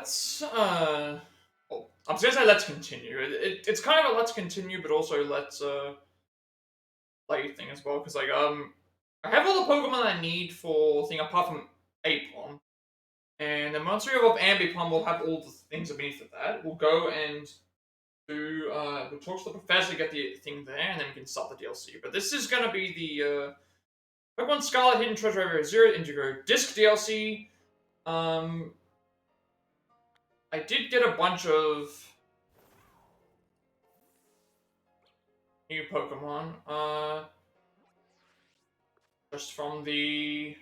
let's well, I was gonna say let's continue. It's kind of a let's continue, but also let's play thing as well, because like I have all the Pokemon I need for thing apart from Aplon. And then once we evolve Ambipom, we'll have all the things beneath of that. We'll go and we'll talk to the professor, get the thing there, and then we can start the DLC. But this is gonna be the Pokemon Scarlet Hidden Treasure Area Zero Indigo Disc DLC. I did get a bunch of new Pokemon. Just from the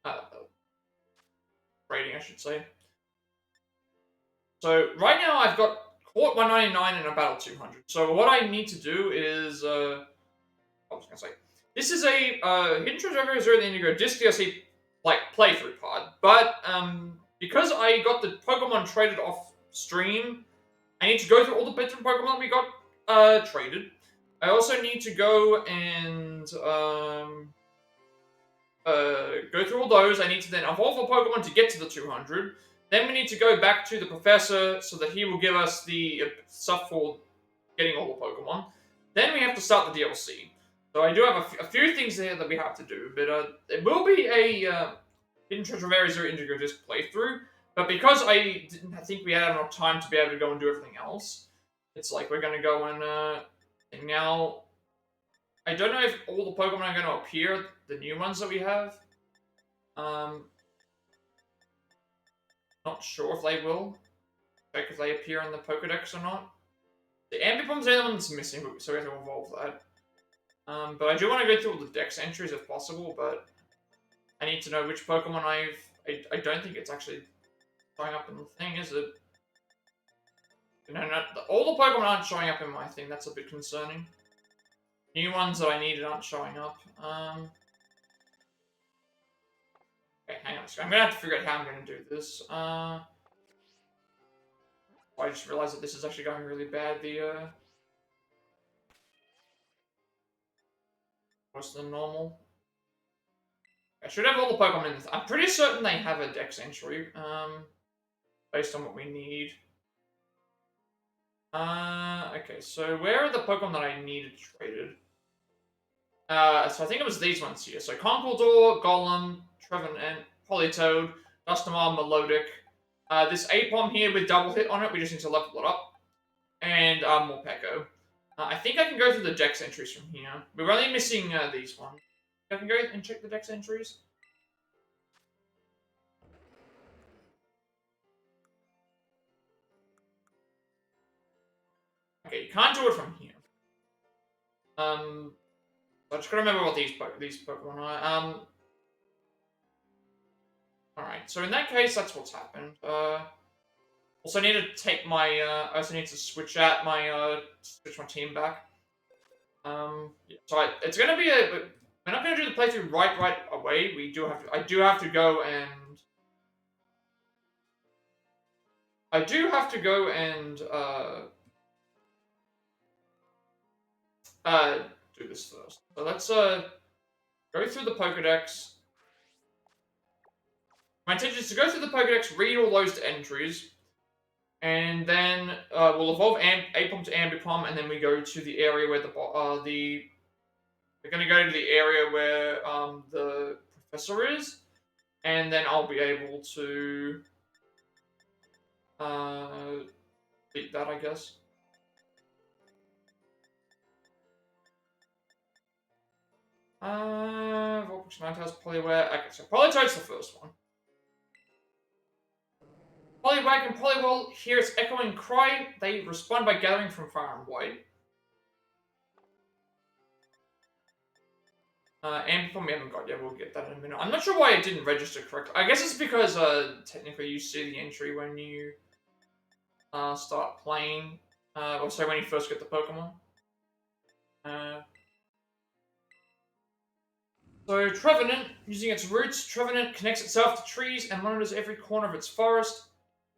uh, rating, I should say. So right now I've got Court 199 and a Battle 200. So what I need to do is, I was gonna say, this is a Hidden Treasure Area Zero Indigo Disc DLC like playthrough part, but because I got the Pokemon traded off stream, I need to go through all the different Pokemon we got traded. I also need to go and go through all those. I need to then evolve a Pokemon to get to the 200. Then we need to go back to the professor so that he will give us the stuff for getting all the Pokemon. Then we have to start the DLC. So I do have a few things there that we have to do, but it will be a Hidden Treasure Area Zero Indigo Disc playthrough. But because I didn't think we had enough time to be able to go and do everything else, it's like we're going to go and now I don't know if all the Pokemon are going to appear, the new ones that we have. Not sure if they will. Check if they appear in the Pokedex or not. The Ambipom's the only one that's missing, so we have to evolve that. But I do want to go through all the Dex entries if possible, but I need to know which Pokemon I don't think it's actually showing up in the thing, is it? No, all the Pokemon aren't showing up in my thing, that's a bit concerning. New ones that I needed aren't showing up. Okay, hang on a second. I'm gonna have to figure out how I'm gonna do this. I just realized that this is actually going really bad. Worse than normal. I should have all the Pokemon in this. I'm pretty certain they have a Dex entry, based on what we need. Okay, so where are the Pokemon that I needed traded? So I think it was these ones here. So Conkeldurr, Golem, Trevenant, Politoed, Dusknoir, Melodic. This Apom here with double hit on it, we just need to level it up. And Morpeko. I think I can go through the Dex entries from here. We're only missing these ones. I can go and check the Dex entries. Okay, you can't do it from here. I just gotta remember what these Pokemon are. Alright, so in that case, that's what's happened. Also, I need to take my. I also need to switch out my. Switch my team back. Yeah, so it's gonna be a. We're not gonna do the playthrough right away. We do have to. I do have to go and. I do have to go and do this first. So let's go through the Pokedex. My intention is to go through the Pokedex, read all those entries, and then we'll evolve Apom to Ambipom, and then we go to the area where we're going to go to the area where the professor is, and then I'll be able to beat that, I guess. Vulpix, Ninetales, Poliwag. Okay, so Politoad's the first one. Poliwag and Poliwhirl hear its echoing cry. They respond by gathering from far and wide. Ambipom we haven't got yet, we'll get that in a minute. I'm not sure why it didn't register correctly. I guess it's because technically you see the entry when you start playing. Or say when you first get the Pokemon. So Trevenant, using its roots, Trevenant connects itself to trees and monitors every corner of its forest.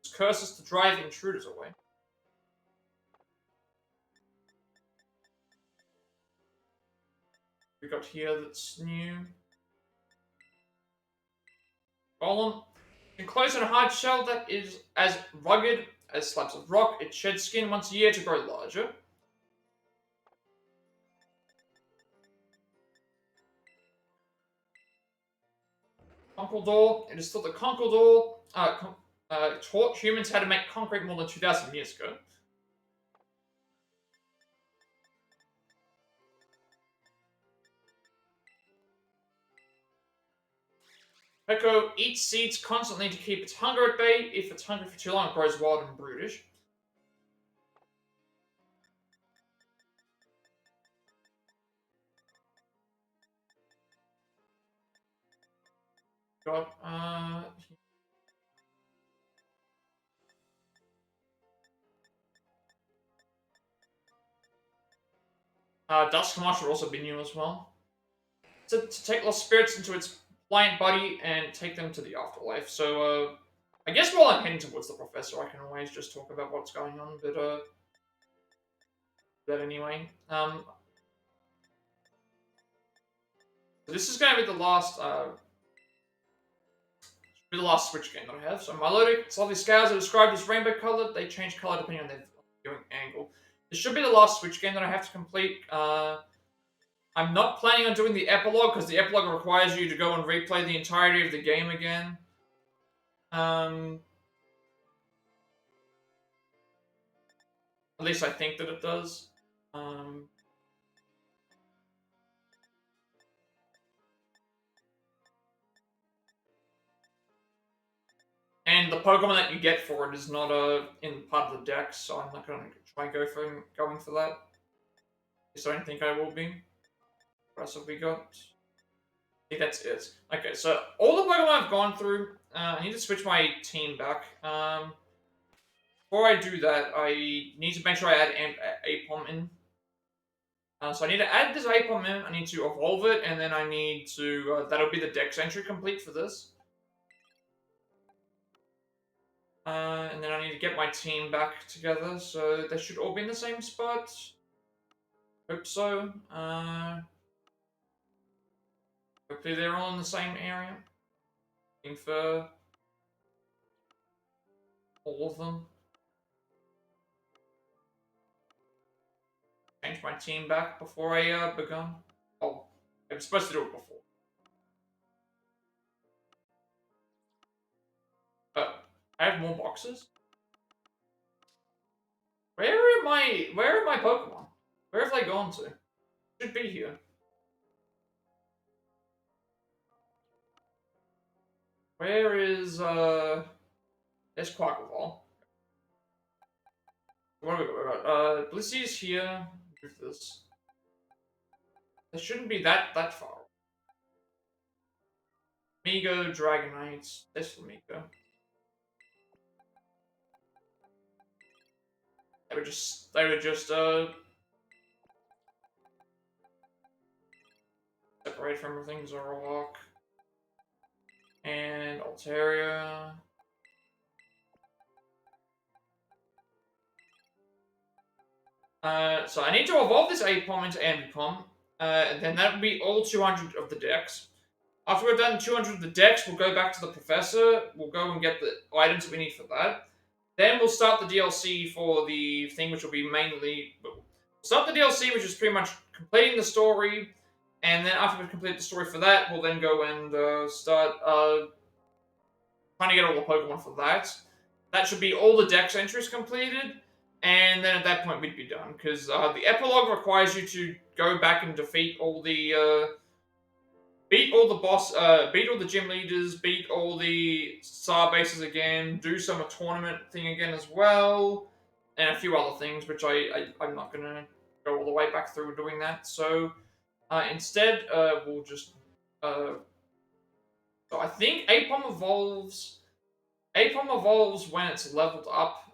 Its curses to drive intruders away. We got here that's new. Golem. Enclosed in a hard shell that is as rugged as slabs of rock, it sheds skin once a year to grow larger. Conkeldor. It is thought that Conkeldor taught humans how to make concrete more than 2,000 years ago. Peko eats seeds constantly to keep its hunger at bay. If it's hungry for too long, it grows wild and brutish. Got, Duskmarsh should also be new as well. To take lost spirits into its pliant body and take them to the afterlife. So, I guess while I'm heading towards the professor, I can always just talk about what's going on, but anyway. So this is going to be the last Switch game that I have. So Milotic, its lovely scales are described as rainbow colored. They change color depending on their viewing angle. This should be the last Switch game that I have to complete. I'm not planning on doing the epilogue because the epilogue requires you to go and replay the entirety of the game again. At least I think that it does. And the Pokemon that you get for it is not in part of the deck, so I'm not going to try going for that. At least I don't think I will be. What else have we got? I think that's it. Okay, so all the Pokemon I've gone through, I need to switch my team back. Before I do that, I need to make sure I add Apom in. So I need to add this Apom in, I need to evolve it, and then I need to, that'll be the Dex entry complete for this. And then I need to get my team back together, so they should all be in the same spot. Hope so. Hopefully they're all in the same area. Looking for all of them. Change my team back before I begun. Oh, I was supposed to do it before. I have more boxes. Where are my Pokemon? Where have they gone to? Should be here. Where is there's Quackleval. What have we got? Blissey's here. Move this. They shouldn't be that far. Migo, Dragonite. This for Migo. They were just separate from everything. Zoroark and Altaria. So I need to evolve this Apom into Ambipom. Then that would be all 200 of the decks. After we've done 200 of the decks, we'll go back to the Professor. We'll go and get the items that we need for that. Then we'll start the DLC for the thing, which will be mainly... We'll start the DLC, which is pretty much completing the story. And then after we complete the story for that, we'll then go and start trying to get all the Pokemon for that. That should be all the Dex entries completed. And then at that point, we'd be done. Because the epilogue requires you to go back and defeat all the... beat all the gym leaders, beat all the star bases again, do some tournament thing again as well, and a few other things, which I'm not going to go all the way back through doing that. So instead, we'll just... so I think Apom evolves when it's leveled up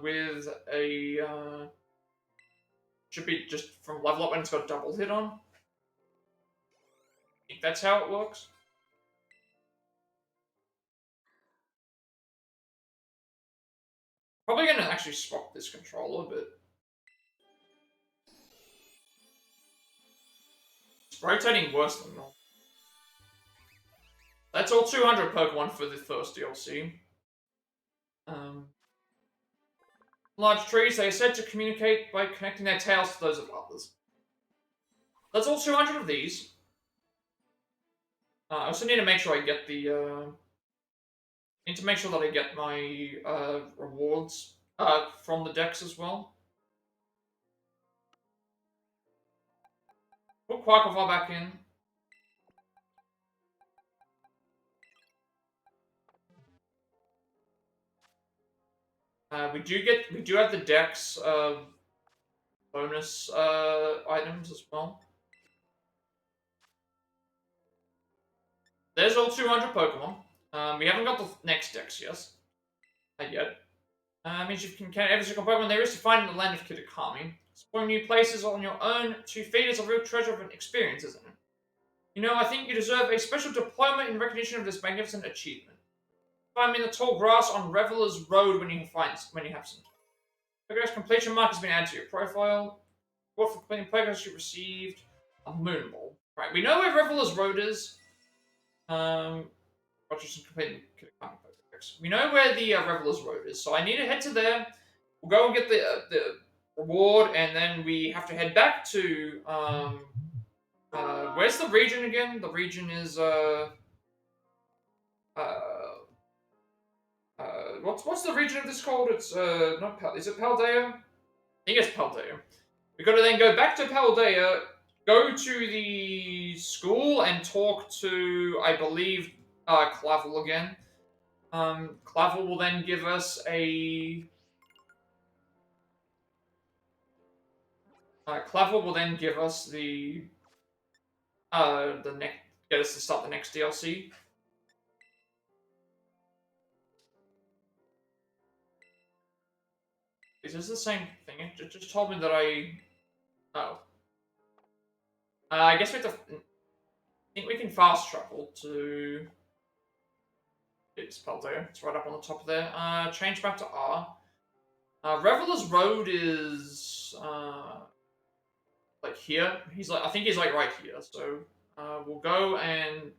with a... should be just from level up when it's got a double hit on. I think that's how it works. Probably gonna actually swap this controller, but it's rotating worse than normal. That's all 200 Pokemon for the first DLC. Large trees, they are said to communicate by connecting their tails to those of others. That's all 200 of these. I also need to make sure I get the, need to make sure that I get my, rewards, from the decks as well. Put Quacklevar back in. We do have the dex, bonus, items as well. There's all 200 Pokemon. We haven't got the next dex yet. Not yet. Means you can count every single Pokemon there is to find in the land of Kitakami. Exploring new places on your own 2 feet is a real treasure of an experience, isn't it? You know, I think you deserve a special diploma in recognition of this magnificent achievement. Find me in the tall grass on Reveler's Road when you have some. Progress completion mark has been added to your profile. What for completing progress you received? A Moon Ball. Right, we know where Reveler's Road is. Roger's completing Kitakami Pokedex. We know where the Reveler's Road is, so I need to head to there. We'll go and get the reward, and then we have to head back to where's the region again? The region is what's the region of this called? It's not is it Paldea? I think it's Paldea. We got to then go back to Paldea, go to the school, and talk to, I believe, Clavel again. Clavel will then give us a. Clavel will then give us the next, get us to start the next DLC. Is this the same thing? It just told me that I. Oh. I guess we have to. I think we can fast travel to. It's Paldea. It's right up on the top there. Change back to R. Reveler's Road is like here. I think he's like right here. So we'll go and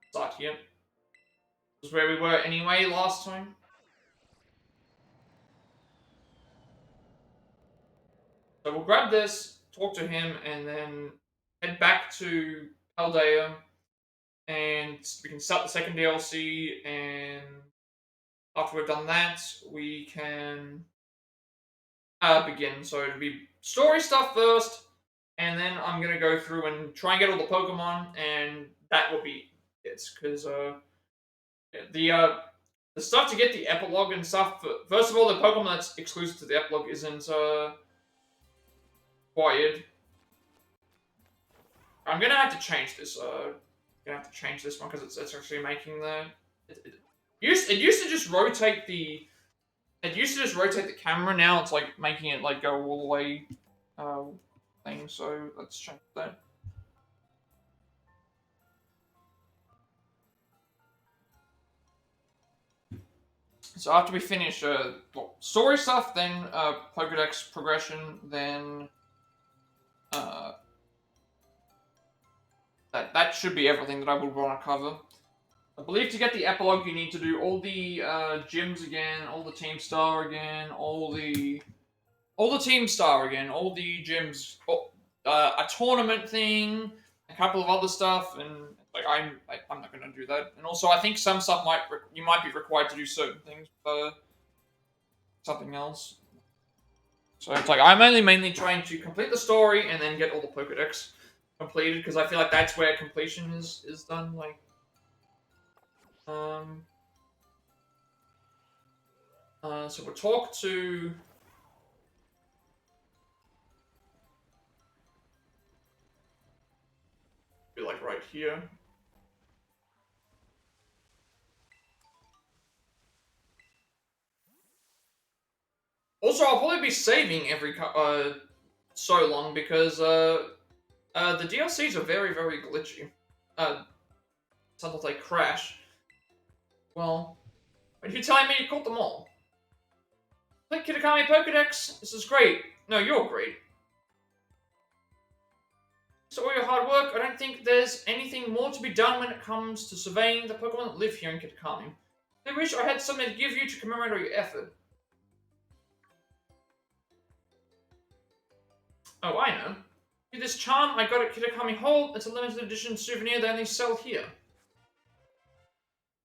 start here. This is where we were anyway last time. So we'll grab this, talk to him, and then head back to Paldea, and we can start the second DLC, and after we've done that, we can begin. So it'll be story stuff first, and then I'm going to go through and try and get all the Pokemon, and that will be it, because the stuff to get the epilogue and stuff, first of all, the Pokemon that's exclusive to the epilogue isn't required. I'm gonna have to change this. One because it's actually making the. It used to just rotate the. It used to just rotate the camera. Now it's like making it like go all the way, thing. So let's change that. So after we finish story stuff, then Pokedex progression, then that should be everything that I would want to cover. I believe to get the epilogue, you need to do all the gyms again, all the Team Star again, all the Team Star again, all the gyms, a tournament thing, a couple of other stuff, and like I'm not gonna do that. And also, I think some stuff you might be required to do certain things for something else. So it's like I'm only mainly trying to complete the story and then get all the Pokedex completed, because I feel like that's where completion is done. Like, so we'll talk to. Be like right here. Also, I'll probably be saving every so long because the DLCs are very, very glitchy. Sometimes they crash. Well, are you telling me you caught them all? Click Kitakami Pokedex. This is great. No, you're great. So all your hard work, I don't think there's anything more to be done when it comes to surveying the Pokemon that live here in Kitakami. I wish I had something to give you to commemorate all your effort. Oh, I know. See this charm I got at Kitakami Hall? It's a limited edition souvenir they only sell here.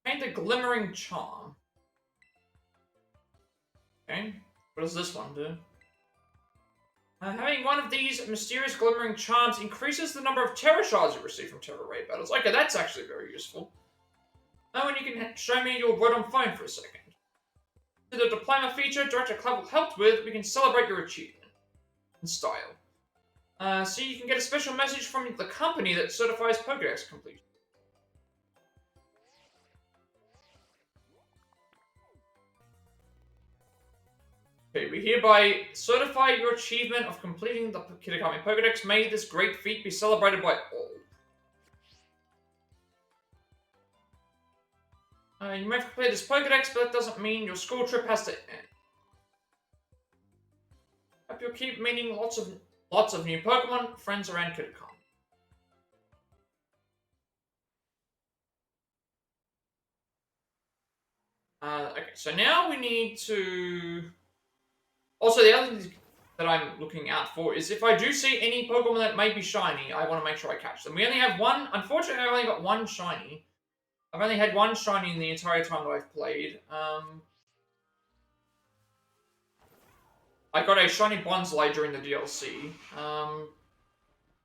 Paint the glimmering charm. Okay. What does this one do? Having one of these mysterious glimmering charms increases the number of Terra Shards you receive from Terra Raid battles. Okay, that's actually very useful. Now when you can show me your word on phone for a second. To the diploma feature Director Clavel helped with, we can celebrate your achievement. In style. So you can get a special message from the company that certifies Pokédex completion. Okay, we hereby certify your achievement of completing the Kitakami Pokédex. May this great feat be celebrated by all. You may have completed this Pokédex, but that doesn't mean your school trip has to end. Hope you'll keep meeting lots of new Pokemon friends around Kitakami. Okay, so now we need to... Also, the other thing that I'm looking out for is if I do see any Pokemon that may be shiny, I want to make sure I catch them. We only have one. Unfortunately, I only got one shiny. I've only had one shiny in the entire time that I've played. I got a shiny Bonsly during the DLC.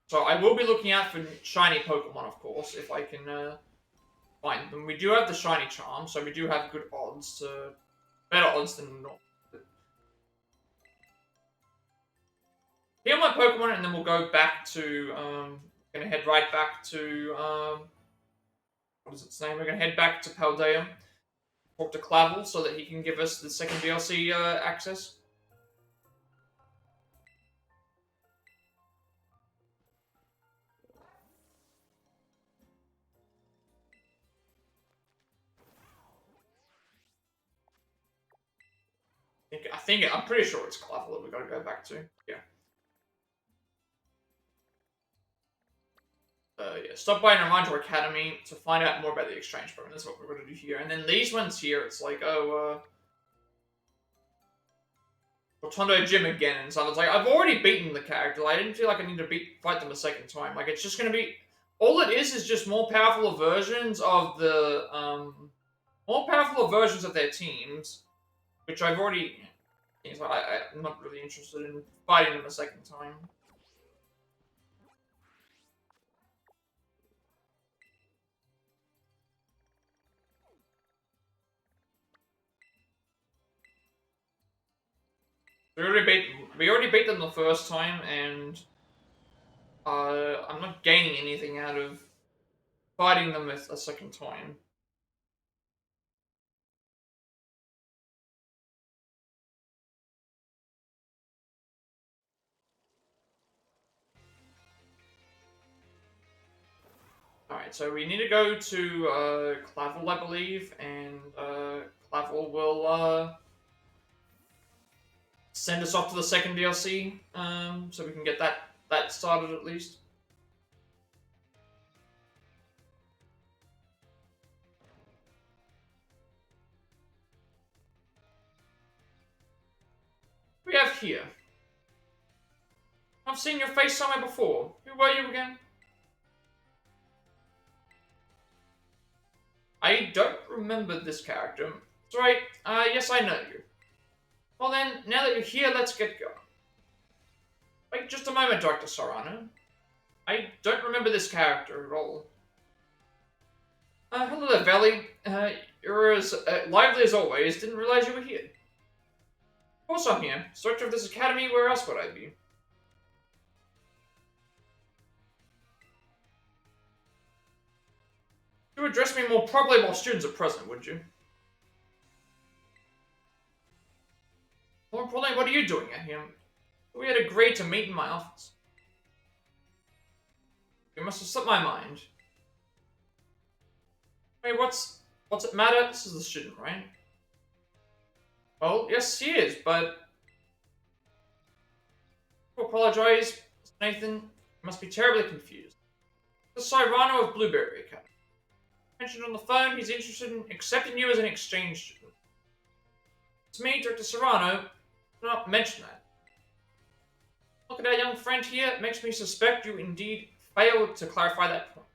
So I will be looking out for shiny Pokemon, of course, if I can find them. We do have the shiny charm, so we do have good odds to... better odds than normal. Heal my Pokemon, and then we'll go back to... gonna head right back to... what is its name? We're gonna head back to Paldea. Talk to Clavel so that he can give us the second DLC access. I'm pretty sure it's Clavel that we gotta go back to. Yeah. Yeah. Stop by Naranger Academy to find out more about the exchange program. That's what we're gonna do here. And then these ones here, it's like, Rotondo Gym again and stuff. It's like, I've already beaten the character. I didn't feel like I need to fight them a second time. Like, it's just gonna be... All it is just more powerful versions of the, more powerful versions of their teams, which I've already... I'm not really interested in fighting them a second time. We already beat them the first time, and I'm not gaining anything out of fighting them a second time. Alright, so we need to go to Clavel, I believe, and Clavel will send us off to the second DLC, so we can get that started at least. We have here. I've seen your face somewhere before. Who were you again? I don't remember this character. That's right. Yes, I know you. Well then, now that you're here, let's get going. Wait just a moment, Dr. Sarano. I don't remember this character at all. Hello there, Valley. You're as lively as always. Didn't realize you were here. Of course I'm here. Director of this academy, where else would I be? You would address me more properly while students are present, would you? More importantly, what are you doing at here? We had agreed to meet in my office. You must have slipped my mind. Wait, what's it matter? This is the student, right? Well, yes, he is, but... I apologize, Nathan. You must be terribly confused. The Cyrano of Blueberry Academy. Mentioned on the phone, he's interested in accepting you as an exchange student. It's me, Dr. Serrano. Do not mention that. Look at our young friend here. It makes me suspect you indeed failed to clarify that point.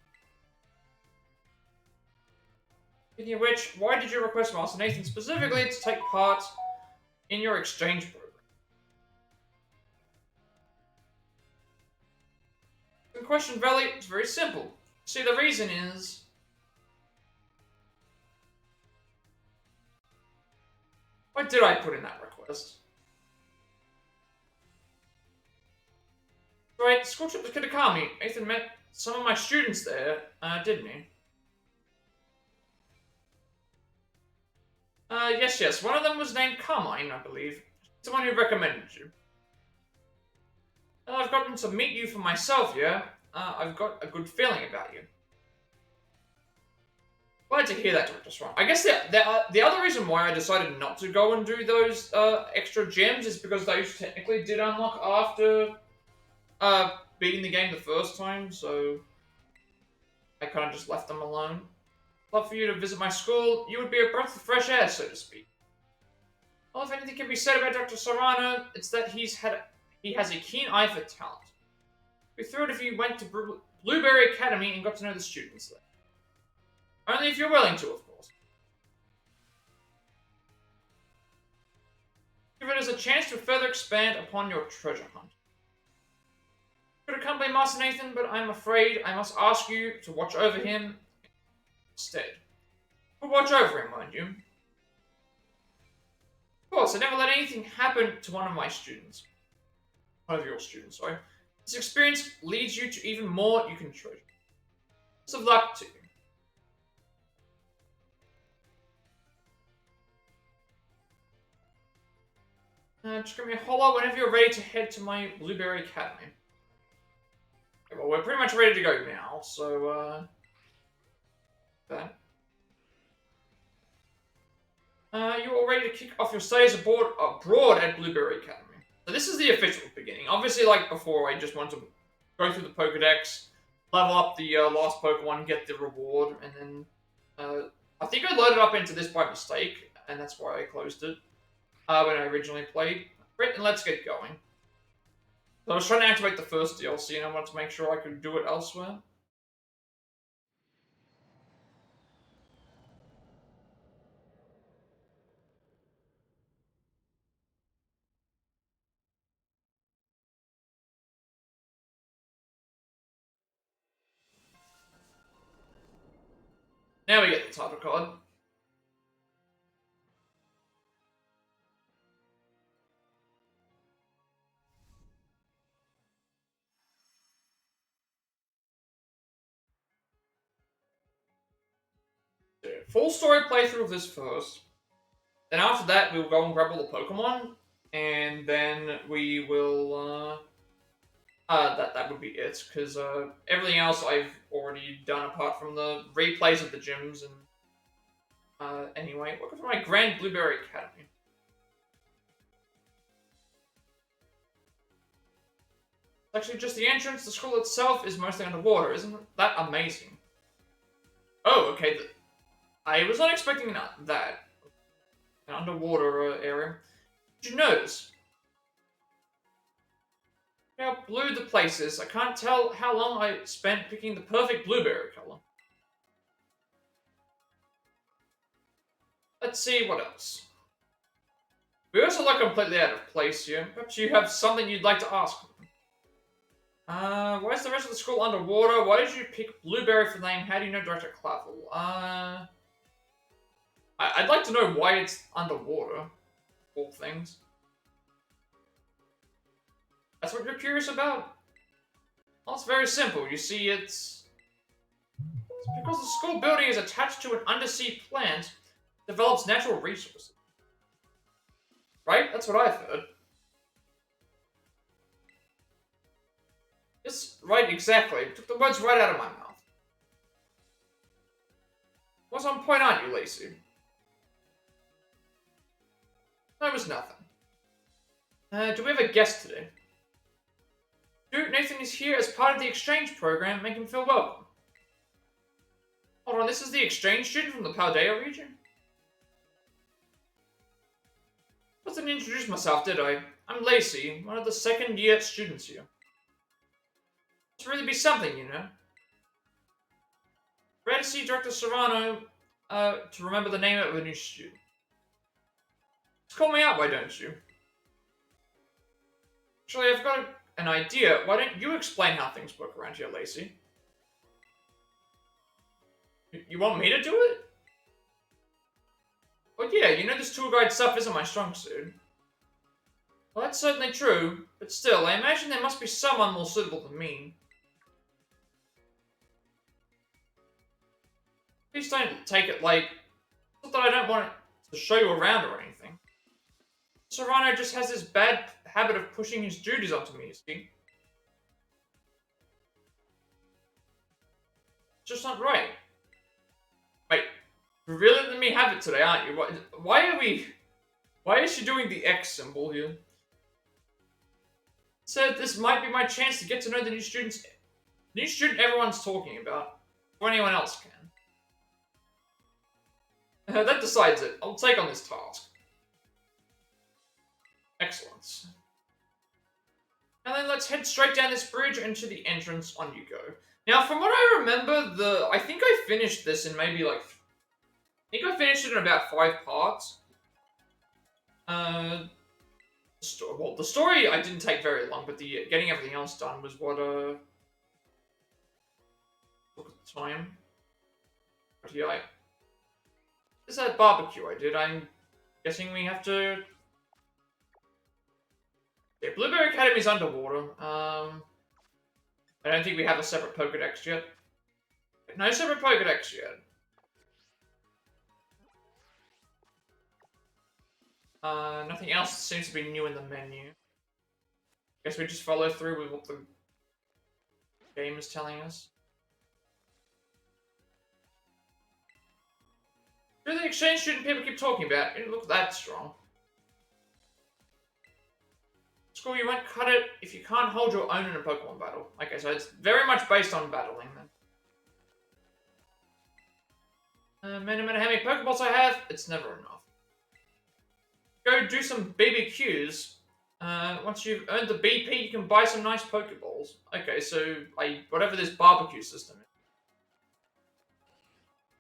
Speaking of which, why did you request Master Nathan specifically to take part in your exchange program? The question, Valley, is very simple. See, the reason is... Why did I put in that request? Right, school trip to Kitakami. Nathan met some of my students there, didn't he? Yes. One of them was named Carmine, I believe. It's the one who recommended you. I've gotten to meet you for myself, yeah? I've got a good feeling about you. Glad to hear that, Dr. Swan. I guess the other reason why I decided not to go and do those extra gems is because those technically did unlock after beating the game the first time, so I kind of just left them alone. Love for you to visit my school. You would be a breath of fresh air, so to speak. Well, if anything can be said about Dr. Serrano, it's that he has a keen eye for talent. We'd be thrilled if you went to Blueberry Academy and got to know the students there. Only if you're willing to, of course. Give it as a chance to further expand upon your treasure hunt. Could accompany Master Nathan, but I'm afraid I must ask you to watch over him instead. But watch over him, mind you. Of course, I never let anything happen to one of my students. One of your students, sorry. This experience leads you to even more you can treasure. Best of luck to you. Just give me a holler whenever you're ready to head to my Blueberry Academy. Okay, well, we're pretty much ready to go now, so, that. You're all ready to kick off your studies abroad at Blueberry Academy. So this is the official beginning. Obviously, like before, I just want to go through the Pokedex, level up the last Pokemon, get the reward, and then, I think I loaded up into this by mistake, and that's why I closed it. When I originally played. Right, and let's get going. So I was trying to activate the first DLC, and I wanted to make sure I could do it elsewhere. Now we get the title card. Full story playthrough of this first. Then after that, we'll go and grab all the Pokemon, and then we will, that would be it, because, everything else I've already done apart from the replays of the gyms, and, anyway, welcome to my Grand Blueberry Academy. It's actually just the entrance. The school itself is mostly underwater. Isn't that amazing? Oh, okay. I was not expecting that. An underwater area. Did you notice how blue the place is? I can't tell how long I spent picking the perfect blueberry color. Let's see what else. We also look completely out of place here. Perhaps you have something you'd like to ask. Why is the rest of the school underwater? Why did you pick Blueberry for the name? How do you know Director Clavel? I'd like to know why it's underwater. All things. That's what you're curious about? Well, it's very simple. You see, it's because the school building is attached to an undersea plant that develops natural resources. Right? That's what I've heard. Yes, right, exactly. Took the words right out of my mouth. Was on point, aren't you, Lacey? That was nothing. Do we have a guest today? Dude, Nathan is here as part of the exchange program. Make him feel welcome. Hold on, this is the exchange student from the Paldea region? I didn't introduce myself, did I? I'm Lacey, one of the second-year students here. Must really be something, you know. Rare to see Director Serrano to remember the name of a new student. Just call me out, why don't you? Actually, I've got an idea. Why don't you explain how things work around here, Lacey? You want me to do it? Well, yeah, you know this tour guide stuff isn't my strong suit. Well, that's certainly true, but still, I imagine there must be someone more suitable than me. Please don't take it like... Not that I don't want to show you around or anything. Serrano just has this bad habit of pushing his duties onto me, you see. It's just not right. Wait, you're really letting me have it today, aren't you? Why is she doing the X symbol here? Said this might be my chance to get to know the new student everyone's talking about, or anyone else can. That decides it. I'll take on this task. Excellent. And then let's head straight down this bridge into the entrance. On you go. Now, from what I remember, I think I finished this in maybe like... I think I finished it in about 5 parts. Well, the story I didn't take very long, but the getting everything else done was what, look at the time. But yeah, this is that barbecue I did. I'm guessing we have to... Yeah, Blueberry Academy's underwater. I don't think we have a separate Pokedex yet. No separate Pokedex yet. Nothing else seems to be new in the menu. Guess we just follow through with what the game is telling us. You're the exchange student people keep talking about. It didn't look that strong. School, you won't cut it if you can't hold your own in a Pokemon battle. Okay, so it's very much based on battling then. No matter how many Pokeballs I have, it's never enough. Go do some BBQs. Once you've earned the BP, you can buy some nice Pokeballs. Okay, so whatever this barbecue system is.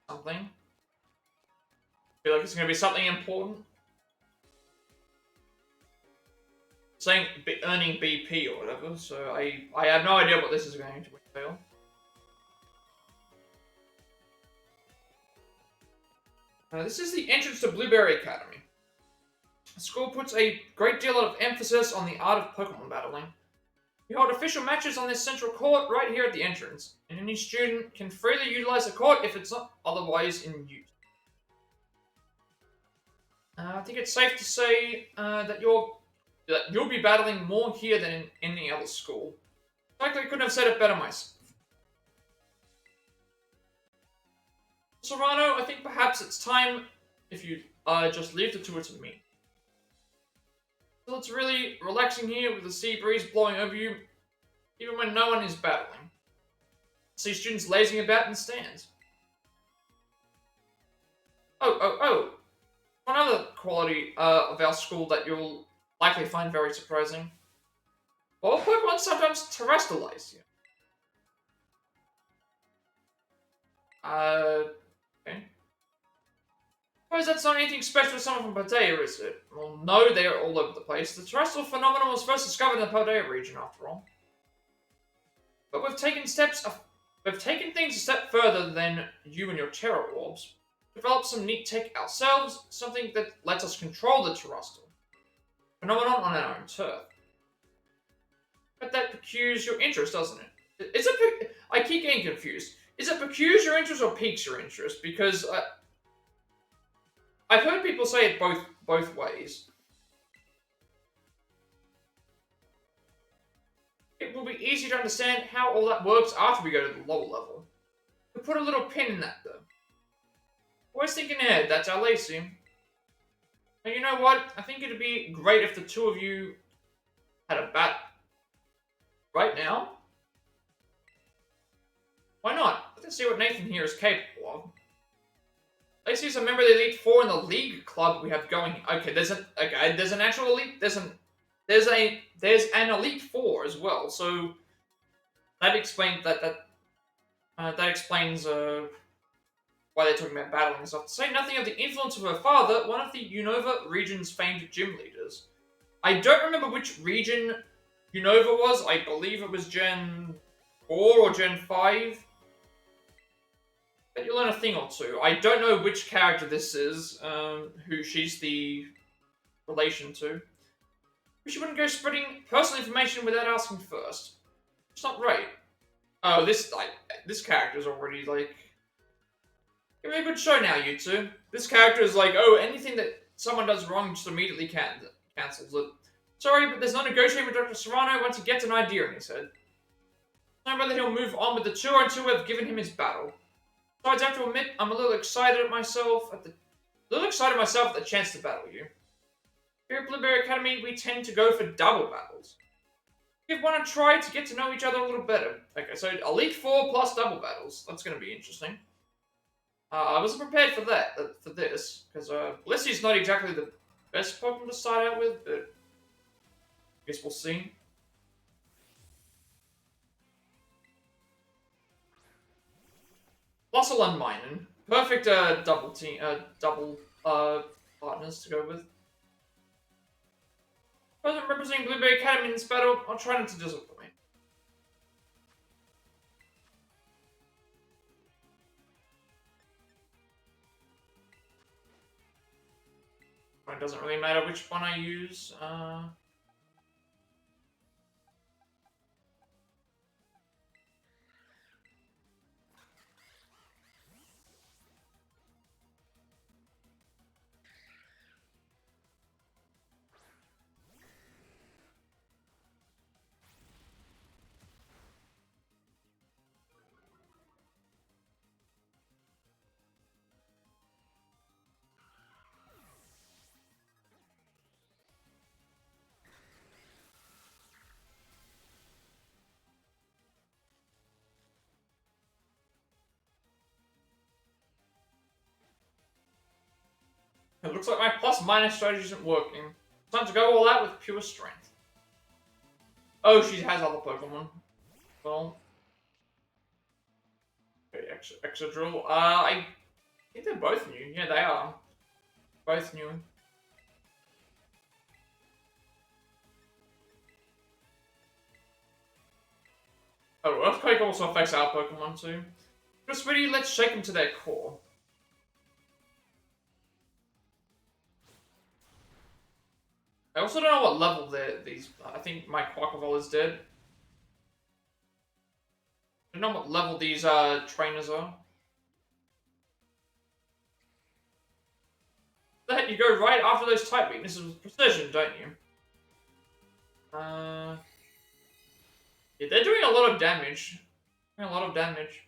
Something. I feel like it's going to be something important. Saying earning BP or whatever, so I have no idea what this is going to entail. This is the entrance to Blueberry Academy. The school puts a great deal of emphasis on the art of Pokemon battling. We hold official matches on this central court right here at the entrance, and any student can freely utilize the court if it's not otherwise in use. I think it's safe to say that you'll be battling more here than in any other school. I couldn't have said it better myself. Serrano, I think perhaps it's time if you just leave the tour to me. So it's really relaxing here with the sea breeze blowing over you, even when no one is battling. See students lazing about in stands. Oh. One other quality of our school that you'll likely find very surprising. Well, Pokemon sometimes terrestrialize you. Okay. Suppose that's not anything special with someone from Paldea, is it? Well, no, they're all over the place. The terrestrial phenomenon was first discovered in the Paldea region, after all. But we've taken things a step further than you and your terror orbs. Developed some neat tech ourselves, something that lets us control the terrestrial phenomenon on our own turf. But that piques your interest, doesn't it? I keep getting confused. Is it piques your interest or piques your interest? Because I've heard people say it both ways. It will be easy to understand how all that works after we go to the lower level. We'll put a little pin in that, though. Always thinking ahead, that's our Lacey. And you know what? I think it'd be great if the two of you had a battle. Right now? Why not? Let's see what Nathan here is capable of. Lacey's a member of the Elite Four in the League Club we have going. Okay, there's an actual Elite. There's an Elite Four as well. So that explains that explains why they're talking about battling and stuff. To say nothing of the influence of her father, one of the Unova region's famed gym leaders. I don't remember which region Unova was. I believe it was Gen 4 or Gen 5. But you'll learn a thing or two. I don't know which character this is, who she's the relation to. She wouldn't go spreading personal information without asking first. It's not right. Oh, this character is already like... Give me a good show now, you two. This character is like, oh, anything that someone does wrong just immediately cancels it. Sorry, but there's no negotiating with Dr. Serrano once he gets an idea in his head. I know whether he'll move on with the tour until we've given him his battle. Besides, I have to admit, I'm a little excited myself at the chance to battle you. Here at Blueberry Academy, we tend to go for double battles. Give one a try to get to know each other a little better. Okay, so Elite Four plus double battles. That's going to be interesting. I wasn't prepared for that, for this, because Blissey's not exactly the best Pokemon to start out with, but I guess we'll see. Fossil and Minun. Perfect double partners to go with. Present representing Blueberry Academy in this battle, I'll try not to disappoint. It doesn't really matter which one I use. It looks like my plus-minus strategy isn't working. Time to go all out with pure strength. Oh, she has other Pokemon. Well. Okay, Exadrill. I think they're both new. Yeah, they are. Both new. Oh, Earthquake also affects our Pokemon too. Just really, let's shake them to their core. I also don't know what level these. I think my Quackleval is dead. I don't know what level these trainers are. That you go right after those type weaknesses with precision, don't you? Yeah, they're doing a lot of damage. Doing a lot of damage.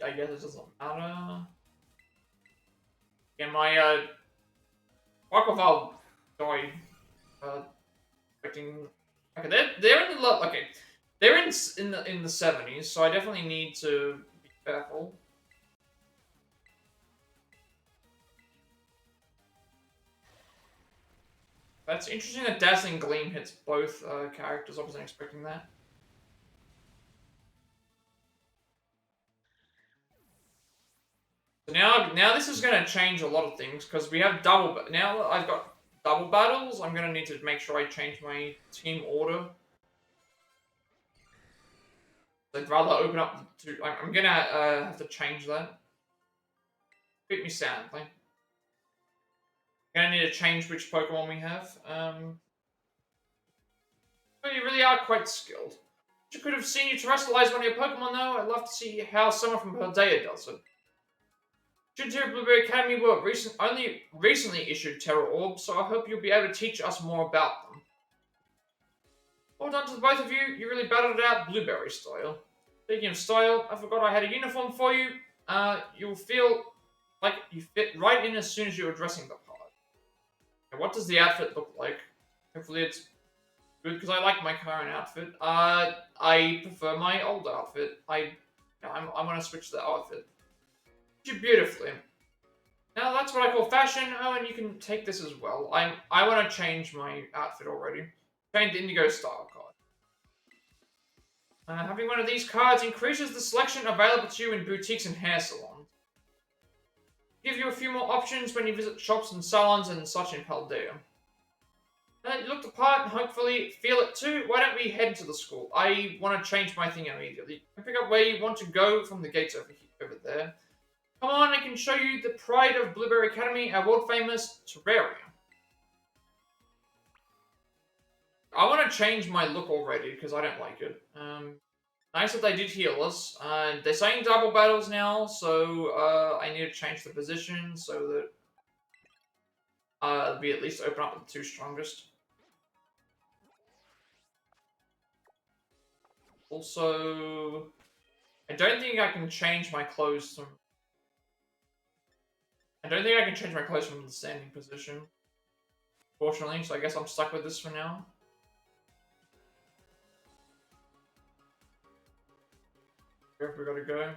I guess it doesn't matter. Yeah, my Quackleval died. Expecting. Okay, they're in the okay. They're in the 70s, so I definitely need to be careful. That's interesting that Dazzling Gleam hits both characters. I wasn't expecting that. So now this is going to change a lot of things because we have double. Now I've got double battles. I'm going to need to make sure I change my team order. I'd rather open up to. I'm going to have to change that. Beat me soundly. Gonna need to change which Pokemon we have. But you really are quite skilled. You could have seen you terrestrialize one of your Pokemon though. I'd love to see how someone from Paldea does it. Students here at Blueberry Academy were only recently issued Terra Orbs, so I hope you'll be able to teach us more about them. Well done to the both of you. You really battled it out blueberry style. Speaking of style, I forgot I had a uniform for you. You'll feel like you fit right in as soon as you're dressing the part. And what does the outfit look like? Hopefully it's good because I like my current outfit. I prefer my old outfit. I'm gonna switch the outfit. You beautifully. Now that's what I call fashion. Oh, and you can take this as well. I want to change my outfit already. Change the Indigo style card. Having one of these cards increases the selection available to you in boutiques and hair salons. Give you a few more options when you visit shops and salons and such in Paldea. You look the part and hopefully feel it too. Why don't we head to the school? I want to change my thing immediately. You can pick up where you want to go from the gates over there. Come on, I can show you the pride of Blueberry Academy, our world-famous terrarium. I want to change my look already, because I don't like it. Nice that they did heal us. They're saying double battles now, so I need to change the position so that we at least open up with the two strongest. Also, I don't think I can change my clothes from... I don't think I can change my clothes from the standing position. Fortunately, so I guess I'm stuck with this for now. Where have we got to go?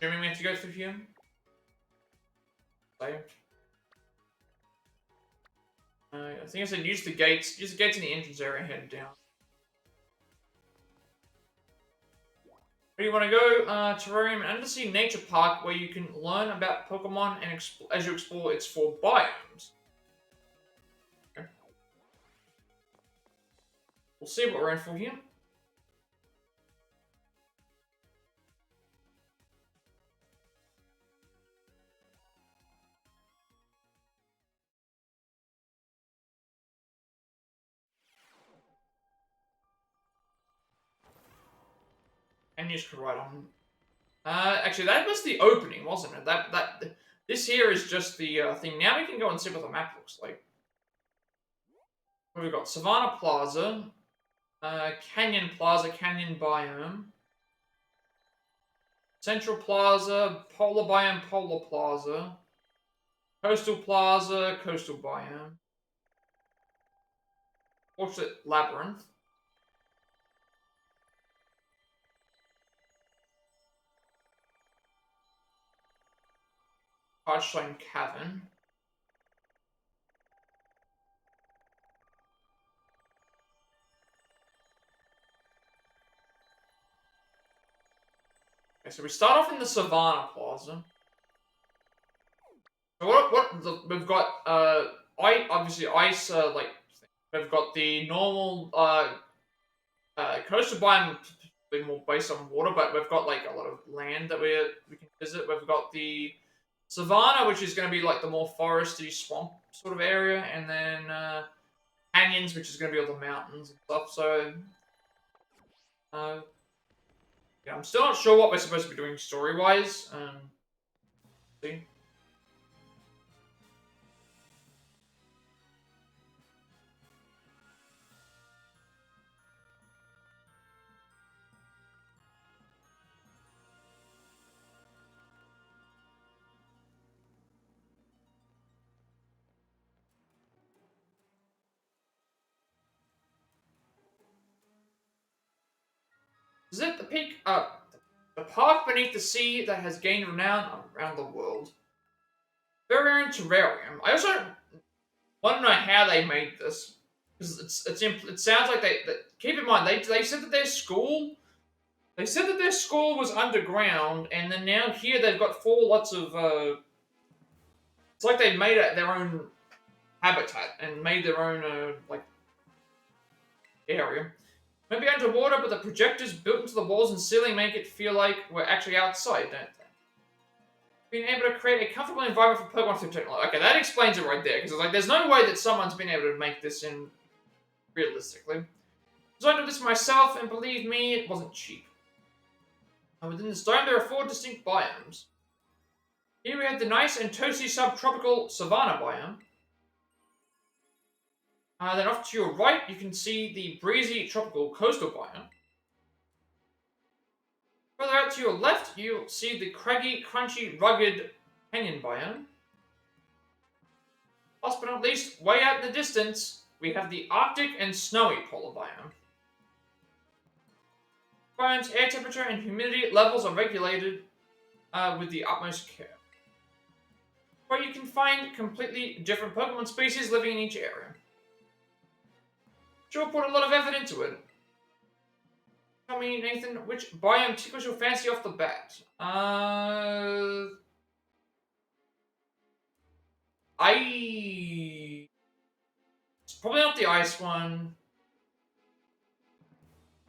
Assuming we have to go through here? Saved. I think I said use the gates. Use the gates in the entrance area, head down. Where do you want to go? Terrarium, an undersea nature park where you can learn about Pokemon and as you explore its 4 biomes. Okay. We'll see what we're in for here. And use Koraidon. Actually, that was the opening, wasn't it? This here is just the thing. Now we can go and see what the map looks like. What have we got? Savannah Plaza, Canyon Plaza, Canyon Biome, Central Plaza, Polar Biome, Polar Plaza, Coastal Plaza, Coastal Biome, Orchard Labyrinth. Archstone Cavern. Okay, so we start off in the Savannah Plaza. So we've got obviously ice like we've got the normal coastal biome more based on water, but we've got like a lot of land that we can visit. We've got the Savannah, which is going to be like the more foresty swamp sort of area, and then canyons, which is going to be all the mountains and stuff. So, yeah, I'm still not sure what we're supposed to be doing story-wise. See. Is it the peak? The park beneath the sea that has gained renown around the world. Very own terrarium. I also want to know how they made this, because it sounds like they keep in mind they said that their school. They said that their school was underground, and then now here they've got 4 lots of. It's like they made their own habitat and made their own like area. Maybe underwater, but the projectors built into the walls and ceiling make it feel like we're actually outside, don't they? Being able to create a comfortable environment for Pokemon through technology. Okay, that explains it right there, because it's like there's no way that someone's been able to make this in realistically. Designed all this myself, and believe me, it wasn't cheap. And within this dome, there are 4 distinct biomes. Here we have the nice and toasty subtropical savanna biome. Then off to your right, you can see the breezy tropical coastal biome. Further out to your left, you'll see the craggy, crunchy, rugged canyon biome. Last but not least, way out in the distance, we have the Arctic and snowy polar biome. Biome's air temperature and humidity levels are regulated with the utmost care. Where you can find completely different Pokemon species living in each area. Sure put a lot of effort into it. Tell me, Nathan, which biome tickles your fancy off the bat? It's probably not the ice one.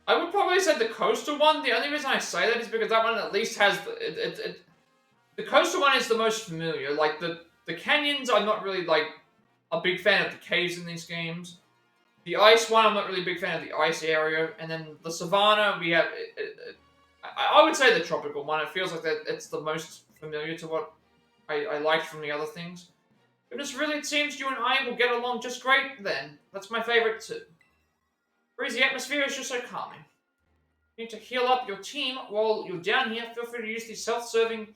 I would probably say the coastal one. The only reason I say that is because that one at least has the coastal one is the most familiar. Like the canyons, I'm not really like a big fan of the caves in these games. The ice one, I'm not really a big fan of the ice area, and then the savanna, we have. I would say the tropical one. It feels like that it's the most familiar to what I liked from the other things. Goodness, really, it seems you and I will get along just great. Then that's my favorite too. Breezy atmosphere is just so calming. You need to heal up your team while you're down here. Feel free to use these self-serving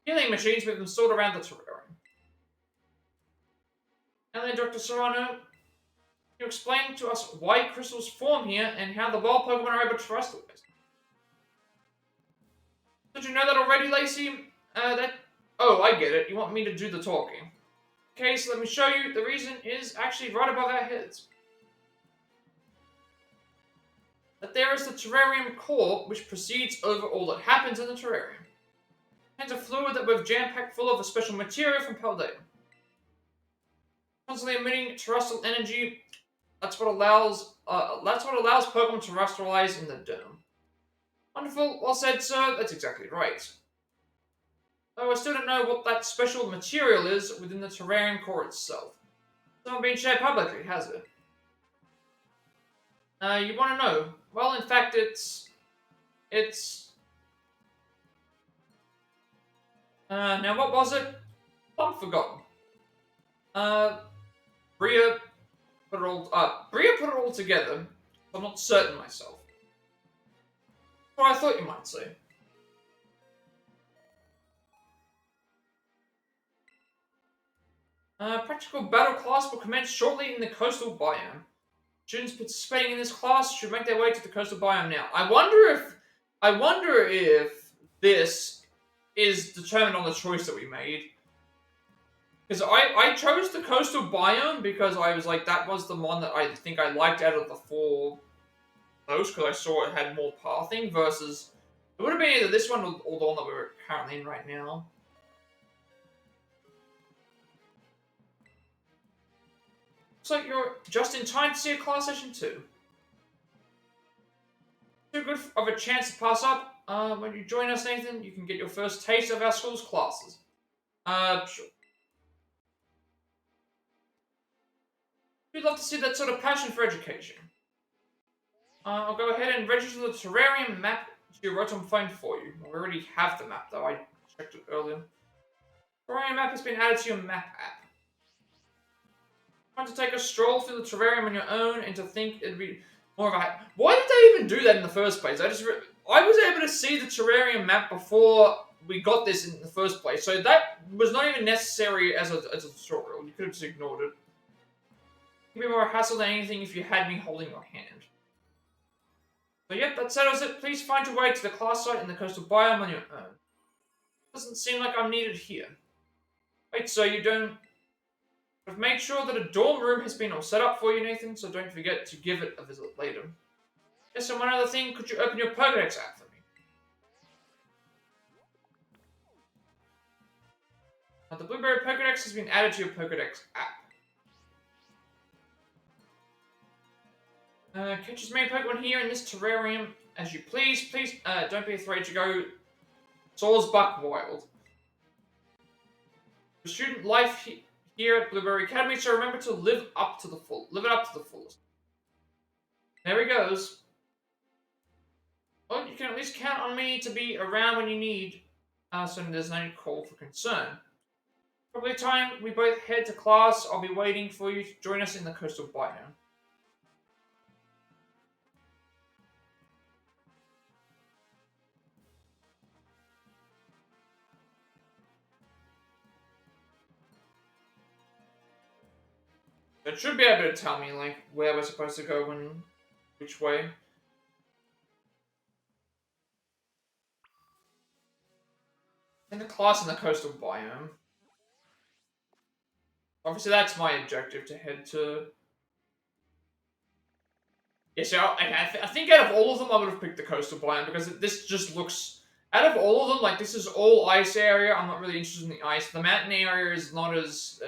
healing machines we've installed around the terrarium. And then, Dr. Serrano, you explain to us why crystals form here and how the wild Pokemon are able to terrestrialize. Did you know that already, Lacey? Oh, I get it. You want me to do the talking. Okay, so let me show you. The reason is actually right above our heads. That there is the terrarium core, which precedes over all that happens in the terrarium. It's a fluid that we've jam-packed full of a special material from Paldea. Constantly emitting terrestrial energy. That's what allows Pokemon to terrestrialize in the dome. Wonderful, well said, sir. That's exactly right. Though I still don't know what that special material is within the terrarium core itself. It's not been shared publicly, has it? You want to know? Well, in fact, now what was it? I'm forgotten. Bria put it all together. I'm not certain myself. What I thought you might say. Practical battle class will commence shortly in the coastal biome. Students participating in this class should make their way to the coastal biome now. I wonder if this is determined on the choice that we made. Because I chose the coastal biome because I was like, that was the one that I think I liked out of the four those, because I saw it had more pathing versus... It would have been either this one or the one that we're currently in right now. Looks like you're just in time to see a class session 2. Too good of a chance to pass up. When you join us, Nathan, you can get your first taste of our school's classes. Sure. We'd love to see that sort of passion for education. I'll go ahead and register the terrarium map to your Rotom phone for you. We already have the map, though. I checked it earlier. Terrarium map has been added to your map app. Want to take a stroll through the terrarium on your own and to think it'd be more of a... Why did they even do that in the first place? I was able to see the terrarium map before we got this in the first place, so that was not even necessary as a tutorial. You could have just ignored it. It'd be more hassle than anything if you had me holding your hand. So yep, that settles it. Please find your way to the class site in the coastal biome on your own. Doesn't seem like I'm needed here. Wait, so you don't... I've made sure that a dorm room has been all set up for you, Nathan, so don't forget to give it a visit later. Yes, and one other thing, could you open your Pokédex app for me? The Blueberry Pokédex has been added to your Pokédex app. Catch as many Pokemon here in this terrarium as you please. Please, don't be afraid to go Soars buck wild. The student life here at Blueberry Academy, so remember to live it up to the fullest. There he goes. Well, you can at least count on me to be around when you need, so there's no call for concern. Probably time we both head to class. I'll be waiting for you to join us in the coastal biome. It should be able to tell me, like, where we're supposed to go and which way. In the class in the coastal biome. Obviously, that's my objective, to head to... Yeah, so I think out of all of them, I would have picked the coastal biome, because this just looks... Out of all of them, like, this is all ice area. I'm not really interested in the ice. The mountain area is not as...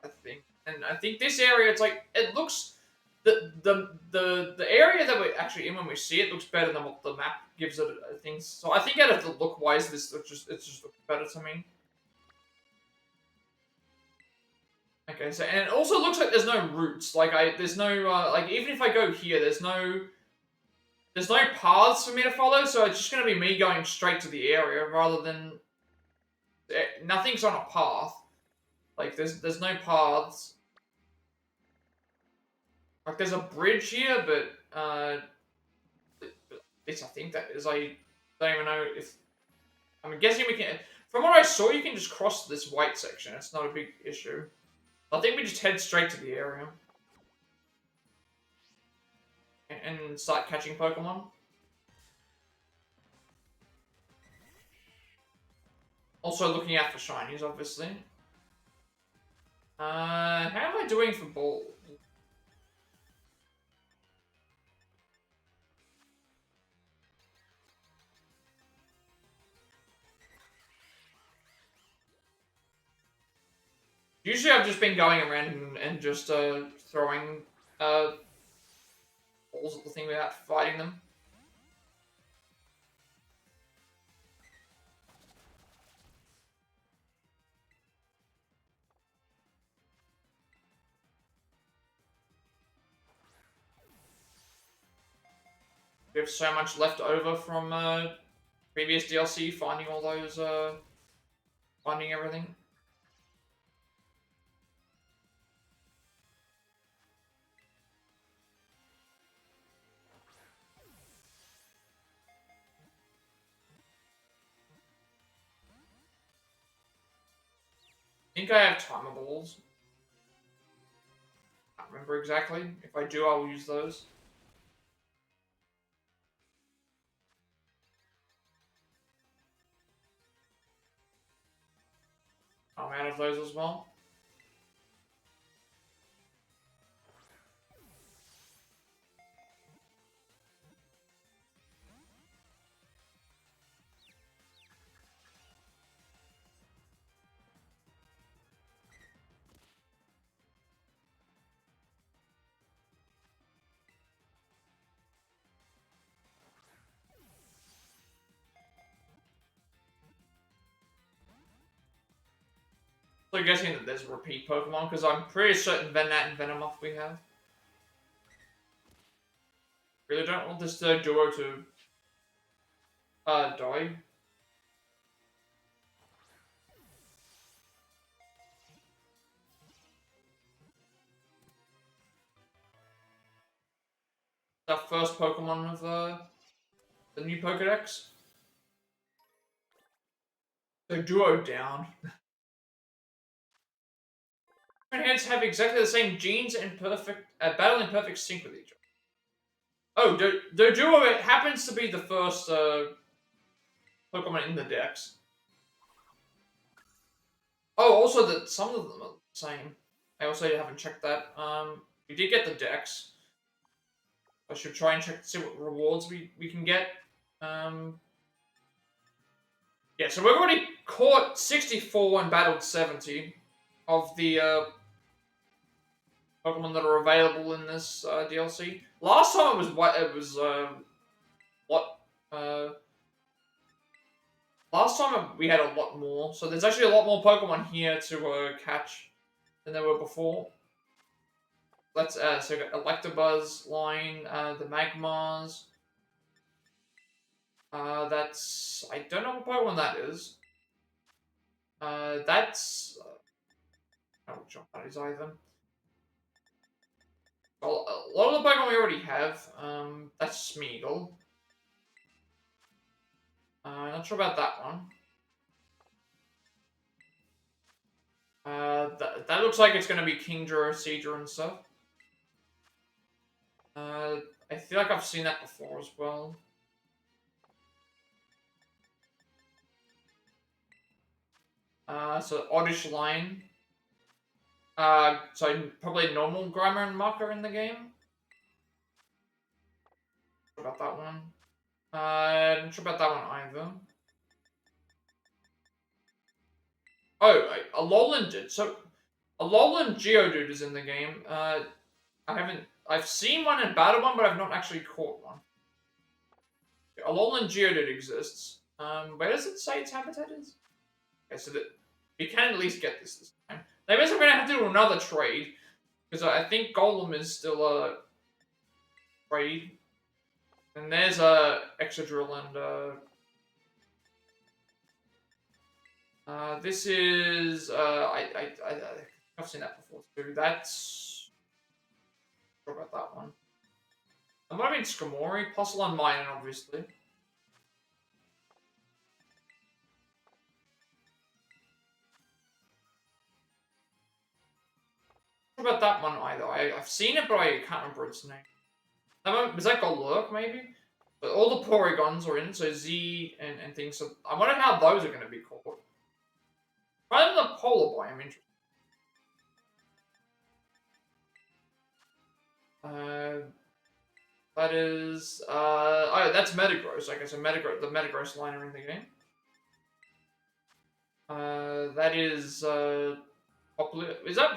I think. And I think this area, it's like... It looks... The area that we're actually in when we see it looks better than what the map gives it, I think. So I think out of the look-wise, it just looks better to me. Okay, so, and it also looks like there's no routes. Like, there's no, like, even if I go here, there's no paths for me to follow, so it's just gonna be me going straight to the area, rather than, nothing's on a path. Like, there's no paths. Like, there's a bridge here, but, this, I think that is, I don't even know if, I'm guessing we can, from what I saw, you can just cross this white section. It's not a big issue. I think we just head straight to the area. And start catching Pokemon. Also looking out for shinies, obviously. How am I doing for ball? Usually I've just been going around and just throwing balls at the thing without fighting them. We have so much left over from previous DLC, finding all those, finding everything. I think I have timer balls. I can't remember exactly. If I do, I will use those. I'm out of those as well. So I'm guessing that there's repeat Pokemon, because I'm pretty certain Venat and Venomoth we have. Really don't want this third duo to die. That first Pokemon of the new Pokedex. The duo down. Different heads have exactly the same genes and battle in perfect sync with each other. Oh, the duo, it happens to be the first Pokemon in the Dex. Oh, also that some of them are the same. I also haven't checked that. We did get the Dex. I should try and check to see what rewards we can get. Yeah, so we've already caught 64 and battled 70 of the Pokemon that are available in this DLC. Last time it was last time we had a lot more, so there's actually a lot more Pokemon here to catch than there were before. Let's so we got Electabuzz line, the Magmars. That's, I don't know what Pokemon that is. That's I don't know which one that is either. Well, a lot of the Pokemon we already have. That's Smeagol. Not sure about that one. That looks like it's going to be Kingdra, Seadra, and stuff. I feel like I've seen that before as well. So oddish line. So probably normal grammar and marker in the game. What about that one? Not sure about that one either. Oh, a Alolan. So, Alolan Geodude is in the game. I've seen one and battled one, but I've not actually caught one. Alolan Geodude exists. Where does it say its habitat is? Okay, so that we can at least get this time. That means I'm gonna have to do another trade because I think Golem is still a trade. And there's a Excadrill and this is I've seen that before too. That's what about that one? It might have been Skamori, Puzzle on Mine, obviously. What about that one either? I've seen it, but I can't remember its name. Was that Golurk, maybe? But all the Porygons are in, so Z and things. So I wonder how those are going to be called. Rather than the polar biome, interesting. That is oh, that's Metagross. I guess the Metagross line are in the game. That is Popular. Is that?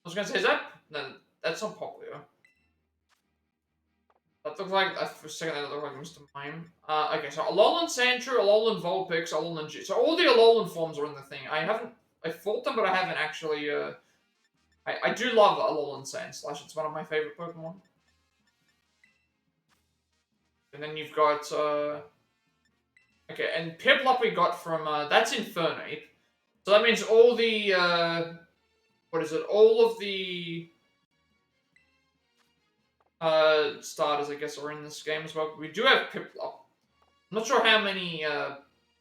I was gonna say, is that? No, that's not Popular. That looks like, for a second, that looked like Mr. Mime. Okay, so Alolan Sandshrew, Alolan Vulpix, Alolan G. So all the Alolan forms are in the thing. I fought them, but I haven't actually, I do love Alolan Sandslash. It's one of my favorite Pokemon. And then you've got, okay, and Piplup we got from, that's Infernape. So that means all the, what is it? All of the starters, I guess, are in this game as well. We do have Piplup. I'm not sure how many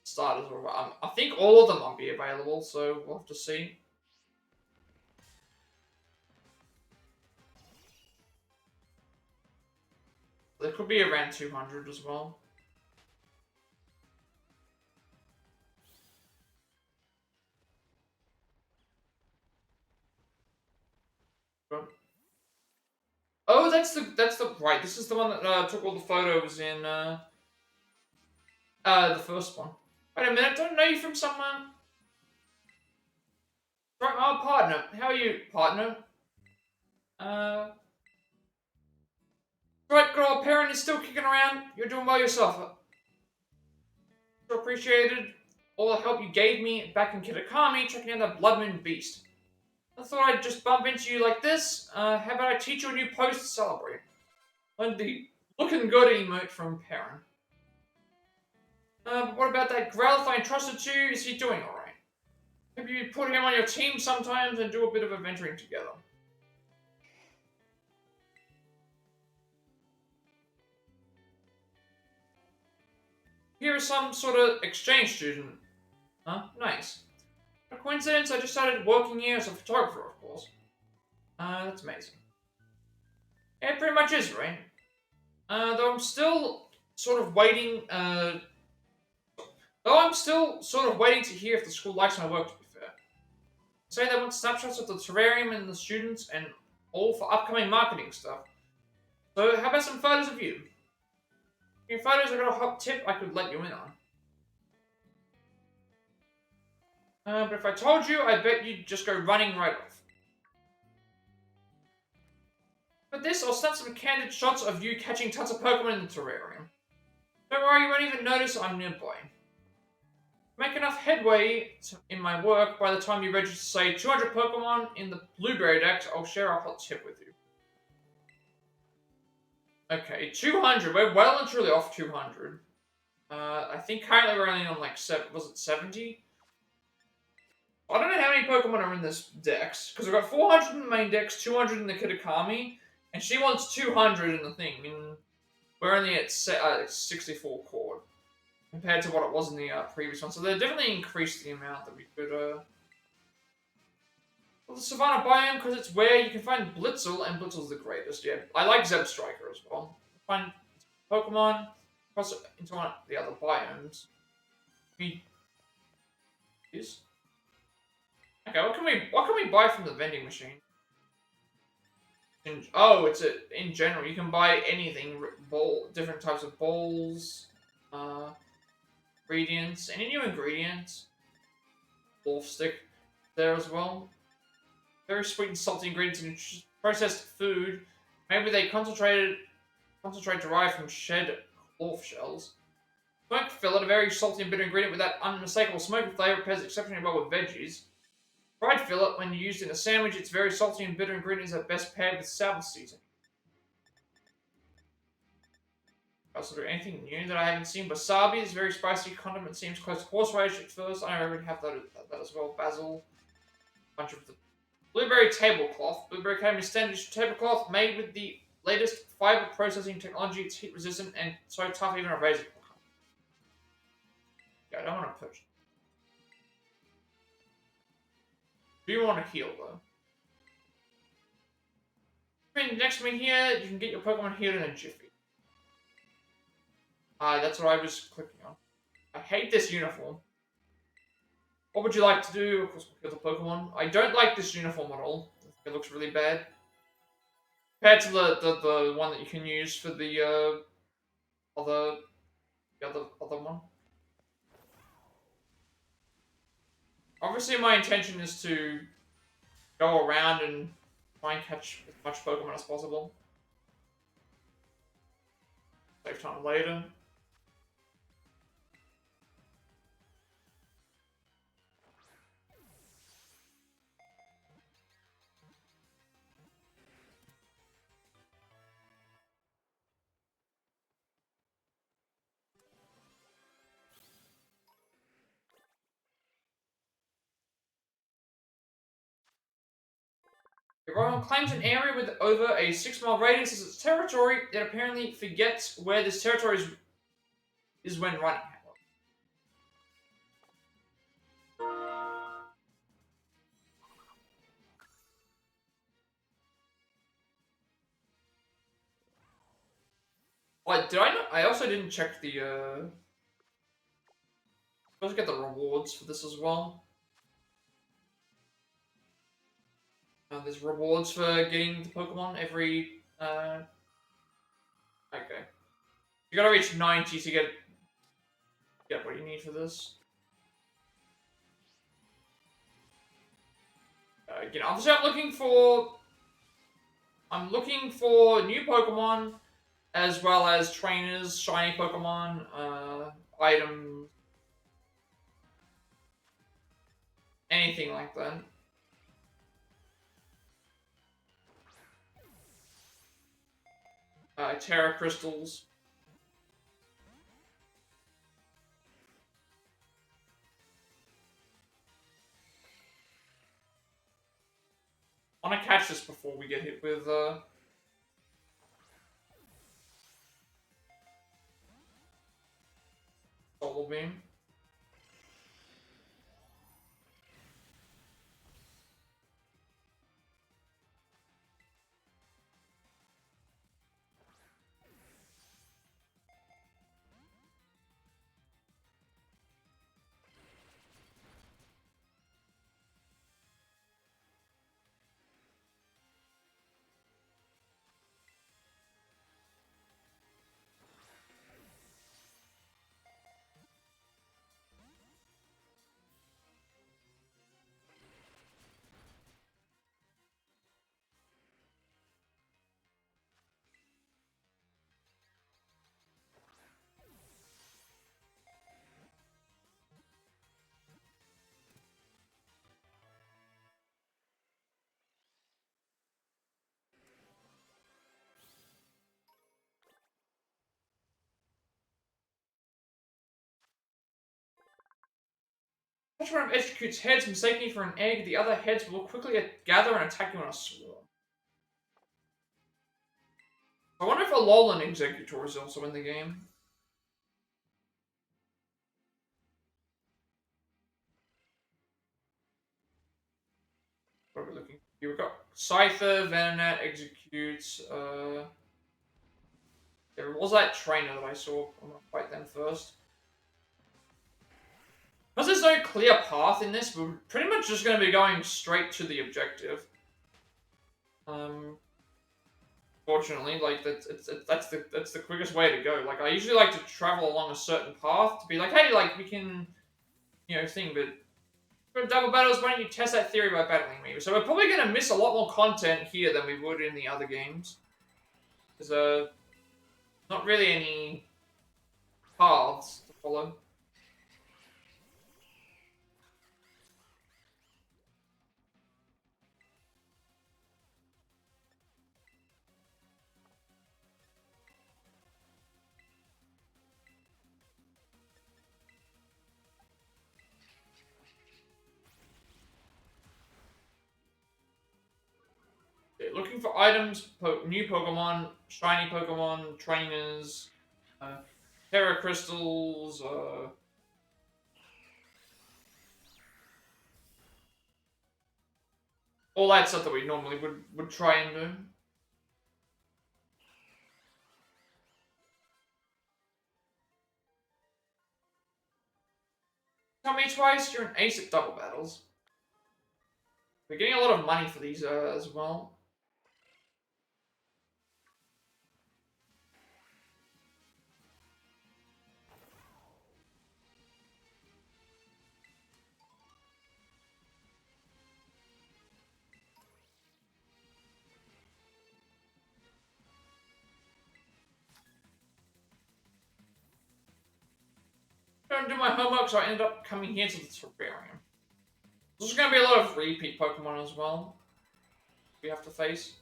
starters are. I think all of them might be available, so we'll have to see. There could be around 200 as well. Oh, that's the right. This is the one that took all the photos in the first one. Wait a minute, don't I know you from somewhere? Right, my partner. How are you, partner? Right, good old parent is still kicking around. You're doing well yourself. Appreciated all the help you gave me back in Kitakami checking out that Blood Moon beast. I thought I'd just bump into you like this. How about I teach you a new pose to celebrate? Learned the looking good emote from Perrin. But what about that Growlithe I entrusted to you? Is he doing alright? Maybe you put him on your team sometimes and do a bit of adventuring together. Here is some sort of exchange student. Huh? Nice. A coincidence, I just started working here as a photographer, of course. That's amazing. It pretty much is, right? Though I'm still sort of waiting, to hear if the school likes my work, to be fair. Say they want snapshots of the terrarium and the students and all for upcoming marketing stuff. So how about some photos of you? Your photos, I got a hot tip I could let you in on. But if I told you, I bet you'd just go running right off. But this, I'll snap some candid shots of you catching tons of Pokemon in the terrarium. Don't worry, you won't even notice I'm nearby. Make enough headway in my work, by the time you register, say, 200 Pokemon in the Blueberry Dex, I'll share a hot tip with you. Okay, 200. We're well and truly off 200. I think currently we're only on, like, was it 70? I don't know how many Pokemon are in this dex, because we've got 400 in the main dex, 200 in the Kitakami, and she wants 200 in the thing, and we're only at 64 cord, compared to what it was in the previous one. So they definitely increased the amount that we could, Well, the Savannah biome, because it's where you can find Blitzel, and Blitzel's the greatest, yeah. I like Zeb Striker as well. Find Pokemon, cross it into one of the other biomes. We use. Okay, what can we buy from the vending machine? Oh, in general. You can buy anything, different types of bowls, uh, ingredients, any new ingredients. Wolf stick there as well. Very sweet and salty ingredients in processed food. Maybe they concentrate derived from shed wolf shells. Smoked fillet, a very salty and bitter ingredient with that unmistakable smoky flavor, pairs exceptionally well with veggies. Fried fillet, when used in a sandwich, its very salty and bitter ingredients are best paired with sour seasoning. Also, there anything new that I haven't seen? Wasabi is very spicy condiment, seems close to horseradish at first. I already have that as well. Basil, bunch of the blueberry tablecloth. Blueberry came standard tablecloth made with the latest fiber processing technology. It's heat resistant and so tough even a razor will cut. Yeah, I don't want to push. Do you want to heal though? Next to me here, you can get your Pokemon healed in a jiffy. That's what I was clicking on. I hate this uniform. What would you like to do? Of course, we'll kill the Pokemon. I don't like this uniform at all. It looks really bad. Compared to the one that you can use for the other one. Obviously, my intention is to go around and try and catch as much Pokemon as possible. Save time later. If Rohan claims an area with over a 6-mile radius as its territory, it apparently forgets where this territory is when running. Like, did I not? I also didn't check the, supposed to get the rewards for this as well. There's rewards for getting the Pokemon every, okay. You gotta reach 90 to get what you need for this. Obviously I'm looking for new Pokemon, as well as trainers, shiny Pokemon, items, anything like that. Terra Crystals. I want to catch this before we get hit with, Solar Beam. Each one of executes heads mistaking for an egg. The other heads will quickly gather and attack you in a swarm. I wonder if a Alolan Executor is also in the game. What are we looking Here we've got Scyther, Venonat, Executes. There was that trainer that I saw. I'm gonna fight them first. Because there's no clear path in this, we're pretty much just going to be going straight to the objective. Fortunately, like that's the quickest way to go. Like I usually like to travel along a certain path to be like, hey, like we can, thing. But for double battles, why don't you test that theory by battling me? So we're probably going to miss a lot more content here than we would in the other games. There's not really any paths to follow. Looking for items, new Pokemon, shiny Pokemon, trainers, Terra Crystals, all that stuff that we normally would try and do. Tell me twice, you're an ace at double battles. We're getting a lot of money for these as well. Don't do my homework, so I ended up coming here to the terrarium. There's going to be a lot of repeat Pokemon as well we have to face.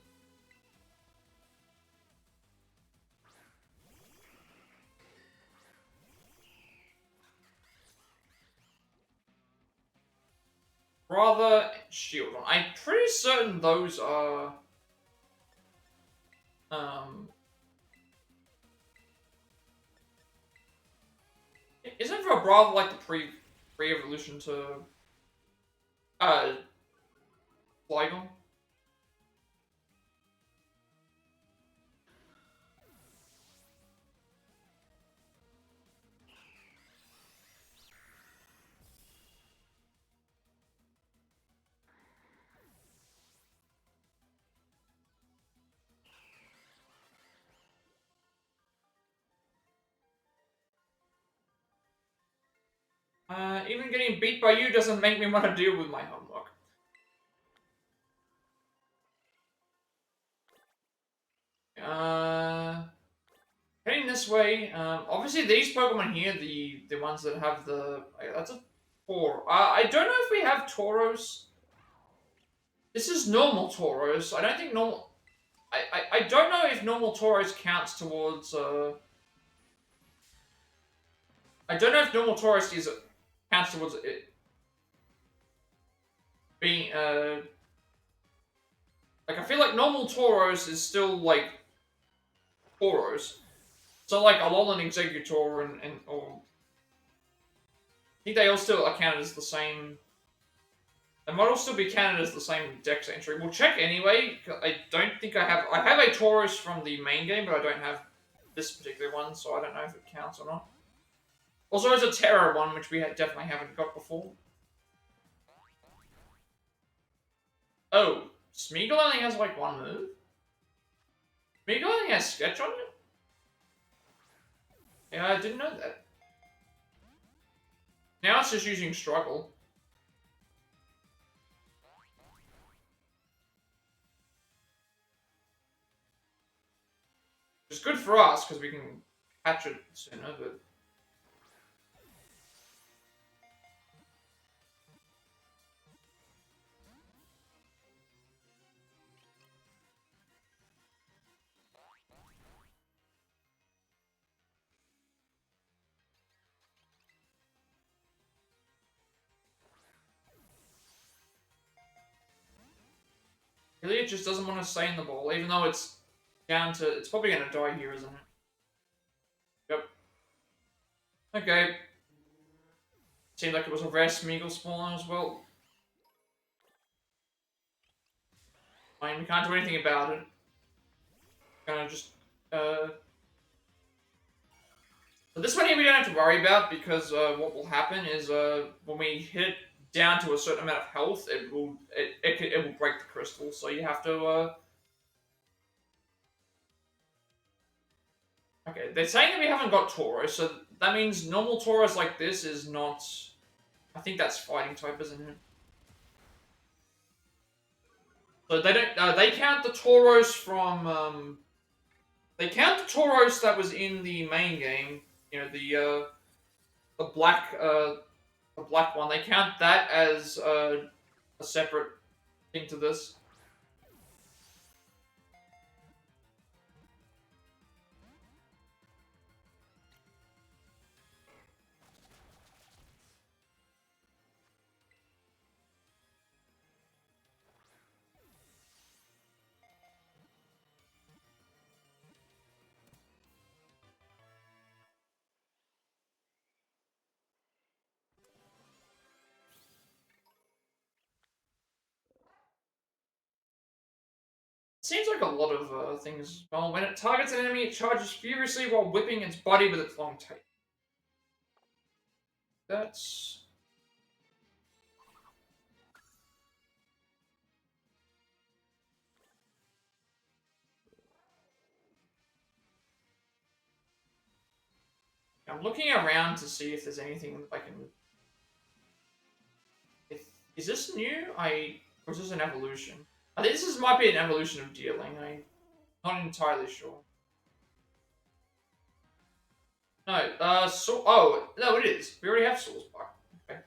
Rather Shield one. I'm pretty certain those are isn't for a Bravo like the pre-evolution to Flygon? Even getting beat by you doesn't make me want to deal with my homework. Heading this way. Obviously these Pokemon here, the ones that have the that's a 4. I don't know if we have Tauros. This is normal Tauros. I don't think normal. I don't know if normal Tauros counts towards. I don't know if normal Tauros counts towards it being like I feel like normal Tauros is still like Tauros. So like Alolan Exeggutor and or I think they all still are counted as the same. They might all still be counted as the same Dex entry. We'll check anyway. I don't think I have. I have a Tauros from the main game, but I don't have this particular one, so I don't know if it counts or not. Also, there's a Terra one, which we definitely haven't got before. Oh, Smeagol only has like one move? Smeagol only has Sketch on it? Yeah, I didn't know that. Now it's just using Struggle. Which is good for us, because we can catch it sooner, but... Really, it just doesn't want to stay in the ball, even though it's down to... It's probably going to die here, isn't it? Yep. Okay. Seemed like it was a rare Smeagol spawn as well. I mean, we can't do anything about it. Gonna just So this one here we don't have to worry about because what will happen is when we hit down to a certain amount of health, it will break the crystal. So you have to okay. They're saying that we haven't got Tauros, so that means normal Tauros like this is not. I think that's fighting type, isn't it? So they don't. They count the Tauros from. They count the Tauros that was in the main game. You know the black the black one. They count that as a separate thing to this. Seems like a lot of things. Well, when it targets an enemy, it charges furiously while whipping its body with its long tail. That's... I'm looking around to see if there's anything I can... Is this new? Or is this an evolution? I think might be an evolution of dealing. I'm not entirely sure. No, oh, no, it is. We already have Soul Spark. Okay.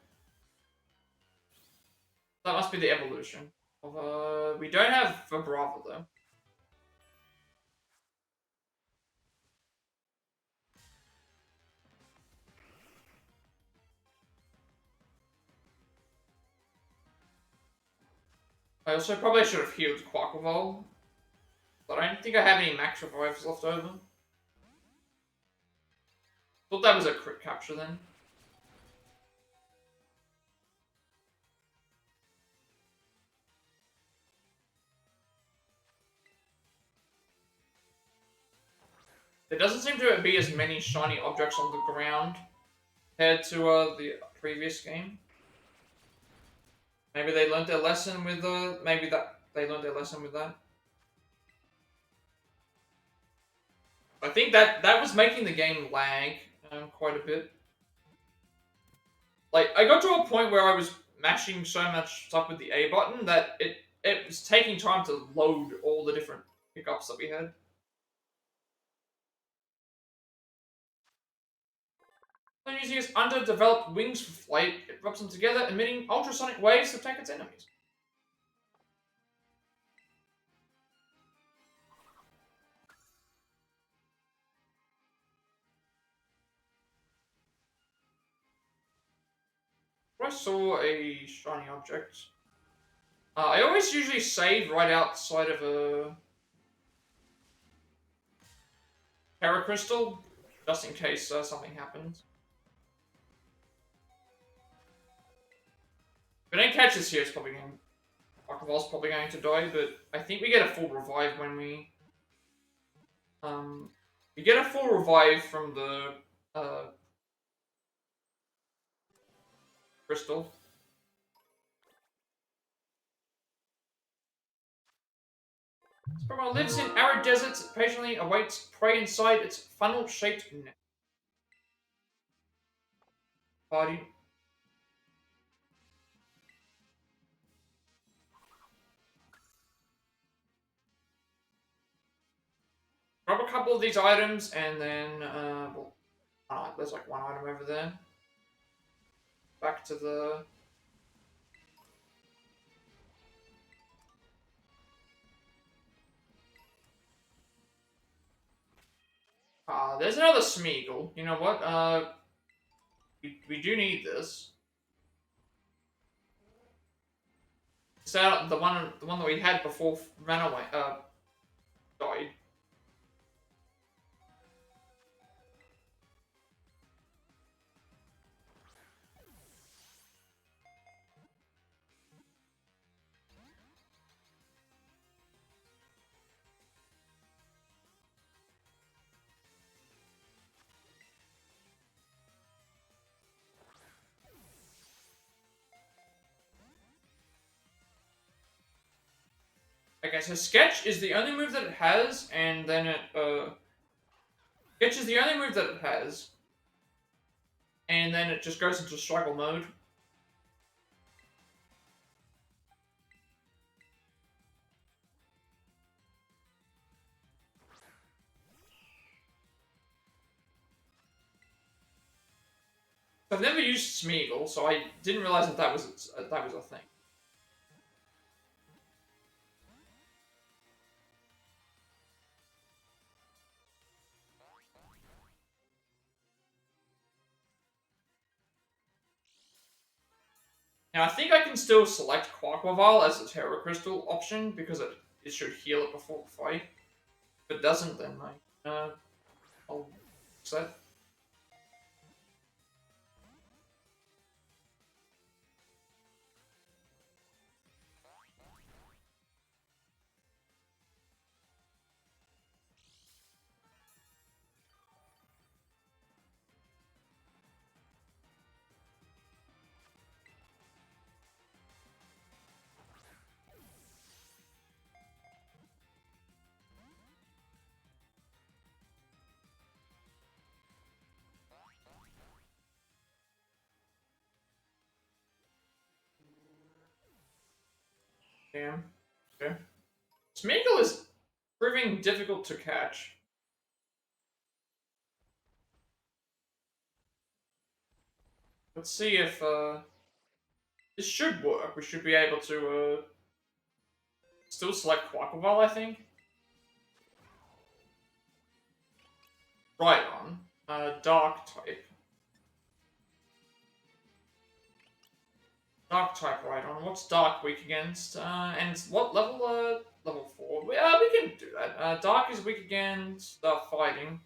That must be the evolution. Of, we don't have Vibrava, though. I also probably should have healed Quacklevolt, but I don't think I have any max revives left over. Thought that was a crit capture then. There doesn't seem to be as many shiny objects on the ground compared to the previous game. Maybe they learned their lesson with maybe that they learned their lesson with that. I think that was making the game lag quite a bit. Like I got to a point where I was mashing so much stuff with the A button that it was taking time to load all the different pickups that we had. When using its underdeveloped wings for flight, it rubs them together, emitting ultrasonic waves to attack its enemies. I saw a shiny object. I always usually save right outside of a Terra Crystal, just in case something happens. If I don't catch this here, it's probably going. Pokevol's probably going to die, but I think we get a full revive when we get a full revive from the crystal. This Pokemon lives in arid deserts. It patiently awaits prey inside its funnel-shaped net. Party. Grab a couple of these items, and then well, there's like one item over there. Back to the. There's another Smeagol. You know what? We do need this. So the one that we had before ran away, died. Okay, so Sketch is the only move that it has, and then Sketch is the only move that it has, and then it just goes into struggle mode. I've never used Smeagol, so I didn't realize that was a thing. Now I think I can still select Quaquaval as a Terra Crystal option because it should heal it before the fight. If it doesn't, then I'll set. Damn. Okay. Smeagol is proving difficult to catch. Let's see if this should work. We should be able to still select Quaquaval, I think. Right on. Dark type. Dark type right on. What's Dark weak against? And what level? Level 4. We can do that. Dark is weak against fighting.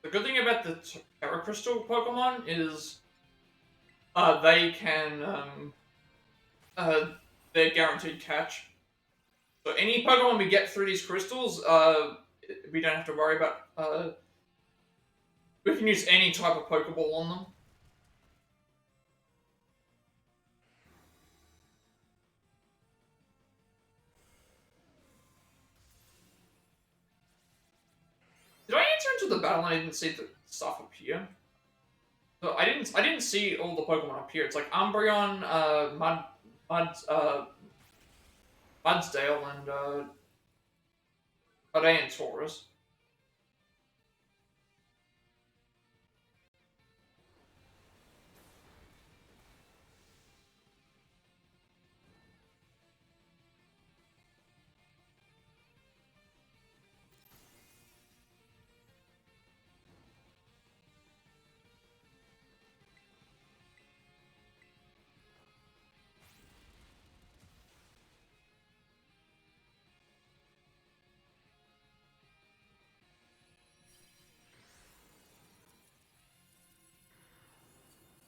The good thing about the Terra Crystal Pokemon is they can they're guaranteed catch. So any Pokemon we get through these crystals, we don't have to worry about. We can use any type of Pokeball on them. Did I enter into the battle and I didn't see the stuff appear? So I didn't see all the Pokemon appear. It's like Umbreon, Mudsdale, and Ardean Taurus.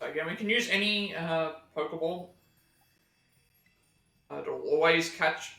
Again, we can use any Pokeball. It'll always catch.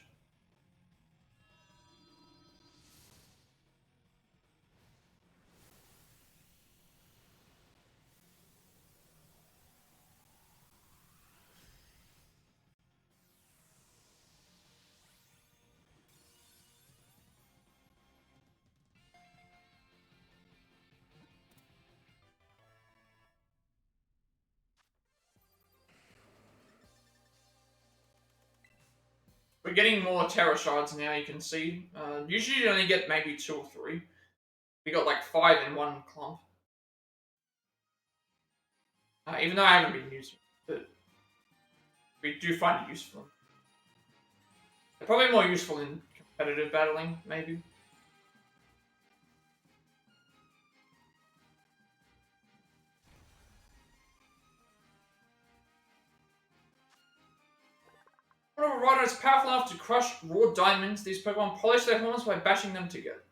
We're getting more Terra Shards now, you can see. Usually you only get maybe 2 or 3. We got like 5 in one clump. Even though I haven't been using it, but we do find it useful. They're probably more useful in competitive battling, maybe. One of a rider is powerful enough to crush raw diamonds. These Pokemon polish their horns by bashing them together.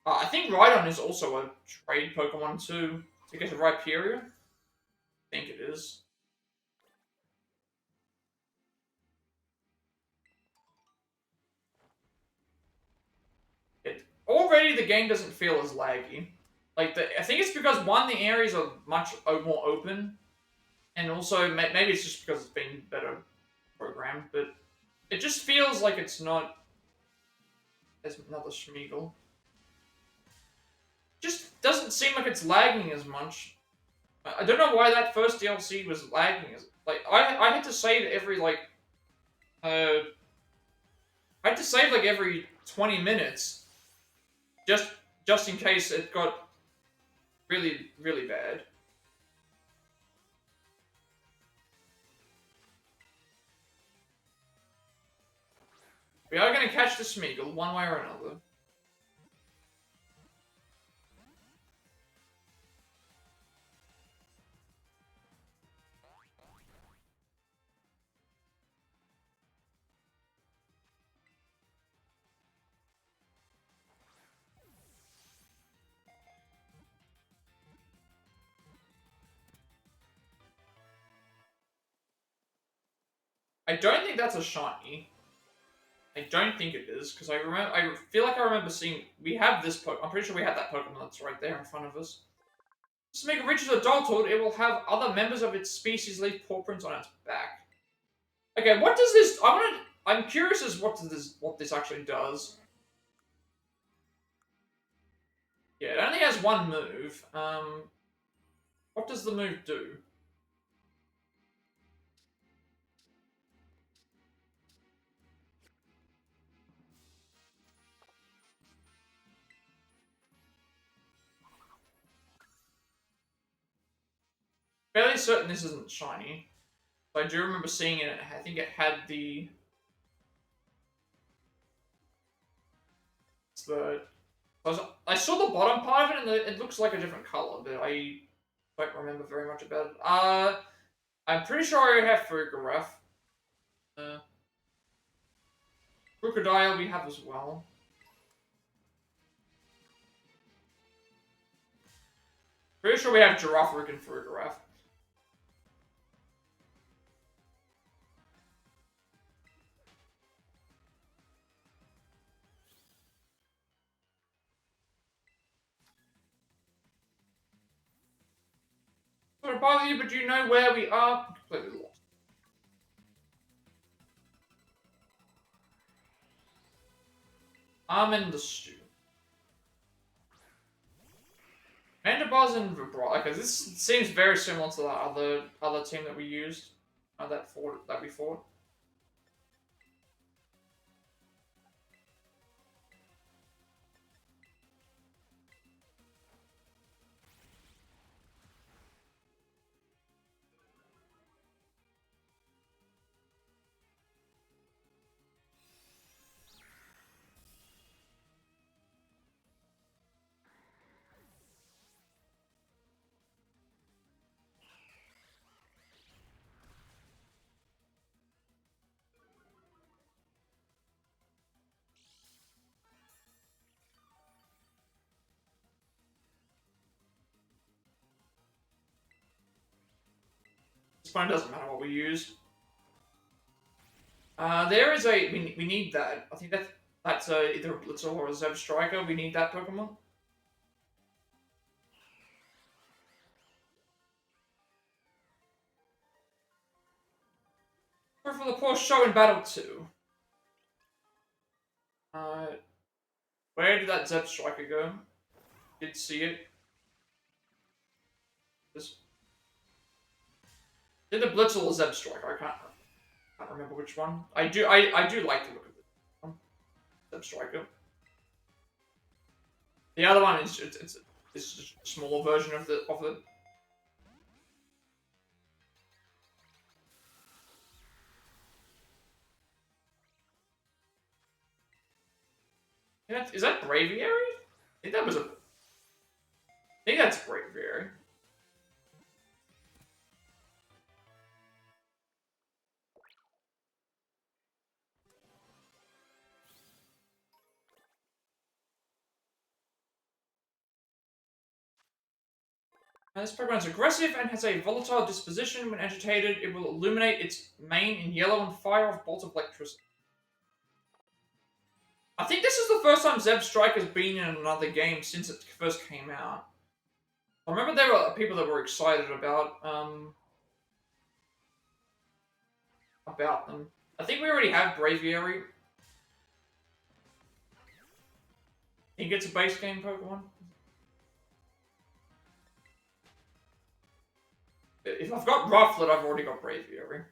I think Rhydon is also a trade Pokemon too, to get a Rhyperior. I think it is. Already the game doesn't feel as laggy. Like, I think it's because, one, the areas are much more open, and also, maybe it's just because it's been better programmed, but it just feels like it's not as another Schmeagle. Just doesn't seem like it's lagging as much. I don't know why that first DLC was lagging. Like, I had to save every, like, I had to save, like, every 20 minutes, just in case it got really, really bad. We are going to catch the Smeagol, one way or another. I don't think that's a shiny. I don't think it is, because I feel like I remember seeing, we have this Pokemon, I'm pretty sure we have that Pokemon that's right there in front of us. To make it reaches adulthood, it will have other members of its species leave paw prints on its back. Okay, what does this, I'm curious as what this actually does. Yeah, it only has one move. What does the move do? Fairly certain this isn't shiny. But I do remember seeing it. I think it had the. It's the. I saw the bottom part of it, and it looks like a different color, but I don't remember very much about it. I'm pretty sure I have Farigiraf. Crocodile we have as well. Pretty sure we have Girafarig and Farigiraf. Sorry to bother you, but do you know where we are? Completely lost. I'm in the stew. Mandibuzz and Vibra. Okay, this seems very similar to the other team that we used. That we fought. This point doesn't matter what we use. There is a we need that. I think that's either a Blitzel or a Zeb Striker. We need that Pokemon. Or for the poor show in Battle 2. Where did that Zeb Striker go? Did see it. This. Did the Blitzel or Zeb Striker? I can't remember which one. I do like the look of this one. Zeb Striker. The other one is it's just a smaller version of the Is that Braviary? I think that was a. I think that's Braviary. This Pokemon is aggressive and has a volatile disposition. When agitated, it will illuminate its mane in yellow and fire off bolts of electricity. I think this is the first time Zeb Strike has been in another game since it first came out. I remember there were people that were excited about them. I think we already have Braviary. I think it's a base game Pokemon. If I've got Rufflet, I've already got Braviary.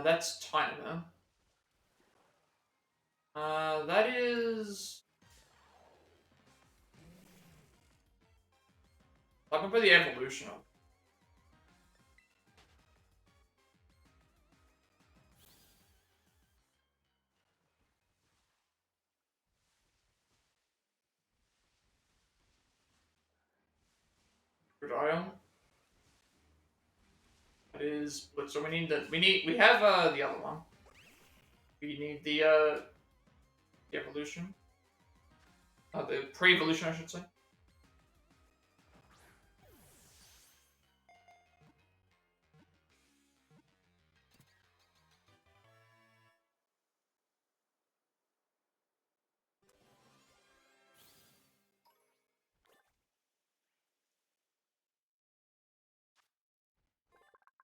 That's Tynamo. That is... I can put the evolution on. Ion. That is... So we need the... We have, the other one. We need the evolution. The pre-evolution, I should say.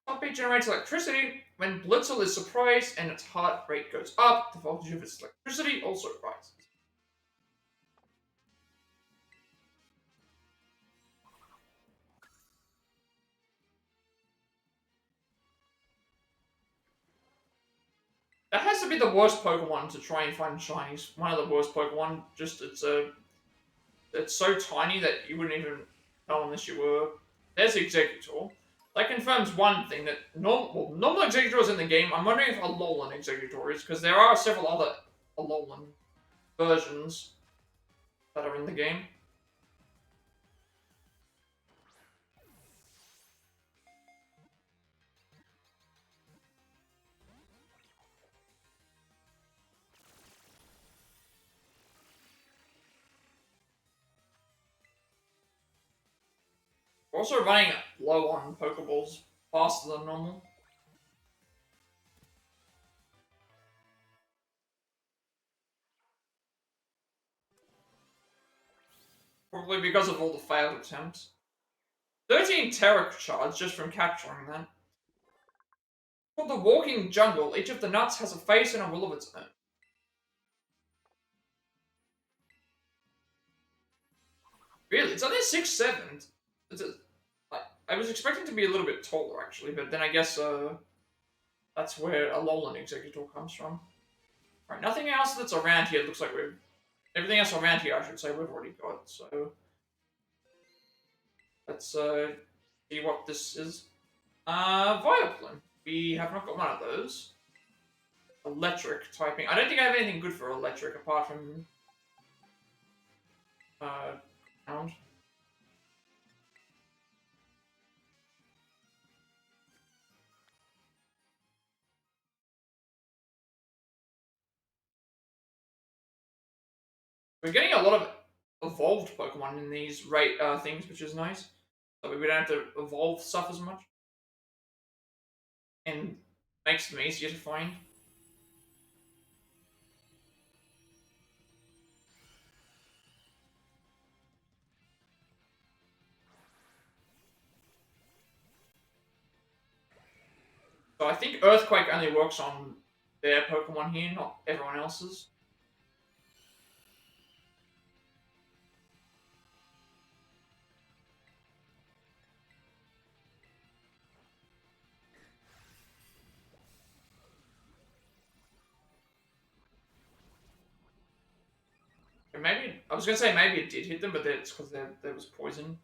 Heartbeat generates electricity. When Blitzel is surprised and its heart rate goes up, the voltage of its electricity also rises. That has to be the worst Pokemon to try and find shinies. One of the worst Pokemon. Just it's so tiny that you wouldn't even know unless you were. There's Executor. That confirms one thing that normal Executor is in the game. I'm wondering if Alolan Executor is because there are several other Alolan versions that are in the game. We're also running low on Pokeballs, faster than normal. Probably because of all the failed attempts. 13 Terra Shards just from capturing that. For the Walking Jungle, each of the nuts has a face and a will of its own. Really? It's only 6'7". I was expecting to be a little bit taller, actually, but then I guess that's where Alolan Executor comes from. Right, nothing else that's around here looks like we've... Everything else around here, I should say, we've already got, so... Let's see what this is. Vileplume. We have not got one of those. Electric typing. I don't think I have anything good for electric apart from... Ground. We're getting a lot of evolved Pokemon in these things, which is nice. So we don't have to evolve stuff as much. And makes them easier to find. So I think Earthquake only works on their Pokemon here, not everyone else's. Maybe I was gonna say maybe it did hit them, but it's because there was poison.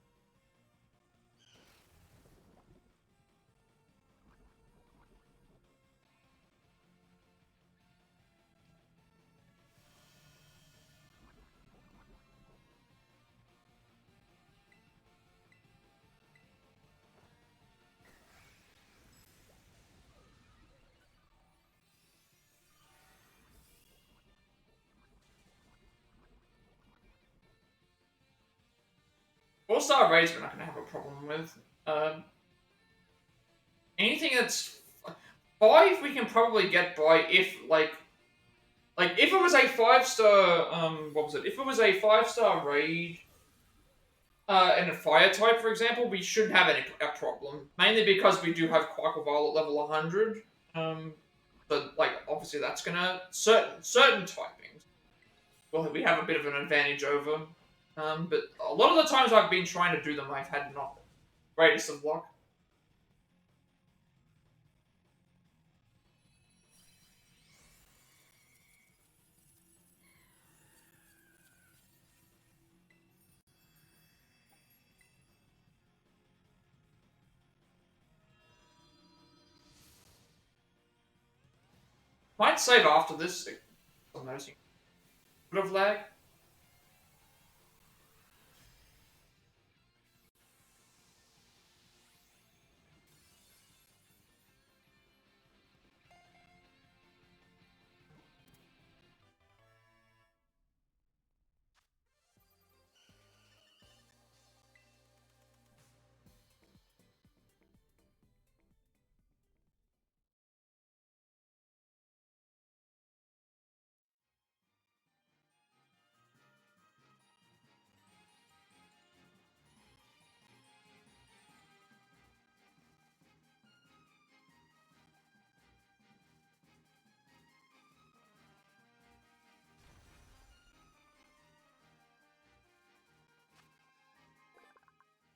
4-star raids we're not going to have a problem with. Anything that's 5 we can probably get by if if it was a 5-star what was it? If it was a 5-star raid and a fire type, for example, we shouldn't have a problem. Mainly because we do have Quackle Violet level 100. But obviously that's gonna certain typings. Well, we have a bit of an advantage over. But a lot of the times I've been trying to do them, I've had not the greatest of luck. Might save after this. I'm noticing a bit of lag.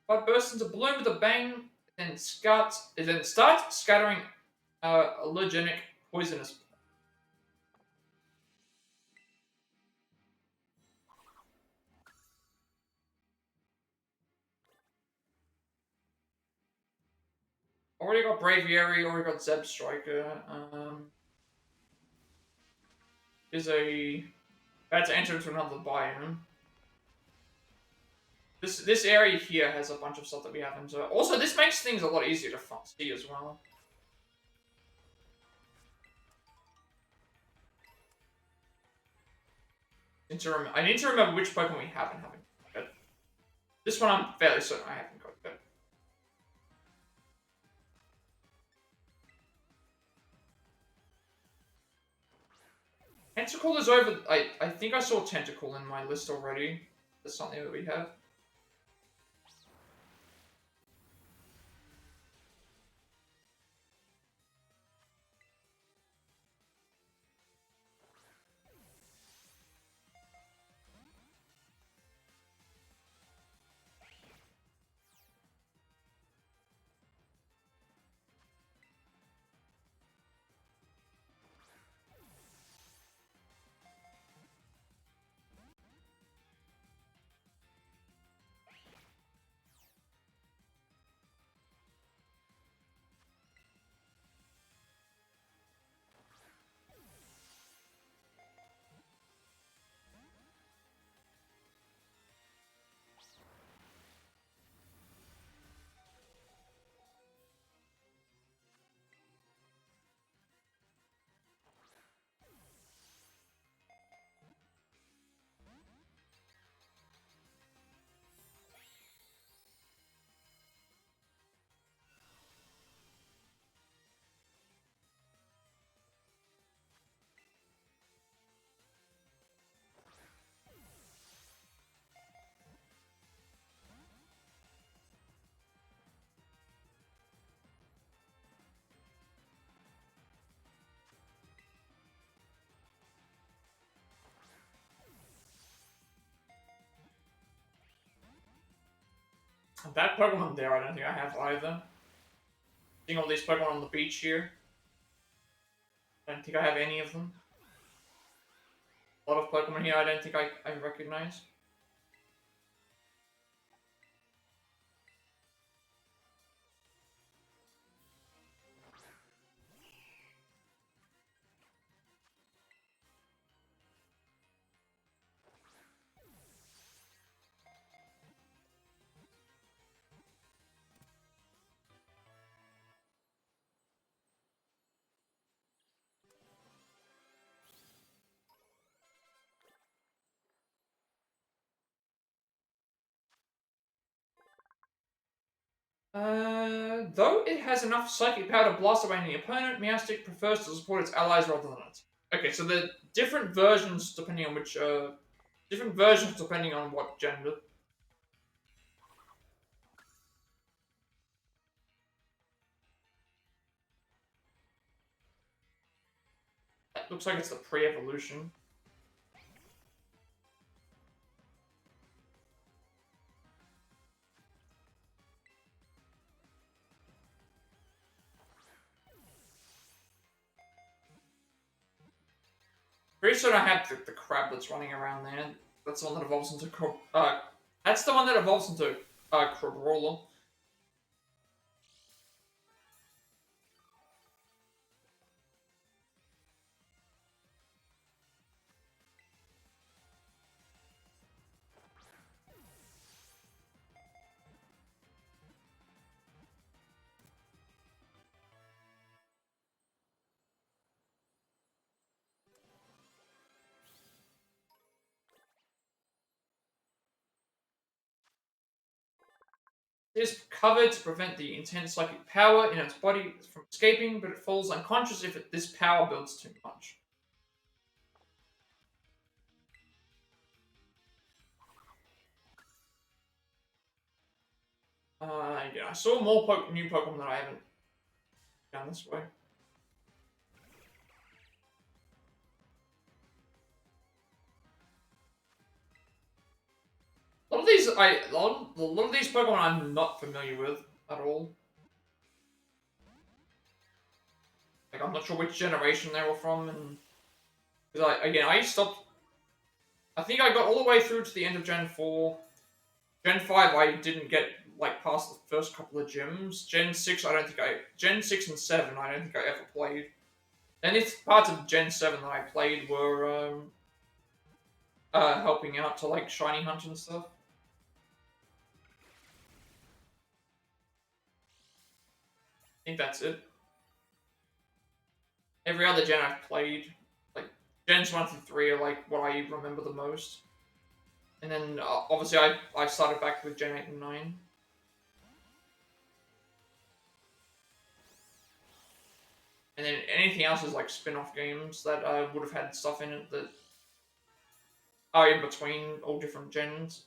But bursts into bloom with a bang, then start scattering allergenic poisonous. Already got Braviary, already got Zeb Striker. Is a about to enter into another biome. This area here has a bunch of stuff that we haven't. Also, this makes things a lot easier to see as well. I need to remember which Pokemon we haven't got. This one I'm fairly certain I haven't got yet. Tentacle is over. I think I saw Tentacle in my list already. That's something that we have. That Pokemon there, I don't think I have either. Seeing all these Pokemon on the beach here, I don't think I have any of them. A lot of Pokemon here I don't think I recognize. Though it has enough psychic power to blast away any opponent, Meowstic prefers to support its allies rather than it. Okay, so the different versions depending on which, different versions depending on what gender. That looks like it's the pre-evolution. Pretty sure I have the crab that's running around there. That's the one that evolves into that's the one that evolves into Crabrawler. It is covered to prevent the intense psychic power in its body from escaping, but it falls unconscious if this power builds too much. Yeah, I saw more new Pokemon that I haven't done this way. A lot of these, a lot of these Pokemon I'm not familiar with at all. Like I'm not sure which generation they were from, and because I stopped. I think I got all the way through to the end of Gen 4. Gen 5 I didn't get like past the first couple of gyms. Gen 6 and 7 I don't think I ever played. And if parts of Gen 7 that I played were helping out to like shiny hunt and stuff. I think that's it. Every other gen I've played, like Gens 1 through 3 are like what I remember the most. And then obviously I started back with Gen 8 and 9. And then anything else is like spin-off games that would have had stuff in it that are in between all different gens.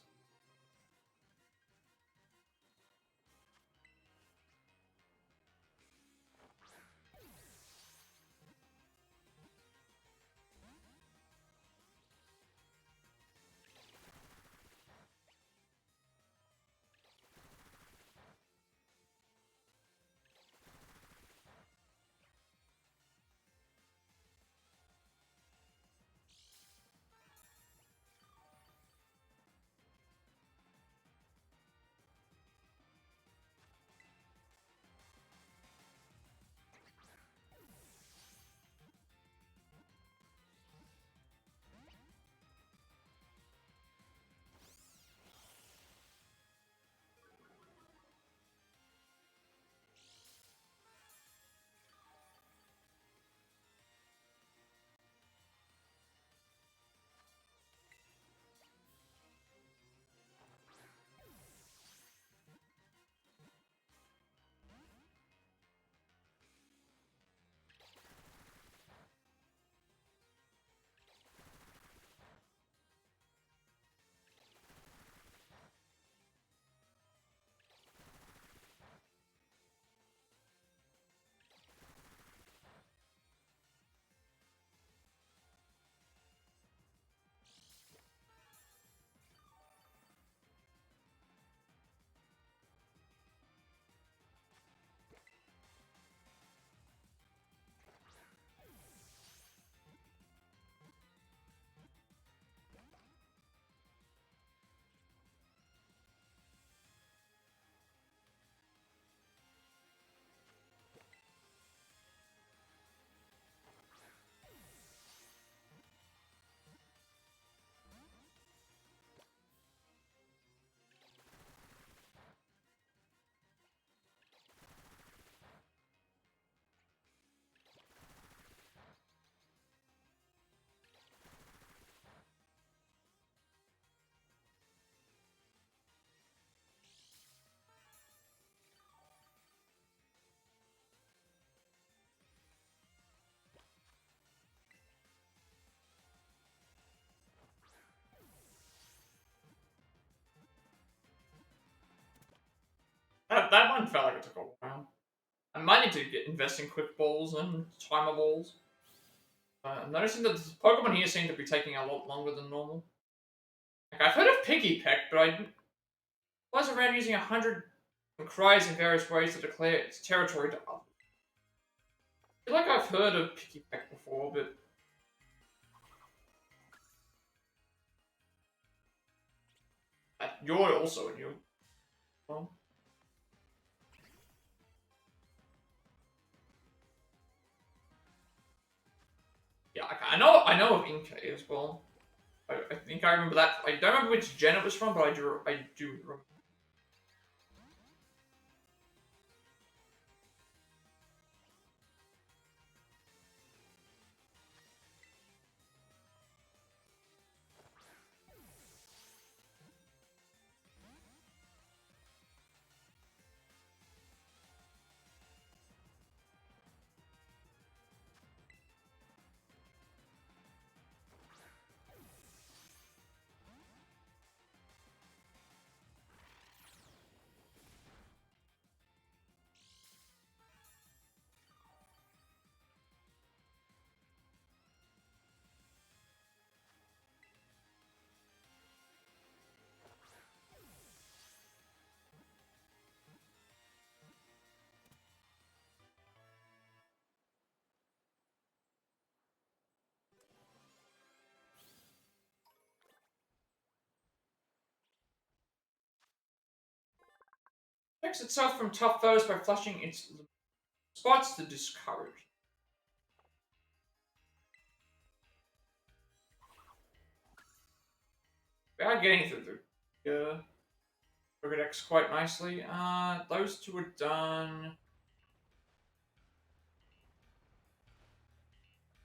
that one felt like it took a while. I might need to invest in quick balls and timer balls. I'm noticing that the Pokemon here seem to be taking a lot longer than normal. Like, I've heard of Piggy Peck, but I flies around using 100 cries in various ways to declare its territory to others. I feel like I've heard of Piggy Peck before, but you're also a new one. Yeah, okay. I know of Inkay as well. I think I remember that. I don't remember which gen it was from, but I do remember. Protects itself from tough foes by flushing its spots to discourage. We are getting through the Pokedex quite nicely. Those two are done.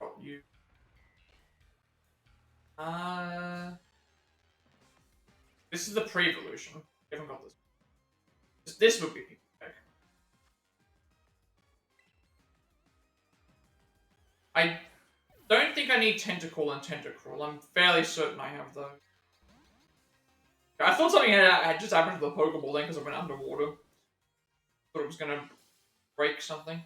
Got you. This is the pre-evolution. We haven't got this. This would be Piggyback. I don't think I need Tentacle and Tentacruel. I'm fairly certain I have those. I thought something had just happened to the Pokeball then because I went underwater. Thought it was gonna break something.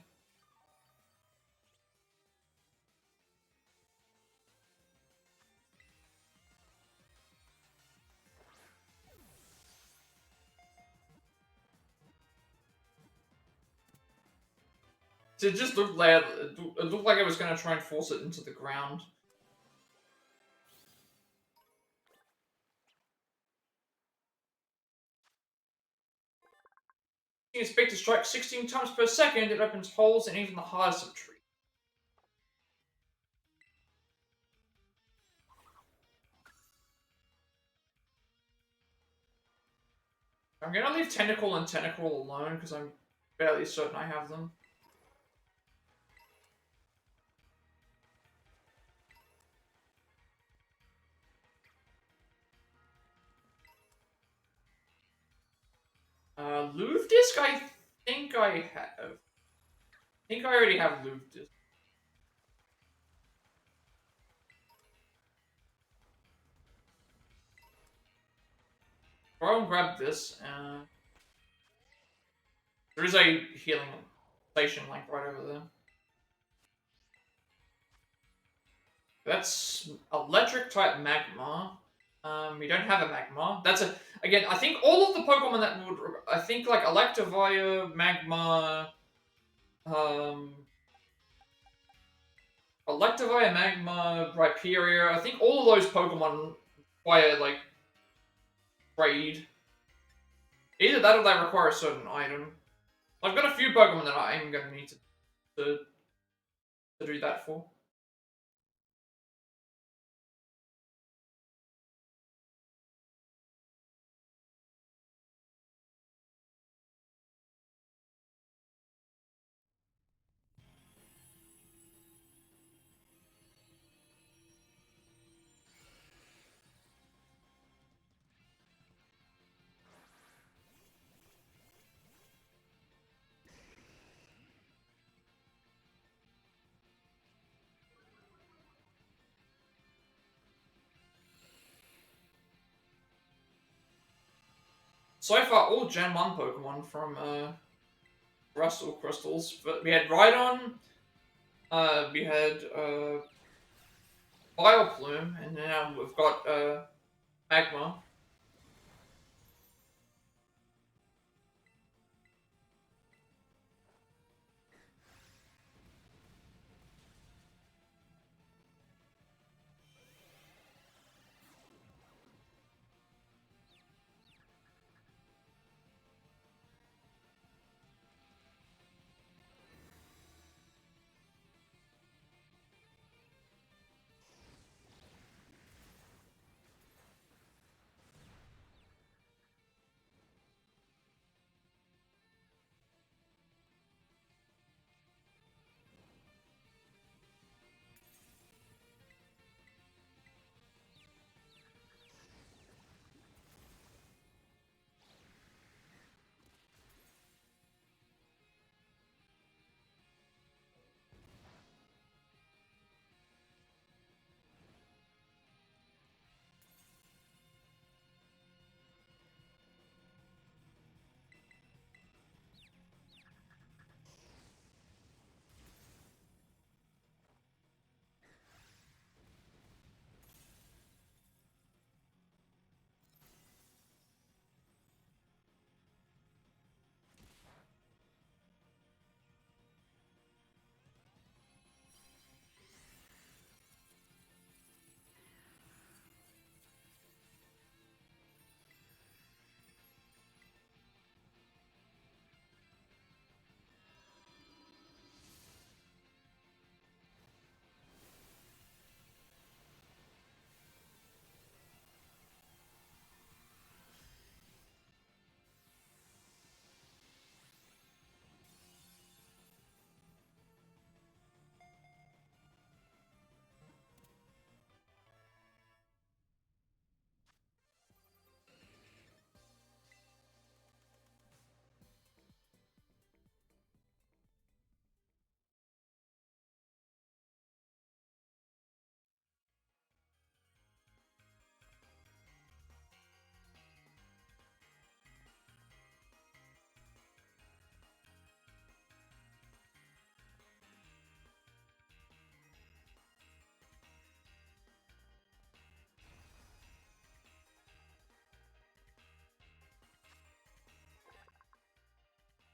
It just looked like it looked like I was gonna try and force it into the ground. You expect to strike 16 times per second, it opens holes in even the hardest of trees. I'm gonna leave Tentacle and Tentacruel alone because I'm fairly certain I have them. Luvedisc, I think I have. I think I already have Luvedisc. Go and grab this. There is a healing station like right over there. That's electric type magma. We don't have a magma. That's a again. I think all of the Pokemon that would. I think like Electivire, magma. Electivire, magma, Rhyperior. I think all of those Pokemon require like trade. Either that or they require a certain item. I've got a few Pokemon that I am going to need to do that for. so far all Gen 1 Pokemon from Rustle Crystals. But we had Rhydon, we had Bioplume, and now we've got Magma.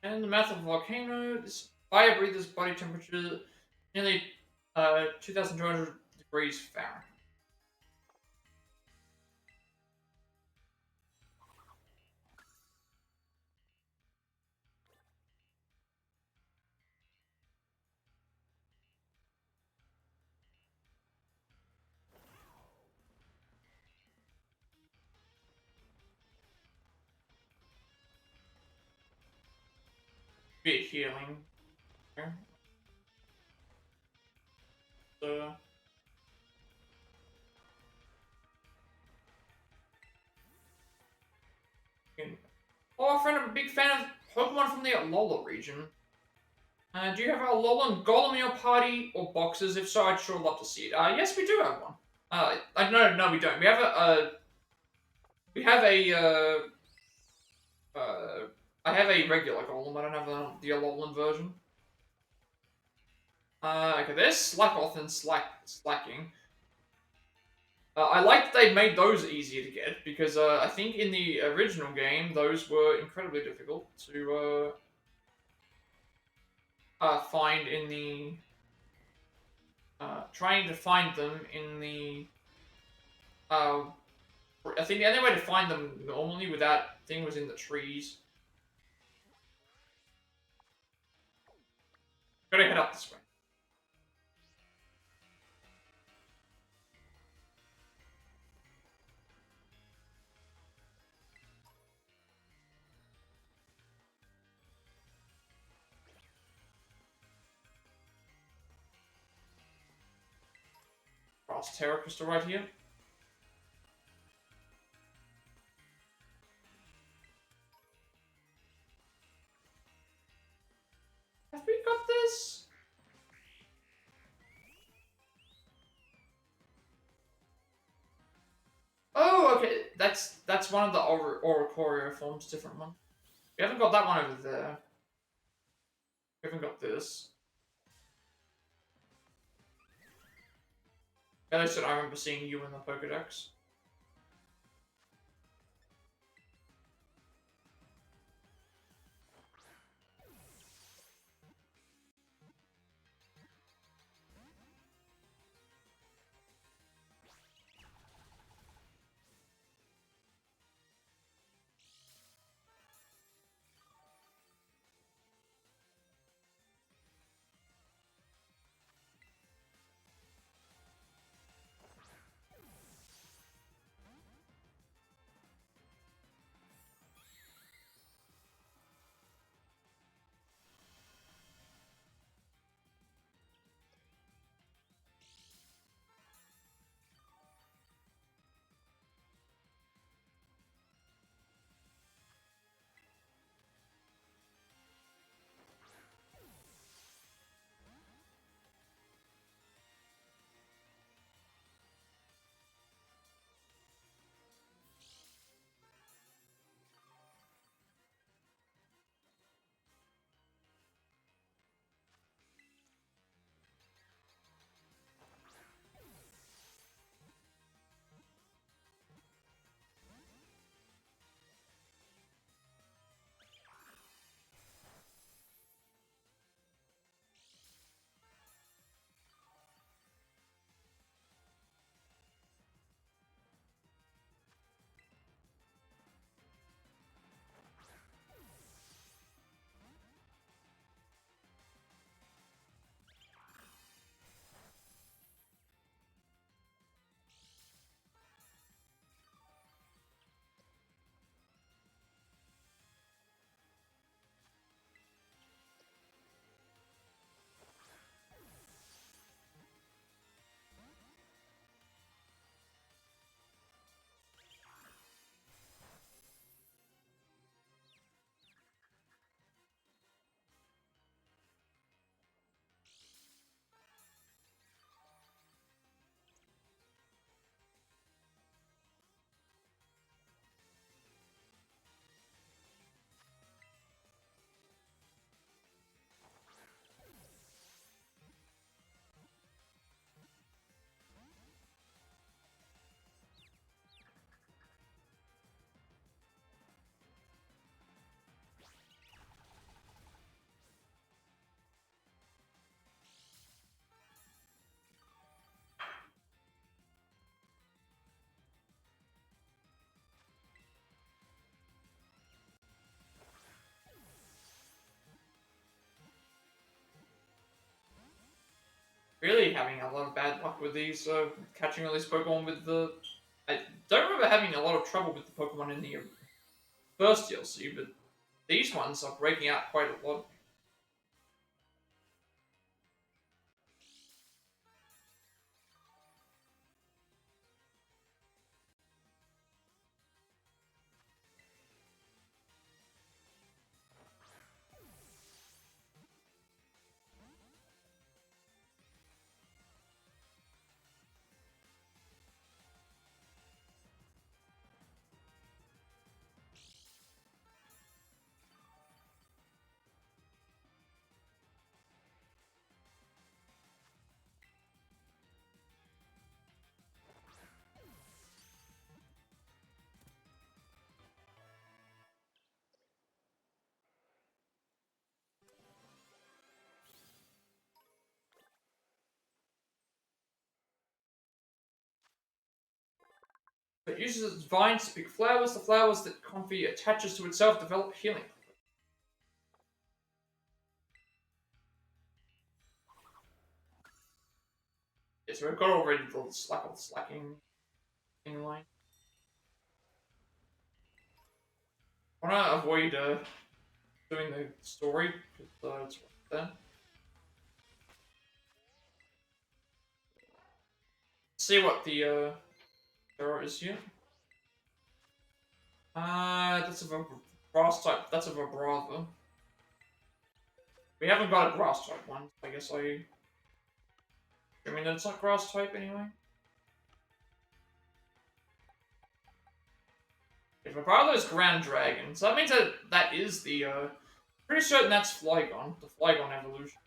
And the mouth of a volcano, this fire breather's body temperature nearly 2,200 degrees Fahrenheit. Bit healing. Here. So, oh, friend, I'm a big fan of Pokemon from the Alola region. Do you have a Alolan Golem in your party or boxes? If so, I'd sure love to see it. Yes, we do have one. No, we don't. We have I have a regular Golem. I don't have the Alolan version. Okay, there's Slackoth and Slacking. I like that they made those easier to get because I think in the original game those were incredibly difficult to find in the trying to find them in the I think the only way to find them normally with that thing was in the trees. Gotta head up this way. Cross Terra Crystal right here. Have we got this? Oh, okay. that's one of the Oricorio forms, different one. We haven't got that one over there. We haven't got this. At least I remember seeing you in the Pokedex. Really having a lot of bad luck with these, catching all these Pokemon with the... I don't remember having a lot of trouble with the Pokemon in the first DLC, but these ones are breaking out quite a lot. It uses its vines to pick flowers. The flowers that Comfey attaches to itself develop healing. Yeah, so we've got already the slacking thing line. I want to avoid doing the story because it's right there. See what the error is here. That's a grass type. That's a Vibrava. We haven't got a grass type one. I guess I mean it's not grass type anyway. Vibrato is Grand Dragon, so that means that is the, pretty certain that's Flygon, the Flygon evolution.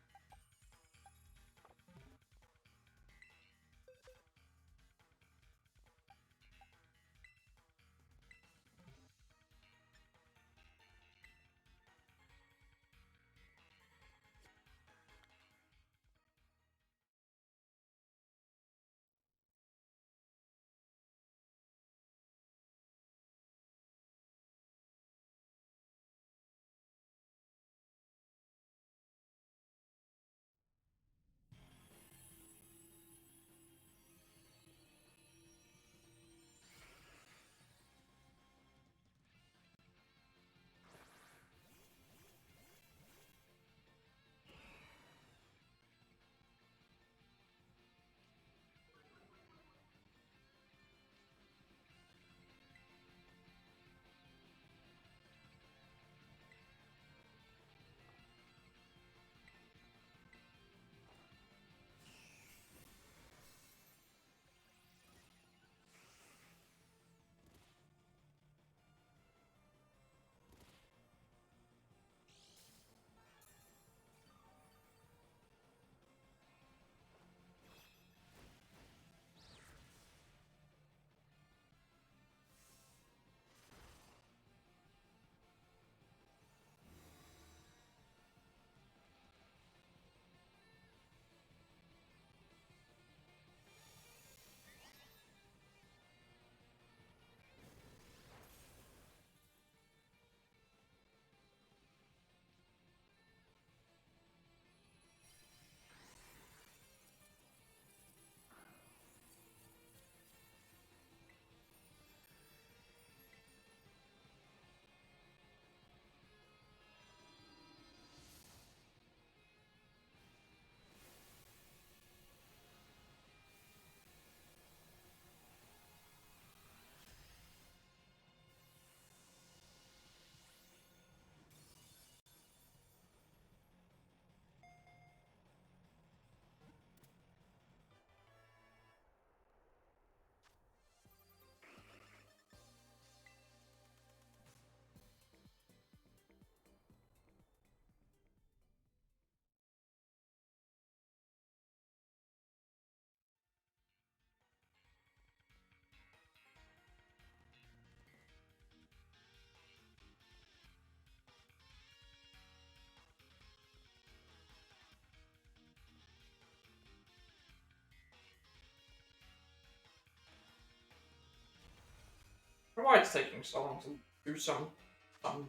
Why it's taking so long to do some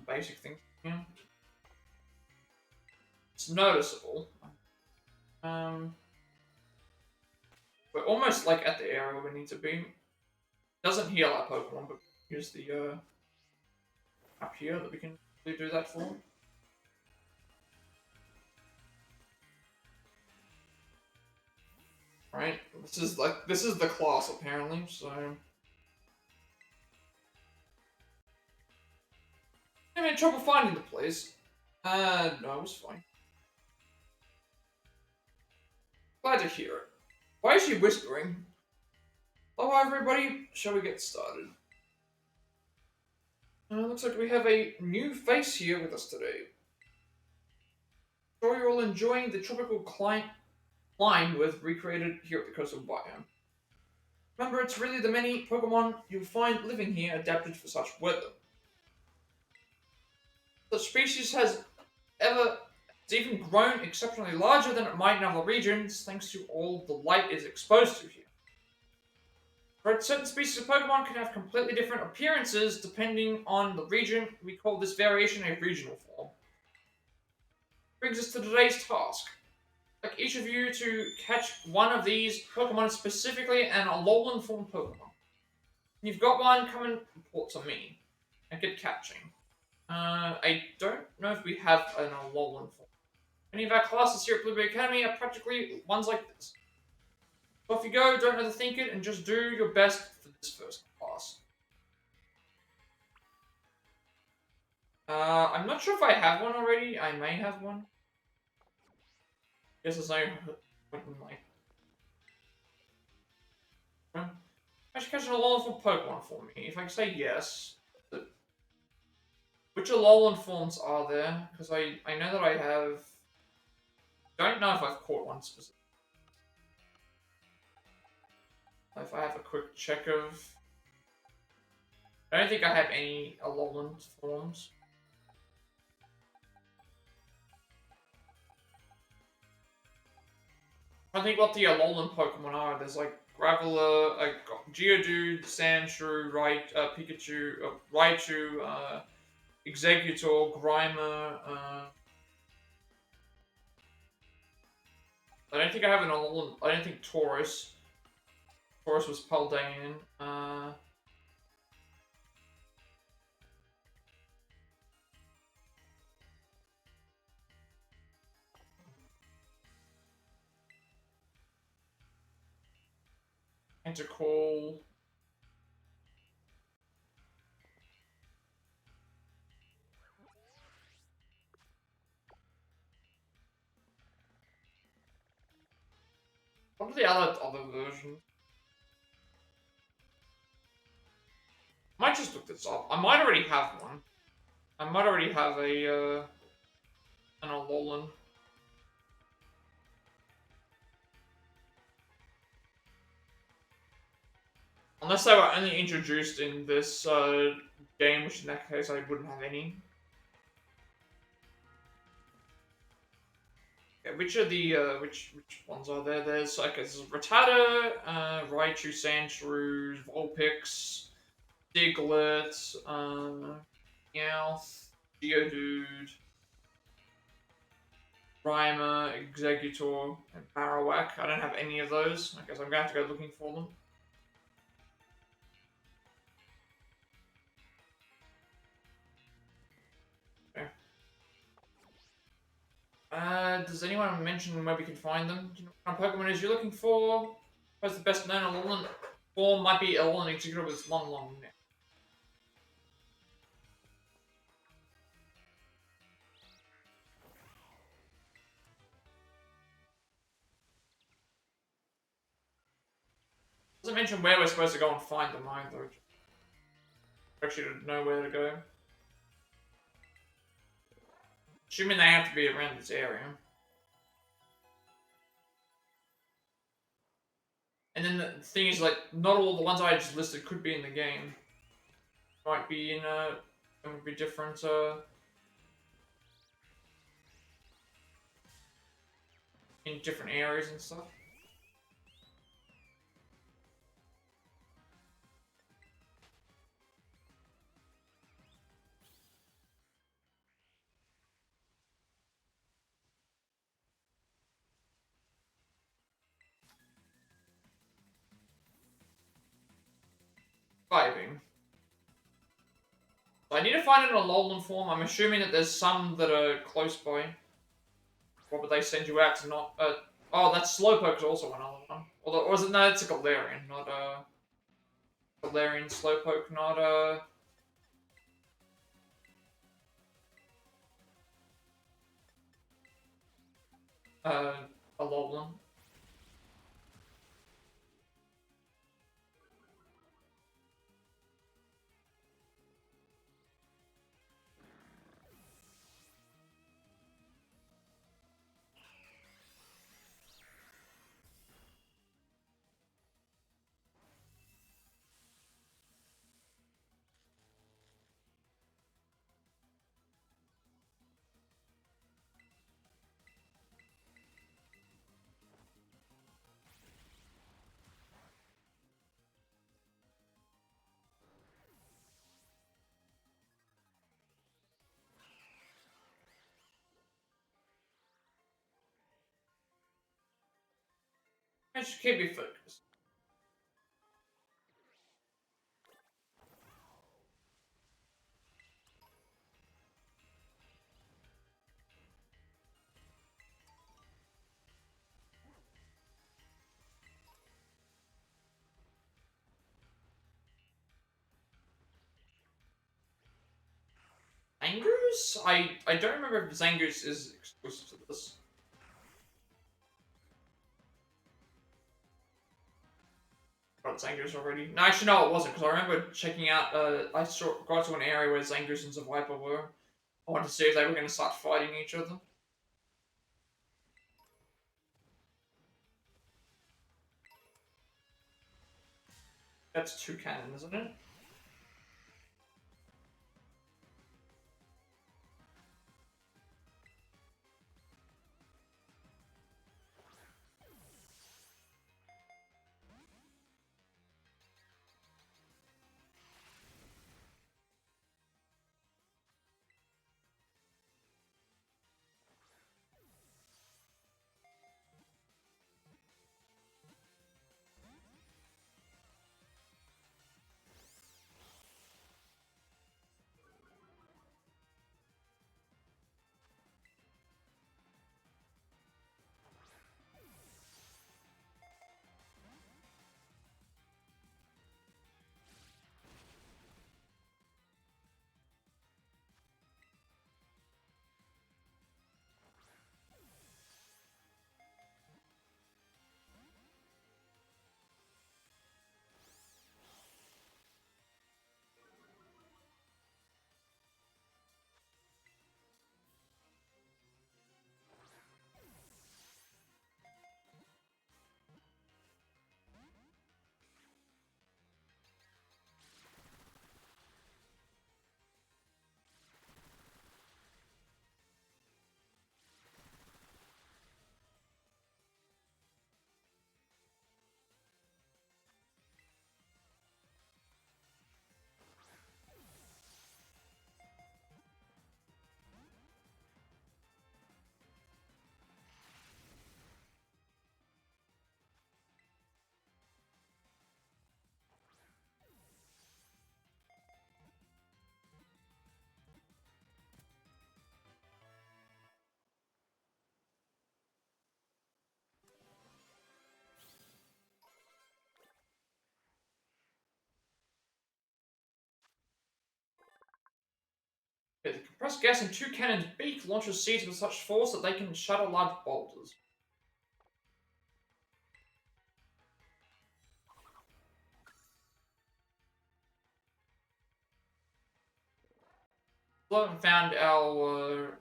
basic things. Yeah. It's noticeable. Um, we're almost like at the area we need to be. Doesn't heal our Pokemon, but here's the up here that we can really do that for. Right? This is the class apparently, so I'm having trouble finding the place. No, it was fine. Glad to hear it. Why is she whispering? Hello everybody, shall we get started? Looks like we have a new face here with us today. Sure you're all enjoying the tropical climate we've recreated here at the coastal biome. Remember, it's really the many Pokemon you'll find living here adapted for such weather. The species it's even grown exceptionally larger than it might in other regions, thanks to all the light it's exposed to here. But certain species of Pokemon can have completely different appearances depending on the region. We call this variation a regional form. Brings us to today's task. I'd like each of you to catch one of these Pokemon, specifically an Alolan form Pokemon. If you've got one, come and report to me. And get catching. I don't know if we have an Alolan form. Any of our classes here at Blueberry Academy are practically ones like this. So if you go, don't overthink it, and just do your best for this first class. I'm not sure if I have one already. I may have one. Guess there's no point in like. I should catch an Alolan for Pokemon for me. If I say yes, Which Alolan forms are there? Because I know that I have... Don't know if I've caught one specific. If I have a quick check of... I don't think I have any Alolan forms. I think what the Alolan Pokemon are. There's like Graveler, Geodude, Sandshrew, Pikachu, Raichu, Exeggutor, Grimer. I don't think I have an Alolan. I don't think Taurus. Taurus was Paldean. Intercall. What are the other versions? I might just look this up. I might already have one. I might already have an Alolan. Unless they were only introduced in this game, which in that case I wouldn't have any. Yeah, which are the which ones are there? There's like Rattata, Raichu, Sandshrew, Vulpix, Diglett, Meowth, Geodude, Grimer, Exeggutor, and Marowak. I don't have any of those. I guess I'm gonna have to go looking for them. Does anyone mention where we can find them? Do you know what kind of Pokemon it is you're looking for? What's the best known Alolan form? Might be Alolan Executor with its long neck. Doesn't mention where we're supposed to go and find them either. Actually, don't know where to go. Assuming they have to be around this area. And then the thing is, like, not all the ones I just listed could be in the game. Might be in would be different in different areas and stuff. Vibing. I need to find an Alolan form. I'm assuming that there's some that are close by. What would they send you out to not? Oh, that's Slowpoke's also another one. Or was it? No, it's a Galarian, not Galarian Slowpoke, not Alolan. I should keep me focused. Zangoose? I don't remember if Zangoose is exclusive to this. got Zangoose already. No, actually, no, it wasn't, because I remember checking out, I got to an area where Zangoose and Viper were. I wanted to see if they were going to start fighting each other. That's 2 cannon, isn't it? Yeah, the compressed gas in 2 cannons beak launches seeds with such force that they can shatter large boulders. Still haven't found our.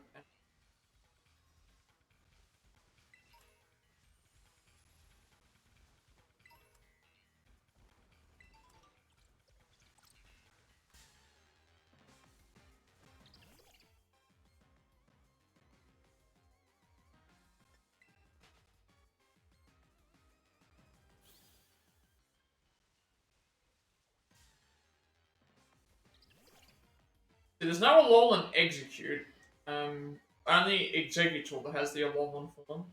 There's no Alolan Execute. Only Executor that has the Alolan form.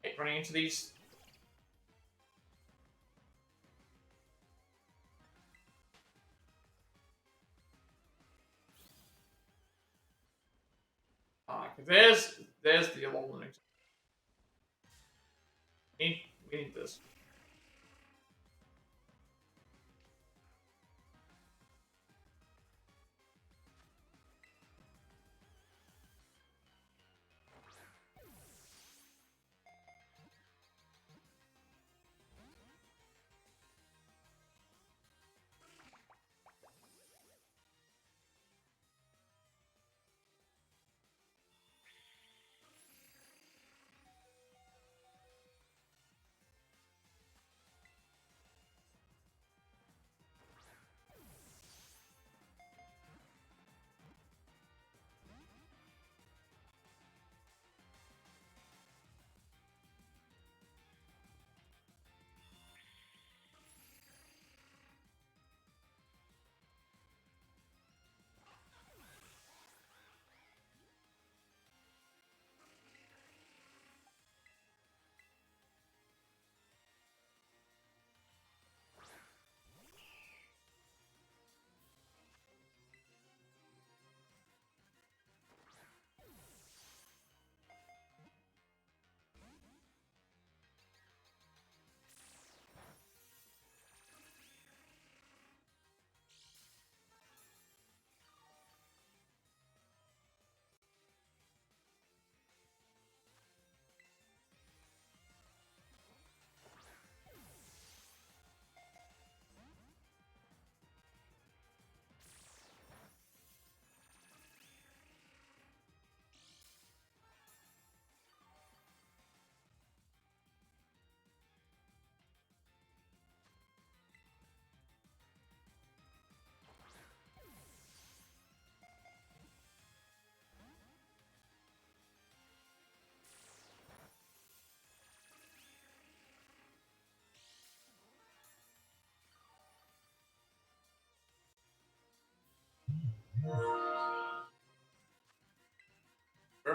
Hate running into these. There's the Alolan Execute. We need this.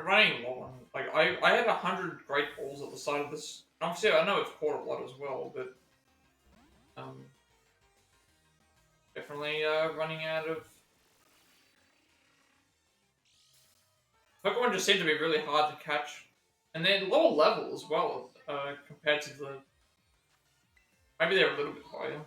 running low on, like, I had 100 Great Balls at the start of this. Obviously, I know it's Quarter Blood as well, but definitely running out of. Pokemon just seem to be really hard to catch, and they're lower level as well compared to the. Maybe they're a little bit higher.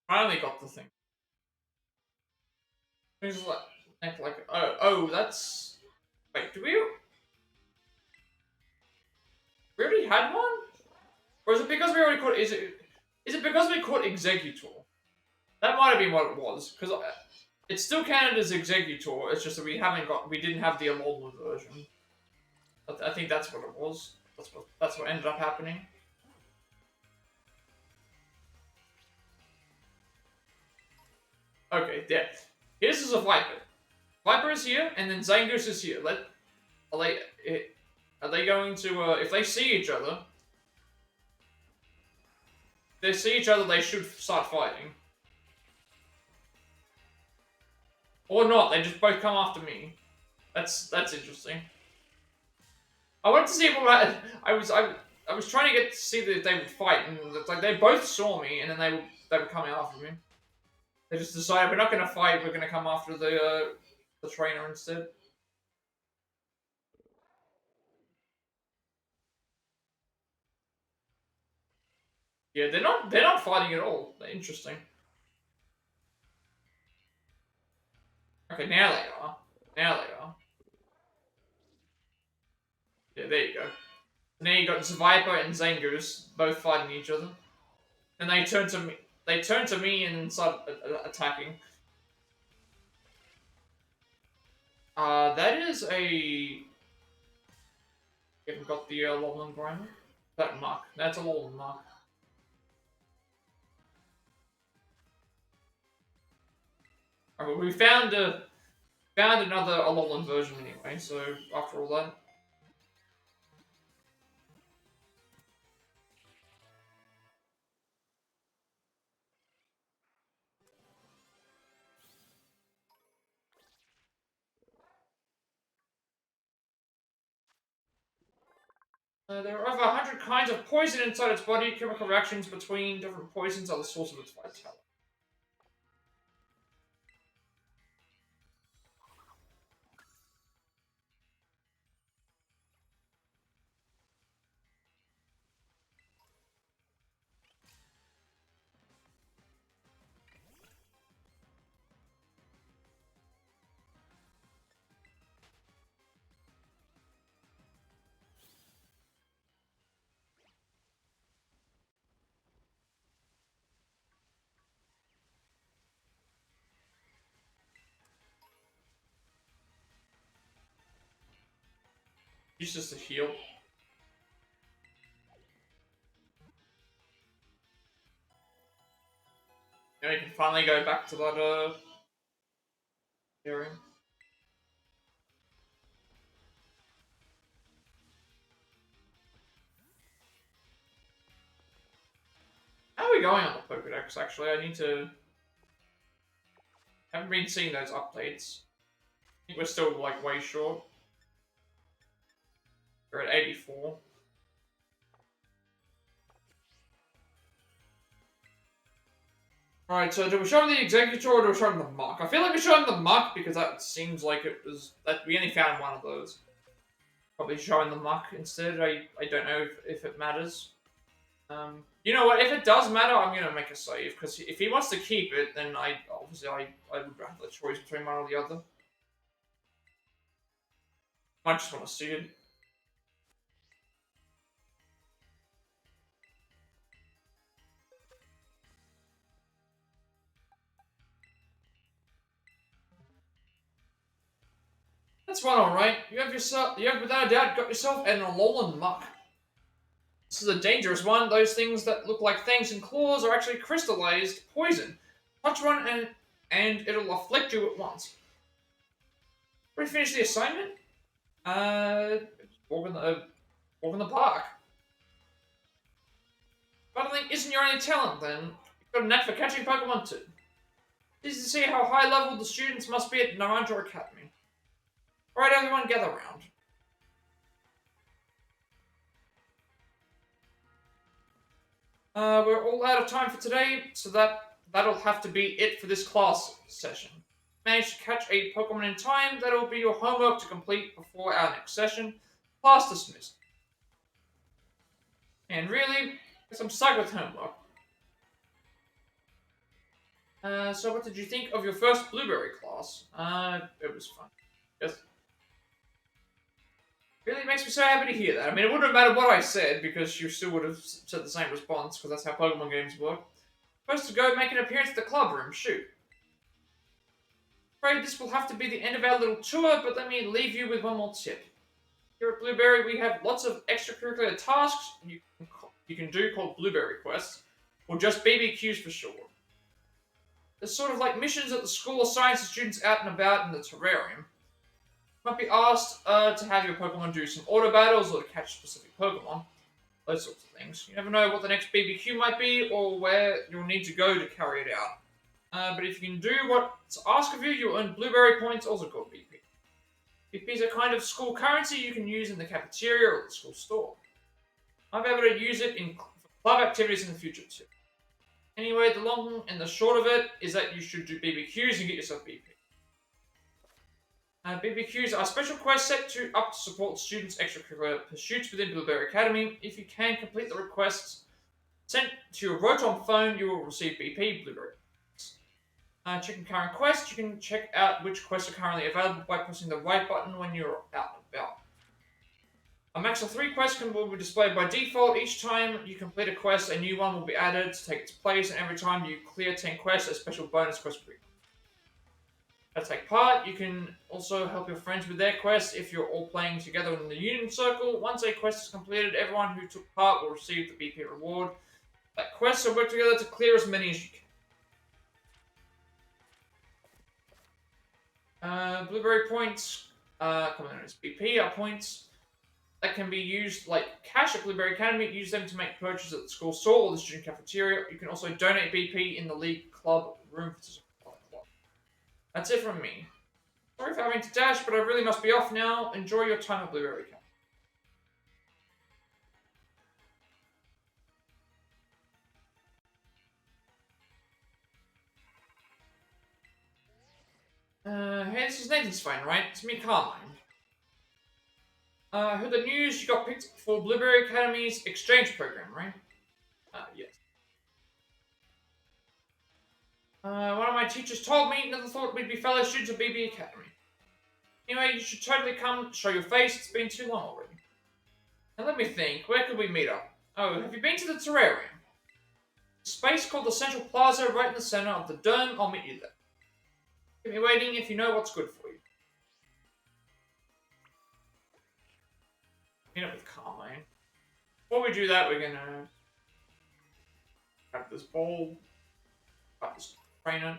Finally got the thing. It's like oh that's wait, do we already had one? Or is it because we already caught is it because we caught Executor? That might have been what it was, because it's still counted as Executor, it's just that we didn't have the Alolan version. I think that's what it was. That's what ended up happening. Okay, yeah. Here's is a Viper. Viper is here, and then Zangoose is here. Are they are they going to if they see each other? If they see each other, they should start fighting. Or not, they just both come after me. That's interesting. I wanted to see what I was trying to get to see that they would fight, and it's like they both saw me, and then they were coming after me. They just decided we're not going to fight. We're going to come after the trainer instead. Yeah, they're not fighting at all. They're interesting. Okay, now they are. Now they are. Yeah, there you go. Now you got Viper and Zangoose both fighting each other, and they turn to me. They turn to me and start attacking. That is a. You haven't got the Alolan Grimer? That mark. That's a Alolan mark. Alright, we found another Alolan version anyway, so after all that. There are over 100 kinds of poison inside its body. Chemical reactions between different poisons are the source of its vitality. Uses to heal. Now you can finally go back to that area. How are we going on the Pokedex, actually? I need to... Haven't been seeing those updates. I think we're still, like, way short. We're at 84. Alright, so do we show him the Executor or do we show him the Muck? I feel like we show him the Muck because that seems like it was... that we only found one of those. Probably showing the Muck instead. I don't know if it matters. You know what? If it does matter, I'm gonna make a save because if he wants to keep it, then I would have the choice between one or the other. I just want to see it. That's one, alright. You have without a doubt got yourself an Alolan Muck. This is a dangerous one. Those things that look like fangs and claws are actually crystallized poison. Touch one and it'll afflict you at once. Ready to finish the assignment? Walk in the park. Battling isn't your only talent, then. You've got a knack for catching Pokemon too. This is to see how high level the students must be at Naranja Academy. Alright, everyone, gather round. We're all out of time for today, so that'll have to be it for this class session. Manage to catch a Pokemon in time, that'll be your homework to complete before our next session. Class dismissed. And really, guess I'm stuck with homework. So what did you think of your first Blueberry class? It was fun. Yes. Really makes me so happy to hear that. I mean, it wouldn't have mattered what I said, because you still would have said the same response, because that's how Pokemon games work. Supposed to go make an appearance at the club room, shoot. Afraid this will have to be the end of our little tour, but let me leave you with one more tip. Here at Blueberry, we have lots of extracurricular tasks you can do called Blueberry quests, or just BBQs for short. There's sort of like missions that the school assigns to students out and about in the terrarium. You might be asked to have your Pokemon do some auto battles or to catch specific Pokemon. Those sorts of things. You never know what the next BBQ might be or where you'll need to go to carry it out. But if you can do what's asked of you, you'll earn Blueberry points, also called BP. BP is a kind of school currency you can use in the cafeteria or the school store. I'll be able to use it in club activities in the future too. Anyway, the long and the short of it is that you should do BBQs and get yourself BP. BBQs are special quests set up to support students' extracurricular pursuits within Blueberry Academy. If you can complete the requests sent to your Rotom phone, you will receive BP Blueberry. Checking current quests, you can check out which quests are currently available by pressing the right button when you're out and about. A max of 3 quests will be displayed by default. Each time you complete a quest, a new one will be added to take its place, and every time you clear 10 quests, a special bonus quest will be. To take part, you can also help your friends with their quests if you're all playing together in the Union Circle. Once a quest is completed, everyone who took part will receive the BP reward. That quest, so work together to clear as many as you can. Blueberry points, commonly known as BP, are points that can be used like cash at Blueberry Academy. Use them to make purchases at the school store or the student cafeteria. You can also donate BP in the League Club room for club. That's it from me. Sorry for having to dash, but I really must be off now. Enjoy your time at Blueberry Academy. Hey, this is Nathan's phone, right? It's me, Carmine. I heard the news you got picked for Blueberry Academy's exchange program, right? Yes. One of my teachers told me, never thought we'd be fellow students of BB Academy. Anyway, you should totally come, show your face, it's been too long already. Now let me think, where could we meet up? Oh, have you been to the terrarium? Space called the Central Plaza, right in the center of the dome. I'll meet you there. Keep me waiting if you know what's good for you. Meet up with Carmine. Before we do that, we're gonna grab this ball, grab this trainer.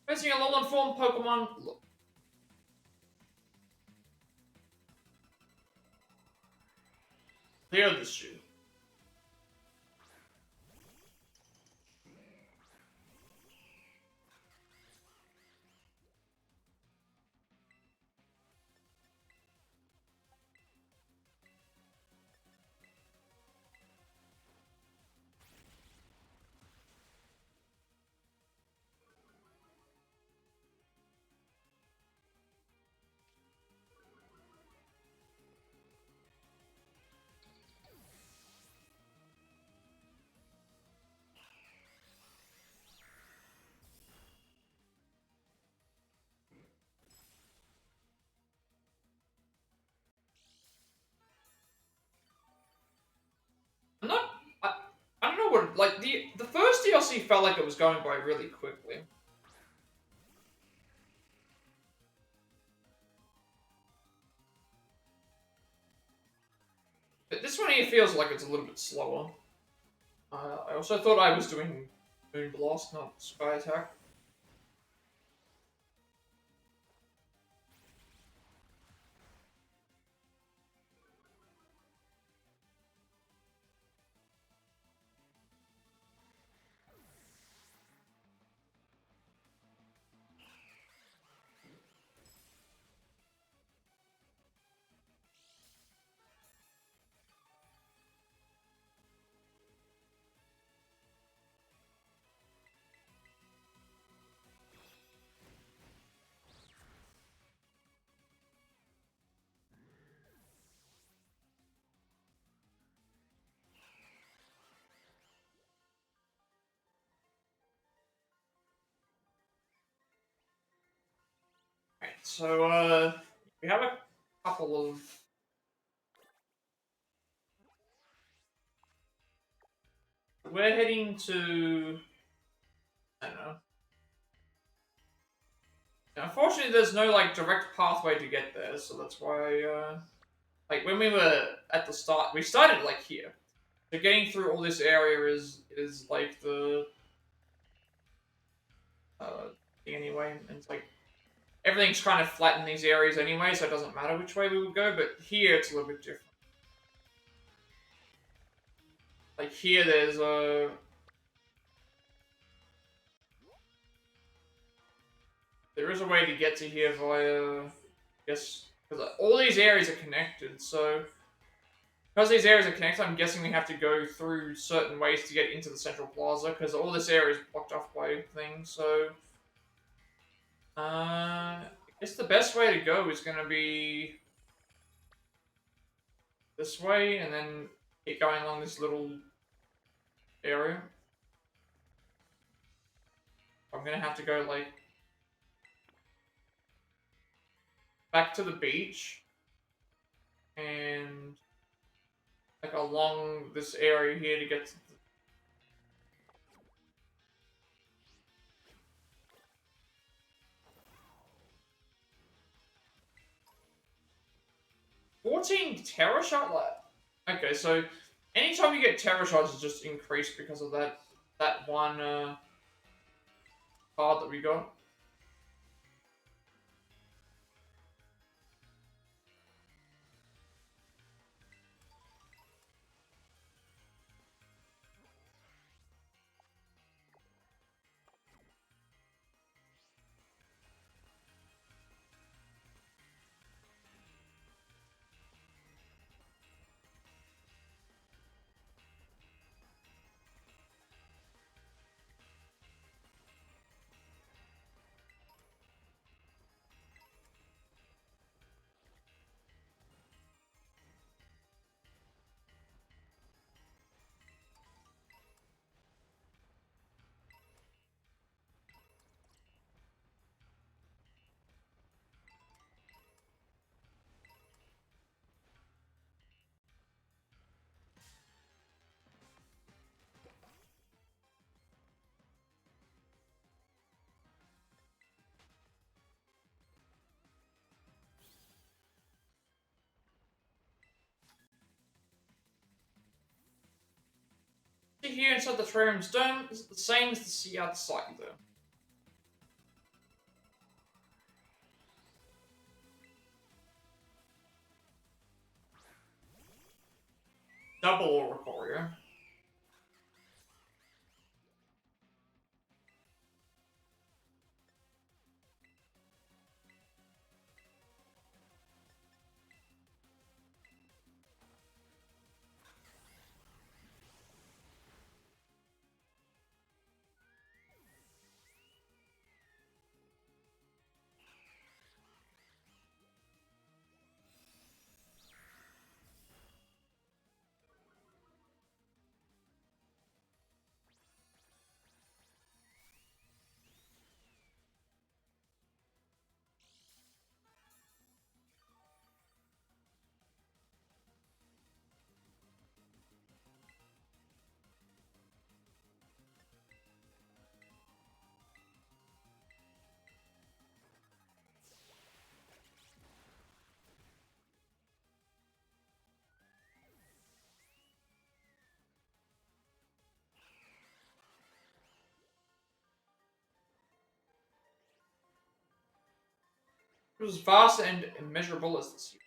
Facing a low informed Pokemon. Look. Clear this shit. I'm not. I don't know what. Like the first DLC felt like it was going by really quickly. But this one here feels like it's a little bit slower. I also thought I was doing Moon Blast, not Sky Attack. Right, so we have a couple of. We're heading to. I don't know. Unfortunately, there's no like direct pathway to get there, so that's why. Like when we were at the start, we started like here. So getting through all this area is like the thing anyway, and it's like everything's kind of flat in these areas anyway, so it doesn't matter which way we would go. But here it's a little bit different. Like here, there's a there is a way to get to here via, I guess, because all these areas are connected. So because these areas are connected, I'm guessing we have to go through certain ways to get into the Central Plaza because all this area is blocked off by things. So I guess the best way to go is going to be this way, and then keep going along this little area. I'm going to have to go like back to the beach and like along this area here to get to the 14 Terror Shot lab. Okay, so anytime you get Terror Shots, it's just increased because of that one card that we got. See here inside the terrarium's dome is the same as the sea outside though. Double Oracle, yeah. It was vast and immeasurable as the sea.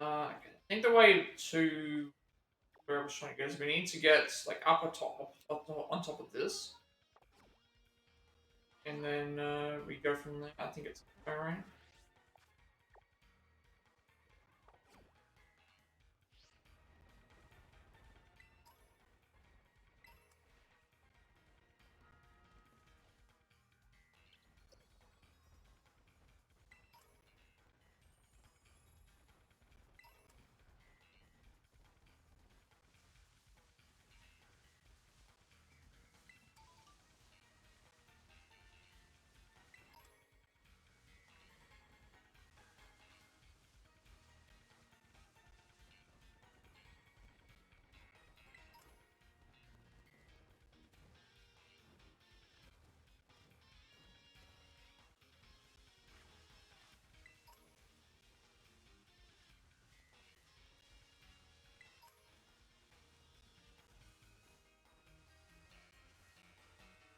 I think the way to where I was trying to go is we need to get like on top of this, and then we go from there. I think it's alright.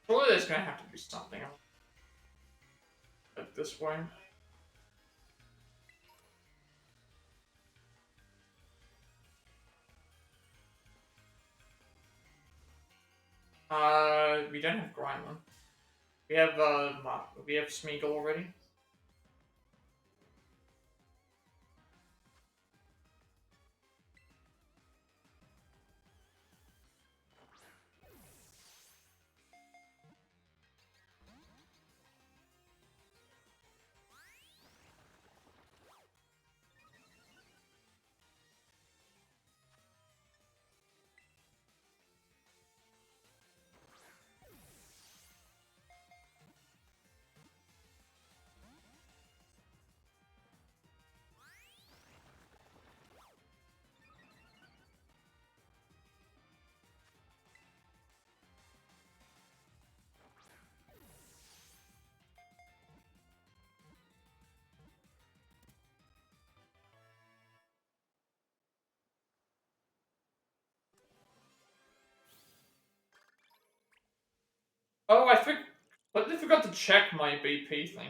Surely there's gonna have to be something like this way. We don't have Grimer. We have Smeagol already. Oh, I forgot to check my BP thing.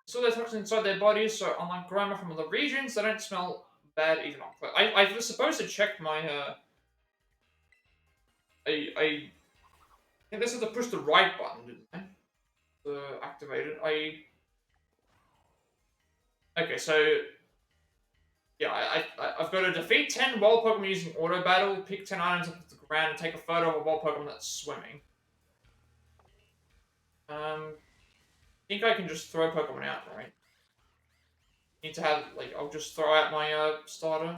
So there's toxins inside their bodies, so unlike Grimer from other regions, they don't smell bad even on foot. I was supposed to check my I think this is to push the right button, didn't I? To activate it. Okay, so yeah, I've got to defeat 10 wild Pokemon using auto battle, pick 10 items off the ground, and take a photo of a wild Pokemon that's swimming. I think I can just throw Pokemon out, right? Need to have like I'll just throw out my starter.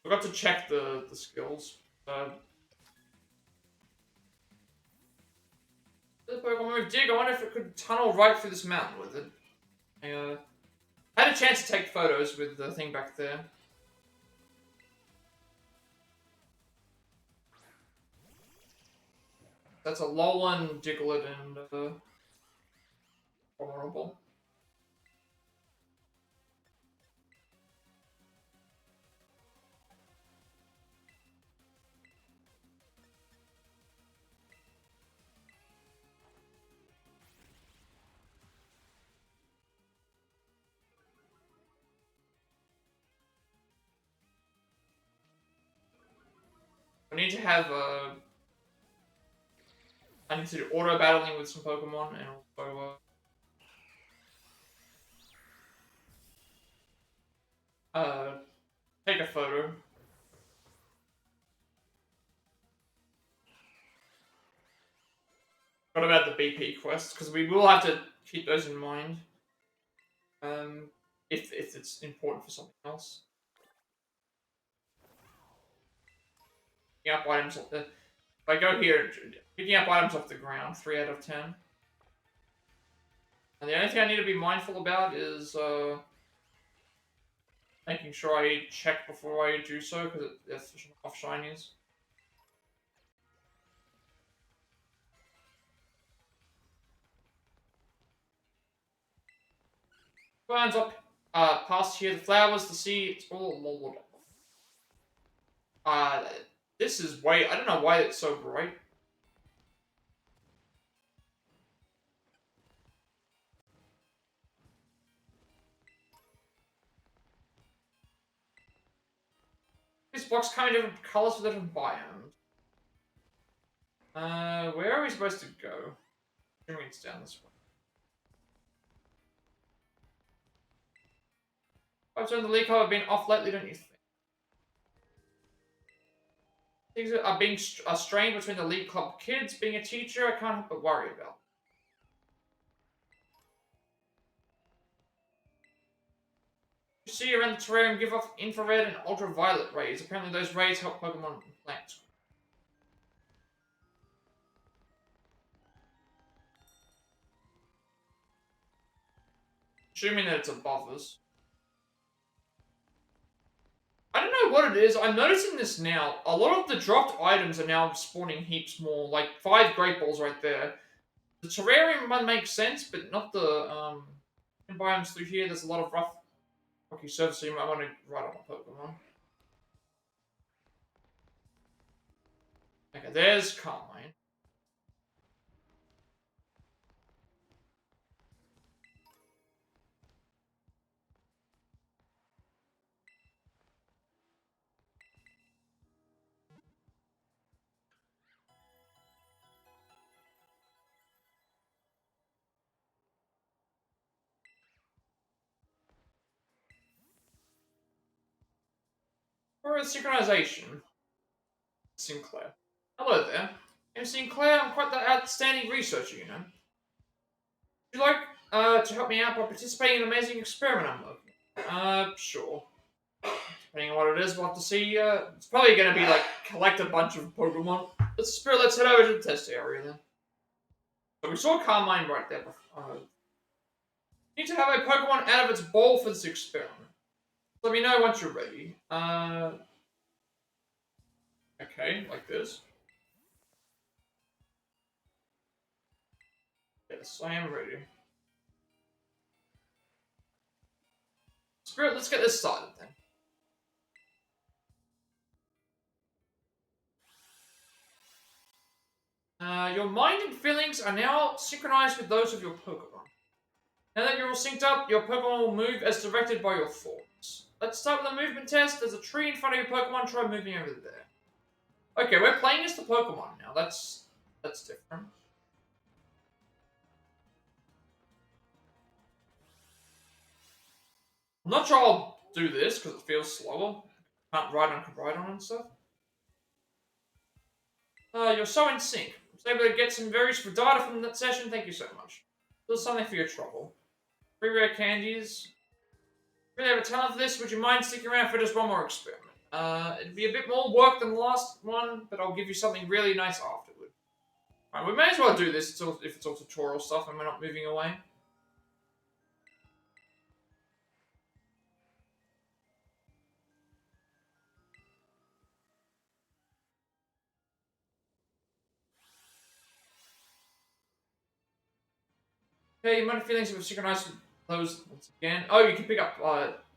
Forgot to check the skills. The Pokemon move Dig. I wonder if it could tunnel right through this mountain with it. I had a chance to take photos with the thing back there. That's a Alolan, Diglett, and Vulnerable. I need to have I need to do auto battling with some Pokemon and also take a photo. What about the BP quests? Because we will have to keep those in mind. Um, if it's important for something else. Picking up items off the. If I go here, picking up items off the ground, 3 out of 10. And the only thing I need to be mindful about is making sure I check before I do so, because there's off shinies. Lands up past here, the flowers, the sea, it's all molded. This is white. I don't know why it's so bright. These blocks come in different colors for different biomes. Where are we supposed to go? Assuming it's down this way. I've turned the league club have been off lately, don't you think? Things are being strained between the league club kids. Being a teacher, I can't help but worry about. You see around the terrarium give off infrared and ultraviolet rays. Apparently those rays help Pokemon and plants. Assuming that it's above us. I don't know what it is. I'm noticing this now. A lot of the dropped items are now spawning heaps more. Like 5 Great Balls right there. The terrarium one makes sense, but not the biomes through here. There's a lot of rocky surface, so you might want to ride on a Pokemon. Okay, there's Carmine. Or synchronization. Sinclair. Hello there. I'm Sinclair. I'm quite the outstanding researcher, you know. Would you like to help me out by participating in an amazing experiment I'm working on? Sure. Depending on what it is, we'll have to see. It's probably going to be like collect a bunch of Pokemon. Let's head over to the test area then. So we saw Carmine right there before. Need to have a Pokemon out of its ball for this experiment. Let me know once you're ready. Okay, like this. Yes, I am ready. Spirit, let's get this started then. Your mind and feelings are now synchronized with those of your Pokemon. Now that you're all synced up, your Pokemon will move as directed by your thoughts. Let's start with a movement test. There's a tree in front of your Pokemon. Try moving over there. Okay, we're playing as the Pokemon now. That's different. I'm not sure I'll do this because it feels slower. Can't ride on and stuff. You're so in sync. I was able to get some very useful data from that session. Thank you so much. There's something for your trouble. 3 rare candies. Really have a talent for this. Would you mind sticking around for just one more experiment? It'd be a bit more work than the last one, but I'll give you something really nice afterward. Alright, we may as well do this if it's all tutorial stuff and we're not moving away. Okay, you might have feelings of synchronized with those once again. Oh, you can pick up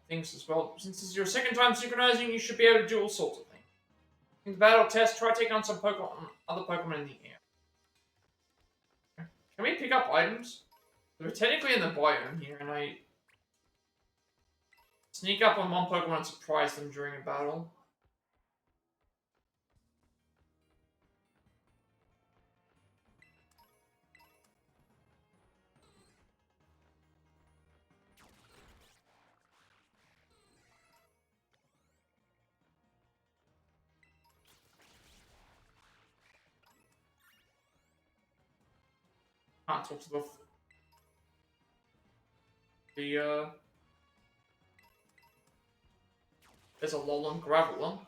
things as well. Since this is your second time synchronizing, you should be able to do all sorts of things. In the battle test, try taking on some Pokemon, other Pokemon in the air. Can we pick up items? We're technically in the biome here, and I sneak up on one Pokemon and surprise them during a battle. Can't talk to the there's a Alolan Graveler.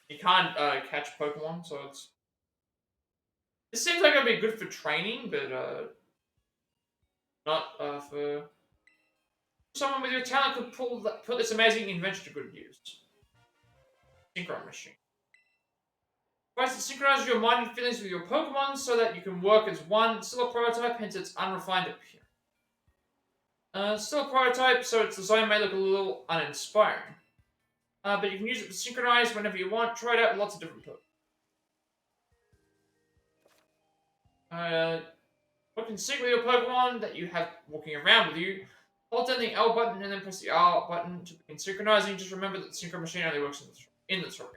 You can't catch Pokemon, so it's. This seems like it'd be good for training, but not for someone with your talent could put this amazing invention to good use. Synchro machine. Tries to synchronize your mind and feelings with your Pokemon so that you can work as one. Still a prototype, hence its unrefined appearance. Still a prototype, so its design may look a little uninspiring. But you can use it to synchronize whenever you want. Try it out with lots of different Pokemon. Look in sync with your Pokemon that you have walking around with you. Hold down the L button and then press the R button to begin synchronizing. Just remember that the synchro machine only works in the tutorial.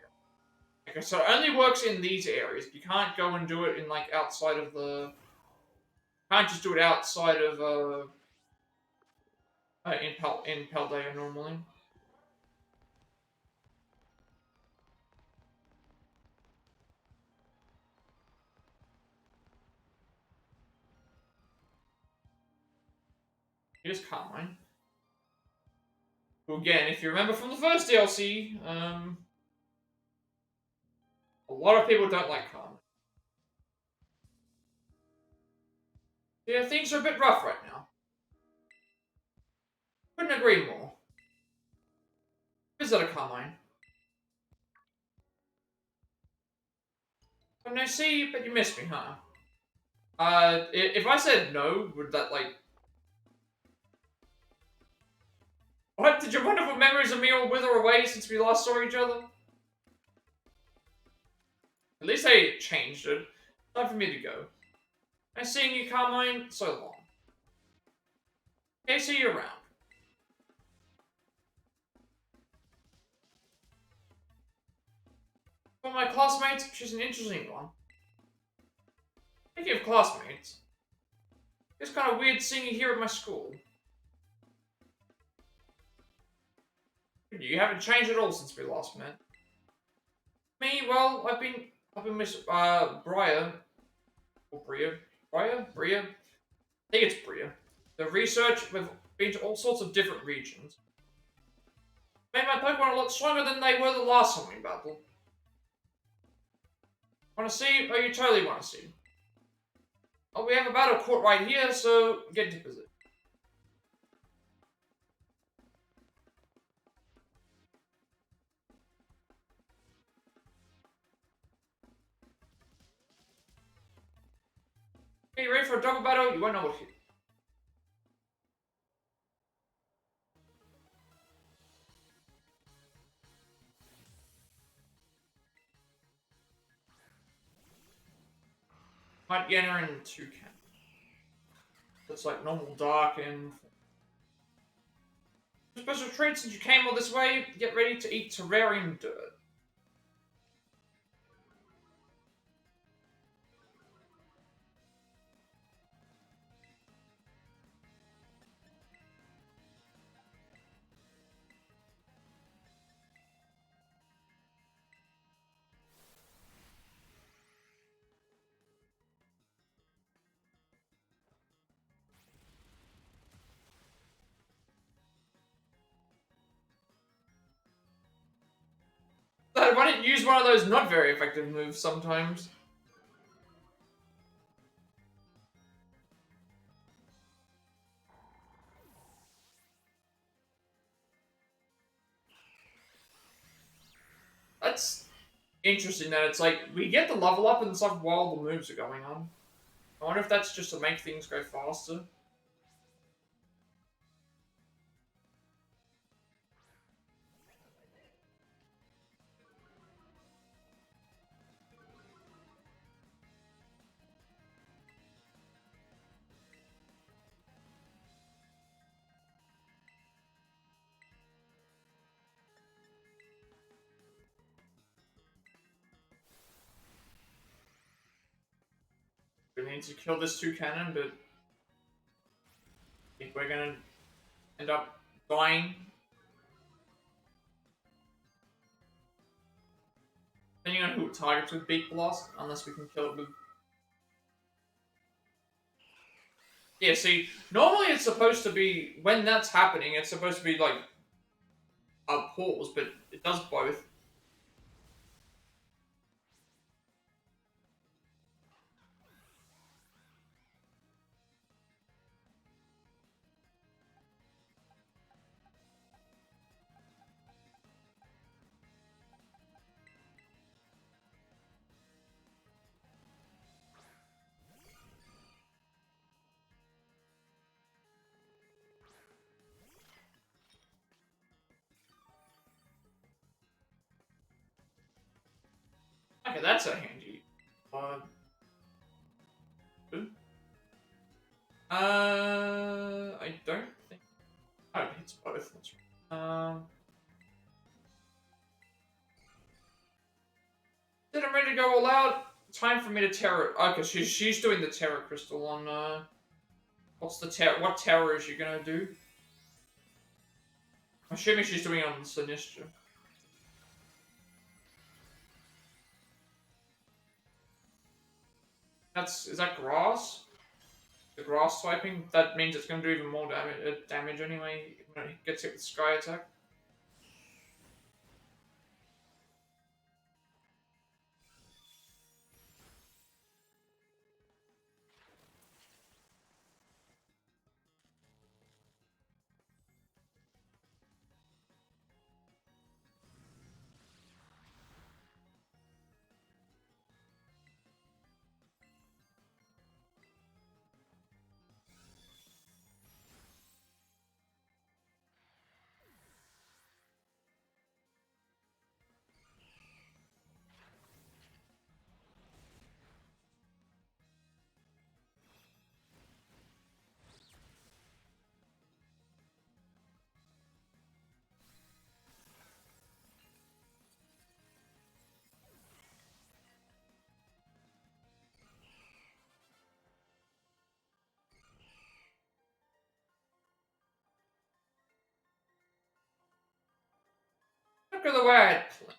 Okay, so it only works in these areas. You can't go and do it in like outside of the. Can't just do it outside of in Paldea normally. Here's Carmine. Who again, if you remember from the first DLC, a lot of people don't like Carmine. Yeah, things are a bit rough right now. Couldn't agree more. Visit a Carmine. Oh, no, see, but you missed me, huh? If I said no, would that, like... What? Did your wonderful memories of me all wither away since we last saw each other? At least they changed it. Time for me to go. Nice seeing you, Carmine. So long. Okay, see you around. For my classmates, she's an interesting one. Speaking of classmates, it's kind of weird seeing you here at my school. You haven't changed at all since we last met. Me, well, I've been Miss Briar or Bria. Bria? I think it's Bria. The research, we've been to all sorts of different regions. Made my Pokemon a lot stronger than they were the last time we battled. Wanna see? Oh, you totally wanna see. Oh, we have a battle court right here, so get into position. Okay, you ready for a double battle? You won't know what hit. Might get her in Toucan. That's like normal dark and special treat since you came all this way. Get ready to eat terrarium dirt. Why didn't you use one of those not very effective moves sometimes? That's interesting that it's like, we get the level up and stuff while the moves are going on. I wonder if that's just to make things go faster. We need to kill this 2 cannon, but I think we're gonna end up dying. Depending on who it targets with Beak Blast, unless we can kill it with... Yeah, see, normally it's supposed to be, when that's happening, it's supposed to be like a pause, but it does both. Okay, that's a handy. I don't think... Oh, it hits both. That's right. Did I'm ready to go all out? Time for me to terror... Okay, she's doing the terror crystal on, What's the terror... What terror is she gonna do? I'm assuming she's doing it on Sinistra. Is that grass? The grass swiping? That means it's gonna do even more damage anyway when it gets hit with Sky Attack. Look at the way I play.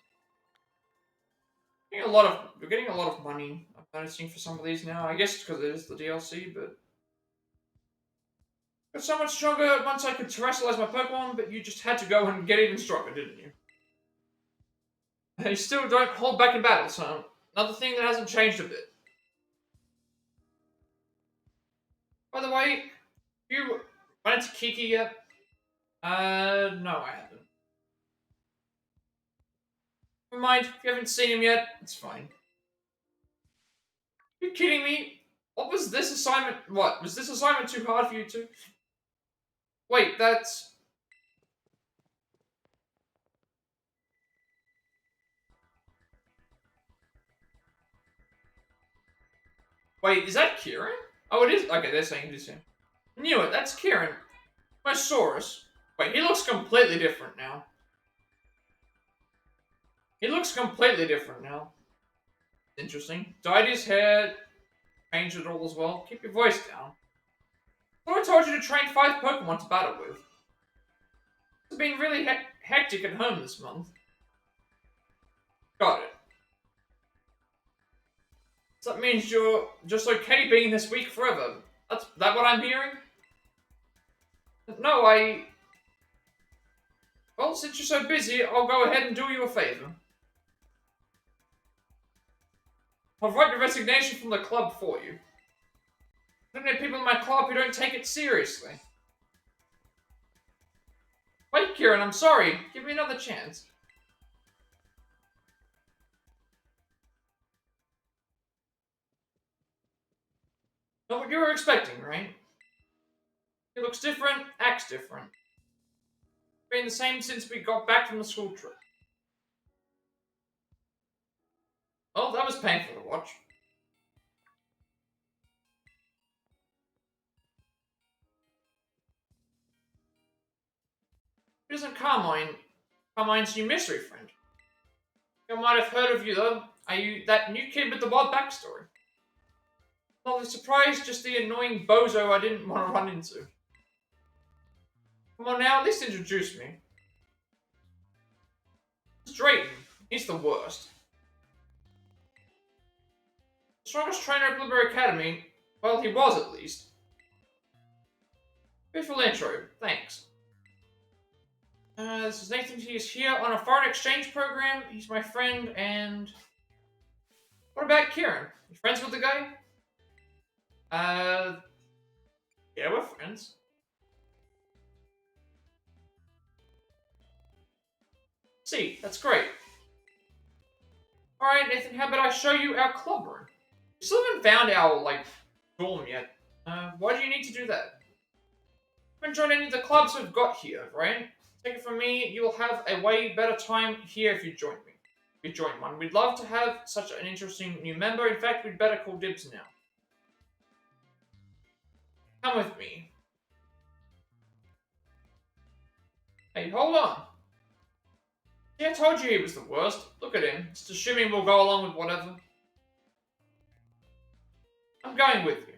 We're getting a lot of money. I'm noticing for some of these now. I guess because it is the DLC, but got so much stronger once I could terrestrialize my Pokemon. But you just had to go and get even stronger, didn't you? They still don't hold back in battle, so another thing that hasn't changed a bit. By the way, you went to Kiki yet? No, I haven't. Never mind, if you haven't seen him yet, it's fine. Are you kidding me? What was this assignment? What? Was this assignment too hard for you two? Wait, that's... Wait, is that Kieran? Oh, it is? Okay, they're saying it is him. Knew it, that's Kieran. My Saurus. Wait, he looks completely different now. He looks completely different now. Interesting. Dyed his hair, changed it all as well. Keep your voice down. I thought I told you to train 5 Pokemon to battle with. It's been really hectic at home this month. Got it. So that means you're just okay being this weak forever. That what I'm hearing? No, Well, since you're so busy, I'll go ahead and do you a favor. I'll write your resignation from the club for you. I don't need people in my club who don't take it seriously. Wait, Kieran, I'm sorry. Give me another chance. Not what you were expecting, right? He looks different, acts different. Been the same since we got back from the school trip. Oh, that was painful to watch. It isn't Carmine's new mystery friend. I might have heard of you though. Are you that new kid with the wild backstory? Not the surprise, just the annoying bozo I didn't want to run into. Come on now, at least introduce me. Drayton, he's the worst. The strongest trainer at Blueberry Academy. Well, he was at least. Beautiful intro, thanks. This is Nathan. He is here on a foreign exchange program. He's my friend, and... What about Kieran? You friends with the guy? Yeah, we're friends. See, that's great. Alright, Nathan, how about I show you our club room? We still haven't found our, dorm yet. Why do you need to do that? You haven't joined any of the clubs we've got here, right? Take it from me, you will have a way better time here if you join me. If you join one. We'd love to have such an interesting new member. In fact, we'd better call dibs now. Come with me. Hey, hold on. See, I told you he was the worst. Look at him. Just assuming we'll go along with whatever. I'm going with you.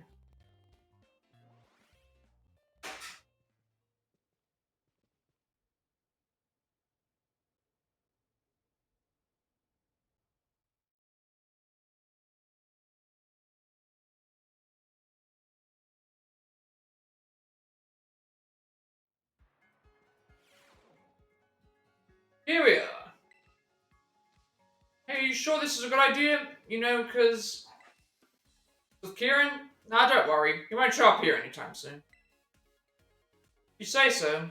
Here we are. Hey, are you sure this is a good idea? You know, because... With Kieran? Nah, don't worry. He won't show up here anytime soon. You say so.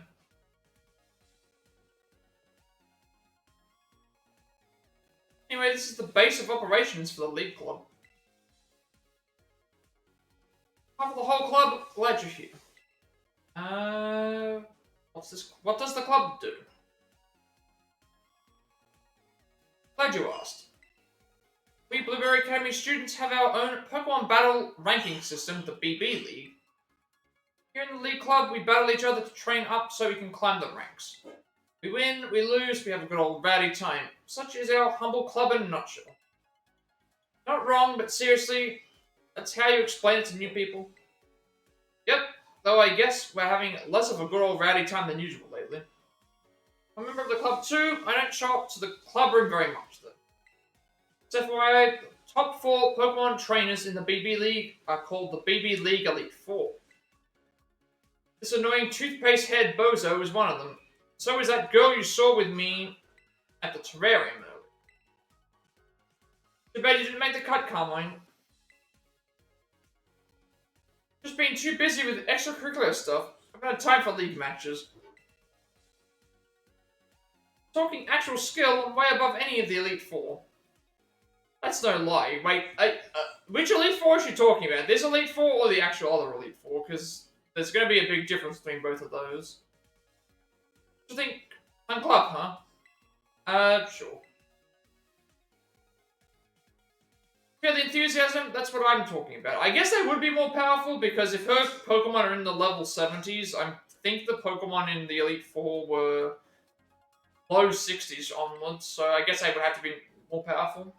Anyway, this is the base of operations for the League Club. Half of the whole club, glad you're here. What's this? What does the club do? Glad you asked. We Blueberry Academy students have our own Pokemon Battle ranking system, the BB League. Here in the League Club, we battle each other to train up so we can climb the ranks. We win, we lose, we have a good old rowdy time. Such is our humble club in a nutshell. Not wrong, but seriously, that's how you explain it to new people? Yep, though I guess we're having less of a good old rowdy time than usual lately. I'm a member of the club too. I don't show up to the club room very much though. Except for my top 4 Pokemon trainers in the BB League are called the BB League Elite 4. This annoying toothpaste head bozo is one of them. So is that girl you saw with me at the terrarium earlier. Too bad you didn't make the cut, Carmine. Just been too busy with extracurricular stuff. I've had time for league matches. Talking actual skill, I'm way above any of the Elite Four. That's no lie. Wait, which Elite Four is she talking about? This Elite Four or the actual other Elite Four? Because there's going to be a big difference between both of those. You think I'm club, huh? Sure. Yeah, the enthusiasm, that's what I'm talking about. I guess they would be more powerful because if her Pokemon are in the level 70s, I think the Pokemon in the Elite Four were low 60s onwards, so I guess they would have to be more powerful.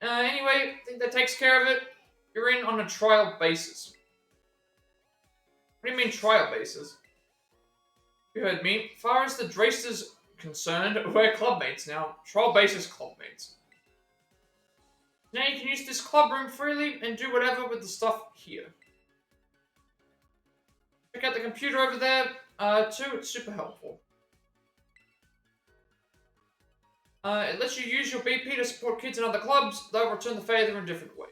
Anyway, I think that takes care of it. You're in on a trial basis. What do you mean trial basis? You heard me. As far as the Dracers concerned, we're clubmates now. Trial basis clubmates. Now you can use this club room freely and do whatever with the stuff here. Check out the computer over there, too. It's super helpful. It lets you use your BP to support kids in other clubs. They'll return the favor in a different way.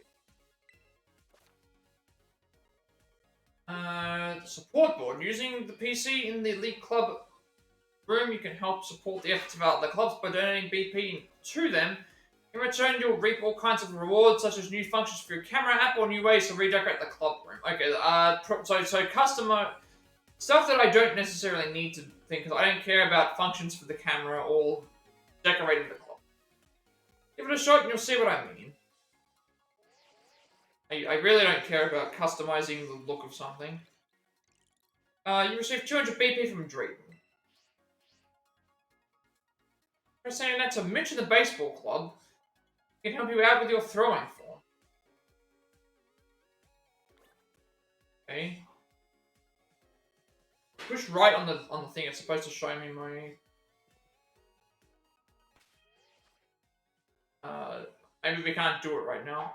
The support board. Using the PC in the Elite Club room, you can help support the efforts of other clubs by donating BP to them. In return, you'll reap all kinds of rewards, such as new functions for your camera app or new ways to redecorate the club room. Okay, so customer stuff that I don't necessarily need to think, because I don't care about functions for the camera or decorating the club. Give it a shot and you'll see what I mean. I really don't care about customizing the look of something. You receive 200 BP from Drayton. You're saying that's a Mitch in the baseball club. He can help you out with your throwing form. Okay. Push right on the thing. It's supposed to show me my. Maybe we can't do it right now.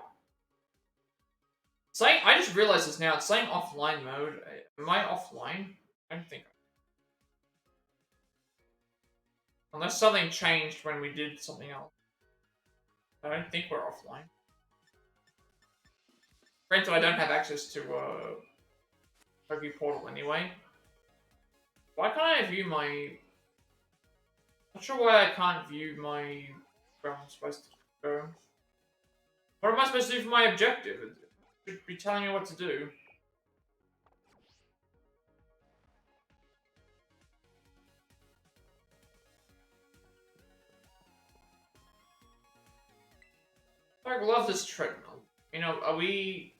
Saying, I just realized this now. It's saying offline mode. Am I offline? I don't think. Unless something changed when we did something else. I don't think we're offline. Granted, I don't have access to Review Portal anyway. Why can't I view my... Not sure why I can't view my... Where I'm supposed to go. What am I supposed to do for my objective? It should be telling me what to do. I love this treadmill. You know, are we...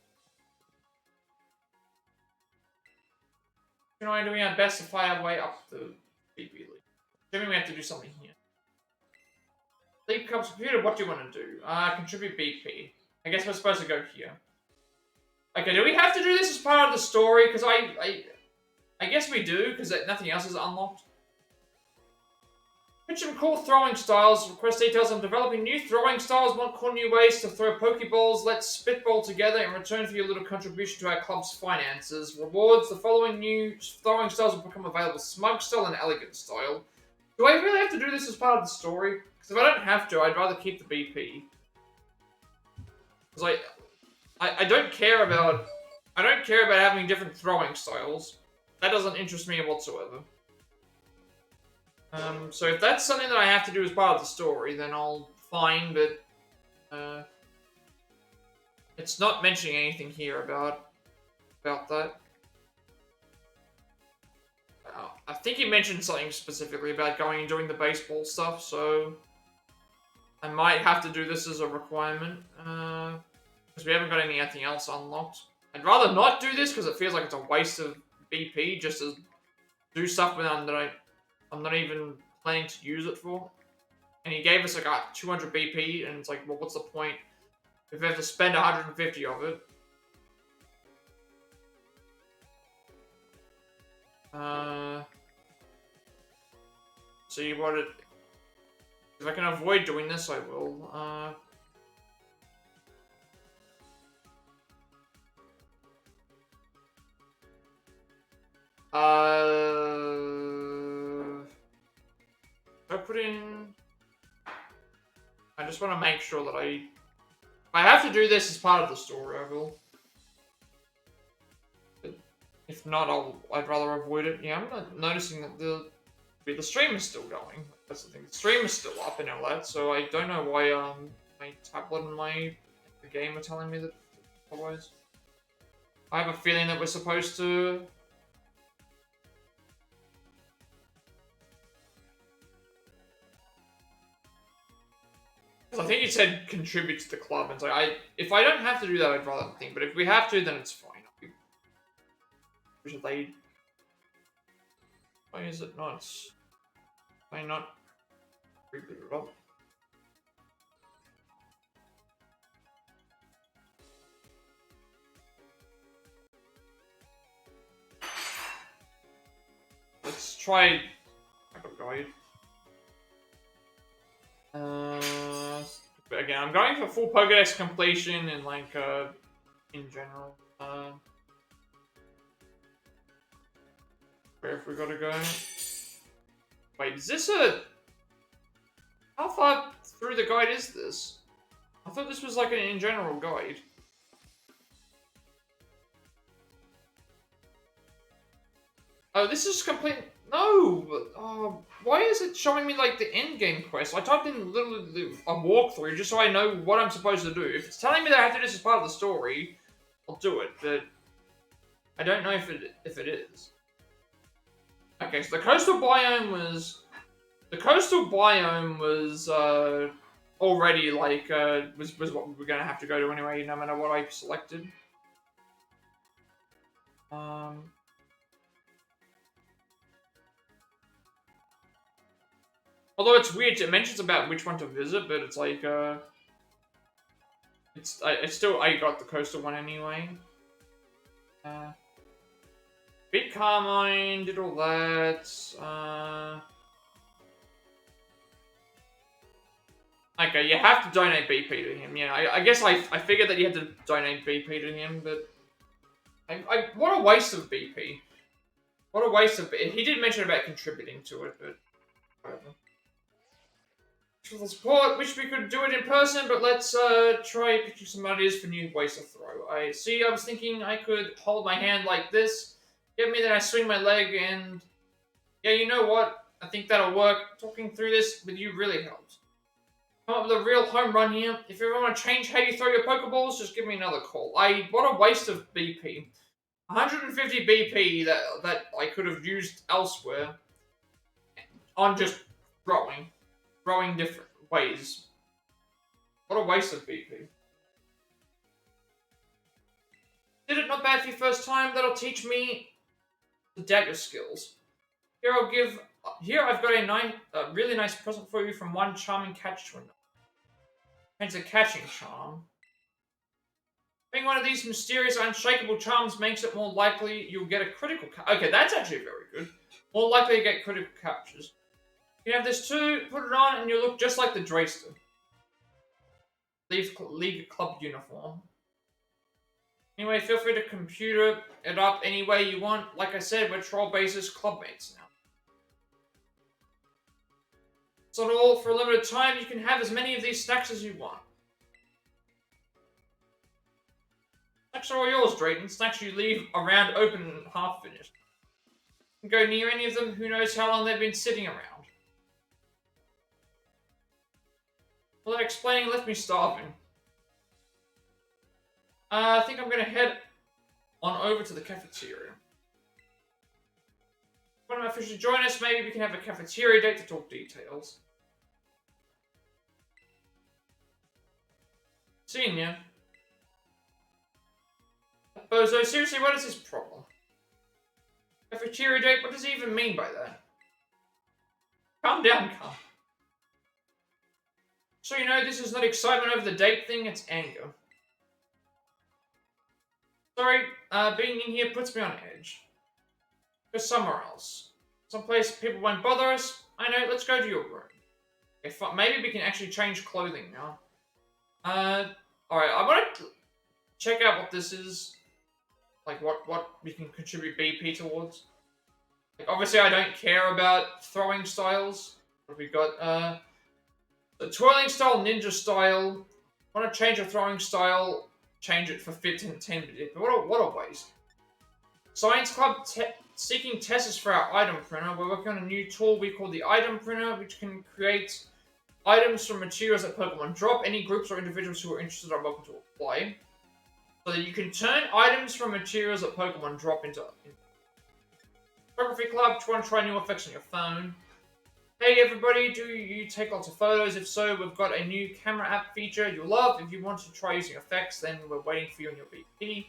You know, we're doing our best to fight our way up the BP league. Assuming we have to do something here. Leap Cup's computer, what do you want to do? Contribute BP. I guess we're supposed to go here. Okay, do we have to do this as part of the story? Because I guess we do, because nothing else is unlocked. Pitch some cool throwing styles. Request details on developing new throwing styles. Want cool new ways to throw Pokeballs. Let's spitball together in return for your little contribution to our club's finances. Rewards. The following new throwing styles will become available. Smug style and elegant style. Do I really have to do this as part of the story? Because if I don't have to, I'd rather keep the BP. Because I don't care about... I don't care about having different throwing styles. That doesn't interest me whatsoever. So if that's something that I have to do as part of the story, then I'll fine, but it's not mentioning anything here about that. I think he mentioned something specifically about going and doing the baseball stuff, so I might have to do this as a requirement, because we haven't got anything else unlocked. I'd rather not do this because it feels like it's a waste of BP just to do stuff with them that I'm not even planning to use it for. And he gave us like 200 BP, and it's like, well, what's the point if we have to spend 150 of it? See what it... If I can avoid doing this, I will. I put in... I just want to make sure that if I have to do this as part of the story, I will. But if not, I'd rather avoid it. Yeah, I'm not noticing that the stream is still going. That's the thing. The stream is still up and all that, so I don't know why my tablet and the game are telling me that otherwise. I have a feeling that we're supposed to... I think you said contribute to the club, and so if I don't have to do that, I'd rather think. But if we have to, then it's fine. Should they? Why is it not? Why not reboot it up? Let's try. I got guide. But again, I'm going for full Pokédex completion and like in general. Where have we got to go? Wait, is this a... How far through the guide is this? I thought this was like an in general guide. Oh, this is complete... No, why is it showing me like the end game quest? I typed in literally a walkthrough just so I know what I'm supposed to do. If it's telling me that I have to do this as part of the story, I'll do it. But I don't know if it is. Okay, so the coastal biome was already like was what we were gonna have to go to anyway, no matter what I selected. Although it's weird, it mentions about which one to visit, but it's like it's still I got the coastal one anyway. Beat Carmine, did all that. Okay, you have to donate BP to him. Yeah, I guess I figured that you had to donate BP to him, but what a waste of BP. What a waste of. He did mention about contributing to it, but whatever. For the support, wish we could do it in person, but let's try pitching some ideas for new ways to throw. I was thinking I could hold my hand like this, get me, then I swing my leg, and yeah, you know what? I think that'll work. Talking through this with you really helps. Come up with a real home run here. If you ever want to change how you throw your Pokeballs, just give me another call. What a waste of BP. 150 BP that I could have used elsewhere on just throwing different ways. What a waste of BP. Did it not bad for your first time? That'll teach me the dagger skills. Here I've got a really nice present for you from one charming catch to another. It's a catching charm. Being one of these mysterious, unshakable charms makes it more likely you'll get a critical Okay, that's actually very good. More likely to get critical captures. You can have this too, put it on, and you'll look just like the Drayster. League club uniform. Anyway, feel free to computer it up any way you want. Like I said, we're Troll Base's clubmates now. So all for a limited time, you can have as many of these snacks as you want. Snacks are all yours, Drayton. Snacks you leave around open and half finished. You can go near any of them, who knows how long they've been sitting around. Well, that explaining left me starving. I think I'm gonna head on over to the cafeteria. One of my officials join us, maybe we can have a cafeteria date to talk details. Seeing ya. Bozo, seriously, what is his problem? Cafeteria date? What does he even mean by that? Calm down, Carl. So you know, this is not excitement over the date thing, it's anger. Sorry, being in here puts me on edge. Go somewhere else. Someplace people won't bother us. I know, let's go to your room. Okay, maybe we can actually change clothing now. Alright, I want to check out what this is. Like, what we can contribute BP towards. Like, obviously I don't care about throwing styles. What have we got? The twirling style, ninja style. Want to change your throwing style, change it for fit and 10 bit. But what a waste. Science Club seeking tests for our item printer. We're working on a new tool we call the item printer, which can create items from materials that Pokemon drop. Any groups or individuals who are interested are welcome to apply. So that you can turn items from materials that Pokemon drop into Photography Club. Do you want to try new effects on your phone? Hey everybody, do you take lots of photos? If so, we've got a new camera app feature you'll love. If you want to try using effects, then we're waiting for you on your BP.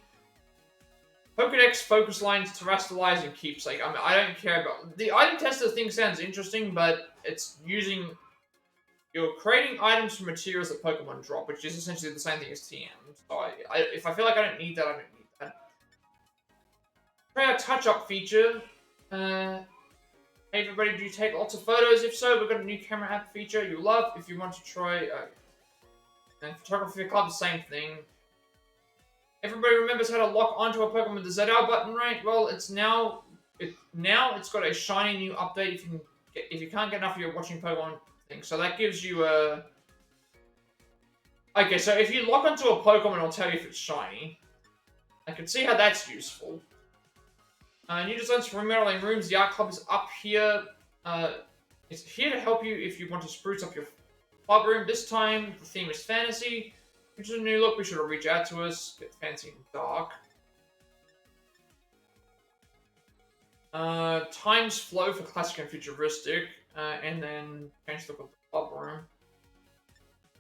Pokedex, focus lines, terrestrialize, and keepsake. I mean, I don't care about... The item tester thing sounds interesting, but it's using... You're creating items from materials that Pokemon drop, which is essentially the same thing as TM. So if I feel like I don't need that, I don't need that. Try our touch-up feature. Hey everybody, do you take lots of photos? If so, we've got a new camera app feature you'll love. If you want to try... and Photography Club, the same thing. Everybody remembers how to lock onto a Pokemon with the ZL button, right? Well, it's got a shiny new update if you can't get enough of your watching Pokemon thing. So that gives you a... Okay, so if you lock onto a Pokemon, it'll tell you if it's shiny. I can see how that's useful. New designs for remodeling rooms. The art club is up here. It's here to help you if you want to spruce up your club room. This time, the theme is fantasy. Which is a new look. Be sure to reach out to us. Get fancy and dark. Times flow for classic and futuristic. And then change the look of the club room.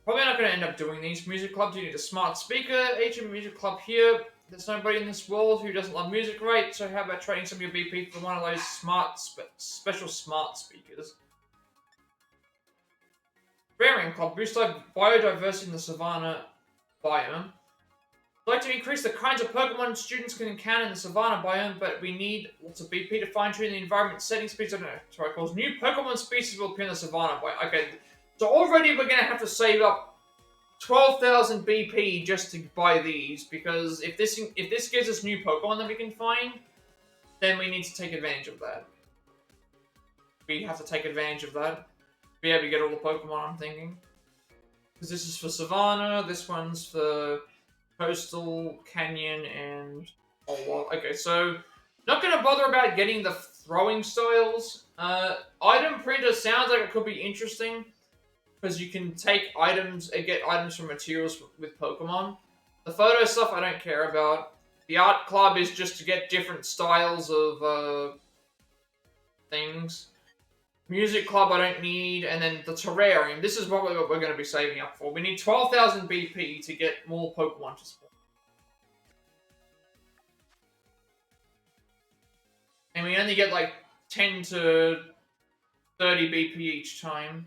Probably not going to end up doing these. Music clubs, you need a smart speaker. HM Music Club here. There's nobody in this world who doesn't love music, right? So how about trading some of your BP for one of those special smart speakers? Aquarium Club, boost biodiversity in the Savannah biome. I'd like to increase the kinds of Pokemon students can encounter in the Savannah biome, but we need lots of BP to fine-tune the environment setting speeds. I don't know. Sorry, calls new Pokemon species will appear in the Savannah biome. Okay, so already we're gonna have to save up 12,000 BP just to buy these, because if this gives us new Pokemon that we can find, then we need to take advantage of that. We have to take advantage of that. Be able to get all the Pokemon, I'm thinking. Because this is for Savannah, this one's for Coastal, Canyon, and... Oh, well, okay, so... Not gonna bother about getting the throwing styles. Item printer sounds like it could be interesting. Because you can take items and get items from materials with Pokemon. The photo stuff I don't care about. The art club is just to get different styles of things. Music club I don't need. And then the terrarium. This is what we're going to be saving up for. We need 12,000 BP to get more Pokemon to spawn. And we only get like 10 to 30 BP each time.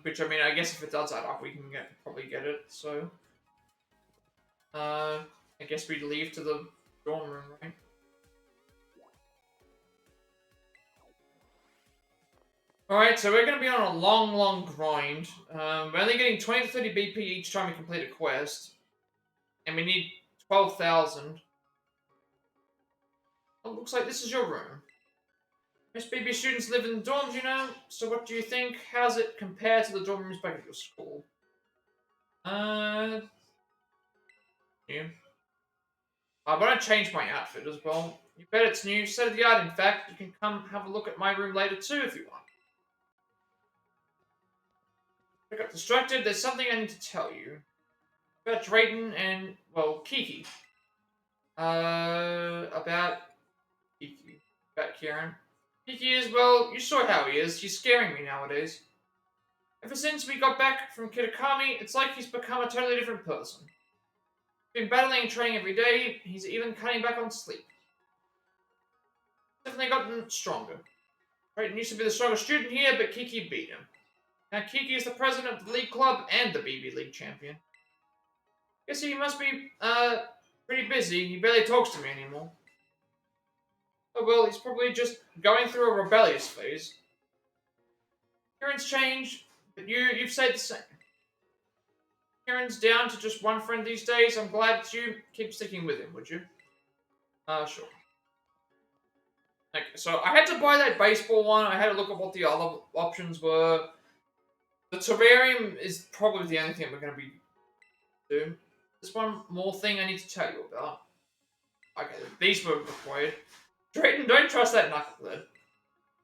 Which, I mean, I guess if it does add up, we can probably get it, so... I guess we'd leave to the dorm room, right? Alright, so we're gonna be on a long grind. We're only getting 20 to 30 BP each time we complete a quest. And we need 12,000. Oh, looks like this is your room. Most BB students live in the dorms, you know, so what do you think? How's it compare to the dorm rooms back at your school? New. But I changed my outfit as well. You bet it's new. Set of the art, in fact. You can come have a look at my room later too if you want. I got distracted. There's something I need to tell you. About Drayton and, well, Kiki. About Kiki. About Kieran. Kiki is, well, you saw how he is. He's scaring me nowadays. Ever since we got back from Kitakami, it's like he's become a totally different person. Been battling and training every day. He's even cutting back on sleep. Definitely gotten stronger. Drayton used to be the strongest student here, but Kiki beat him. Now Kiki is the president of the League Club and the BB League champion. Guess he must be, pretty busy. He barely talks to me anymore. Oh well, he's probably just going through a rebellious phase. Kieran's changed, but you've stayed the same. Kieran's down to just one friend these days. I'm glad you keep sticking with him, would you? Sure. Okay, so I had to buy that baseball one. I had to look at what the other options were. The terrarium is probably the only thing we're going to be doing. There's one more thing I need to tell you about. Okay, these were required. Drayton, don't trust that knucklehead.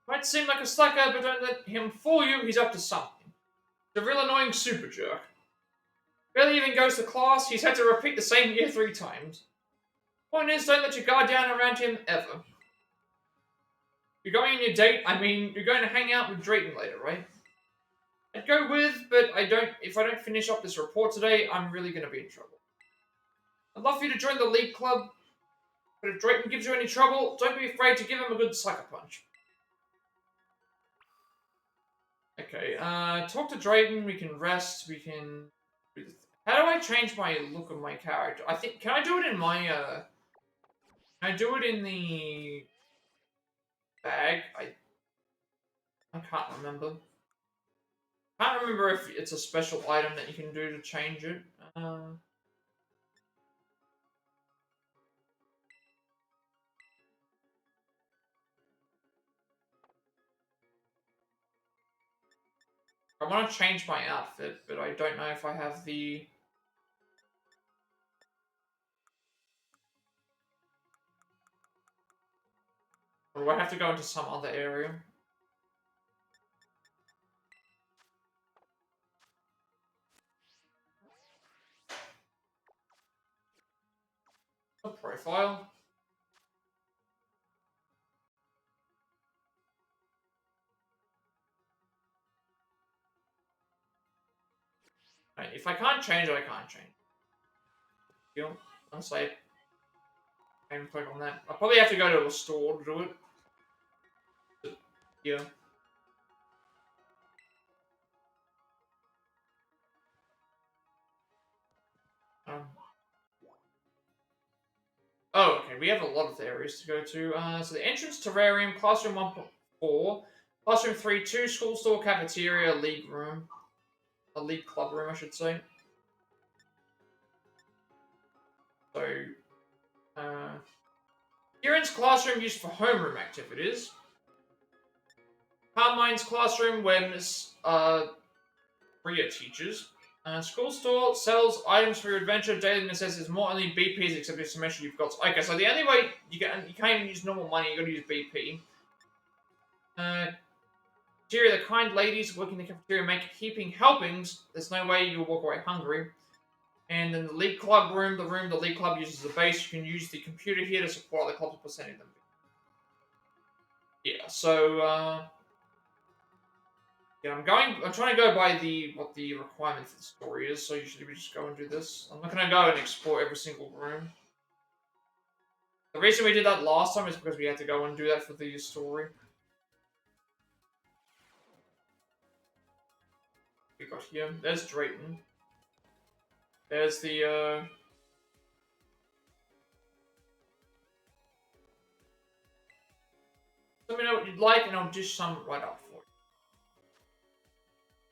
Might seem like a slacker, but don't let him fool you. He's up to something. He's a real annoying super jerk. Barely even goes to class. He's had to repeat the same year 3 times. Point is, don't let your guard down around him ever. You're going on your date. I mean, you're going to hang out with Drayton later, right? I'd go with, but if I don't finish up this report today, I'm really going to be in trouble. I'd love for you to join the League Club, but if Drayton gives you any trouble, don't be afraid to give him a good sucker punch. Okay, talk to Drayton, we can rest, we can... How do I change my look of my character? I think, can I do it in my, can I do it in the bag? I can't remember. I can't remember if it's a special item that you can do to change it. I want to change my outfit, but I don't know if I have the... Or do I have to go into some other area? A profile. Right, if I can't change it, I can't change it. Unless I can click on that. I'll probably have to go to a store to do it. Yeah. Um, oh, okay. We have a lot of areas to go to. So the entrance terrarium, classroom 1.4, classroom 3.2, school store, cafeteria, league room. A league club room, I should say. So, Kieran's classroom used for homeroom activities. Carmine's classroom when Ria teaches. School store sells items for your adventure, daily necessities, more only BPs except your semester you've got. Okay, so the only way you can't even use normal money, you gotta use BP. Cafeteria, the kind ladies working in the cafeteria make heaping helpings. There's no way you'll walk away hungry. And in the league club room, the room the league club uses as a base, you can use the computer here to support other clubs by sending them. Yeah, so yeah, I'm trying to go by what the requirement for the story is, so usually we just go and do this. I'm not gonna go and explore every single room. The reason we did that last time is because we had to go and do that for the story. We got here. There's Drayton. There's the let me know what you'd like and I'll dish some right up for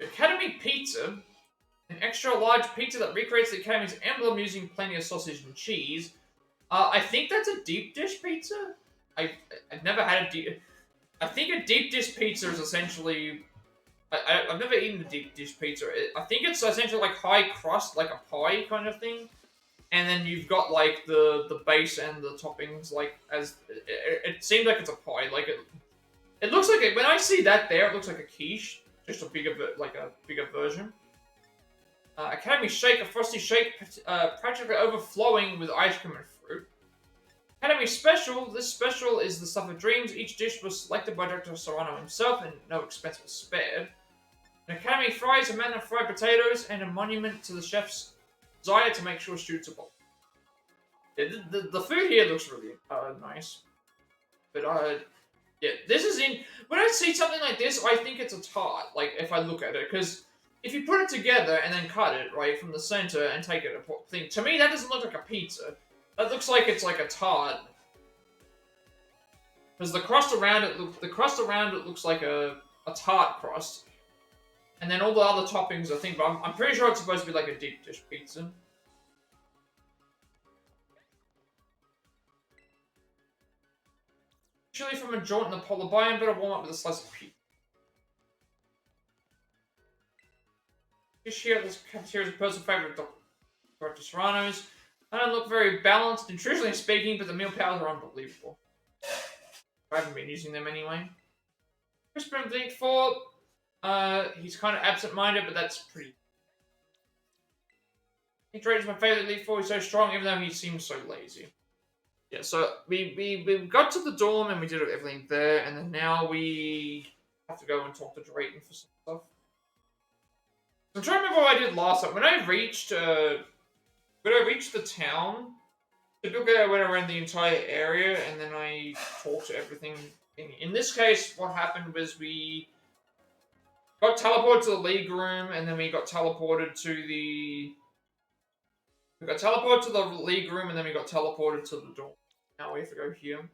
you. Academy Pizza. An extra large pizza that recreates the Academy's emblem using plenty of sausage and cheese. I think that's a deep dish pizza. I've never had a deep... I think a deep dish pizza is essentially... I've never eaten a deep dish pizza. I think it's essentially like high crust, like a pie kind of thing. And then you've got like the base and the toppings like as... It seems like it's a pie. Like it looks like... When I see that there, it looks like a quiche. Just a bigger version. Academy Shake, a frosty shake practically overflowing with ice cream and fruit. Academy Special, this special is the stuff of dreams. Each dish was selected by Dr. Serrano himself and no expense was spared. An Academy Fries, a man of fried potatoes, and a monument to the chef's desire to make sure students are bold. Yeah, the food here looks really nice. But yeah, this is in... When I see something like this, I think it's a tart, like, if I look at it, because... If you put it together and then cut it, right, from the center and take it a thing, to me that doesn't look like a pizza. That looks like it's like a tart. Because the crust around it looks like a tart crust. And then all the other toppings, I think, but I'm pretty sure it's supposed to be like a deep dish pizza. Chili from a jaunt in the polar biome, better warm up with a slice of pizza. Dish here at this cafeteria's personal favorite, Dr. Serrano's. I don't look very balanced, nutritionally speaking, but the meal powers are unbelievable. I haven't been using them anyway. Crispin Elite 4. He's kind of absent-minded, but that's pretty... Drayton's my favorite Elite 4. He's so strong, even though he seems so lazy. Yeah, so we got to the dorm and we did everything there, and then now we have to go and talk to Drayton for some stuff. I'm trying to remember what I did last time. When I reached the town, typically I went around the entire area and then I talked to everything. In this case, what happened was we got teleported to the league room and then we got teleported to the... We got teleported to the league room and then we got teleported to the door. Now we have to go here.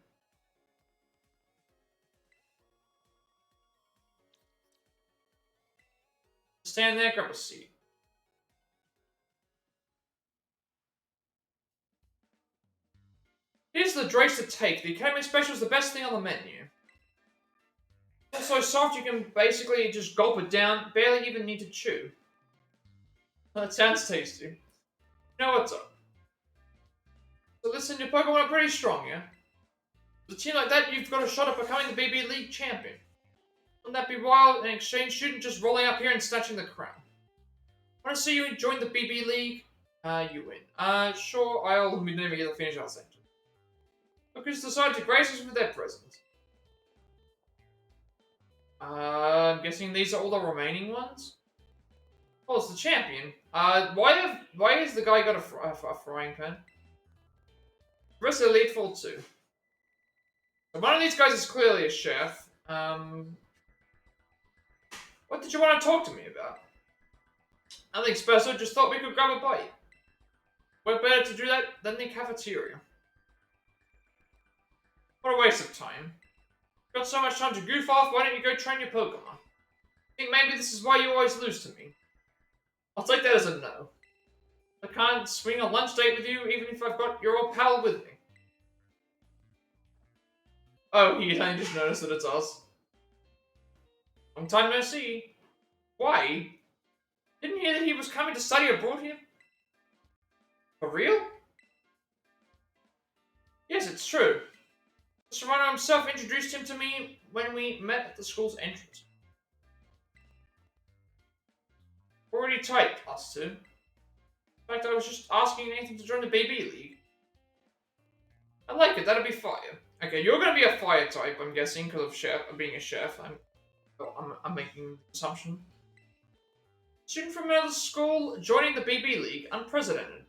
Stand there, grab a seat. Here's the drinks to take. The Academy Special is the best thing on the menu. It's so soft you can basically just gulp it down, barely even need to chew. That sounds tasty. You know what's up? So listen, your Pokemon are pretty strong, yeah? With a team like that, you've got a shot at becoming the BB League champion. Wouldn't that be wild? An exchange student just rolling up here and snatching the crown. Want to see you join the BB League? You win. Sure, I'll never get to finish our sentence. Look who's decided to grace us with their presence. I'm guessing these are all the remaining ones? Oh, it's the champion. Why has the guy got a frying pan? The rest of the Elite Four too. So one of these guys is clearly a chef. What did you want to talk to me about? Nothing special, just thought we could grab a bite. We're better to do that than the cafeteria. What a waste of time. Got so much time to goof off, why don't you go train your Pokemon? Think maybe this is why you always lose to me. I'll take that as a no. I can't swing a lunch date with you even if I've got your old pal with me. Oh, he only just noticed that it's us. Long time no see. Why? Didn't hear that he was coming to study abroad here? For real? Yes, it's true. Mr. Rhino himself introduced him to me when we met at the school's entrance. Already tight, us two. In fact, I was just asking Nathan to join the BB League. I like it, that'd be fire. Okay, you're gonna be a fire type, I'm guessing, because of being a chef. I'm making an assumption. Student from another school joining the BB League, unprecedented.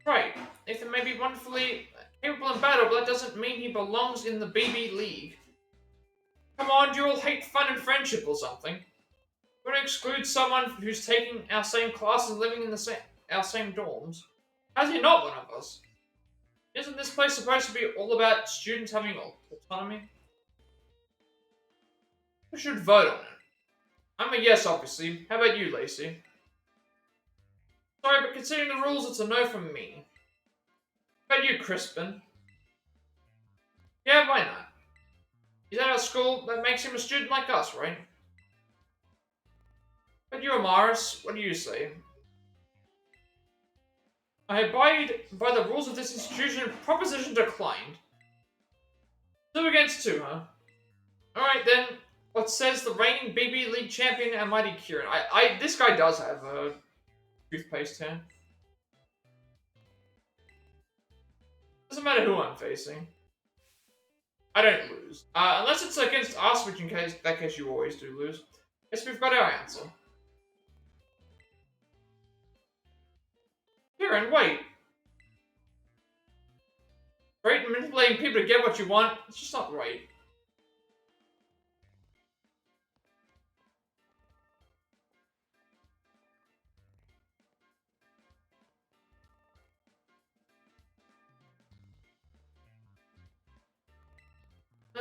Right, Nathan may be wonderfully capable in battle, but that doesn't mean he belongs in the BB League. Come on, you all hate fun and friendship or something. We're gonna exclude someone who's taking our same classes and living in our same dorms. How's he not one of us? Isn't this place supposed to be all about students having autonomy? We should vote on it. I'm a yes, obviously. How about you, Lacey? Sorry, but considering the rules, it's a no from me. How about you, Crispin? Yeah, why not? He's at our school, that makes him a student like us, right? But you, Amaris, what do you say? I abide by the rules of this institution. Proposition declined. 2 against 2, huh? Alright then. What says the reigning BB League champion and mighty Kieran? This guy does have a toothpaste here. Doesn't matter who I'm facing. I don't lose. Unless it's against us, which in that case you always do lose. Guess we've got our answer. Kieran, wait. Great and manipulating people to get what you want. It's just not right.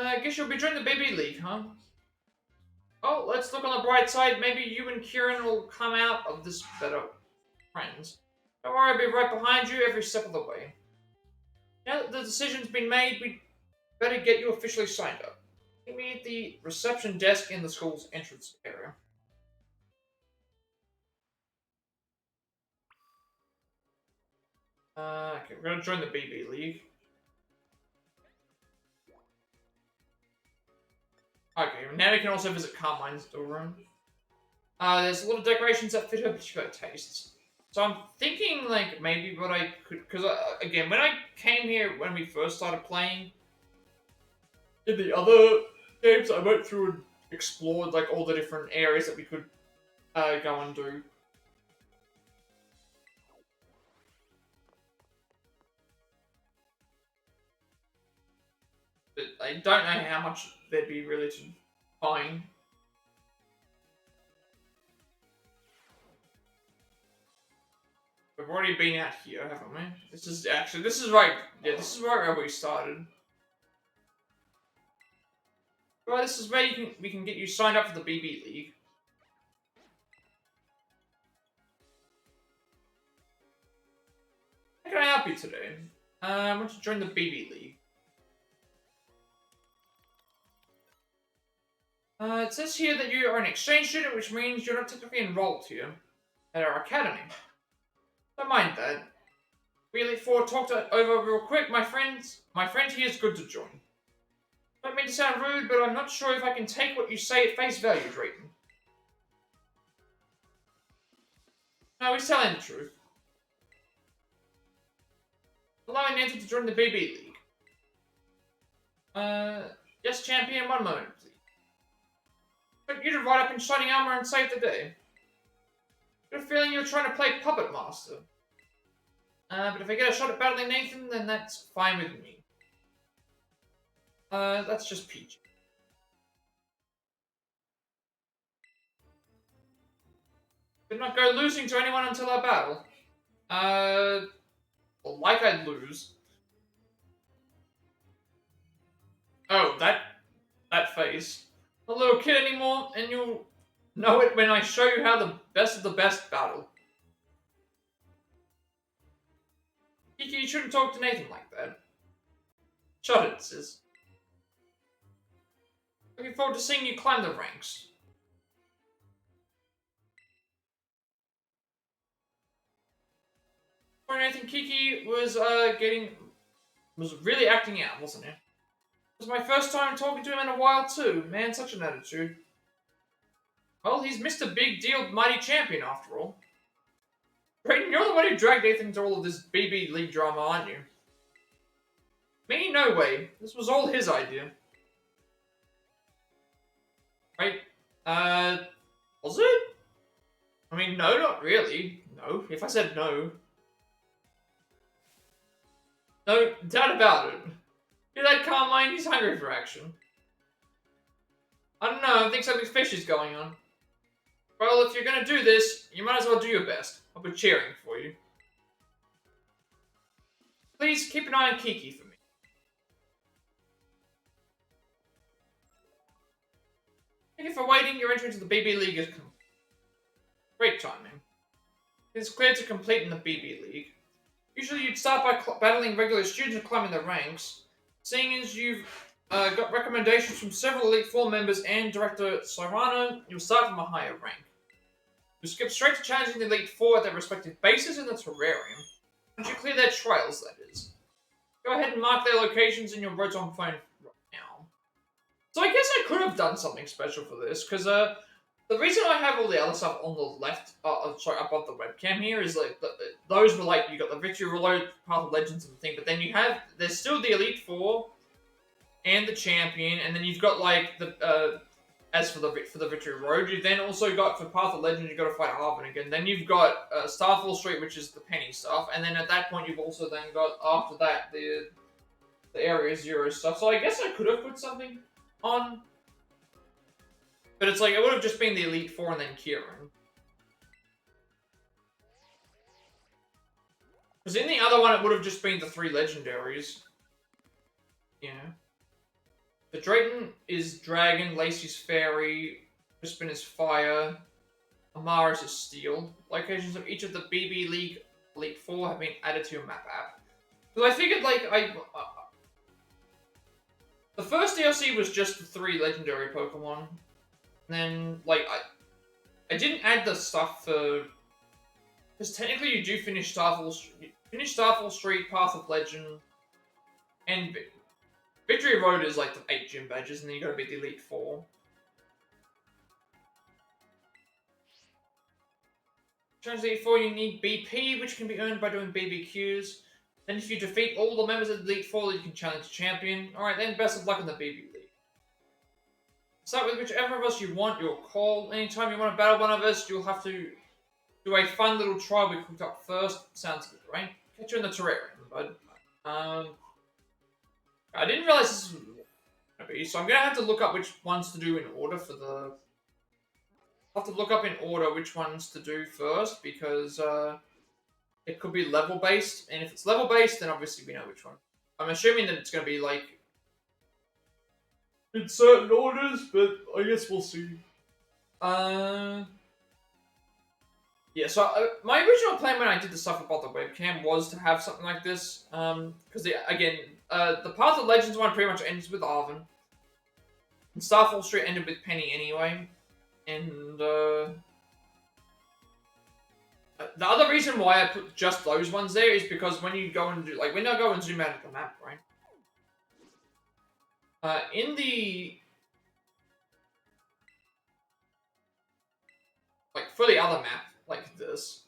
I guess you'll be joining the BB League, huh? Oh, let's look on the bright side. Maybe you and Kieran will come out of this better friends. Don't worry, I'll be right behind you every step of the way. Now that the decision's been made, we better get you officially signed up. Meet me at the reception desk in the school's entrance area. Okay, we're gonna join the BB League. Okay, now we can also visit Carmine's storeroom. There's a lot of decorations that fit her particular tastes. So I'm thinking, like, maybe what I could... Because, again, when I came here, when we first started playing, in the other games, I went through and explored, like, all the different areas that we could go and do. But I don't know how much there'd be really to find. We've already been out here, haven't we? This is right. Yeah, this is right where we started. Well, this is where we can get you signed up for the BB League. How can I help you today? I want to join the BB League. It says here that you are an exchange student, which means you're not technically enrolled here at our academy. Don't mind that. Really, Four talked it over real quick. My friend here is good to join. I don't mean to sound rude, but I'm not sure if I can take what you say at face value, Drayton. No, he's telling the truth. Allowing Nancy to join the BB League. Yes, champion, one moment, please. But you to ride up in shining armor and save the day. Got a feeling you're trying to play Puppet Master. But if I get a shot at battling Nathan, then that's fine with me. That's just peachy. Did not go losing to anyone until our battle. Well, like I'd lose. Oh, that face. Not a little kid anymore, and you'll know it when I show you how the best of the best battle. Kiki, you shouldn't talk to Nathan like that. Shut it, sis. Looking forward to seeing you climb the ranks. For Nathan, Kiki was really acting out, wasn't he? It was my first time talking to him in a while too. Man, such an attitude. Well, he's Mr. Big Deal Mighty Champion after all. Brayden, you're the one who dragged Nathan into all of this BB League drama, aren't you? Me? No way. This was all his idea. Right? Was it? I mean, no, not really. No. If I said no. No doubt about it. Hear that, Carmine? He's hungry for action. I don't know, I think something fishy's going on. Well, if you're gonna do this, you might as well do your best. I'll be cheering for you. Please keep an eye on Kiki for me. Thank you for waiting. Your entry into the BB League is complete. Great timing. It is clear to complete in the BB League. Usually you'd start by battling regular students and climbing the ranks. Seeing as you've got recommendations from several Elite Four members and Director Serrano, you'll start from a higher rank. You skip straight to challenging the Elite Four at their respective bases in the terrarium. Once you clear their trials, that is. Go ahead and mark their locations in your Rotom phone right now. So I guess I could have done something special for this, because the reason I have all the other stuff on the left, sorry, above the webcam here, is like, those were like, you got the Victory Reload, Path of Legends and the thing, but then you have, there's still the Elite Four, and the Champion, and then you've got like, as for the Victory Road, you've then also got, for Path of Legends, you've got to fight Arvin again, then you've got Starfall Street, which is the Penny stuff, and then at that point you've also then got, after that, the Area Zero stuff, so I guess I could have put something on. But it's like, it would have just been the Elite Four and then Kieran. Because in the other one, it would have just been the 3 legendaries. Yeah. But Drayton is Dragon, Lacey's Fairy, Crispin is Fire, Amaris is Steel. Locations of each of the BB League Elite Four have been added to your map app. Because I figured, like, the first DLC was just the 3 legendary Pokemon. And then, like, I didn't add the stuff for... Because technically you do finish Starfall Street, Path of Legend, and Victory Road is like the 8 gym badges, and then you gotta beat the Elite Four. Turns Elite Four, you need BP, which can be earned by doing BBQs. Then if you defeat all the members of the Elite Four, you can challenge the champion. Alright, then best of luck in the BB League. Start with whichever of us you want, your call. Anytime you want to battle one of us, you'll have to do a fun little trial we cooked up first. Sounds good, right? Catch you in the terrarium, bud. I didn't realize this was going to be, so I'm going to have to look up which ones to do in order for the... I'll have to look up in order which ones to do first, because it could be level-based, and if it's level-based, then obviously we know which one. I'm assuming that it's going to be, like, in certain orders, but I guess we'll see. Yeah, so my original plan when I did the stuff about the webcam was to have something like this. Because, again, the Path of Legends one pretty much ends with Arvin. And Starfall Street ended with Penny anyway. And, The other reason why I put just those ones there is because when you go and do, like, when I go and zoom out of the map, right? In the, like, for the other map, like this,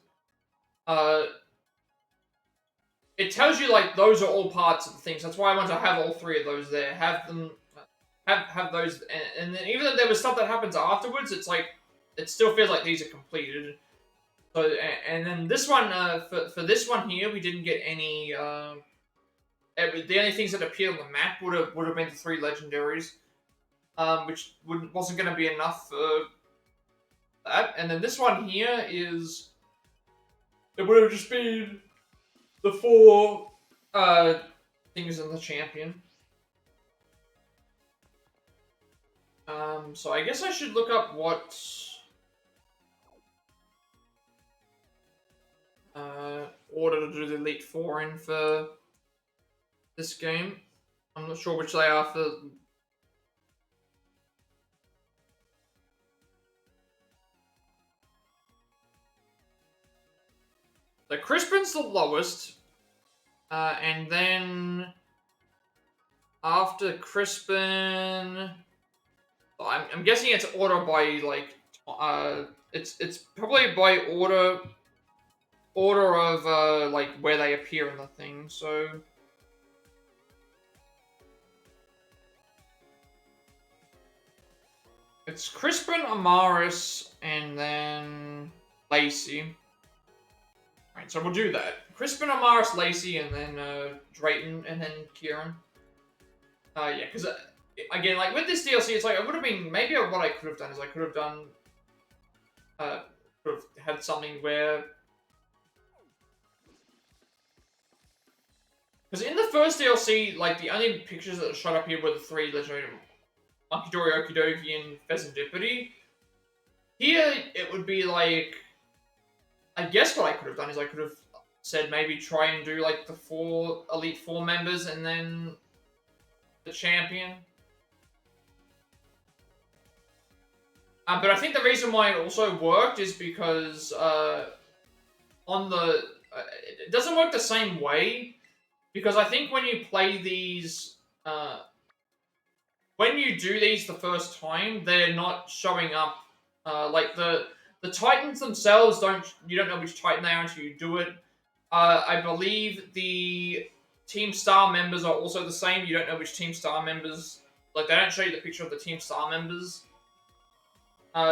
it tells you, like, those are all parts of the things. That's why I want to have all three of those there. Have them, have those, and then even if there was stuff that happens afterwards, it's like, it still feels like these are completed. So, and then this one, for this one here, we didn't get any, the only things that appeared on the map would have been the 3 legendaries, which wasn't going to be enough for that. And then this one here is, it would have just been the 4 things in the champion. So I guess I should look up what order to do the Elite Four in for this game. I'm not sure which they are for. The Crispin's the lowest, and then after Crispin, I'm guessing it's order by like, it's probably by order of like where they appear in the thing. So it's Crispin, Amaris, and then Lacey. Alright, so we'll do that. Crispin, Amaris, Lacey, and then Drayton, and then Kieran. Yeah, because again, like with this DLC, it's like it would have been maybe what I could have done is I could have done, could have had something where, because in the first DLC, like the only pictures that showed up here were the 3 legendary Monkey Dory, Okidoki, and Pheasantipity. Here, it would be like, I guess what I could have done is I could have said maybe try and do like the 4 Elite Four members and then the champion. But I think the reason why it also worked is because on the it doesn't work the same way, because I think when you play these when you do these the first time, they're not showing up like the Titans themselves you don't know which Titan they are until you do it. I believe the Team Star members are also the same. You don't know which Team Star members, like they don't show you the picture of the Team Star members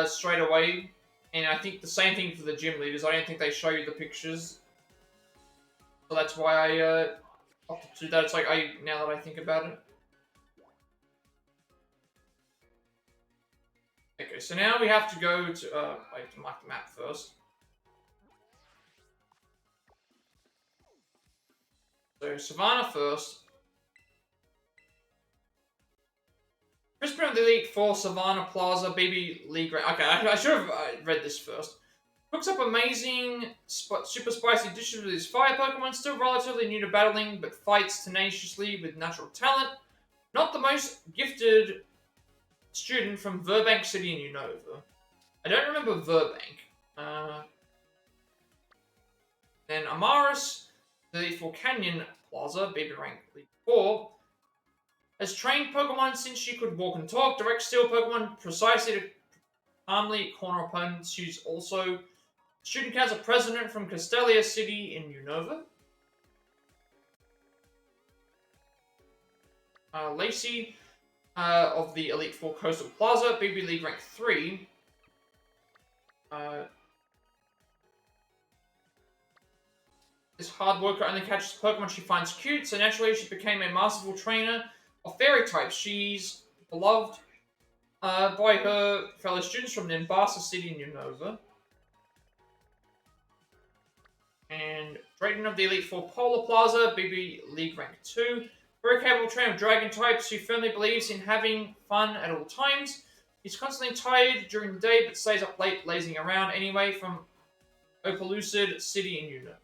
straight away. And I think the same thing for the gym leaders. I don't think they show you the pictures. So that's why I opted to do that. It's like, now that I think about it. Okay, so now we have to go to, I have to mark the map first. So, Savannah first. Crispin of the Elite Four, Savannah Plaza, BB League. Okay, I should have read this first. Cooks up amazing, super spicy dishes with his fire Pokemon, still relatively new to battling, but fights tenaciously with natural talent. Not the most gifted student from Burbank City in Unova. I don't remember Burbank. Then Amaris, the Elite Four Canyon Plaza, BB rank Elite 4, has trained Pokemon since she could walk and talk, direct steel Pokemon precisely to calmly corner opponents. She's also student council president from Castelia City in Unova. Lacey of the Elite Four Coastal Plaza, BB League rank 3. This hard worker only catches Pokemon she finds cute, so naturally she became a masterful trainer of fairy types. She's beloved by her fellow students from Nimbasa City in Unova. And Drayton of the Elite Four Polar Plaza, BB League rank 2. Very capable trainer of dragon types who firmly believes in having fun at all times. He's constantly tired during the day but stays up late lazing around anyway from Opelucid City in Unova.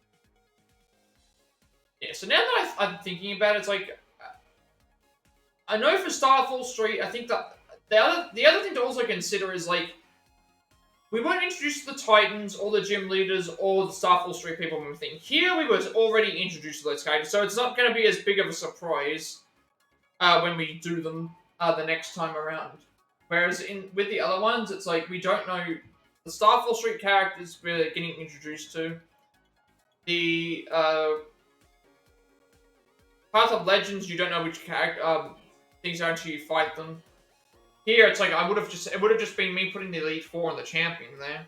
Yeah, so now that I'm thinking about it, it's like, I know for Starfall Street, I think that the other thing to also consider is like, we weren't introduced to the Titans or the gym leaders or the Star Force 3 people and everything. Here we were already introduced to those characters, so it's not going to be as big of a surprise when we do them the next time around. Whereas with the other ones, it's like we don't know the Star Force 3 characters we're getting introduced to. The Path of Legends, you don't know which character things are until you fight them. Here, it's like it would have just been me putting the Elite Four and the Champion there,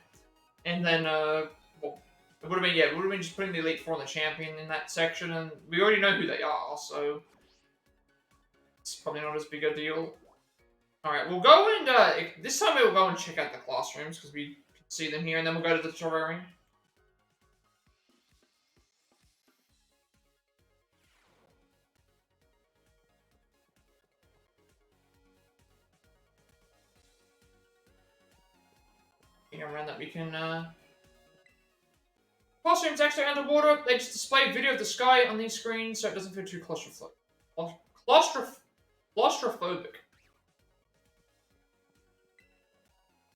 and then well, it would have been just putting the Elite Four and the Champion in that section, and we already know who they are, so it's probably not as big a deal. All right, we'll go and this time we'll go and check out the classrooms because we can see them here, and then we'll go to the terrarium. Around that we can classrooms actually underwater. They just display video of the sky on these screens so it doesn't feel too claustrophobic.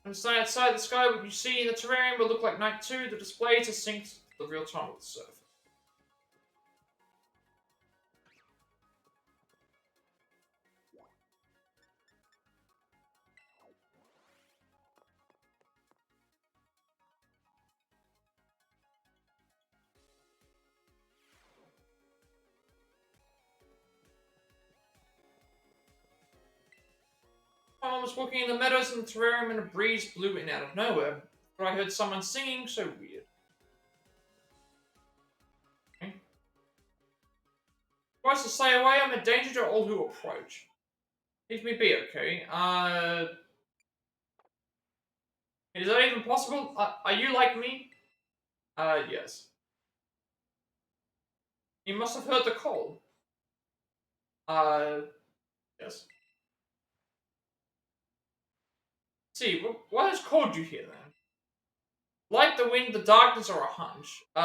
And so outside the sky, what you see in the terrarium will look like night 2. The display is synced to the real time of the surface. Someone was walking in the meadows in the terrarium and a breeze blew in out of nowhere. But I heard someone singing, so weird. Okay. Tries to stay away, I'm a danger to all who approach. Leave me be, okay? Is that even possible? Are you like me? Yes. You must have heard the call. Yes. See, what has called you here, then? Like the wind, the darkness, or a hunch? The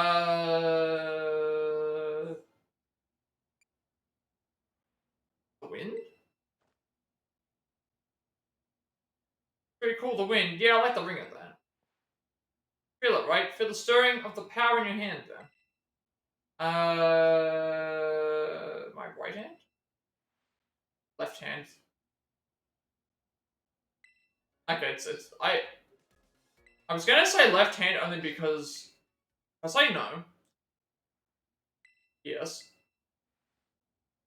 wind? Pretty cool, the wind. Yeah, I like the ring of that. Feel it, right? Feel the stirring of the power in your hand, then. My right hand? Left hand. Okay, I was gonna say left hand only because if I say no. Yes.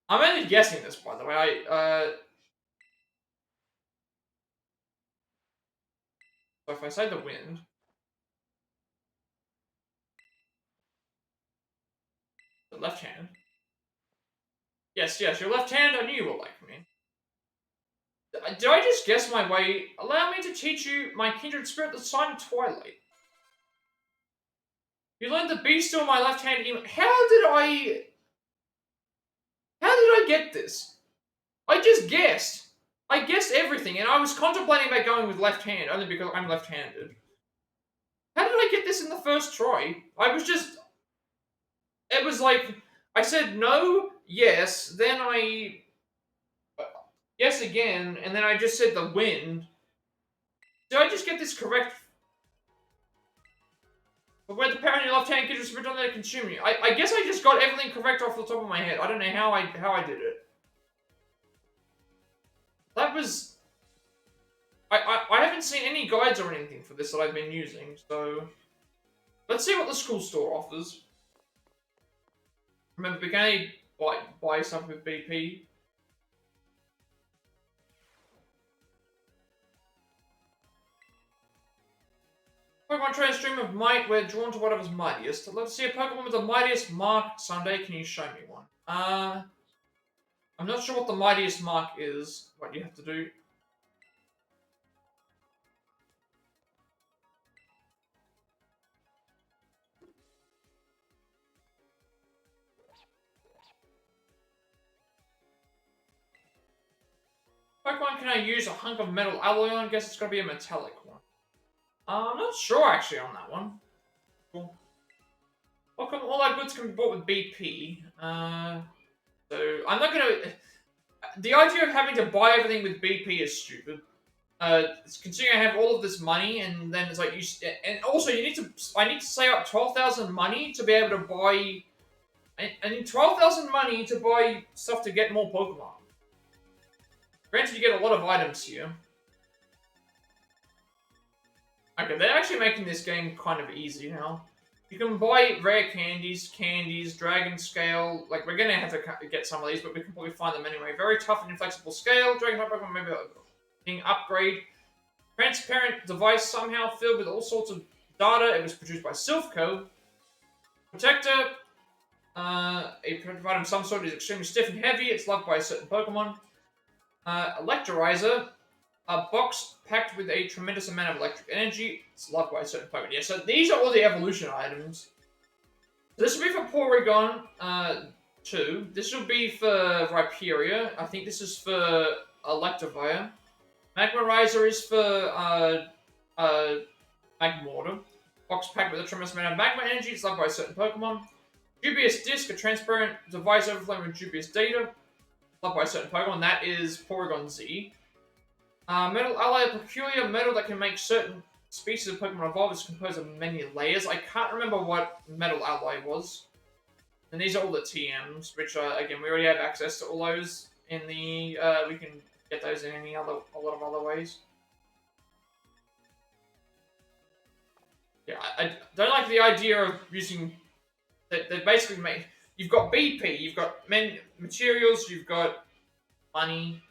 I'm only guessing this, by the way. So if I say the wind. The left hand. Yes, your left hand, I knew you were like me. Did I just guess my way? Allow me to teach you my kindred spirit, the sign of twilight. You learned the be still my left hand. How did I get this? I just guessed. I guessed everything, and I was contemplating about going with left hand, only because I'm left-handed. How did I get this in the first try? It was like, I said no, yes, then I... yes again, and then I just said the wind. Did I just get this correct? But where the power in your left hand gives you spirit on there to consume you. I guess I just got everything correct off the top of my head. I don't know how I did it. That was... I haven't seen any guides or anything for this that I've been using, so... Let's see what the school store offers. Remember, we can only buy stuff with BP. Pokemon train stream of might, we're drawn to whatever's mightiest. I'd love to see a Pokemon with the mightiest mark someday. Can you show me one? I'm not sure what the mightiest mark is. What you have to do. Pokemon can I use a hunk of metal alloy on? Guess it's gotta be a metallic one. I'm not sure actually on that one. Cool. Welcome, all our goods can be bought with BP. So I'm not gonna... The idea of having to buy everything with BP is stupid. considering I have all of this money, and then it's like and also I need to save up 12,000 money to be able to buy. I need 12,000 money to buy stuff to get more Pokemon. Granted, you get a lot of items here. Okay, they're actually making this game kind of easy now. You can buy rare candies, dragon scale. Like, we're gonna have to get some of these, but we can probably find them anyway. Very tough and inflexible scale. Dragon Pokemon, maybe being upgrade. Transparent device somehow filled with all sorts of data. It was produced by Silphco. Protector. A protective item of some sort is extremely stiff and heavy. It's loved by a certain Pokemon. Electrolyzer. A box packed with a tremendous amount of electric energy. It's loved by a certain Pokemon. Yeah, so these are all the evolution items. This will be for Porygon 2. This will be for Rhyperior. I think this is for Electivire. Magmarizer is for Magmortar. Box packed with a tremendous amount of magma energy. It's loved by a certain Pokemon. Dubious Disc, a transparent device overflowing with dubious data. Loved by a certain Pokemon. That is Porygon Z. Metal Alloy, a peculiar metal that can make certain species of Pokemon evolve. Is composed of many layers. I can't remember what Metal Alloy was. And these are all the TMs, which again, we already have access to all those in the, we can get those in a lot of other ways. Yeah, I don't like the idea of using, they basically make, you've got BP, you've got materials, you've got money.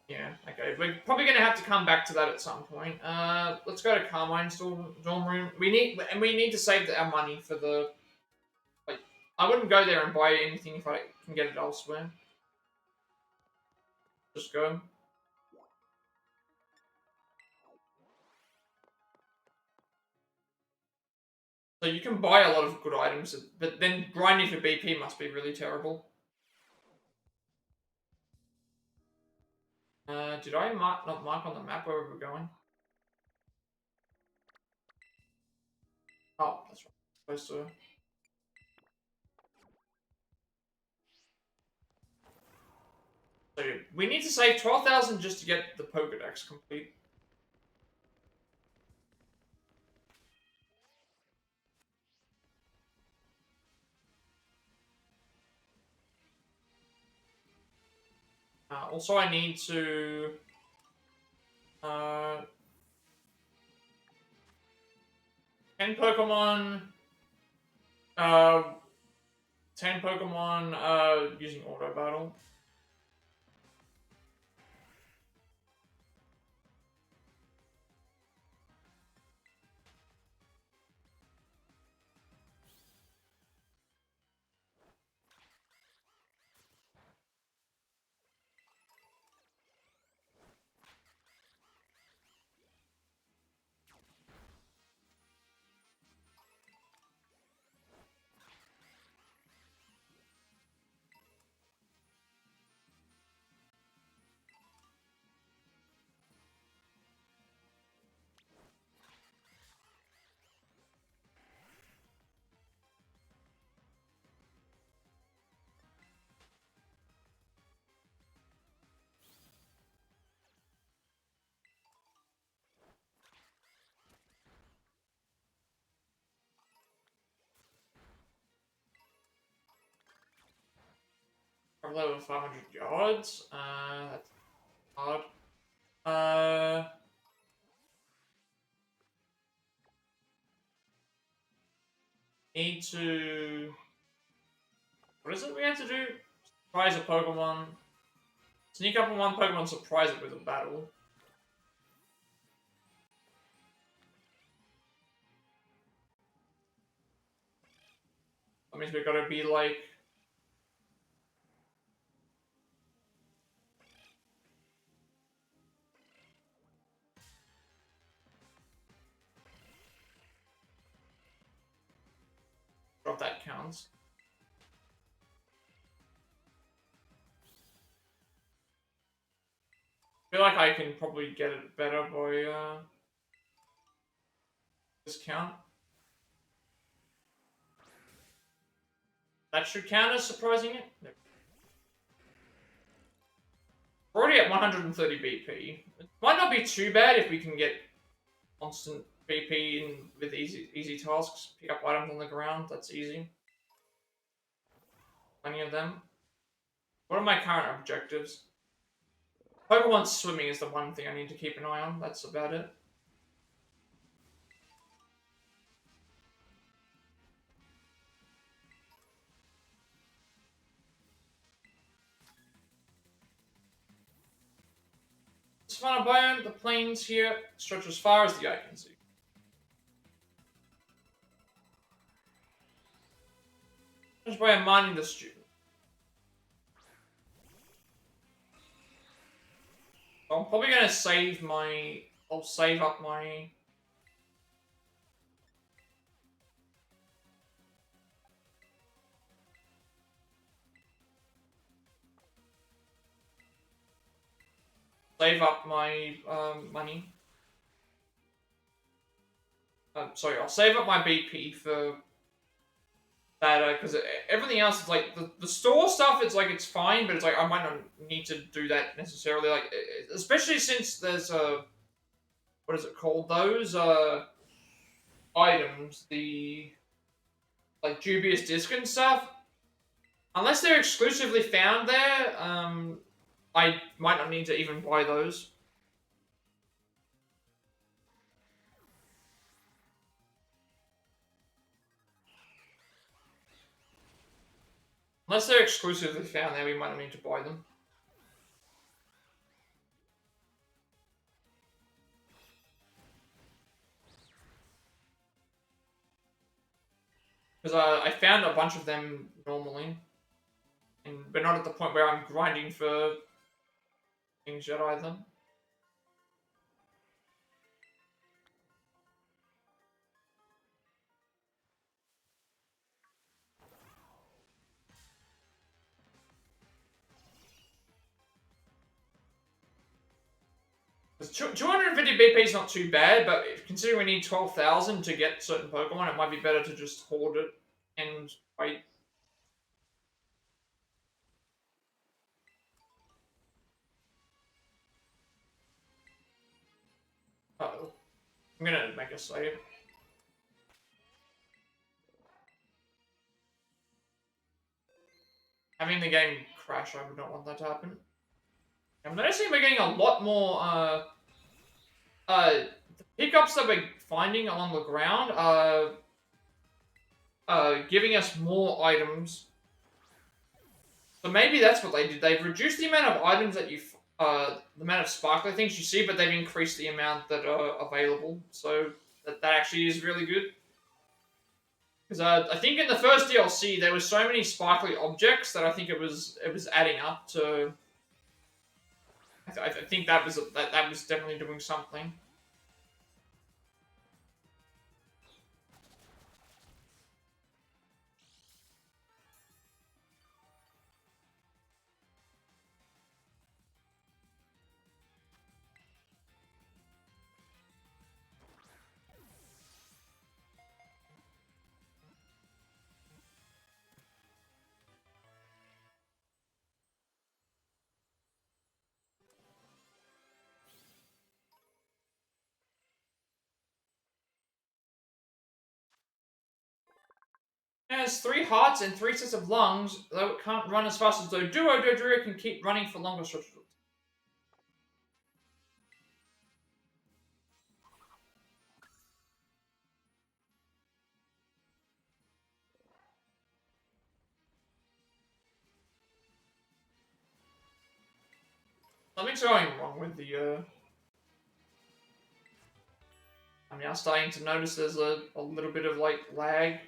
Yeah, okay. We're probably going to have to come back to that at some point. Let's go to Carmine's dorm room. We need to save our money for the... Like, I wouldn't go there and buy anything if I can get it elsewhere. Just go. So you can buy a lot of good items, but then grinding for BP must be really terrible. Did I not mark on the map where we were going? Oh, that's right. Supposed to. So we need to save 12,000 just to get the Pokedex complete. Also, I need to. 10 Pokemon. 10 Pokemon using Auto Battle. Probably over 500 yards. That's hard. Need to. What is it we have to do? Surprise a Pokemon. Sneak up on one Pokemon, surprise it with a battle. That means we've got to be like. If that counts. I feel like I can probably get it better by discount. That should count as surprising it. No. We're already at 130 BP. It might not be too bad if we can get constant BP in with easy tasks. Pick up items on the ground. That's easy. Plenty of them. What are my current objectives? Pokemon swimming is the one thing I need to keep an eye on. That's about it. Savannah biome, the plains here stretch as far as the eye can see. Just by mining the student. So I'm probably gonna save my. I'll save up my. Save up my money. Sorry, I'll save up my BP for that because everything else is like the store stuff. It's like it's fine, but it's like I might not need to do that necessarily. Like especially since there's what is it called? Those items, the like dubious disc and stuff. Unless they're exclusively found there, I might not need to even buy those. Unless they're exclusively found there, we might not need to buy them. Because I found a bunch of them normally. But not at the point where I'm grinding for things yet either. Because 250 BP is not too bad, but considering we need 12,000 to get certain Pokemon, it might be better to just hoard it and wait. Uh-oh. I'm gonna make a save. Having the game crash, I would not want that to happen. I'm noticing we're getting a lot more, the pickups that we're finding along the ground are giving us more items. So maybe that's what they did. They've reduced the amount of items that the amount of sparkly things you see, but they've increased the amount that are available. So that actually is really good. Because I think in the first DLC there were so many sparkly objects that I think it was adding up to. I think that was definitely doing something. It has 3 hearts and 3 sets of lungs, though it can't run as fast as Doduo. Doduo can keep running for longer stretches. Something's going wrong with the, I'm now starting to notice there's a little bit of, like, lag.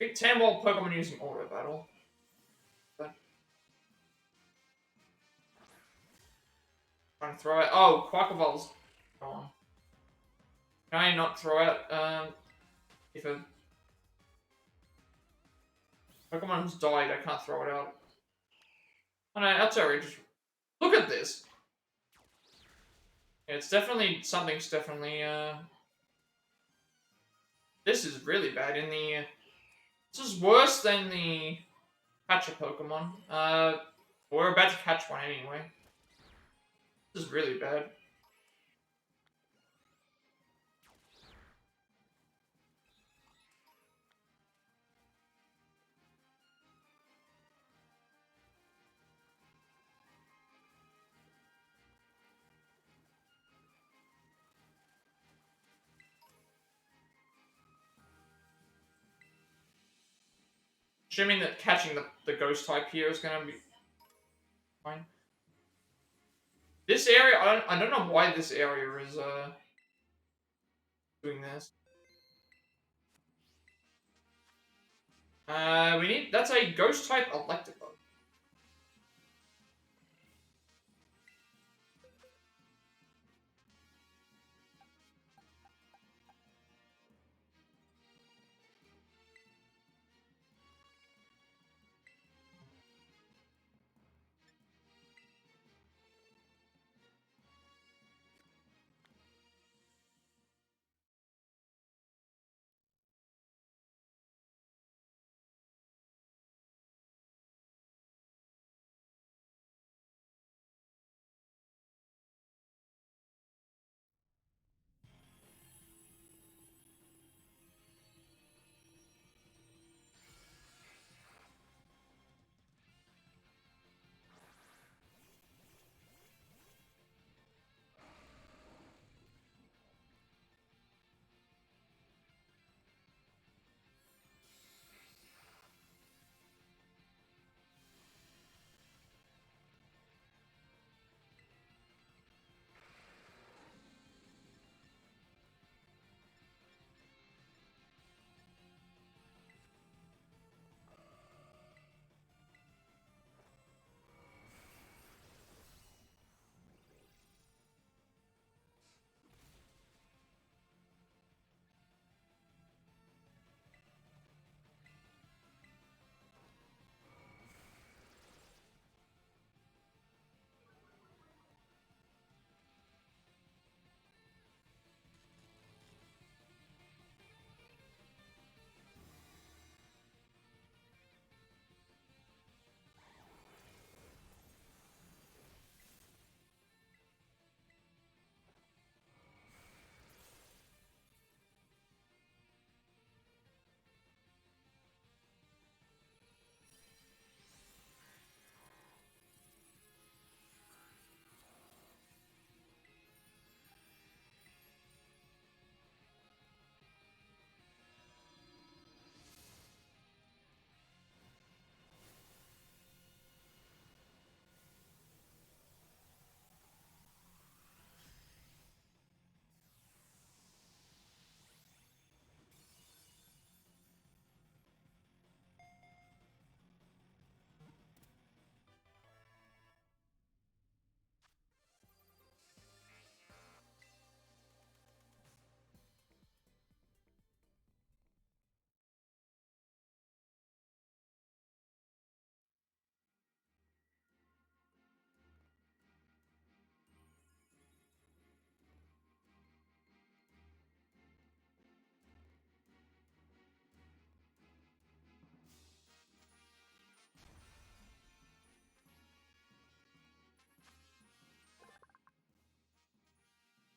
Big 10 volt Pokemon using Auto Battle. Okay. Trying to throw it. Oh, Quacklevol's gone. Can I not throw out, if a Pokemon has died, I can't throw it out. Oh no, that's alright. Just look at this. Yeah, it's definitely, something's definitely, this is really bad in the, this is worse than the catch a Pokemon. We're about to catch one anyway. This is really bad. Assuming that catching the ghost type here is gonna be fine. This area, I don't know why this area is doing this. We need, that's a ghost type Electabuzz.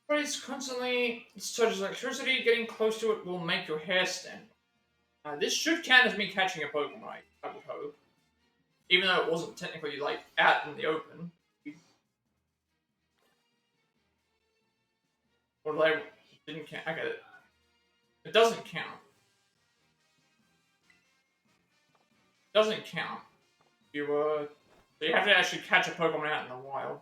But it's constantly such as electricity. Getting close to it will make your hair stand. This should count as me catching a Pokemon, I would hope. Even though it wasn't technically, like, out in the open. Or like, didn't count. I get it. It doesn't count. It doesn't count. So you have to actually catch a Pokemon out in the wild.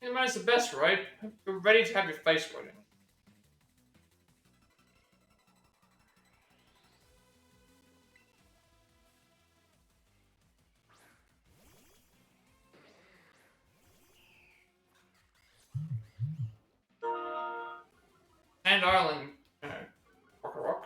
It's the best, right? You're ready to have your face ready. And Island, rock.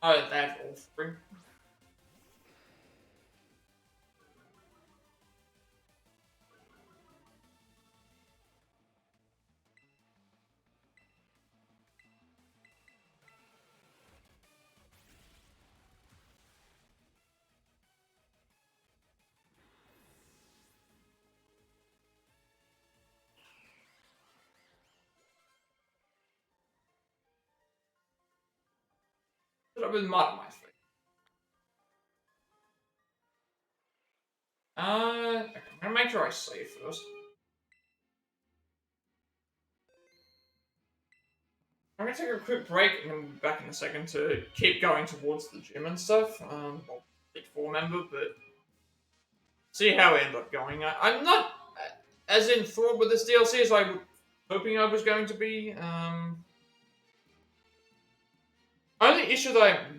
Oh, they have all three. Should have been modernized. Okay, I'm gonna make sure I save first. I'm gonna take a quick break and then be back in a second to keep going towards the gym and stuff. Well, Elite 4 member, but see how we end up going. I'm not as enthralled with this DLC as I was hoping I was going to be.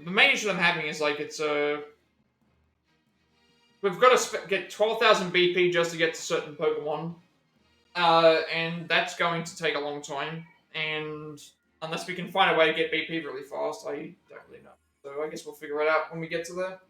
The main issue that I'm having is like it's we've got to get 12,000 BP just to get to certain Pokemon, and that's going to take a long time. And unless we can find a way to get BP really fast, I don't really know. So I guess we'll figure it out when we get to there.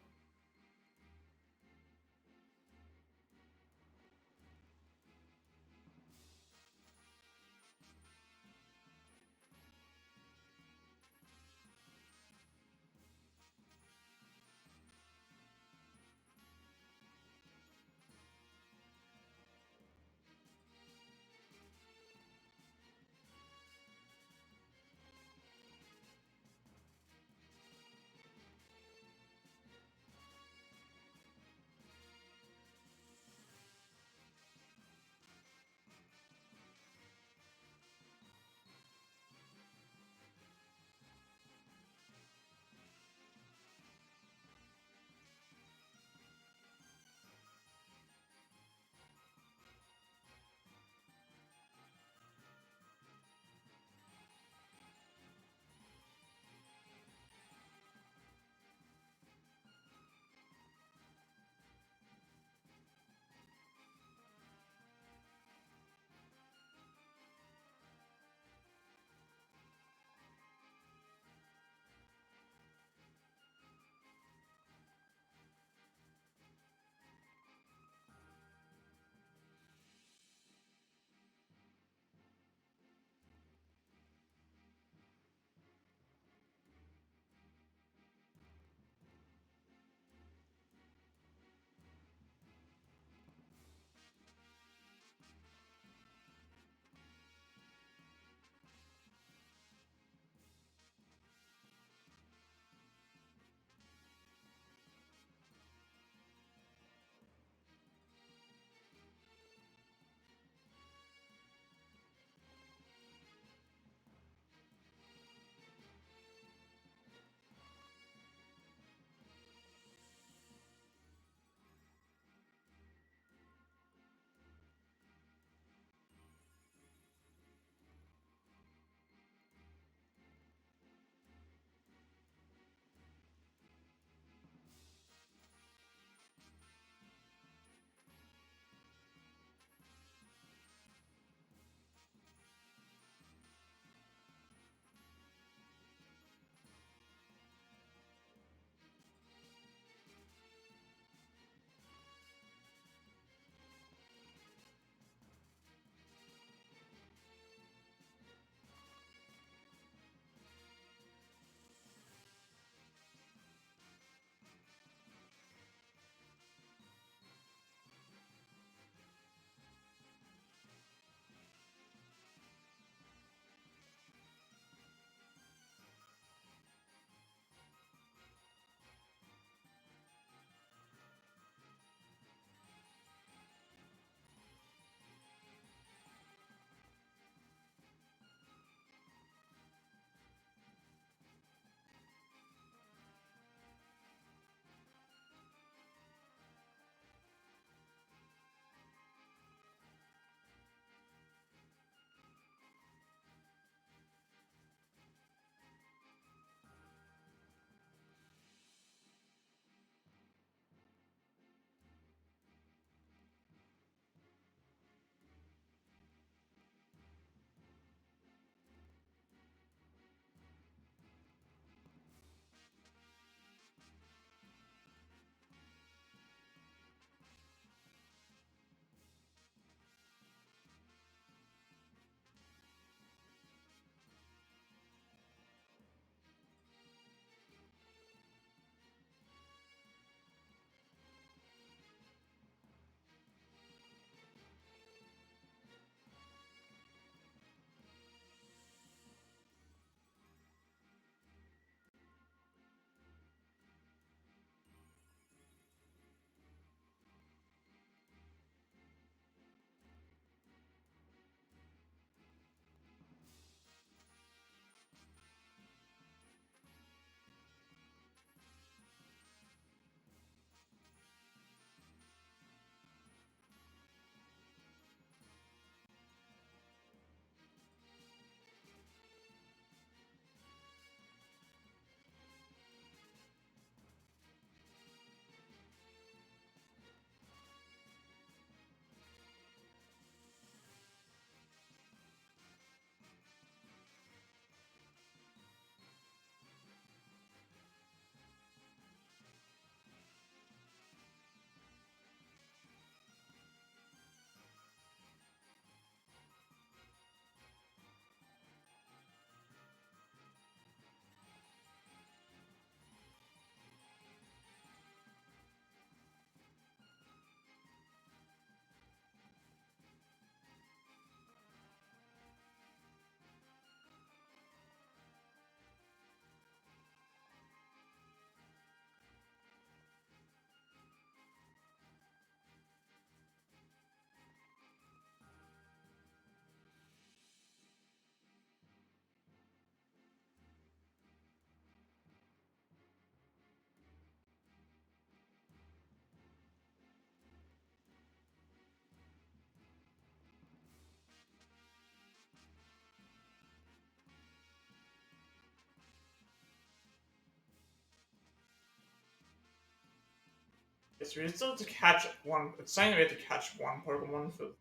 so we still have to catch one. It's saying we have to catch one Pokemon to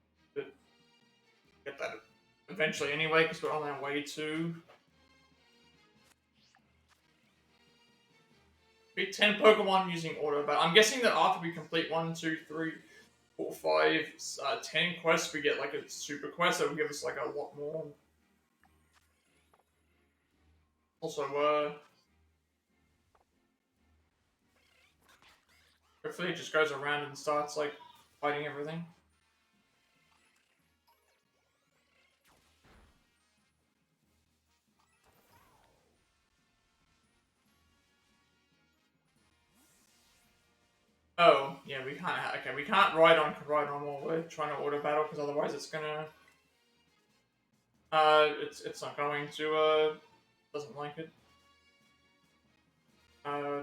get that eventually anyway, because we're on our way to beat 10 Pokemon using Auto Battle. I'm guessing that after we complete 1, 2, 3, 4, 5, 10 quests, we get like a super quest that will give us like a lot more. Also, hopefully it just goes around and starts like fighting everything. Oh, yeah, we can't. Okay, we can't ride on while we're trying to auto battle because otherwise it's gonna. It's not going to. Doesn't like it. Uh,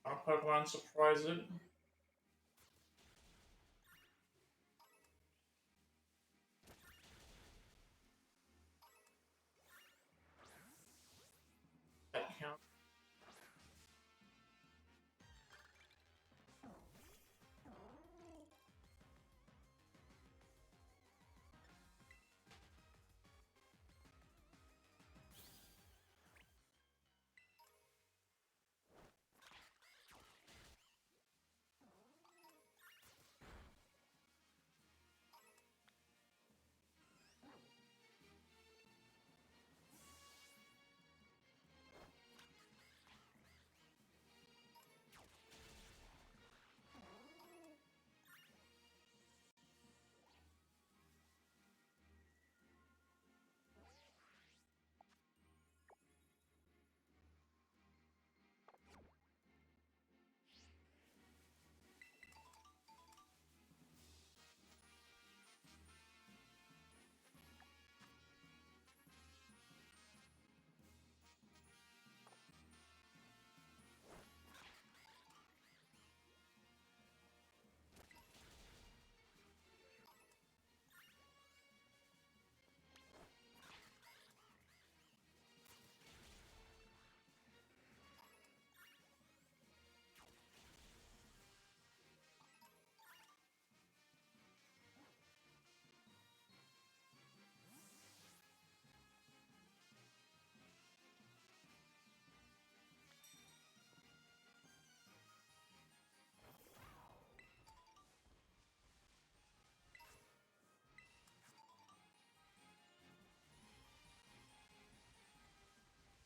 our Pokemon surprise it. That counts.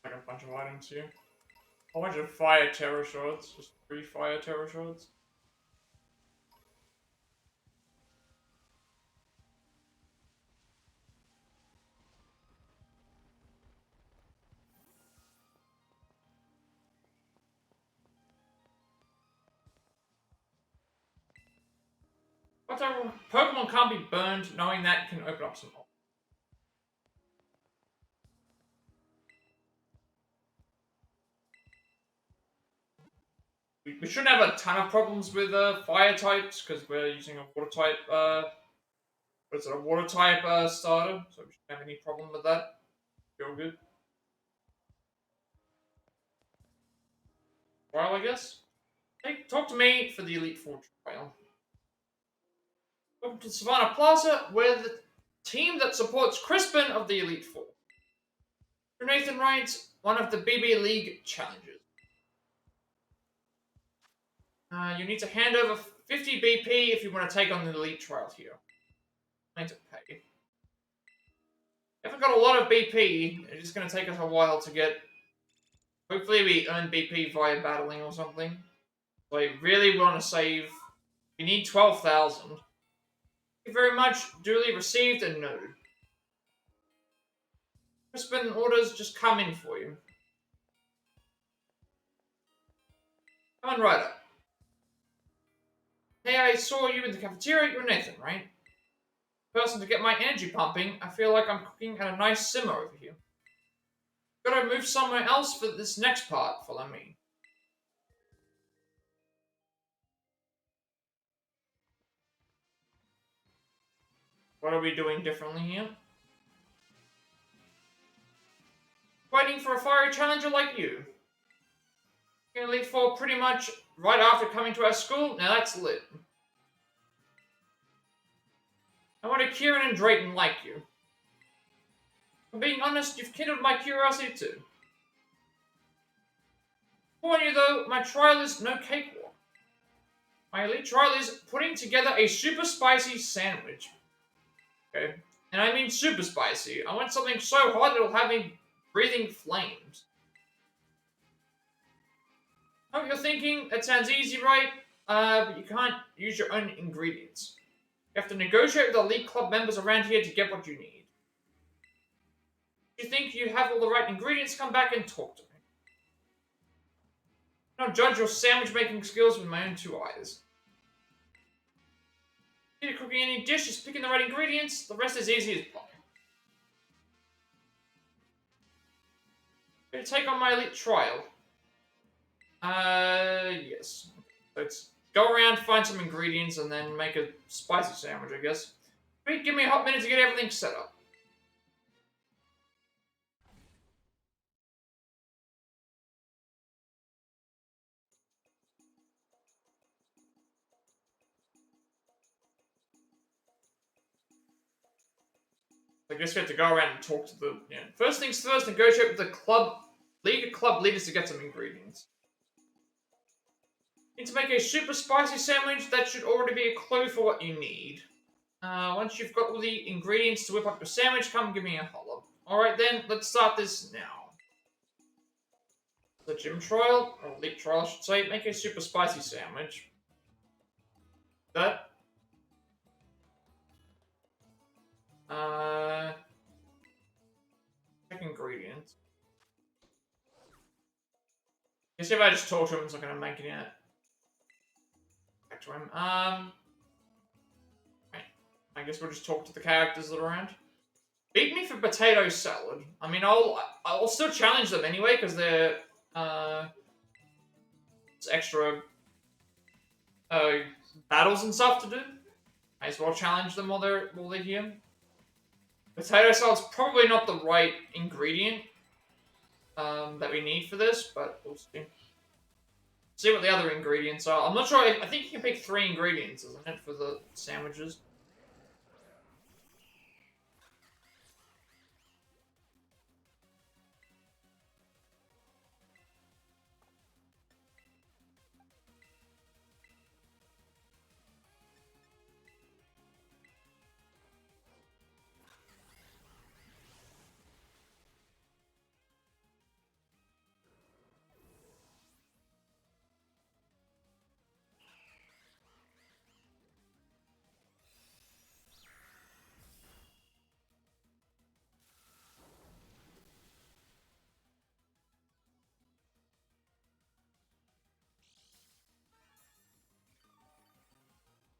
Like a bunch of items here. A bunch of fire terror shards. Just 3 fire terror shards. Whatever. Pokemon can't be burned, knowing that can open up some. We shouldn't have a ton of problems with fire types because we're using a water type. What's it? A water type starter, so we shouldn't have any problem with that. Feel good. Trial, I guess. Hey, talk to me for the Elite Four trial. Welcome to Savannah Plaza, where the team that supports Crispin of the Elite Four. Nathan writes one of the BB League challenges. You need to hand over 50 BP if you want to take on the Elite Trial here. I need to pay. If I've got a lot of BP, it's just going to take us a while to get Hopefully we earn BP via battling or something. So I really want to save. We need 12,000. Thank you very much. Duly received and noted. Crispin orders just come in for you. Come on right up. Hey, I saw you in the cafeteria. You're Nathan, right? Person to get my energy pumping. I feel like I'm cooking at a nice simmer over here. Gotta move somewhere else for this next part. Follow me. What are we doing differently here? Waiting for a fiery challenger like you. You're gonna leave for pretty much right after coming to our school? Now that's lit. I wanted Kieran and Drayton like you. If I'm being honest, you've kindled my curiosity too. Warn you though, my trial is no cakewalk. My elite trial is putting together a super spicy sandwich. Okay? And I mean super spicy. I want something so hot it'll have me breathing flames. Oh, you're thinking, that sounds easy, right? But you can't use your own ingredients. You have to negotiate with the elite club members around here to get what you need. If you think you have all the right ingredients, come back and talk to me. I don't judge your sandwich making skills with my own two eyes. If you're cooking any dish, just picking the right ingredients, the rest is easy as pie. Gonna take on my elite trial. Yes. Let's go around, find some ingredients, and then make a spicy sandwich, I guess. Wait, give me a hot minute to get everything set up. I guess we have to go around and talk to the... Yeah. First things first, negotiate with the club... League of club leaders to get some ingredients. Need to make a super spicy sandwich. That should already be a clue for what you need. Once you've got all the ingredients to whip up your sandwich, come give me a holler. Alright then, let's start this now. The gym trial, or elite trial I should say, make a super spicy sandwich. That. Check ingredients. Guess if I just talk to him, it's not gonna make it yet. Back to him. Right. I guess we'll just talk to the characters that are around. Beat me for potato salad. I mean, I'll still challenge them anyway because they're it's extra battles and stuff to do. May as well challenge them while they're here. Potato salad's probably not the right ingredient that we need for this, but we'll see. See what the other ingredients are. I'm not sure. I think you can pick 3 ingredients, isn't it, for the sandwiches?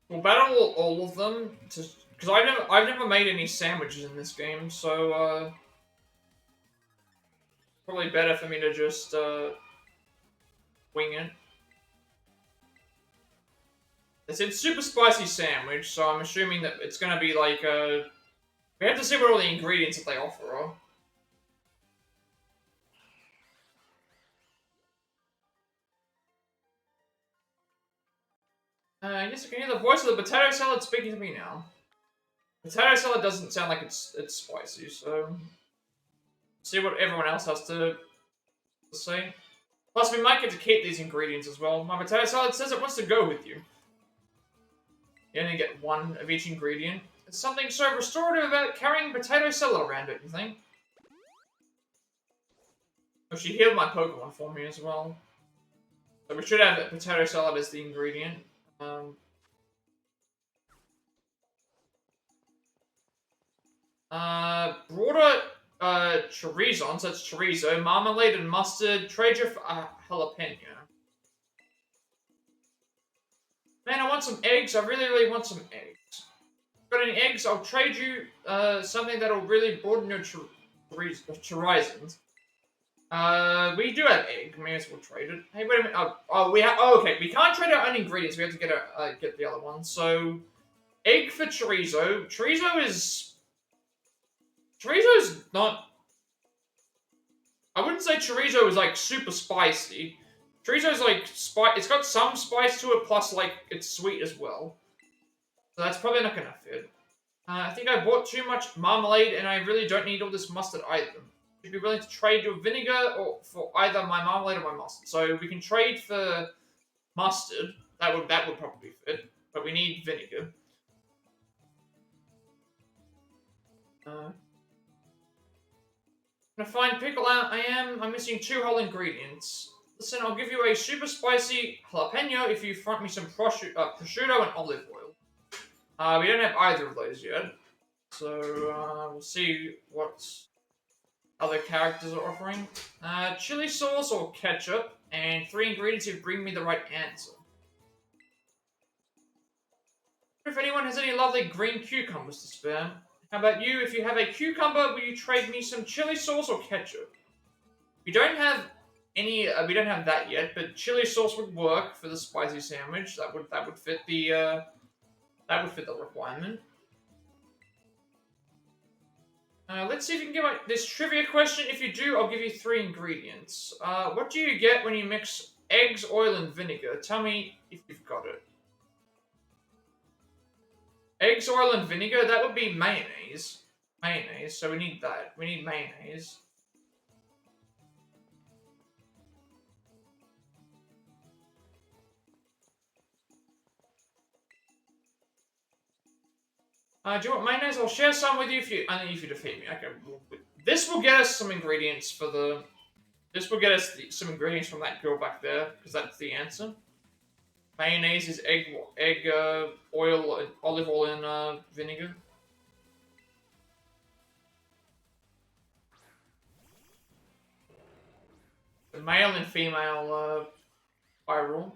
We'll battle all of them because I've never made any sandwiches in this game, so probably better for me to just wing it. It's a super spicy sandwich, so I'm assuming that it's gonna be like we have to see what all the ingredients that they offer are. Yes, I can hear the voice of the potato salad speaking to me now. Potato salad doesn't sound like it's spicy, so see what everyone else has to say. Plus, we might get to keep these ingredients as well. My potato salad says it wants to go with you. You only get 1 of each ingredient. There's something so restorative about carrying potato salad around, don't you think? Oh, she healed my Pokemon for me as well. So we should have potato salad as the ingredient. Broader chorizo, so it's chorizo, marmalade and mustard, trade you for jalapeno. Man, I want some eggs. I really, really want some eggs. Got any eggs? I'll trade you something that'll really broaden your horizons. We do have egg. May as well trade it. Hey, wait a minute. We have. Oh, okay. We can't trade our own ingredients. We have to get the other one. So, egg for chorizo. Chorizo's not. I wouldn't say chorizo is like super spicy. Chorizo's like It's got some spice to it, plus like it's sweet as well. So that's probably not gonna fit. I think I bought too much marmalade, and I really don't need all this mustard either. Would you be willing to trade your vinegar or for either my marmalade or my mustard? So we can trade for mustard. That would probably fit, but we need vinegar. Gonna find pickle out. I'm missing 2 whole ingredients. Listen, I'll give you a super spicy jalapeno if you front me some prosciutto and olive oil. We don't have either of those yet. So, we'll see what other characters are offering. Chili sauce or ketchup, and 3 ingredients if bring me the right answer. If anyone has any lovely green cucumbers to spare. How about you? If you have a cucumber, will you trade me some chili sauce or ketchup? We don't have any. We don't have that yet, but chili sauce would work for the spicy sandwich. That would fit the requirement. Let's see if you can get this trivia question. If you do, I'll give you 3 ingredients. What do you get when you mix eggs, oil, and vinegar? Tell me if you've got it. Eggs, oil, and vinegar? That would be mayonnaise. Mayonnaise, so we need that. We need mayonnaise. Do you want mayonnaise? I'll share some with you if you defeat me. Okay. This will get us some ingredients for the. This will get us some ingredients from that girl back there, because that's the answer. Mayonnaise is egg, oil, olive oil, and vinegar. The male and female viral.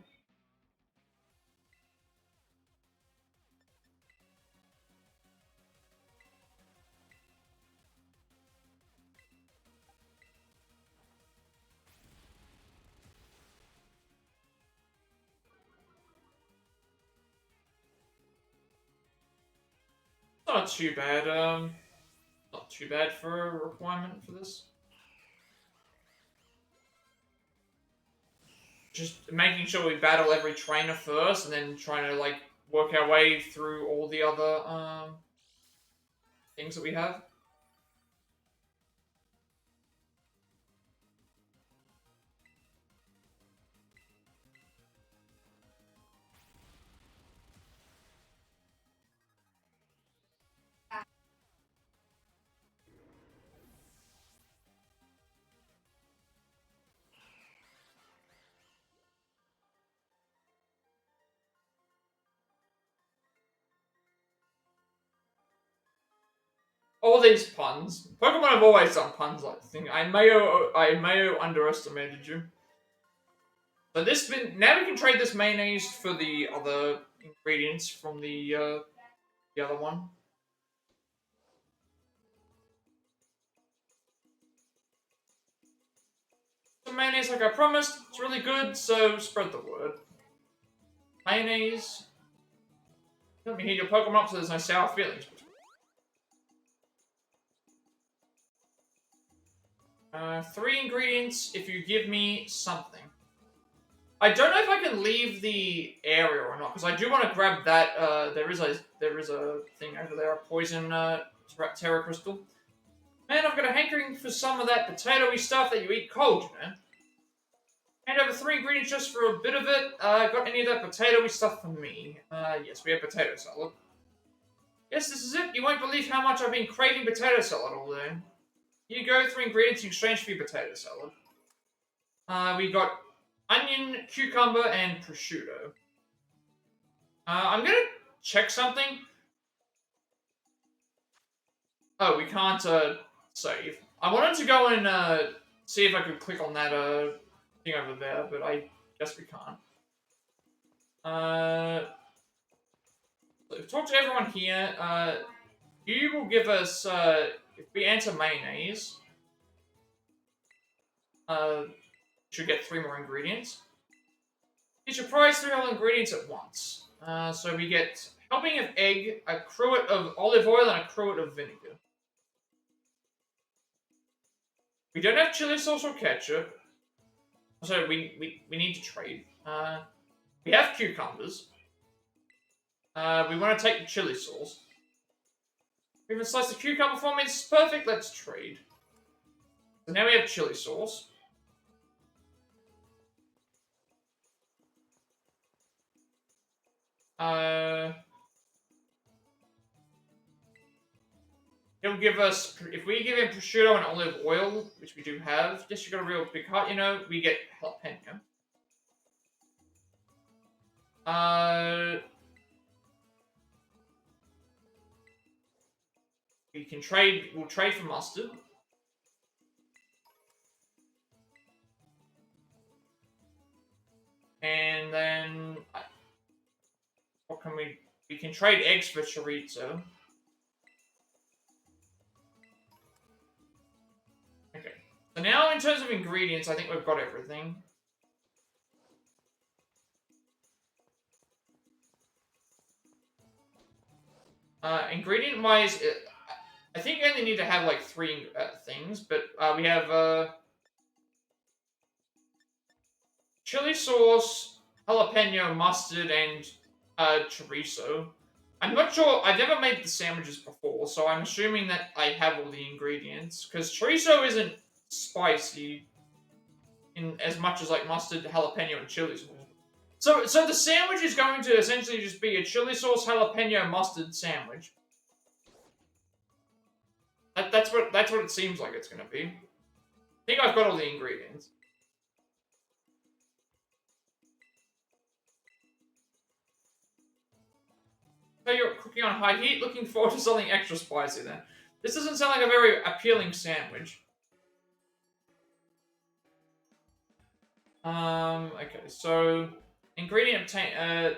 Not too bad. Not too bad for a requirement for this. Just making sure we battle every trainer first, and then trying to like work our way through all the other things that we have. All these puns. Pokemon have always done puns like this thing. I may have underestimated you. But now we can trade this mayonnaise for the other ingredients from the other one. Some mayonnaise like I promised. It's really good, so spread the word. Mayonnaise. Let me heat your Pokemon up so there's no sour feelings. 3 ingredients if you give me something. I don't know if I can leave the area or not, because I do want to grab that. There is a thing over there, a poison Terra Crystal. Man, I've got a hankering for some of that potatoey stuff that you eat cold, you know. Hand over 3 ingredients just for a bit of it. Got any of that potatoey stuff for me? Yes, we have potato salad. Yes, this is it. You won't believe how much I've been craving potato salad all day. Here you go, 3 ingredients in exchange for your potato salad. We got onion, cucumber, and prosciutto. I'm gonna check something. Oh, we can't save. I wanted to go and see if I could click on that thing over there, but I guess we can't. Talk to everyone here. You will give us if we enter mayonnaise. Should get 3 more ingredients. You should price 3 whole ingredients at once. So we get helping of egg, a cruet of olive oil, and a cruet of vinegar. We don't have chili sauce or ketchup. So we need to trade. We have cucumbers. We want to take the chili sauce. We even sliced the cucumber for me. This is perfect. Let's trade. So now we have chili sauce. He'll give us, if we give him prosciutto and olive oil, which we do have, yes, you got a real big heart, you know, we get jalapeno. We can trade, we'll trade for mustard. And then, what can we can trade eggs for chorizo. Okay. So now, in terms of ingredients, I think we've got everything. Ingredient-wise, I think you only need to have like 3 things, but we have chili sauce, jalapeno, mustard, and chorizo. I'm not sure. I've never made the sandwiches before, so I'm assuming that I have all the ingredients. Because chorizo isn't spicy in as much as like mustard, jalapeno, and chili sauce. So the sandwich is going to essentially just be a chili sauce, jalapeno, mustard sandwich. That's what it seems like it's going to be. I think I've got all the ingredients. So you're cooking on high heat, looking forward to something extra spicy then. This doesn't sound like a very appealing sandwich. Okay, so ingredient obtain,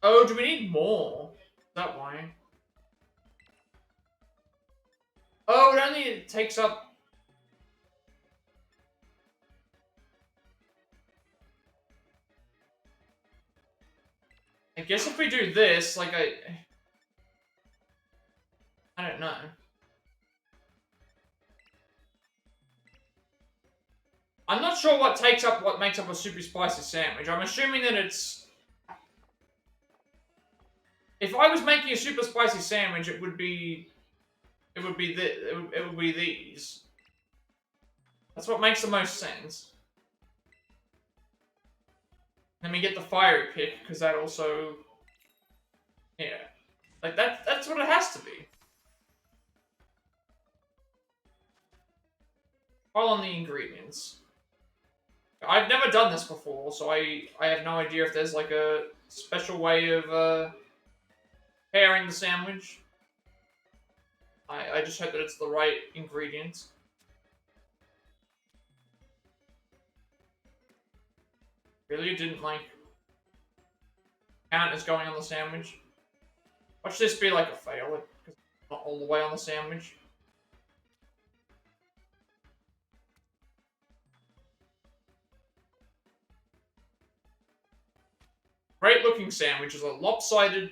oh, do we need more? Is that why? Oh, it only takes up... I guess if we do this, like I don't know. I'm not sure what makes up a super spicy sandwich. I'm assuming that it's... If I was making a super spicy sandwich, it would be these. That's what makes the most sense. Let me get the fiery pick, because that also... Yeah. Like, that's what it has to be. All on the ingredients. I've never done this before, so I have no idea if there's, like, a special way of, pairing the sandwich. I just hope that it's the right ingredients. Really? You didn't, like, count as going on the sandwich? Watch this be like a fail, because it's not all the way on the sandwich. Great looking sandwich is a lopsided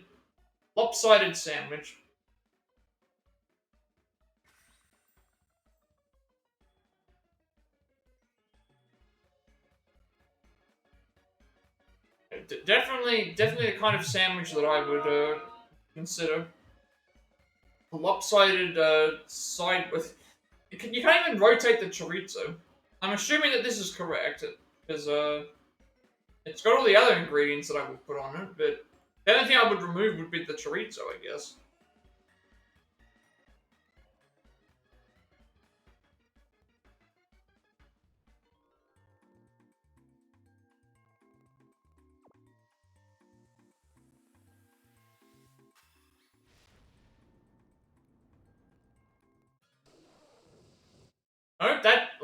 sandwich. Definitely the kind of sandwich that I would consider. A lopsided side with... You can't even rotate the chorizo. I'm assuming that this is correct, because it's got all the other ingredients that I would put on it, but the only thing I would remove would be the chorizo, I guess.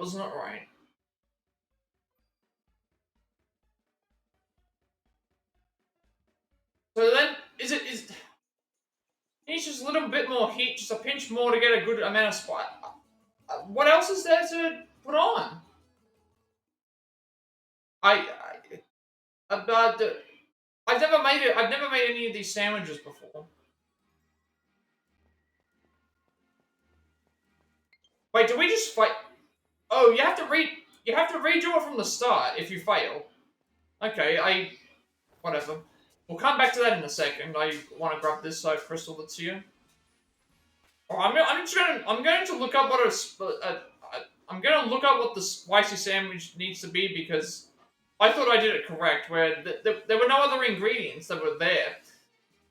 wasn't it right? So then, is needs just a little bit more heat, just a pinch more to get a good amount of spice. What else is there to put on? I, I I've never made it. I've never made any of these sandwiches before. Wait, do we just fight? Oh, you have to You have to redo it from the start if you fail. Okay, whatever. We'll come back to that in a second. I want to grab this side crystal that's here. Oh, I'm going to look up I'm going to look up what the spicy sandwich needs to be because I thought I did it correct. Where there were no other ingredients that were there.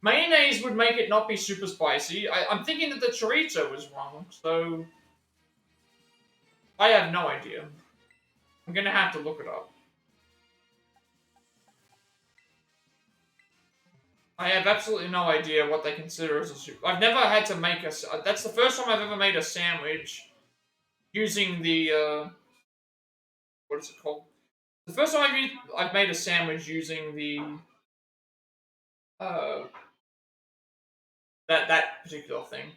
Mayonnaise would make it not be super spicy. I'm thinking that the chorizo was wrong, so I have no idea. I'm gonna have to look it up. I have absolutely no idea what they consider as a soup. I've never had to make a. That's the first time I've ever made a sandwich using the. What is it called? The first time I've made a sandwich using the. Uh, that particular thing.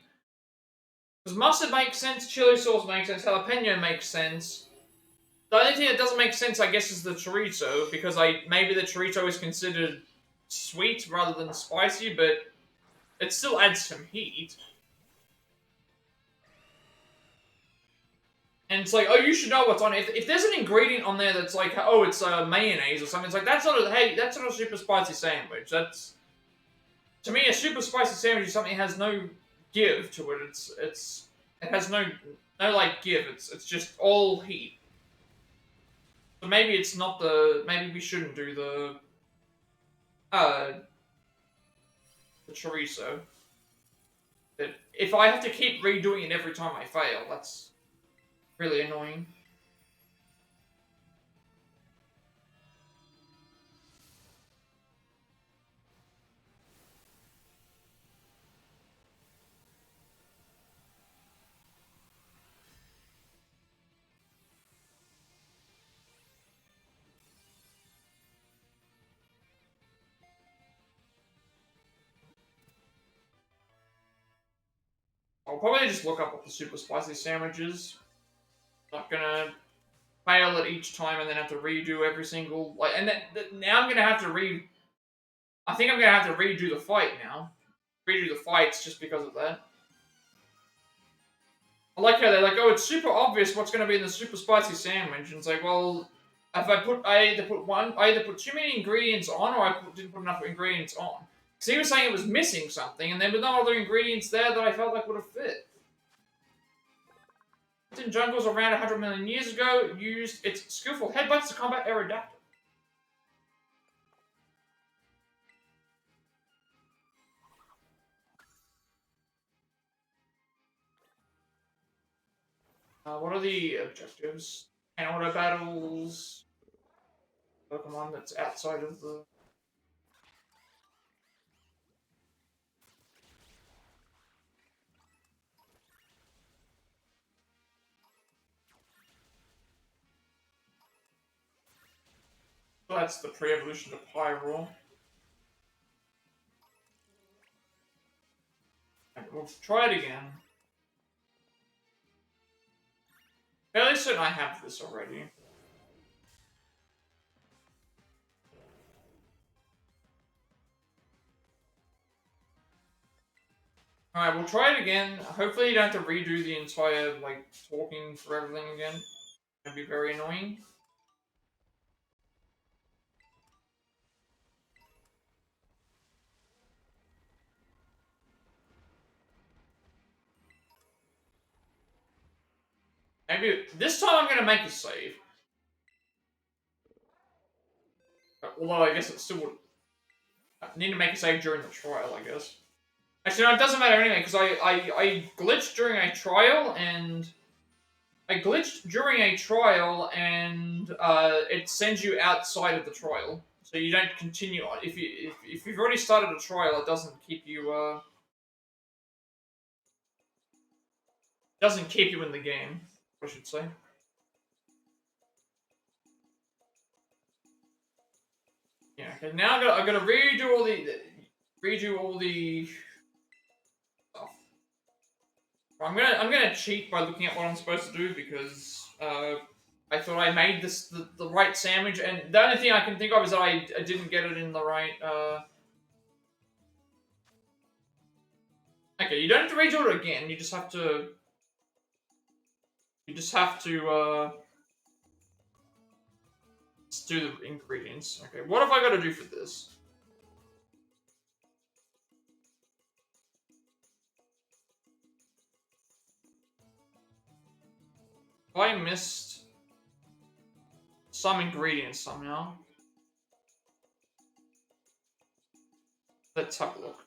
Because mustard makes sense, chili sauce makes sense, jalapeno makes sense. The only thing that doesn't make sense, I guess, is the chorizo, because maybe the chorizo is considered sweet rather than spicy, but it still adds some heat. And it's like, oh, you should know what's on it. If there's an ingredient on there that's like, oh, it's mayonnaise or something, it's like, that's not a super spicy sandwich. That's, to me, a super spicy sandwich is something that has no give to it. It has no like give. It's just all heat. So maybe it's not maybe we shouldn't do the chorizo. But if I have to keep redoing it every time I fail, that's really annoying. I'll probably just look up what the super spicy sandwich is. Not gonna fail it each time and then have to redo every single and then now I'm gonna have to I think I'm gonna have to redo the fight now. Redo the fights just because of that. I like how they're like, oh, it's super obvious what's gonna be in the super spicy sandwich, and it's like, well, if I either put too many ingredients on or didn't put enough ingredients on. Because he was saying it was missing something, and there were no other ingredients there that I felt like would have fit. In jungles around 100 million years ago, used its skillful headbutts to combat Aerodactyl. What are the objectives? And auto battles. Pokemon that's outside of the. Well, that's the pre-evolution to Pyro. We'll try it again. Fairly certain I have this already. Alright, we'll try it again. Hopefully you don't have to redo the entire, like, talking for everything again. It'd be very annoying. Maybe this time I'm gonna make a save. Although I guess it still would. I need to make a save during the trial, I guess. Actually, no, it doesn't matter anyway, because I glitched during a trial, and... it sends you outside of the trial. So you don't continue on. If you've already started a trial, it doesn't keep you, doesn't keep you in the game, I should say. Yeah. Okay. Now I gotta redo all the stuff. I'm gonna cheat by looking at what I'm supposed to do because I thought I made this the right sandwich, and the only thing I can think of is that I didn't get it in the right. Okay, you don't have to redo it again. You just have to. You just have to do the ingredients. Okay, what have I got to do for this? I missed some ingredients somehow. Let's have a look.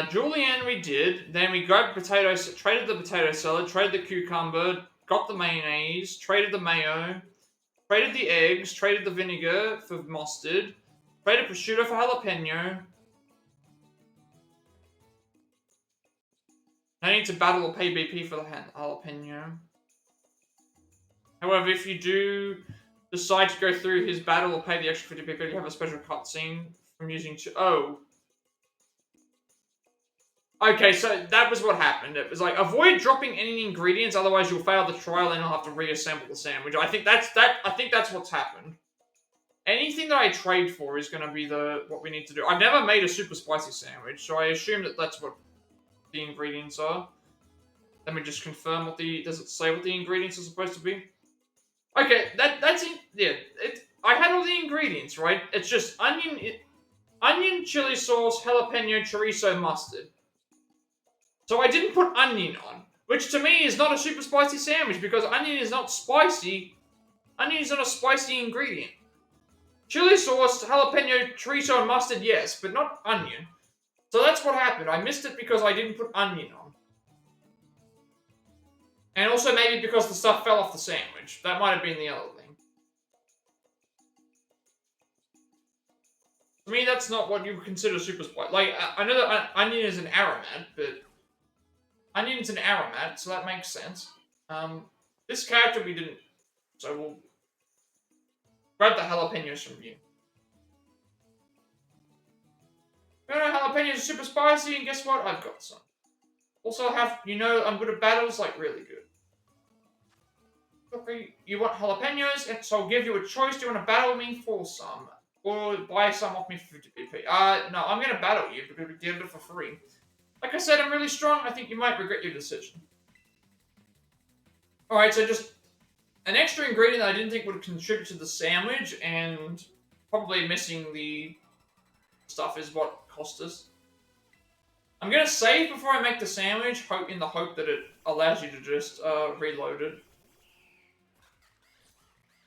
Julienne we did. Then we grabbed potatoes, traded the potato salad, traded the cucumber, got the mayonnaise, traded the mayo, traded the eggs, traded the vinegar for mustard, traded prosciutto for jalapeno. I need to battle or pay BP for the jalapeno. However, if you do decide to go through his battle or pay the extra 50 BP, you have a special cutscene from using oh. Okay, so that was what happened. It was like, avoid dropping any ingredients, otherwise you'll fail the trial and you'll have to reassemble the sandwich. I think that's what's happened. Anything that I trade for is going to be what we need to do. I've never made a super spicy sandwich, so I assume that that's what the ingredients are. Let me just confirm does it say what the ingredients are supposed to be? Okay, that's it. Yeah, I had all the ingredients, right? It's just onion, chili sauce, jalapeno, chorizo, mustard. So I didn't put onion on, which to me is not a super spicy sandwich because onion is not spicy. Onion is not a spicy ingredient. Chili sauce, jalapeno, chorizo, and mustard, yes, but not onion. So that's what happened. I missed it because I didn't put onion on. And also maybe because the stuff fell off the sandwich. That might have been the other thing. To me, that's not what you would consider super spicy. Like, I know that onion is an aromat, but onion's an aromat, so that makes sense. This character we didn't, so we'll grab the jalapenos from you. Jalapenos are super spicy, and guess what? I've got some. Also have, I'm good at battles, like, really good. Okay, you want jalapenos, and so I'll give you a choice. Do you want to battle me for some? Or buy some off me for 50 PP? No, I'm going to battle you because we get it for free. Like I said, I'm really strong. I think you might regret your decision. Alright, so just an extra ingredient that I didn't think would contribute to the sandwich, and probably missing the stuff is what cost us. I'm going to save before I make the sandwich, in the hope that it allows you to just reload it.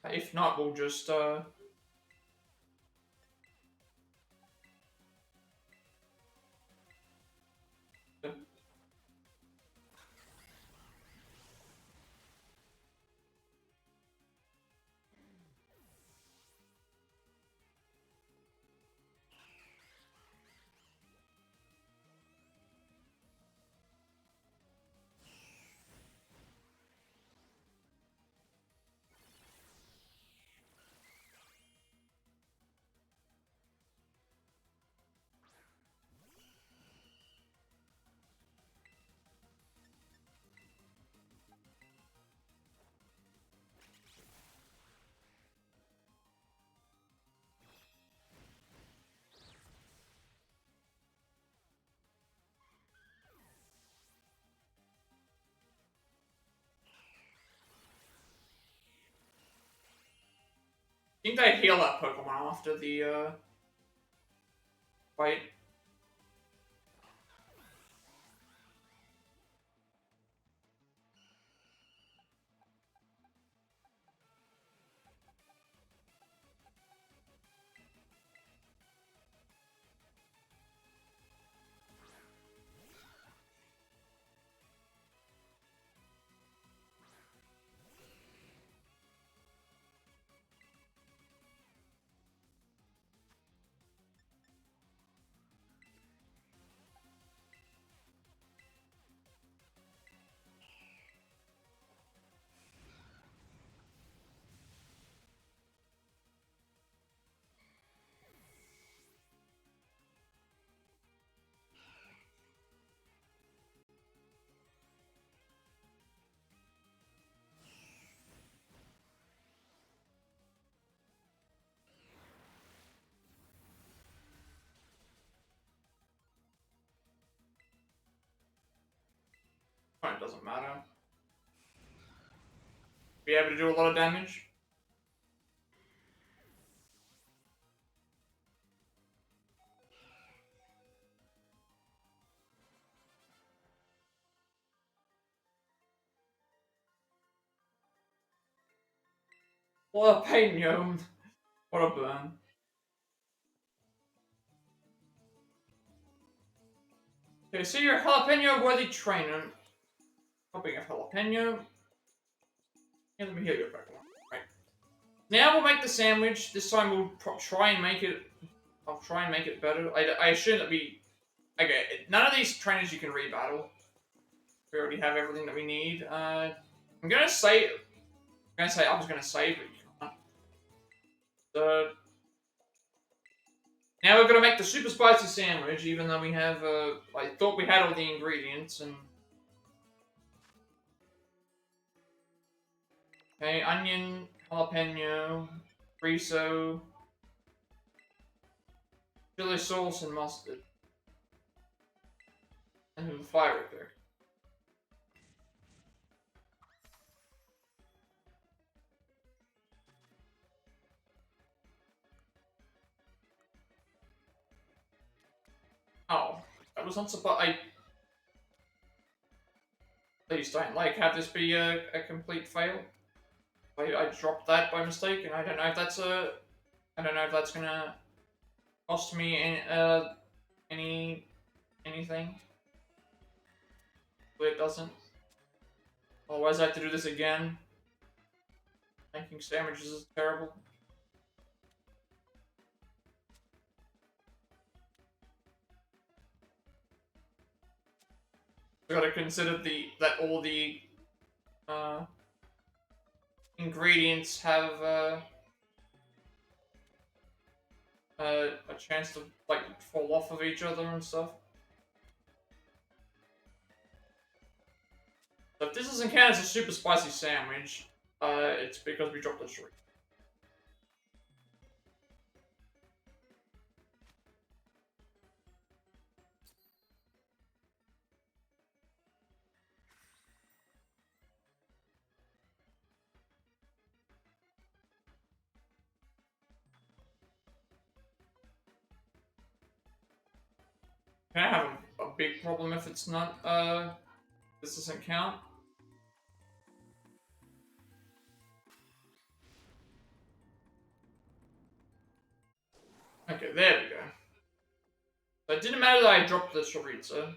If not, we'll just... I think they heal that Pokemon after the fight. doesn't matter. Be able to do a lot of damage. What a pain, yo. What a burn. Okay, so you're a jalapeno-worthy trainer. Hopping of jalapeno. Yeah, let me heal your Pokemon. Right. Now we'll make the sandwich. This time we'll try and make it... I'll try and make it better. I assume that we... Okay, none of these trainers you can rebattle. We already have everything that we need. I'm gonna say... I was gonna save, but you can't. So... Now we're gonna make the super spicy sandwich, even though we have, I thought we had all the ingredients, and... Okay, onion, jalapeno, chorizo, chili sauce, and mustard. And the fire right there. Oh, I was not supposed. Please don't have this be a complete fail. I dropped that by mistake, and I don't know if that's I don't know if that's gonna cost me anything. But it doesn't. Otherwise, I have to do this again. Making sandwiches is terrible. We gotta consider that all the ingredients have a chance to fall off of each other and stuff. So if this doesn't count as a super spicy sandwich, it's because we dropped the chorizo. Can I have a big problem if it's not, this doesn't count? Okay, there we go. So it didn't matter that I dropped the chorizo.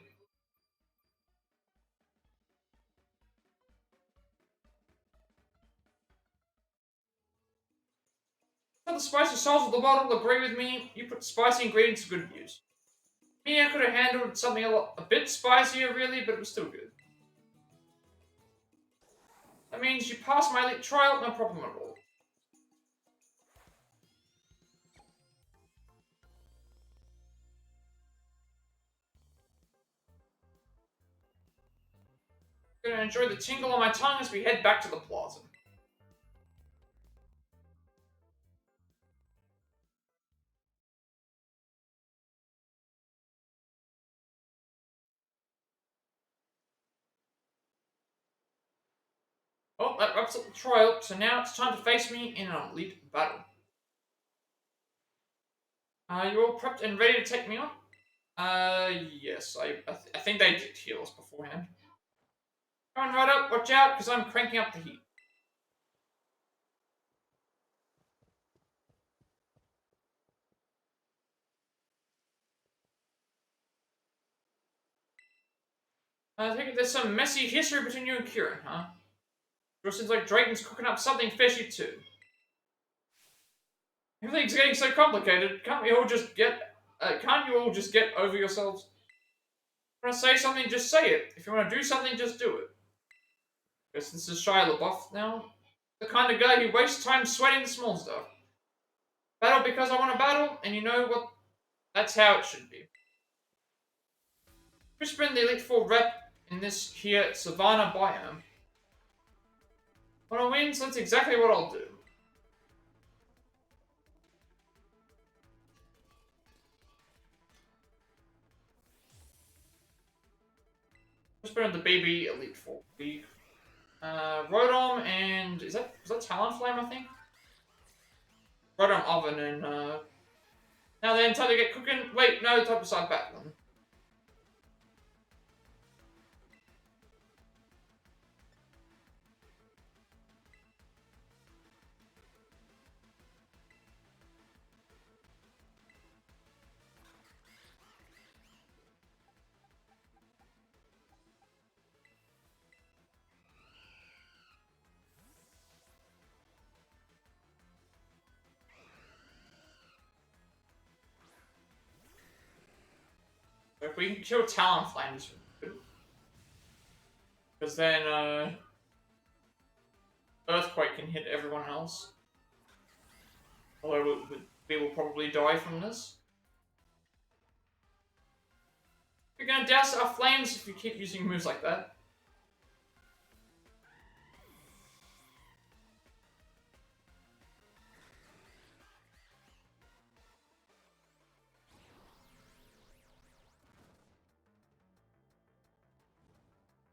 So the spicy souls of the world will agree with me. You put spicy ingredients to good use. Me, I could have handled something a bit spicier, really, but it was still good. That means you passed my elite trial, no problem at all. I'm gonna enjoy the tingle on my tongue as we head back to the plaza. Oh, that wraps up the trial, so now it's time to face me in an elite battle. You all prepped and ready to take me on? Yes, I think they did heal us beforehand. Come on, right up, watch out, because I'm cranking up the heat. I think there's some messy history between you and Kieran, huh? Sure seems like Drayton's cooking up something fishy too. Everything's getting so complicated. Can't you all just get over yourselves? If you want to say something, just say it. If you want to do something, just do it. Guess this is Shia LaBeouf now. The kind of guy who wastes time sweating the small stuff. Battle because I want to battle, and you know what? That's how it should be. Crispin, the Elite Four rep in this here Savannah biome. When I win, so that's exactly what I'll do. Let's put in the BB Elite Four. Rotom and was that Talonflame? I think. Rotom Oven and now then time to get cooking. Wait, no, type beside Batlin. If we can kill Talonflame, it's good. Because then Earthquake can hit everyone else. Although we will probably die from this. We're gonna douse our flames if you keep using moves like that.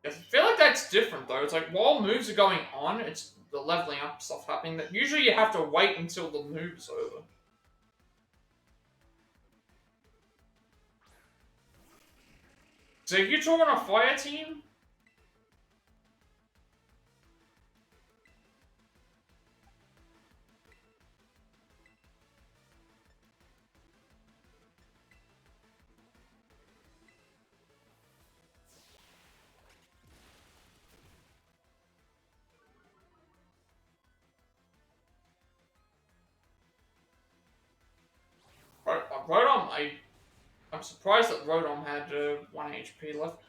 I feel like that's different though. It's like while moves are going on, it's the leveling up stuff happening. That usually you have to wait until the move's over. So if you're talking a fire team, Rotom, I'm surprised that Rotom had 1 HP left.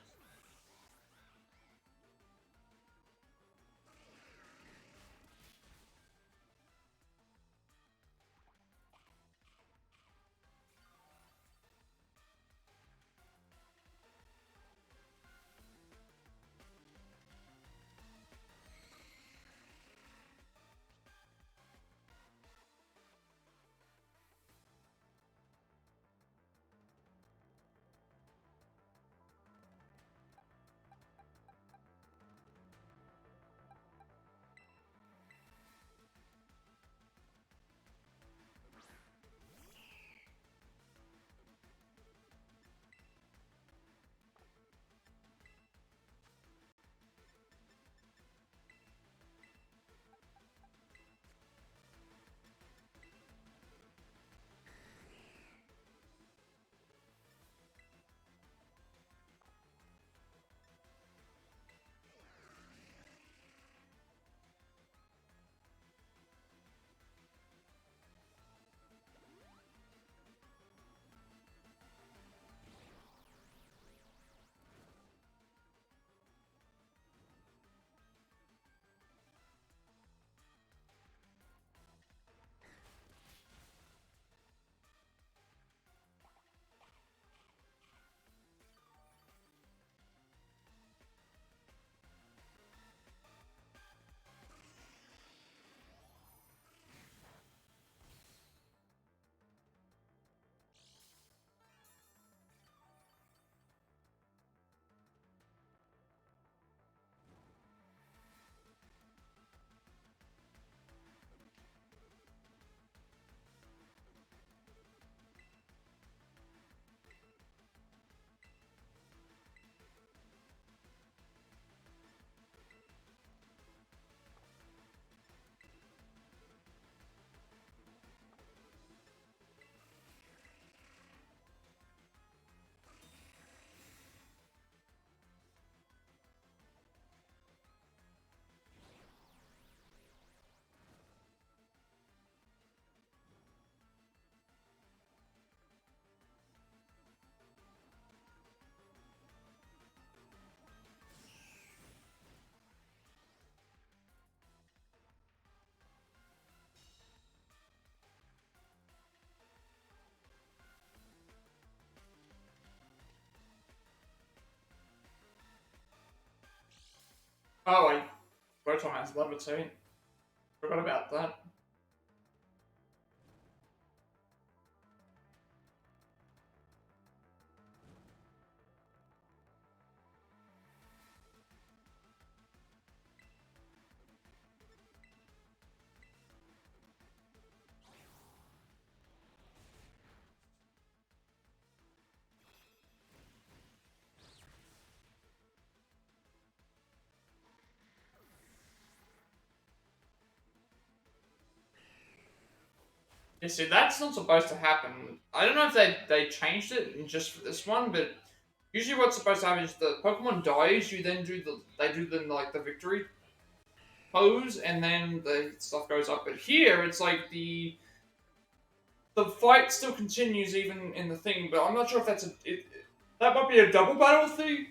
Oh, wait. Rotom has Levitate. Forgot about that. Yeah, see, that's not supposed to happen. I don't know if they changed it just for this one, but usually what's supposed to happen is the Pokemon dies, you then do the victory pose, and then the stuff goes up. But here, it's like the fight still continues even in the thing, but I'm not sure if that might be a double battle thing.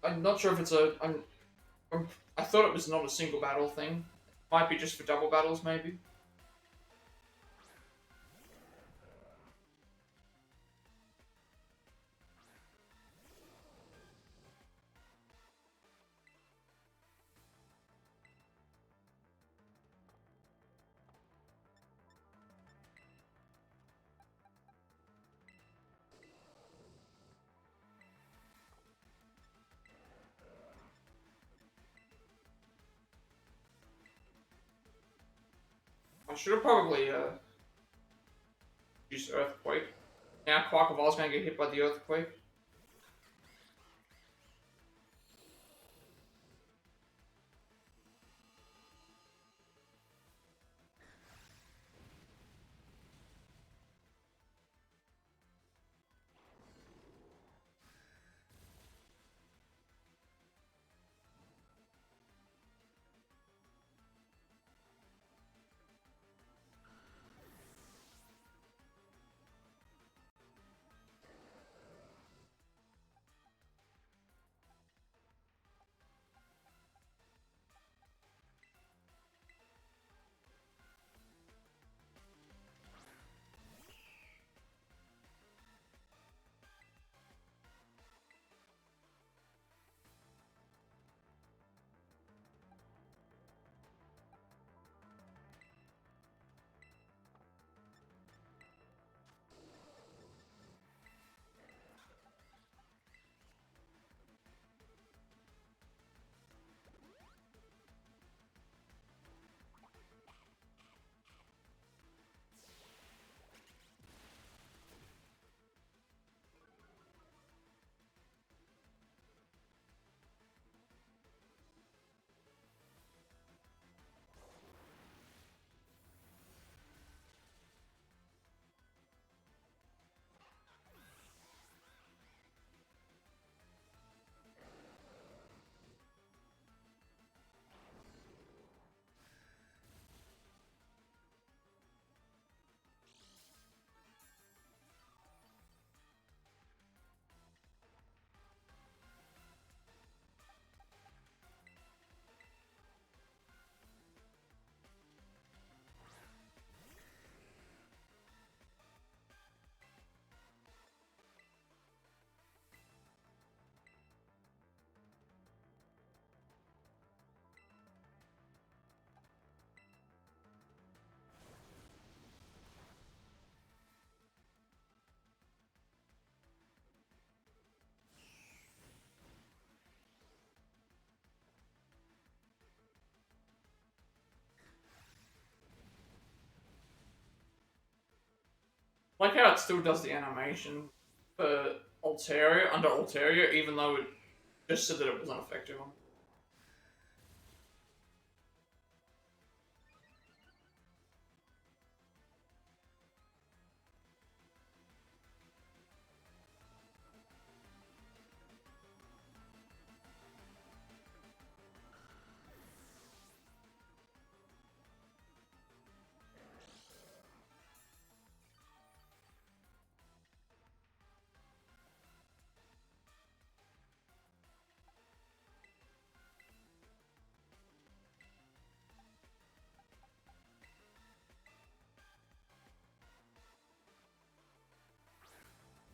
I'm not sure if it's I thought it was not a single battle thing. Might be just for double battles, maybe. I should have probably used Earthquake. Now Quackleval's gonna get hit by the Earthquake. Like how it still does the animation for Altaria under Altaria, even though it just said that it wasn't effective on.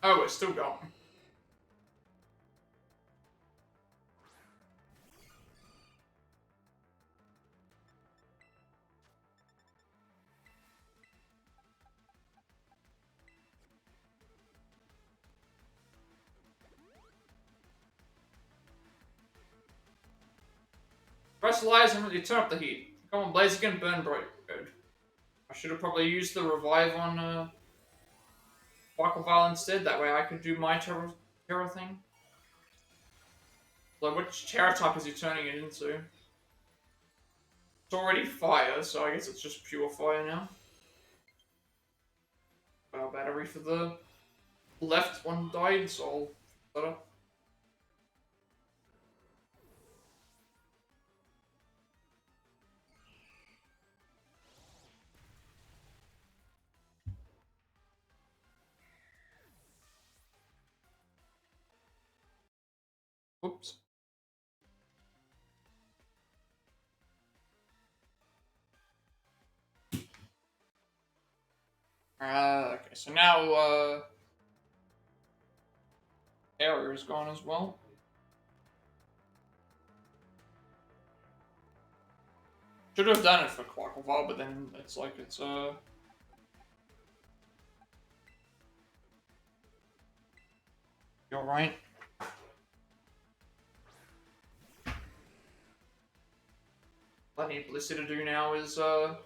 Oh, it's still going. Press Lies and really turn up the heat. Come on, Blaziken, burn bright. Good. I should have probably used the revive on Quackleval instead. That way I could do my terror thing. Like, which terror type is he turning it into? It's already fire, so I guess it's just pure fire now. Our battery for the left one died, so I'll fix that up. Whoops. Okay, so now, error is gone as well. Should have done it for quite a while, but then it's like you're right. What I need Blissey to do now is, I've,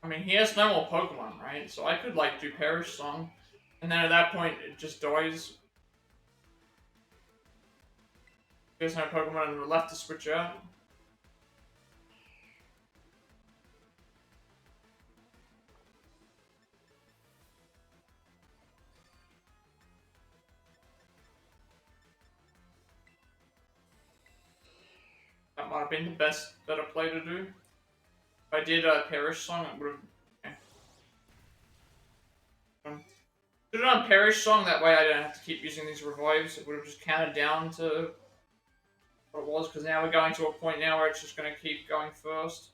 I mean, he has no more Pokemon, right? So I could, like, do Perish Song, and then at that point, it just dies. He has no Pokemon and we're left to switch out. That might have been the better play to do. If I did a Perish Song, it would have... Okay. Should have done Perish Song, that way I don't have to keep using these revives. It would have just counted down to what it was, because now we're going to a point now where it's just going to keep going first.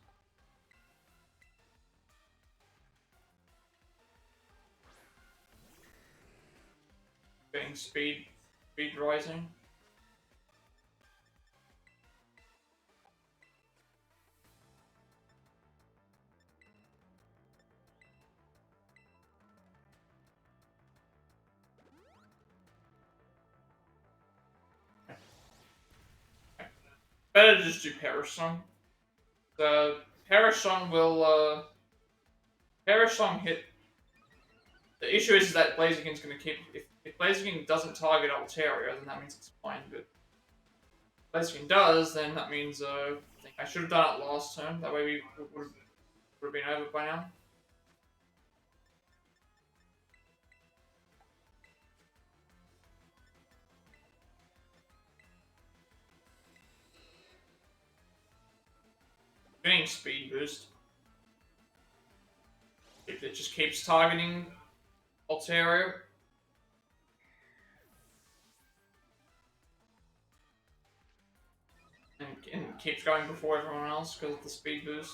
Getting speed rising. Better to just do Perish Song. The Perish Song will, Perish Song hit. The issue is that Blaziken's going to keep. If Blaziken doesn't target Altaria, then that means it's fine. But if Blaziken does, then that means I should have done it last turn. That way we would have been over by now. Getting speed boost. If it just keeps targeting Altaria. And keeps going before everyone else because of the speed boost.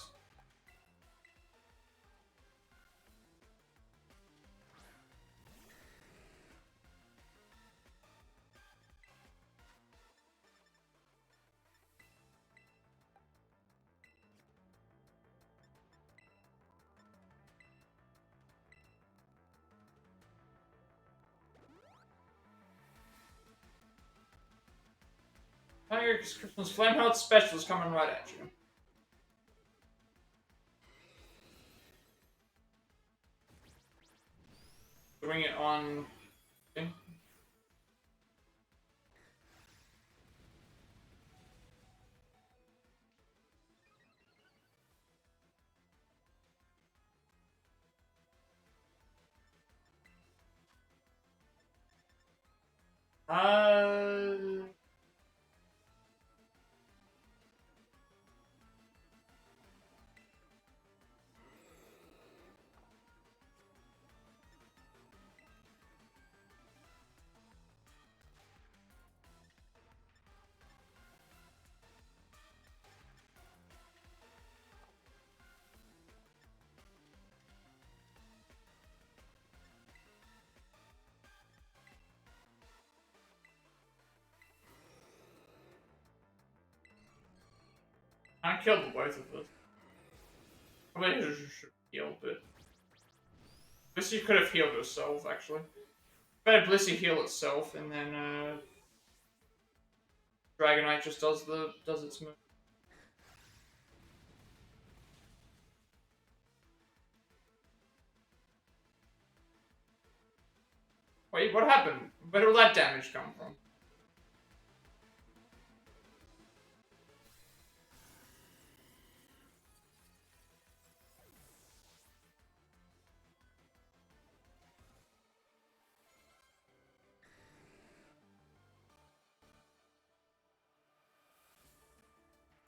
Tiger's Christmas Flameheart Special is coming right at you. Doing it on... Okay. killed the both of us. Probably should heal, but Blissey could have healed herself actually. Better Blissey heal itself, and then Dragonite just does its move. Wait, what happened? Where did all that damage come from?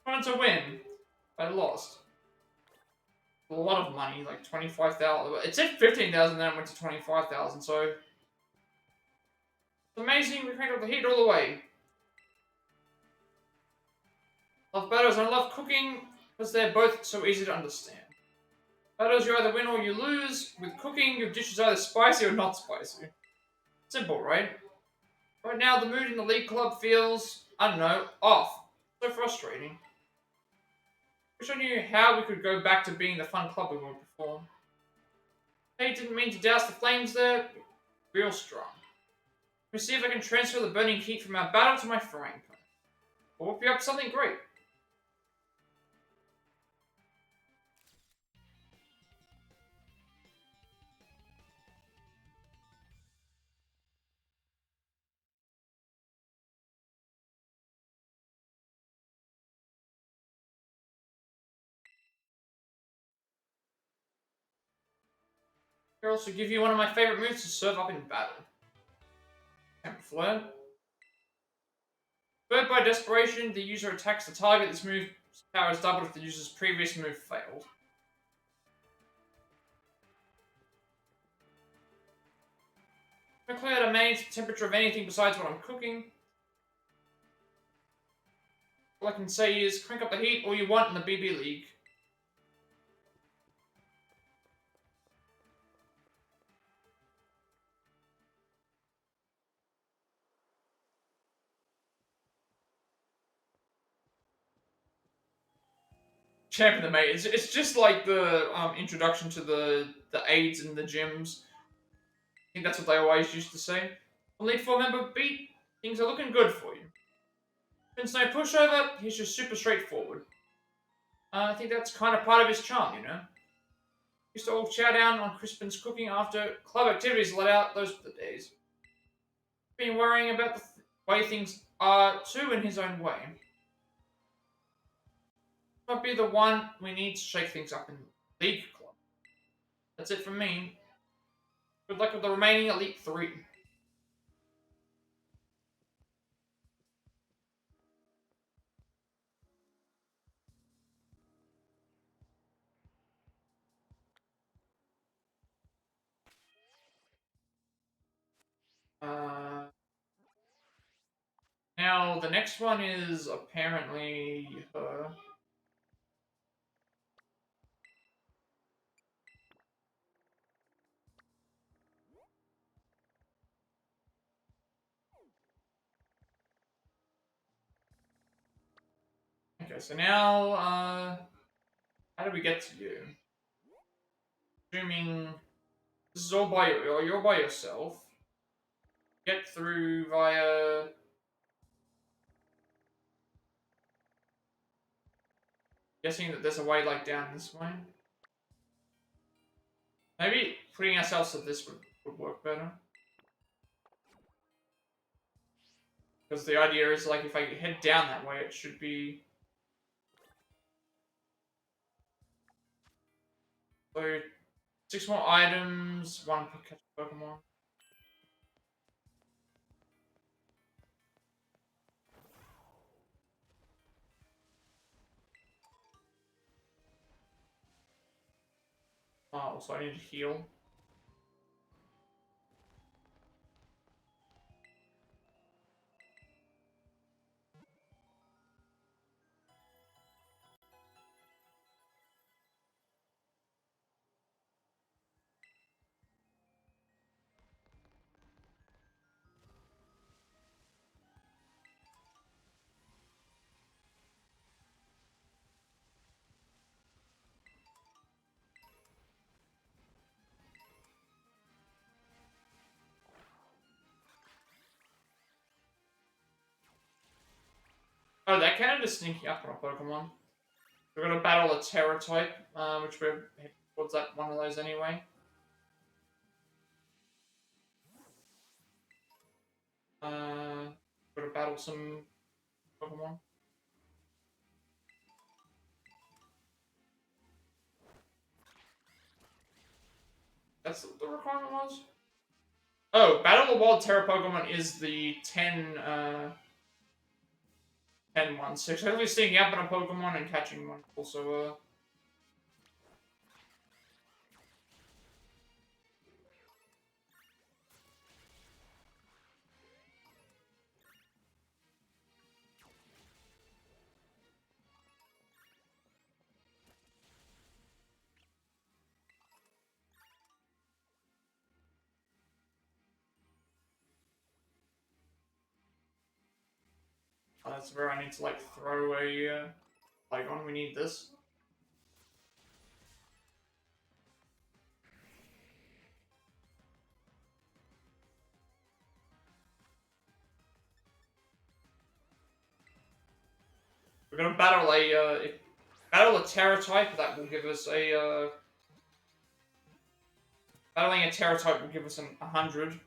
I wanted to win. I lost. A lot of money, like 25,000. It said 15,000, then it went to 25,000, so. It's amazing, we cranked up the heat all the way. Love battles and I love cooking because they're both so easy to understand. Battles, you either win or you lose. With cooking, your dish is either spicy or not spicy. Simple, right? Right now, the mood in the League Club feels, I don't know, off. So frustrating. Wish I knew how we could go back to being the fun club we were before. Hey, didn't mean to douse the flames there. Real strong. Let me see if I can transfer the burning heat from our battle to my frying pan. We'll whip you up something great. I'll also give you one of my favorite moves to serve up in battle. Temper Flare. Spurred by desperation, the user attacks the target. This move's power is doubled if the user's previous move failed. I clear to manage the temperature of anything besides what I'm cooking. All I can say is crank up the heat all you want in the BB League. Champion the mate. It's just like the introduction to the aids in the gyms. I think that's what they always used to say. Elite 4 member beat. Things are looking good for you. Since no pushover, he's just super straightforward. I think that's kind of part of his charm, you know? Used to all chow down on Crispin's cooking after club activities let out. Those were the days. Been worrying about the way things are too in his own way. Might be the one we need to shake things up in the League Club. That's it from me. Good luck with the remaining Elite 3. Now, the next one is apparently her. Okay, so now, how do we get to you? Assuming this is all by you're by yourself. Get through via. Guessing that there's a way like down this way. Maybe putting ourselves to this would work better. Because the idea is like if I head down that way, it should be. So 6 more items, 1 per catch Pokemon. Oh, so I need to heal. Oh, that cannon is sneaking up on a Pokemon. We're gonna battle a Terra type, which we're heading towards that one of those anyway. We're gonna battle some Pokemon. That's what the requirement was? Oh, Battle of the Wild Terra Pokemon is the 10 one. Successfully sneaking up on a Pokemon and catching one. Also, that's where I need to, like, throw a, Flygon. We need this. We're gonna battle a Terra type. That will give us a, battling a Terra type will give us 100.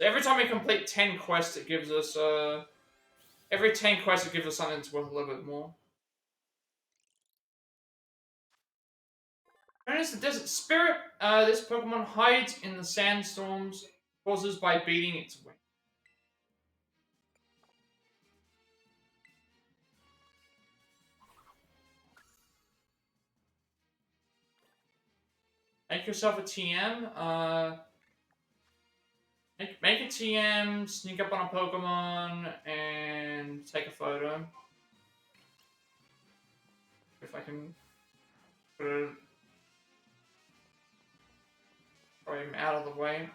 Every time we complete 10 quests, it gives us, every 10 quests, it gives us something that's worth a little bit more. Known as the Desert Spirit, this Pokemon hides in the sandstorms causes by beating its wings. Make yourself a TM. Make a TM, sneak up on a Pokemon, and take a photo. If I can put him out of the way.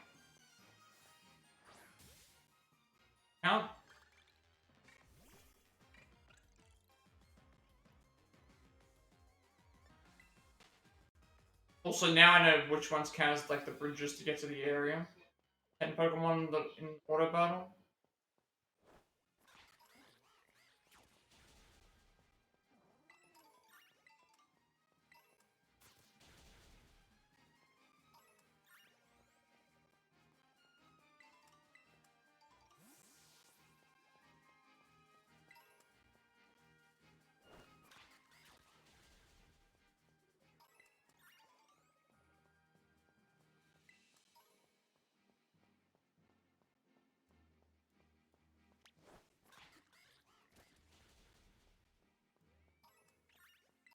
Count. Also, now I know which ones count as like the bridges to get to the area. 10 Pokemon in auto battle.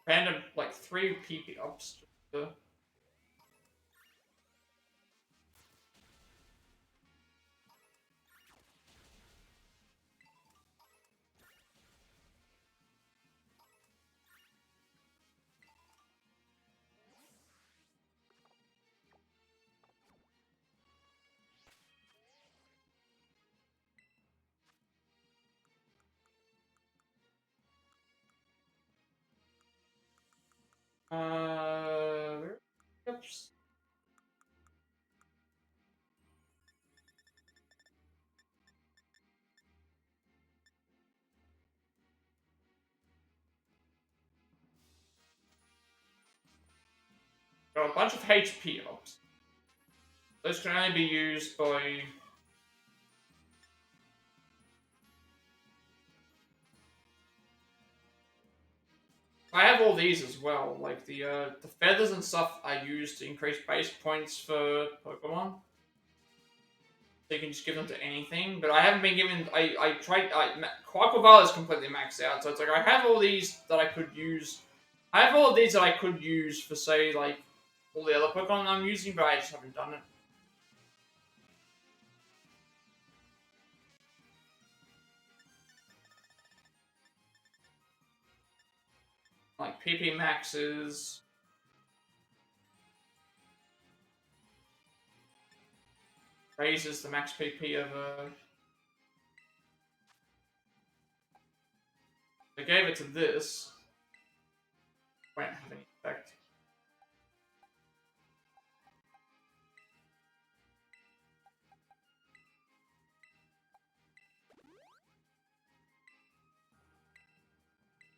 Random, like, 3 PP ups. Oops. Got a bunch of HP ups. Those can only be used by. I have all these as well, like the feathers and stuff I use to increase base points for Pokemon. So you can just give them to anything, but I haven't been given. I tried. Quaquaval is completely maxed out, so it's like I have all these that I could use. I have all of these that I could use for, say, like all the other Pokemon I'm using, but I just haven't done it. Like PP maxes. Raises the max PP of a. I gave it to this. Won't have any effect.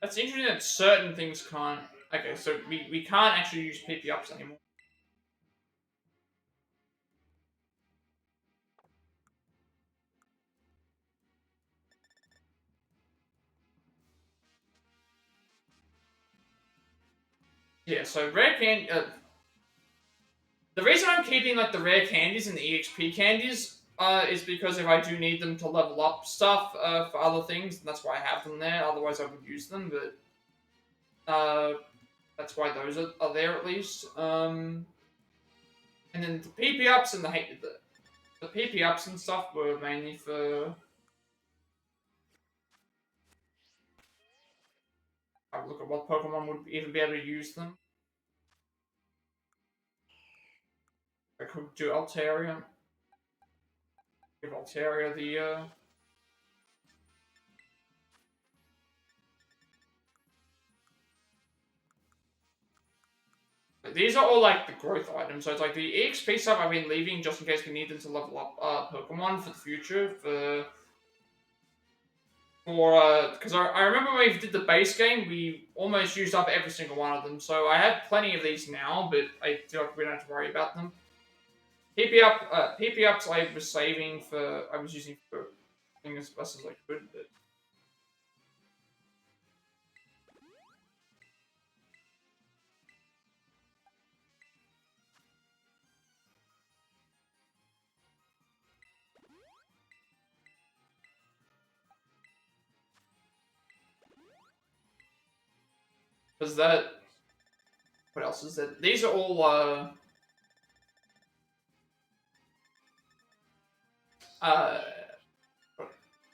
That's interesting that certain things can't. Okay, so we can't actually use PP ups anymore. Yeah, so rare candy. The reason I'm keeping like the rare candies and the EXP candies is because if I do need them to level up stuff for other things, that's why I have them there. Otherwise, I would use them, but that's why those are there at least. And then the PP ups and the PP ups and stuff were mainly for. I would look at what Pokemon would even be able to use them. I could do Altaria. Give Altaria the These are all like the growth items, so it's like the EXP stuff I've been leaving just in case we need them to level up Pokemon for the future because I remember when we did the base game, we almost used up every single one of them. So I have plenty of these now, but I feel like we don't have to worry about them. PP ups I was saving for I was using for things as best as I could, but because that what else is that? These are all uh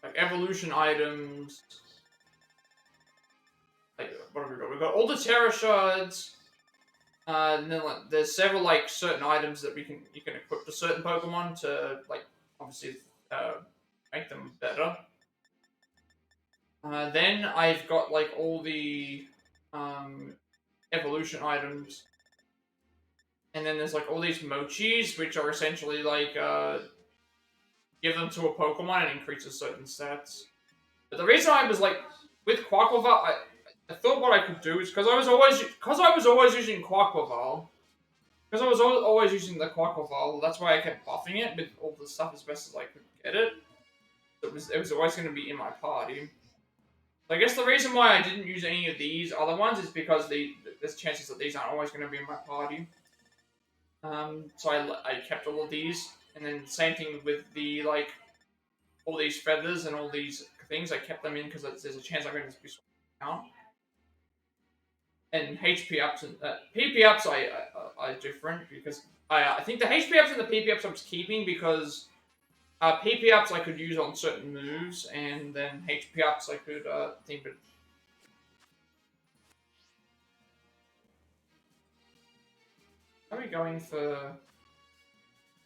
like evolution items. Like what have we got? We've got all the Terra shards. And then like, there's several like certain items that you can equip to certain Pokemon to like obviously make them better. Then I've got like all the evolution items, and then there's like all these mochis, which are essentially like give them to a Pokemon and increases certain stats. But the reason I was like with Quaquaval, I thought what I could do is because I was always using Quaquaval. Because I was always using the Quaquaval, that's why I kept buffing it with all the stuff as best as I could get it. It was always going to be in my party. So I guess the reason why I didn't use any of these other ones is because there's chances that these aren't always going to be in my party. So I kept all of these, and then same thing with the like all these feathers and all these things. I kept them in because there's a chance I'm going to be swapping out. And HP ups and PP ups are different because I think the HP ups and the PP ups I was keeping because PP ups I could use on certain moves, and then HP ups I could think. But are we going for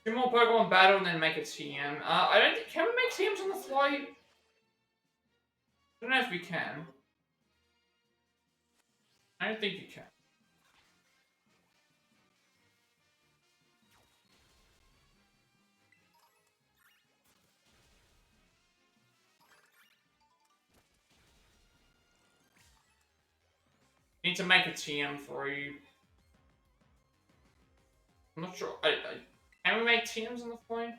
2 more Pokemon battle and then make a TM? I don't think, can we make TMs on the fly? I don't know if we can. I don't think you can. Need to make a TM for you. I'm not sure. Can we make TMs on the fly?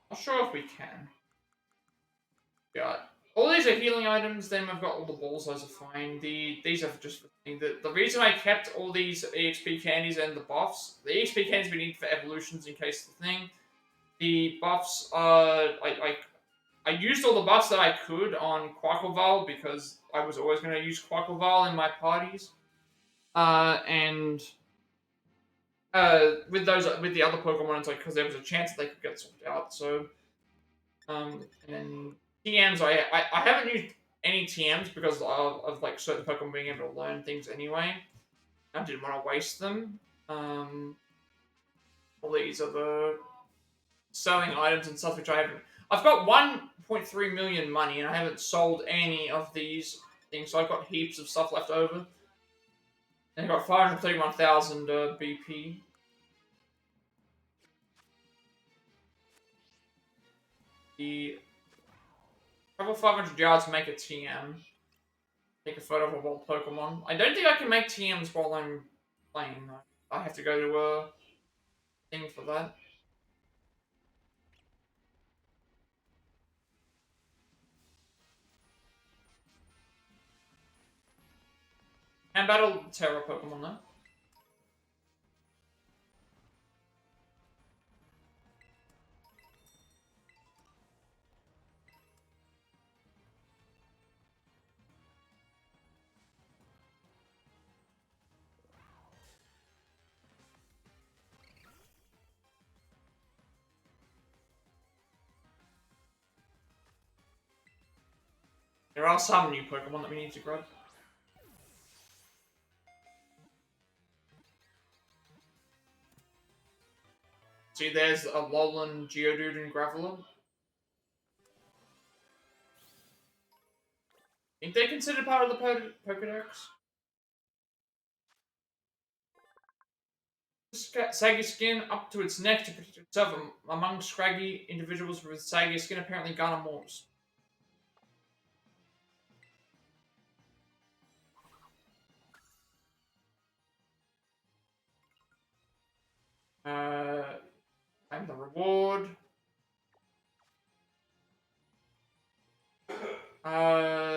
Not sure if we can. Yeah. All these are healing items, then we've got all the balls, those are fine. These are just the thing. The reason I kept all these EXP candies and the buffs, the EXP candies we need for evolutions in case of the thing. The buffs, I used all the buffs that I could on Quaquaval because I was always going to use Quaquaval in my parties. And with the other Pokemon, it's like because there was a chance that they could get swapped out. So, and TMs, I haven't used any TMs because of like certain Pokemon being able to learn things anyway. I didn't want to waste them. All these are the selling items and stuff which I haven't. I've got 1.3 million money and I haven't sold any of these things, so I've got heaps of stuff left over. And I got 531,000 BP. The travel 500 yards to make a TM. Take a photo of a wild Pokemon. I don't think I can make TMs while I'm playing though. I have to go to a thing for that. And battle Terra Pokemon though. There are some new Pokemon that we need to grab. See, there's a Alolan, Geodude, and Graveler. Think they're considered part of the Pokedex? Saggy skin up to its neck to protect itself among scraggy individuals with saggy skin apparently garner morphs. And the reward. Uh,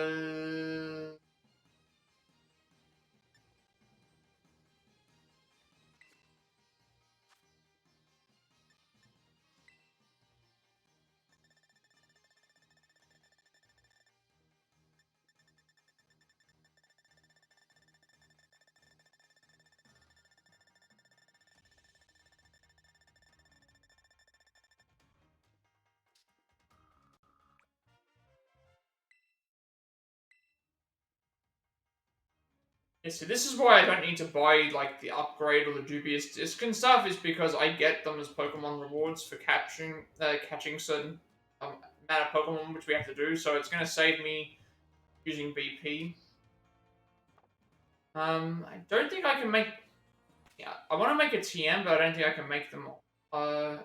yeah, so this is why I don't need to buy like the upgrade or the dubious disc and stuff. Is because I get them as Pokemon rewards for catching certain amount of Pokemon which we have to do. So it's going to save me using BP. I don't think I can make. Yeah, I want to make a TM, but I don't think I can make them. I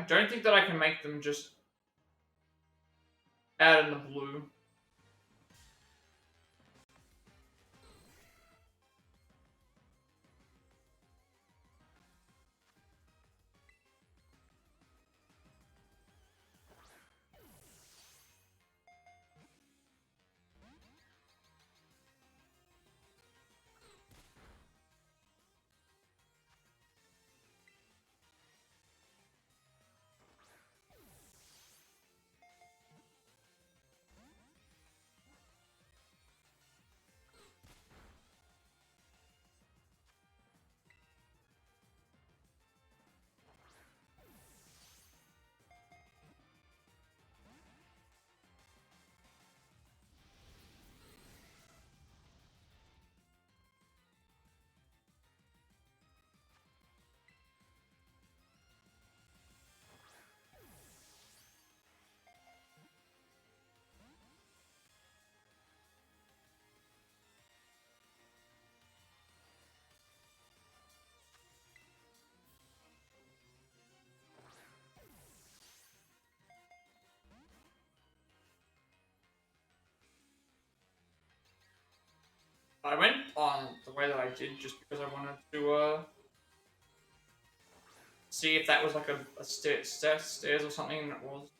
don't think that I can make them just out in the blue. I went on the way that I did just because I wanted to see if that was like a stairs or something, and it was.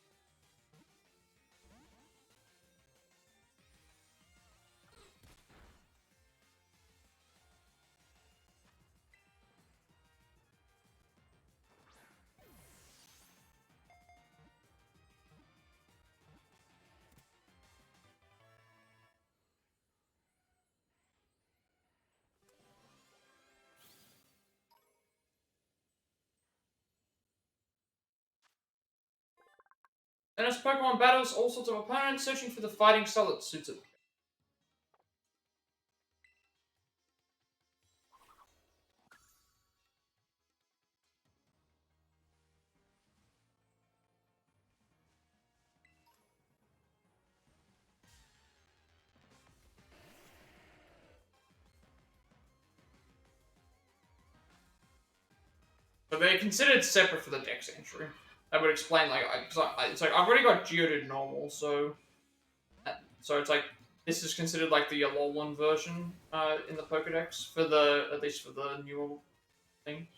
And as Pokemon battles all sorts of opponents, searching for the fighting style that suits it. but they're considered separate for the Dex entry. That would explain, like, it's like I've already got Geodude normal, so it's like this is considered like the Alolan version in the Pokedex for at least for the newer thing.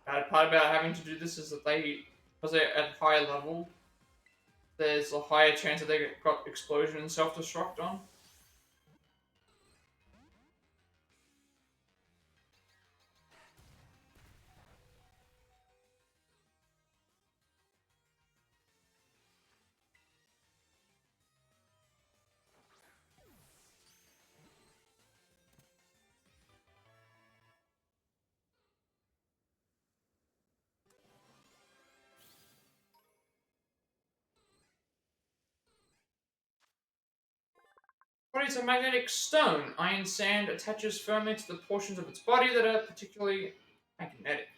Bad part about having to do this is that because they're at higher level, there's a higher chance that they got explosion and self-destruct on. What is a magnetic stone? Iron sand attaches firmly to the portions of its body that are particularly magnetic.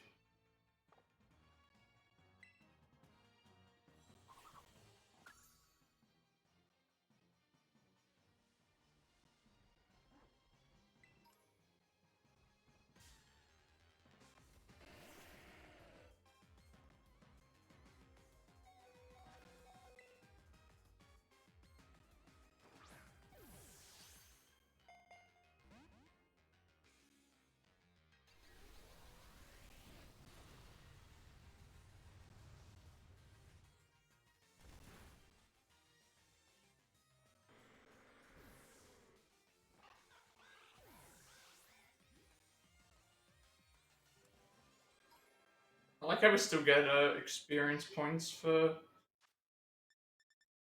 I like how we still get experience points for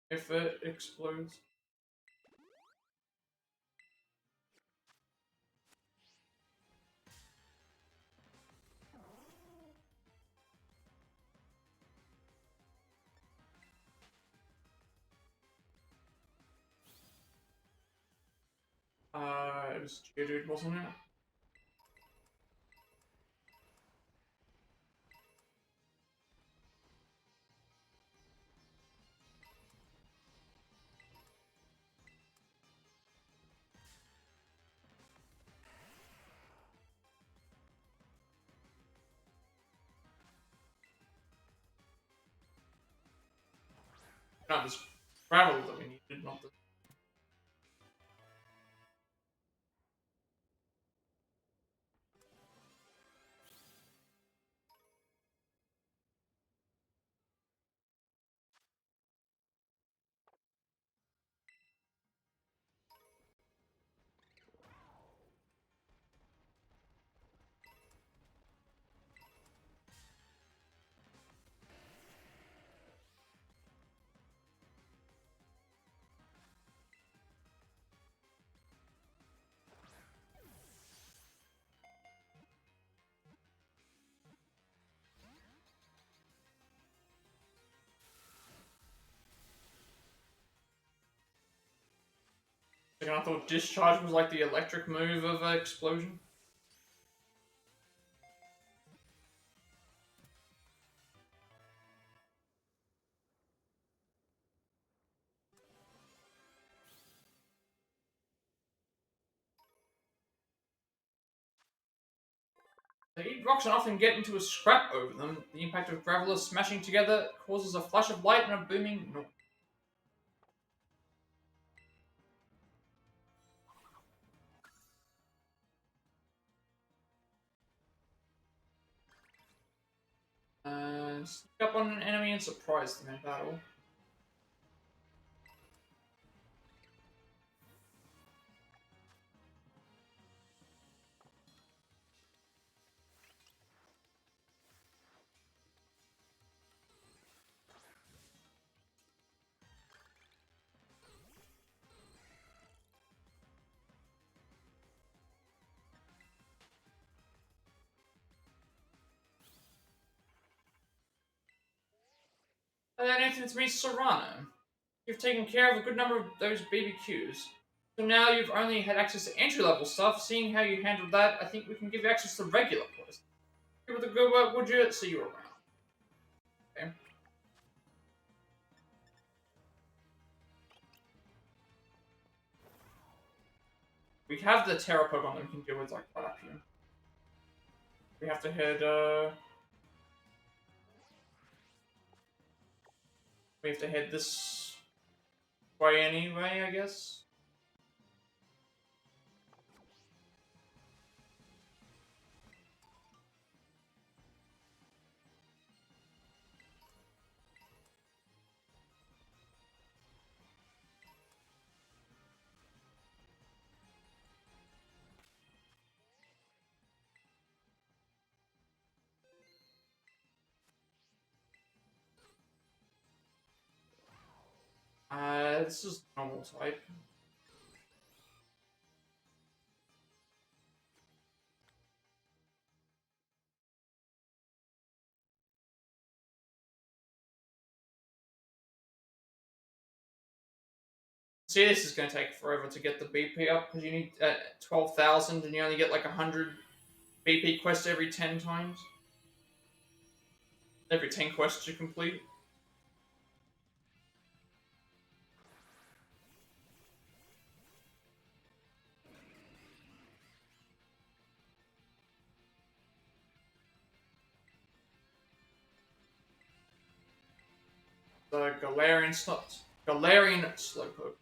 if it explodes. It was Geodude, wasn't it? No, this gravel that we needed, not the. I thought discharge was like the electric move of explosion. They eat rocks and often get into a scrap over them. The impact of gravelers smashing together causes a flash of light and a booming noise. Sneak up on an enemy and surprise them in battle. And then it's me, Serrano. You've taken care of a good number of those BBQs. So now you've only had access to entry-level stuff. Seeing how you handled that, I think we can give you access to regular quests. Give it a good work, would you? See you around. Okay. We have the Terra Pokemon that we can deal with, like, right up here. We have to head, we have to head this way anyway, I guess. This is normal type. See, this is going to take forever to get the BP up because you need 12,000 and you only get like 100 BP quests every 10 times. Every 10 quests you complete. The Galarian Slowpoke.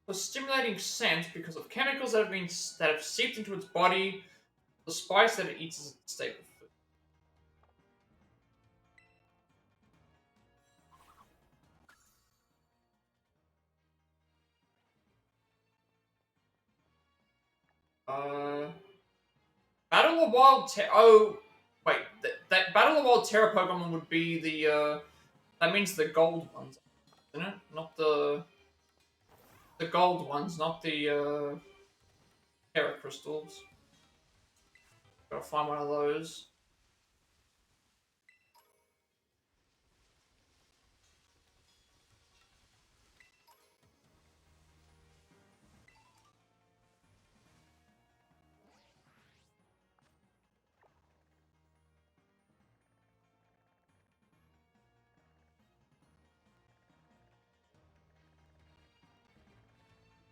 For stimulating scent because of chemicals that have seeped into its body, the spice that it eats is its staple food. Uh, Battle of Wild Oh, wait, that Battle of Wild Terra Pokemon would be the that means the gold ones, isn't it? Not the gold ones, not the Terra crystals. Gotta find one of those.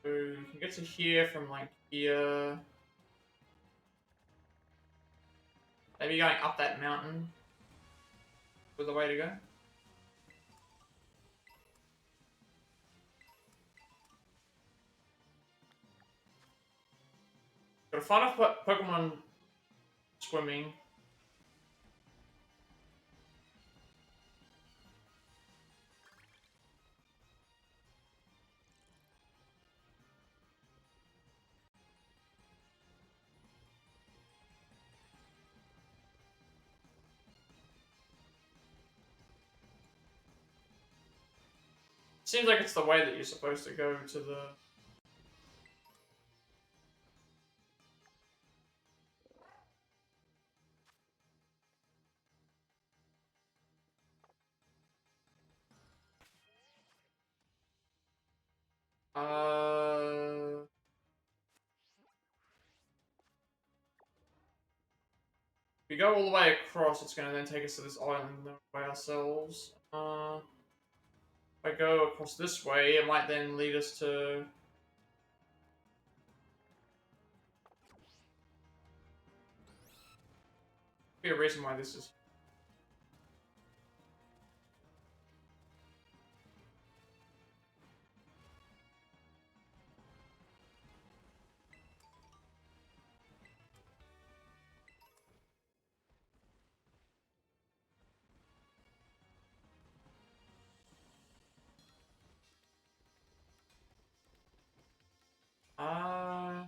So you can get to here from like here. Maybe going up that mountain was the way to go. Gotta find a Pokemon swimming. Seems like it's the way that you're supposed to go to the. we go all the way across, it's going to then take us to this island by ourselves. If I go across this way, it might then lead us to... be a reason why this is... Uh...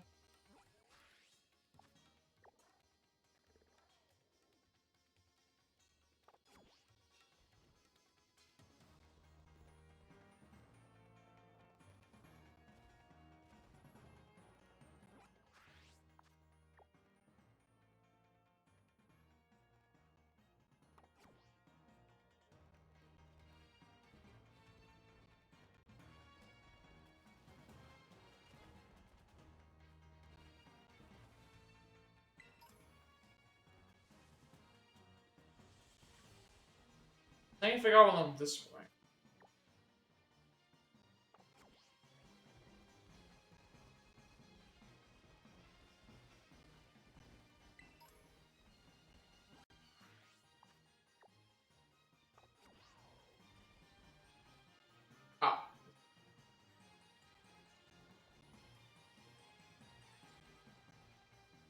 I think if I go along this way... Ah.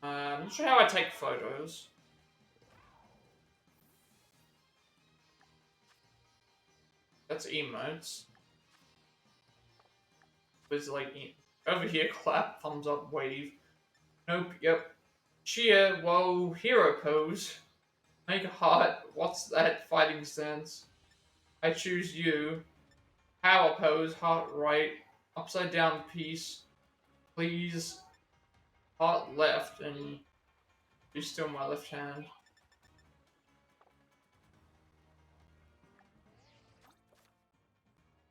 I'm not sure how I take photos. That's emotes. There's like over here, clap, thumbs up, wave. Nope, yep. Cheer, whoa, hero pose. Make a heart. What's that fighting stance? I choose you. Power pose, heart right. Upside down piece. Please. Heart left, and you're still my left hand.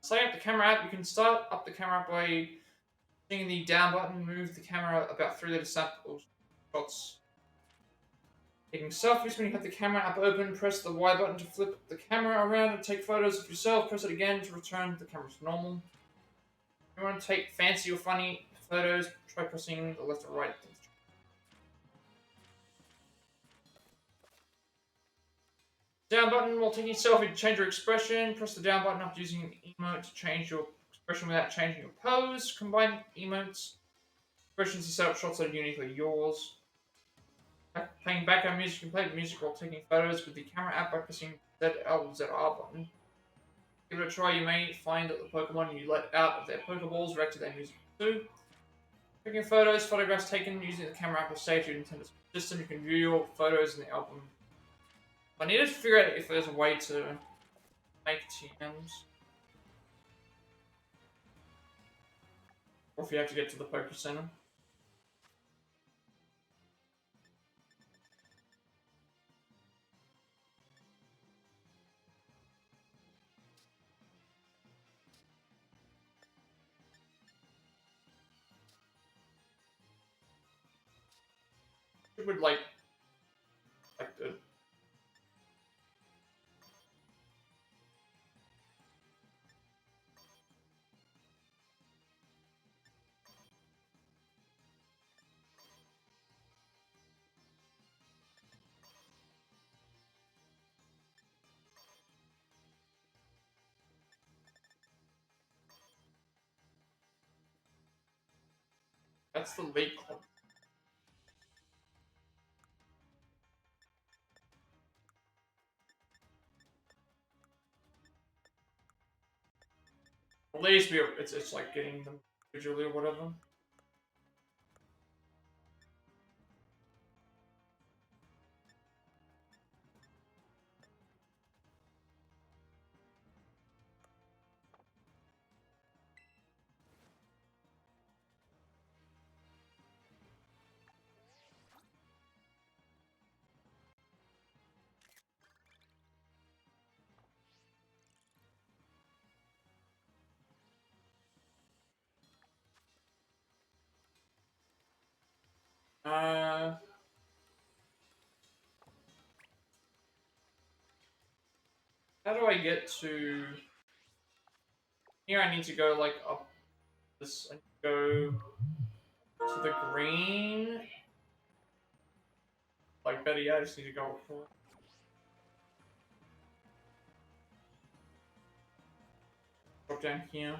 Setting up the camera app, you can start up the camera app by hitting the down button, move the camera about 3 samples shots. Taking selfies, when you have the camera app open, press the Y button to flip the camera around and take photos of yourself. Press it again to return the camera to normal. If you want to take fancy or funny photos, try pressing the left or right. Down button while taking a selfie to change your expression. Press the down button after using an emote to change your expression without changing your pose. Combine emotes. Expressions to set up shots that are uniquely yours. Playing background music, you can play the music while taking photos with the camera app by pressing ZR button. Give it a try, you may find that the Pokemon you let out of their Pokeballs react to their music too. Taking photos, photographs taken using the camera app will save to your Nintendo system. You can view your photos in the album. I need to figure out if there's a way to make TMs. Or if you have to get to the Poke Center. It would like the that's the late club. At least it's like getting them visually or whatever. Uh How do I get to... Here I need to go, like, up this... I need to go to the green. Like, better yet, I just need to go up for it. Drop down here.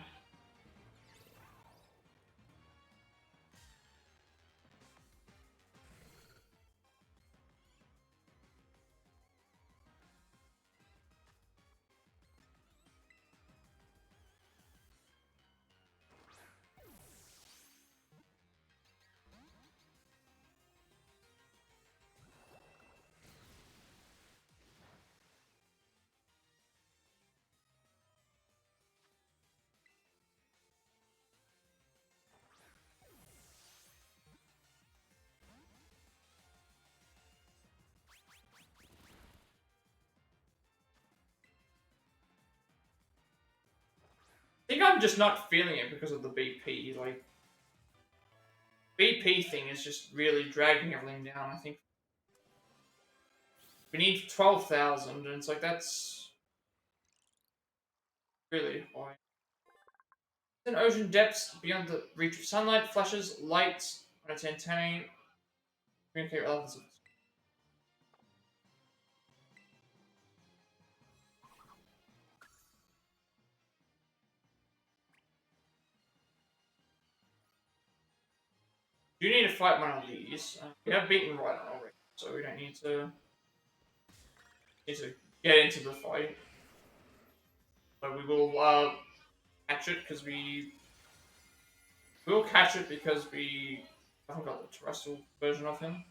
I think I'm just not feeling it because of the BP. Like, BP thing is just really dragging everything down. I think we need 12,000, and it's like, that's really high. In ocean depths beyond the reach of sunlight, flashes, lights on its antennae communicate with others. You need to fight one of these. We have beaten Rhydon already, so we don't need to get into the fight. But we will catch it because we'll catch it because we haven't got the terrestrial version of him.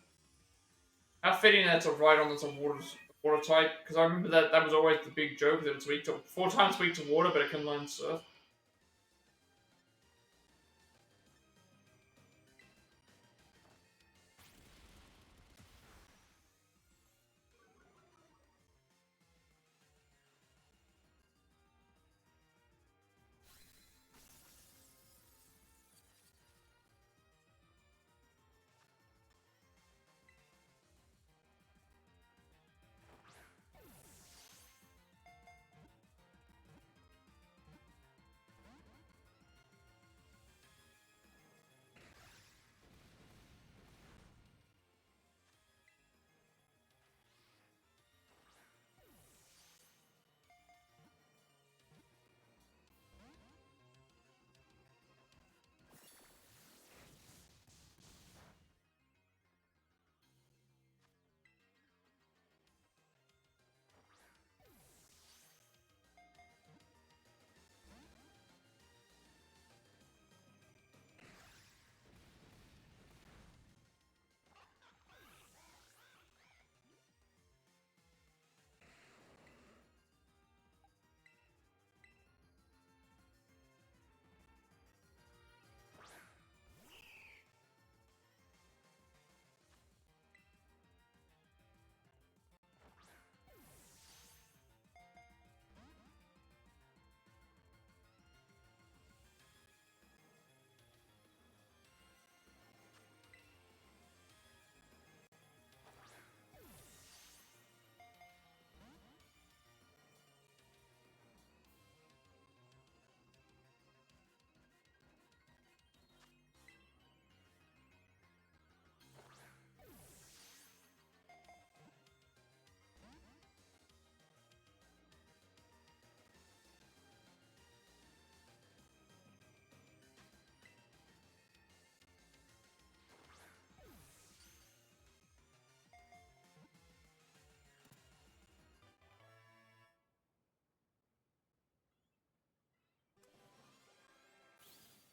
How fitting that's a Rhydon that's a water type, because I remember that was always the big joke that it's weak to 4 times weak to water, but it can learn surf.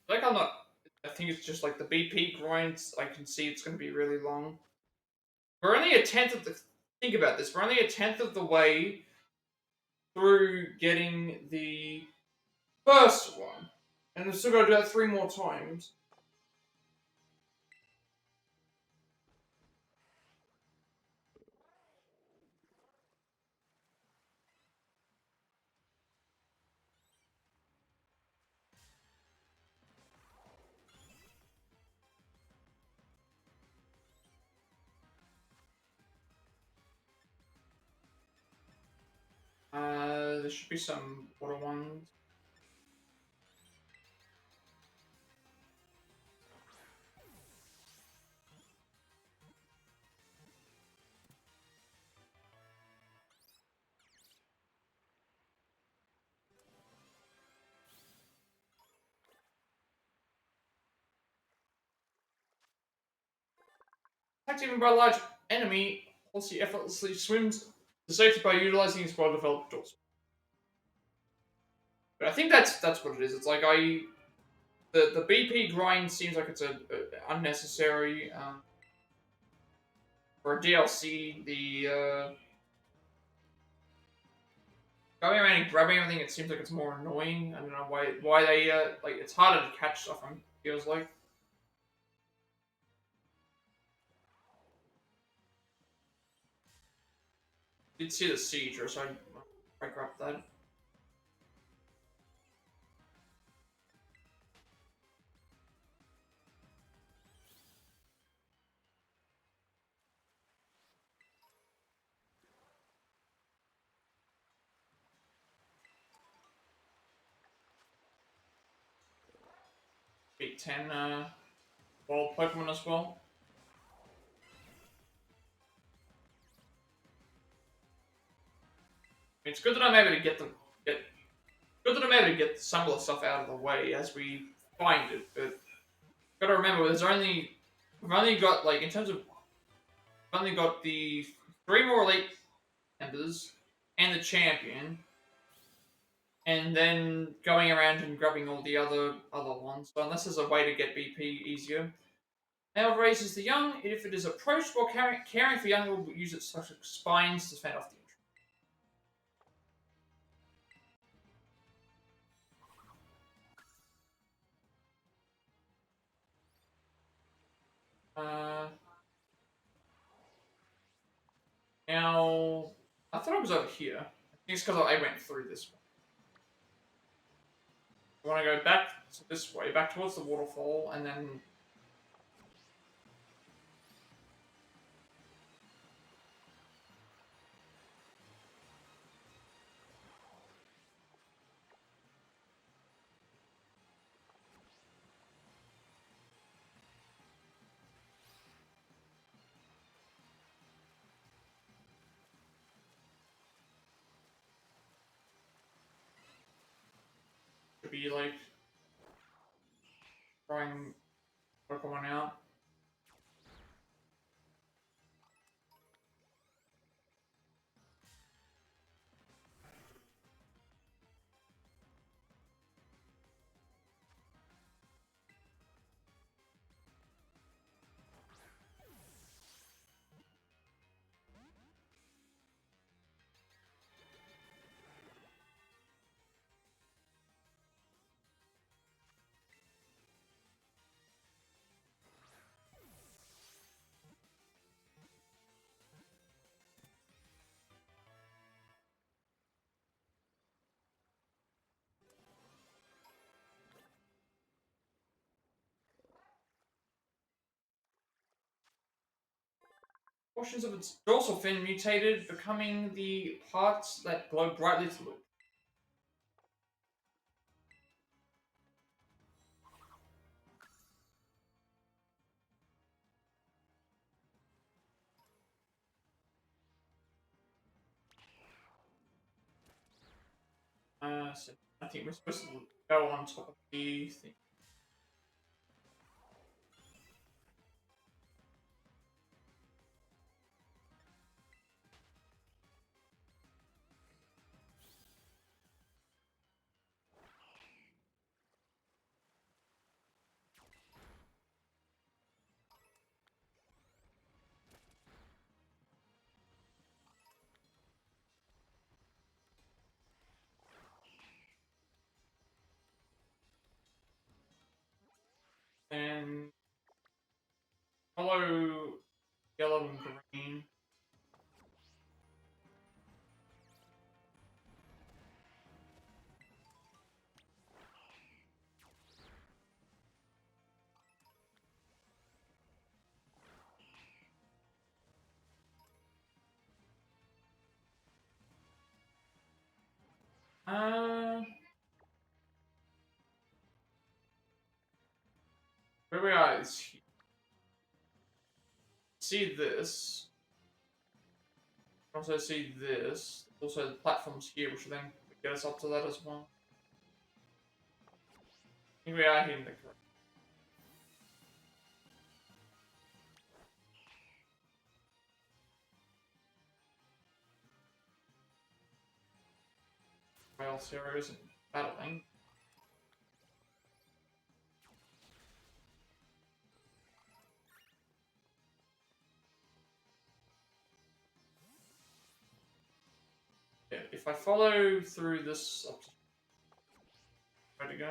Like, I'm not. I think it's just like the BP grinds. I can see it's going to be really long. We're only a tenth of the. Think about this. We're only a tenth of the way through getting the first one, and we've still got to do that 3 more times. there should be some water ones. Attacked even by a large enemy, once he effortlessly swims to safety by utilizing his well-developed tools. But I think that's what it is. It's like the BP grind seems like it's a unnecessary for a DLC. The going around and grabbing everything, it seems like it's more annoying. I don't know why they like it's harder to catch stuff. It feels like. Did see the Sieger, so I grabbed that. Big 10 wild Pokemon as well. It's good that I'm able to get good that I'm able to get some of the stuff out of the way as we find it. But gotta remember, we've only got like in terms of we've only got the 3 more elite members and the champion, and then going around and grabbing all the other ones. So unless there's a way to get BP easier. Now raises the young. If it is approached while caring for young, will use its spines to fend off the now, I thought it was over here. I think it's because I went through this one. I want to go back this way, back towards the waterfall, and then to be like throwing Pokemon out. Portions of its dorsal fin mutated, becoming the parts that glow brightly to look. So I think we're supposed to go on top of the thing. And follow yellow and green. Where we are is here. See this. Also see this. Also the platforms here, which will then get us up to that as well. Here we are hitting the correct. Rail heroes and battling. Yeah, if I follow through this up to where to go?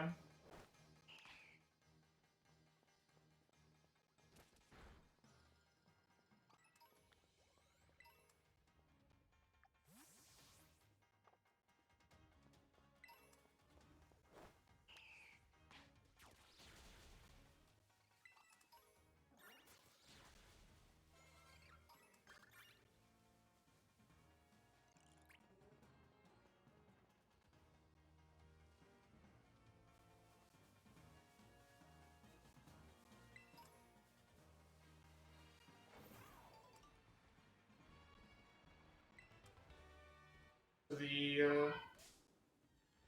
To the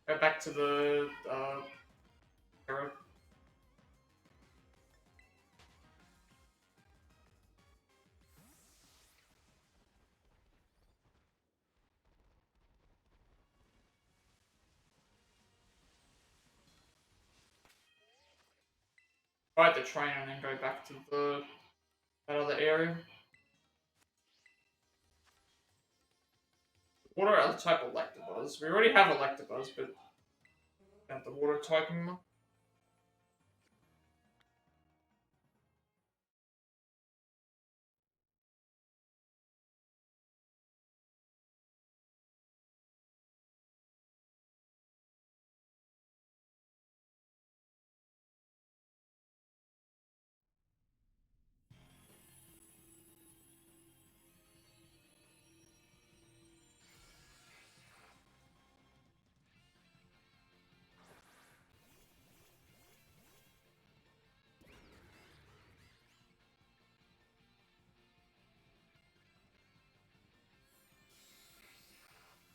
go back to the arrow. Ride the train and then go back to that other area. What are other type of Electabuzz? We already have Electabuzz, but and the water typing one.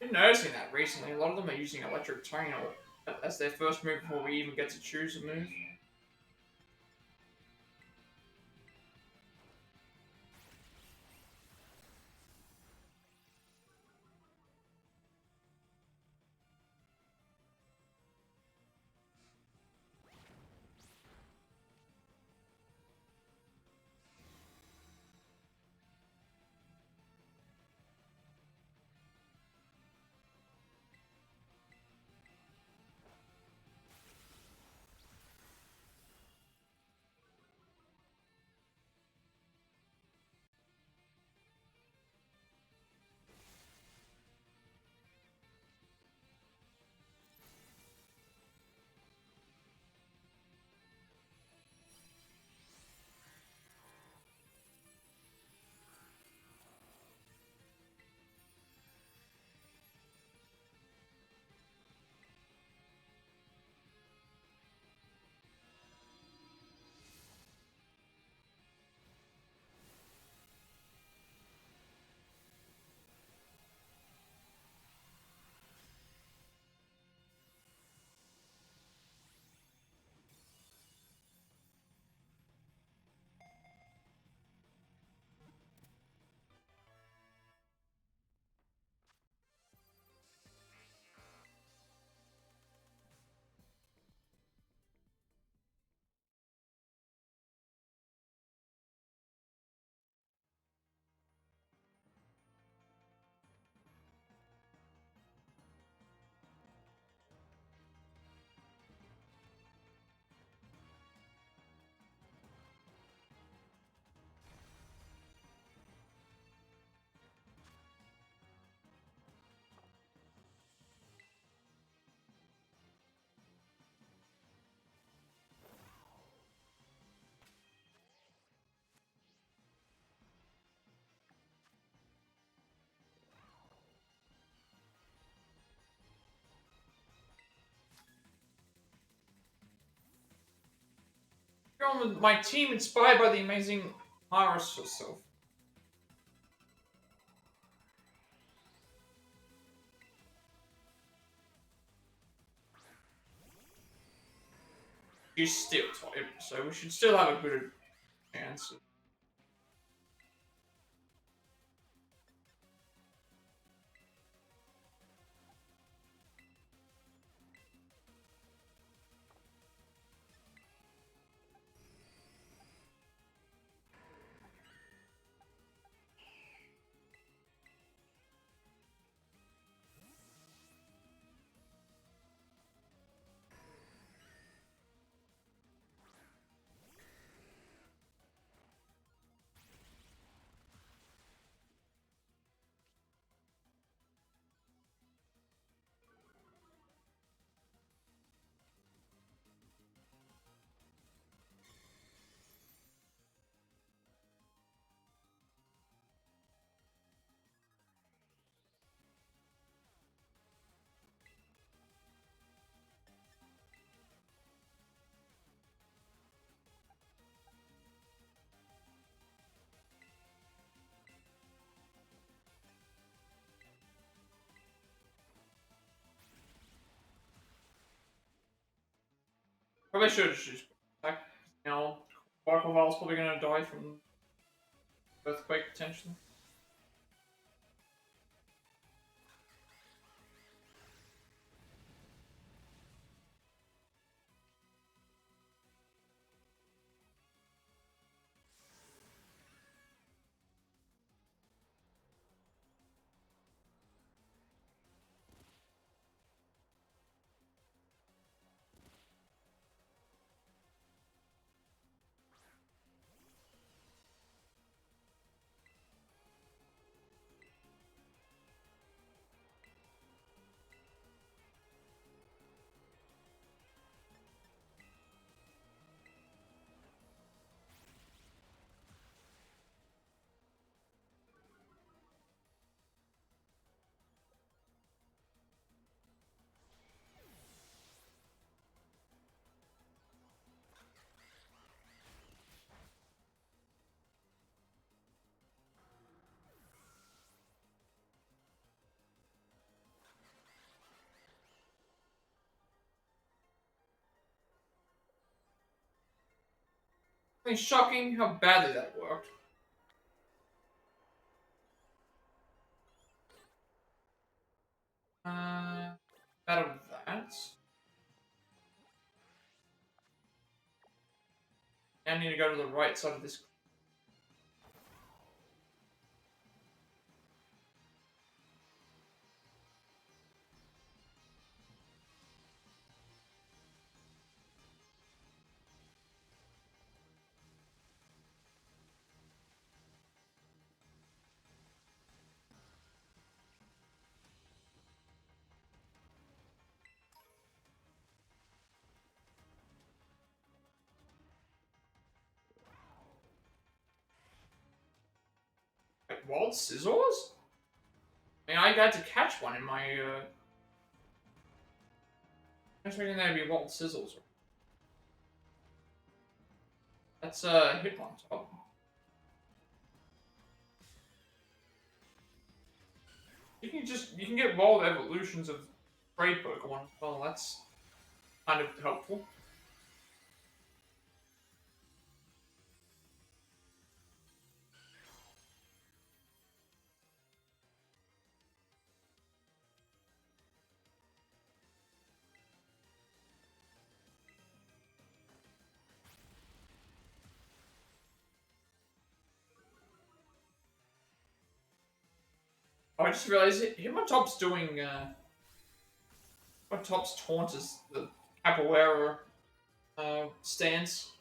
Been noticing that recently. A lot of them are using Electric Terrain as their first move before we even get to choose a move. You're on with my team inspired by the amazing Maris herself. She's still tired, so we should still have a good chance. Probably should just back. You know, Barkoval's probably gonna die from earthquake potentially. I mean, shocking how badly that worked. Out of that, I need to go to the right side of this. Like, wild scissors? I mean, I had to catch one in my. I was thinking that'd be wild scissors. That's Hitmontop. You can get wild evolutions of trade Pokemon. Well, that's kind of helpful. Oh, I just realized Hitmontop's doing Hitmontop's taunt is the capoeira stance.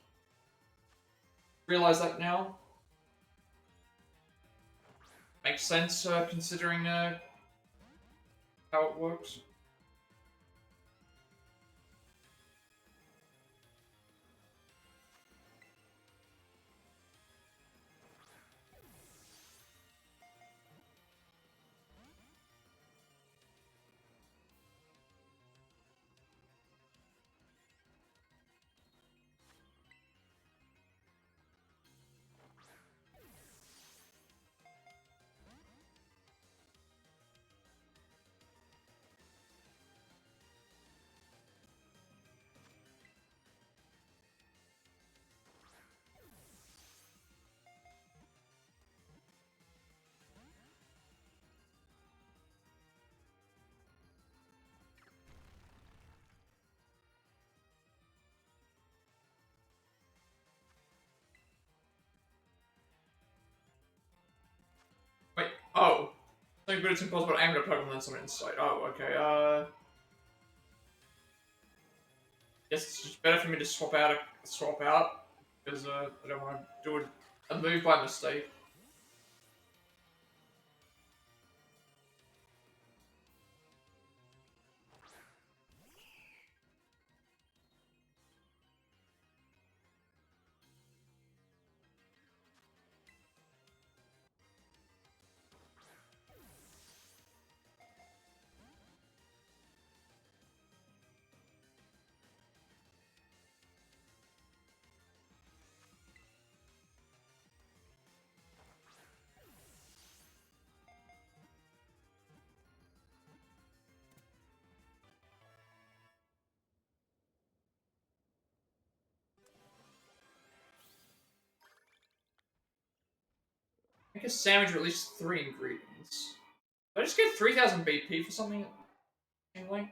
Realize that now. Makes sense considering how it works. Oh. Something but it's impossible to aim at a Pokemon than someone in sight. Oh, okay, guess it's just better for me to swap out, because, I don't want to do a move by mistake. Make a sandwich with at least 3 ingredients. Did I just get 3000 BP for something? Anyway.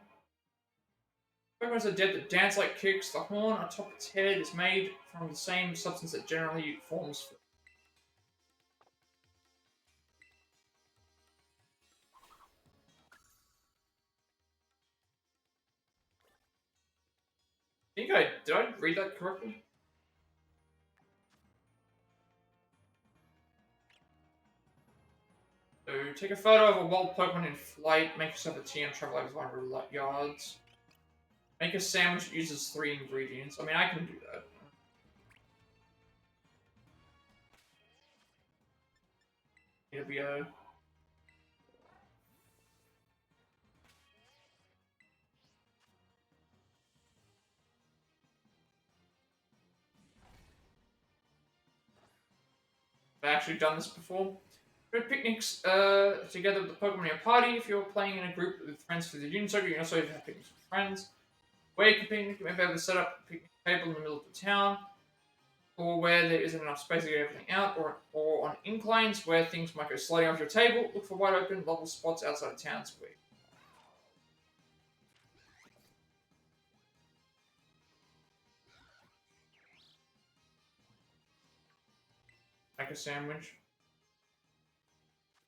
Pokemon's are dead that dance like kicks. The horn on top of its head is made from the same substance that generally forms. Did I read that correctly? So, take a photo of a wild Pokemon in flight, make yourself a tea and travel over 100 yards. Make a sandwich that uses 3 ingredients. I mean, I can do that. It'll be a... I've actually done this before. Do picnics together with the Pokemon in your party. If you're playing in a group with friends for the Union Circle, you can also have picnics with friends. Where you can picnic, you may be able to set up a picnic table in the middle of the town, or where there isn't enough space to get everything out, or on inclines where things might go sliding off your table. Look for wide open, level spots outside of towns where make a sandwich.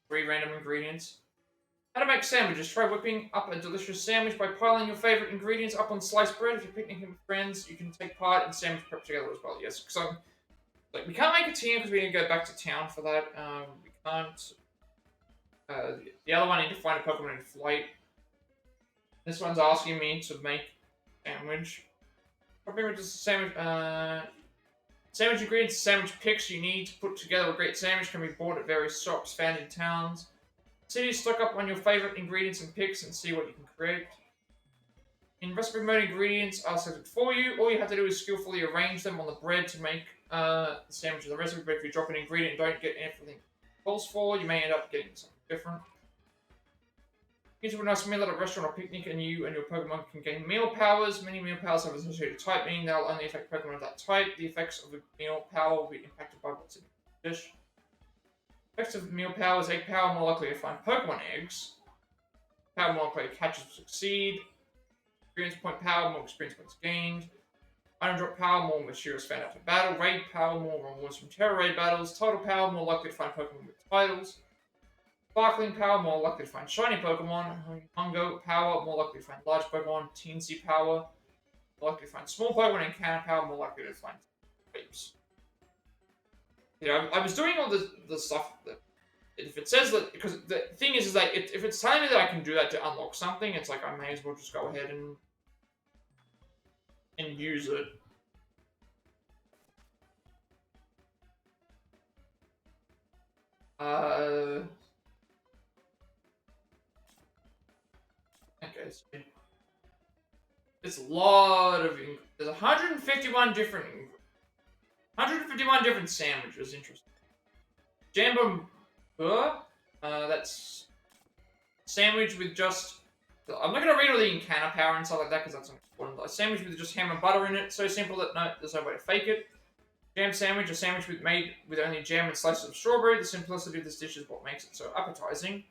3 random ingredients. How to make sandwiches. Try whipping up a delicious sandwich by piling your favorite ingredients up on sliced bread. If you're picnicking with friends, you can take part in sandwich prep together as well. Yes, because we can't make a team because we need to go back to town for that. We can't. The other one, I need to find a Pokemon in flight. This one's asking me to make a sandwich. Probably just sandwich. Sandwich ingredients, sandwich picks you need to put together a great sandwich can be bought at various shops found in towns. Cities, stock up on your favorite ingredients and picks and see what you can create. In recipe mode, ingredients are selected for you. All you have to do is skillfully arrange them on the bread to make the sandwich in the recipe. But if you drop an ingredient and don't get everything it calls for, you may end up getting something different. Here's a nice meal at a restaurant or picnic, and you and your Pokemon can gain meal powers. Many meal powers have associated type, meaning they'll only affect Pokemon of that type. The effects of a meal power will be impacted by what's in the dish. Effects of meal power is egg power, more likely to find Pokemon eggs. Power, more likely to catch and succeed. Experience point power, more experience points gained. Item drop power, more materials found after battle. Raid power, more rewards from terror raid battles. Total power, more likely to find Pokemon with titles. Sparkling power, more likely to find shiny Pokemon. Mungo power, more likely to find large Pokemon. Teensy power, more likely to find small Pokemon. And Cannon power, more likely to find waves. I was doing all the stuff that if it says that, because the thing is that if it's telling me that I can do that to unlock something, it's like I may as well just go ahead and use it. Okay, so there's a lot of there's 151 different sandwiches. Interesting. Jambo, that's sandwich with just. I'm not gonna read all the Encounter power and stuff like that because that's important. A sandwich with just ham and butter in it, so simple that there's no way to fake it. Jam sandwich, a sandwich made with only jam and slices of strawberry. The simplicity of this dish is what makes it so appetizing.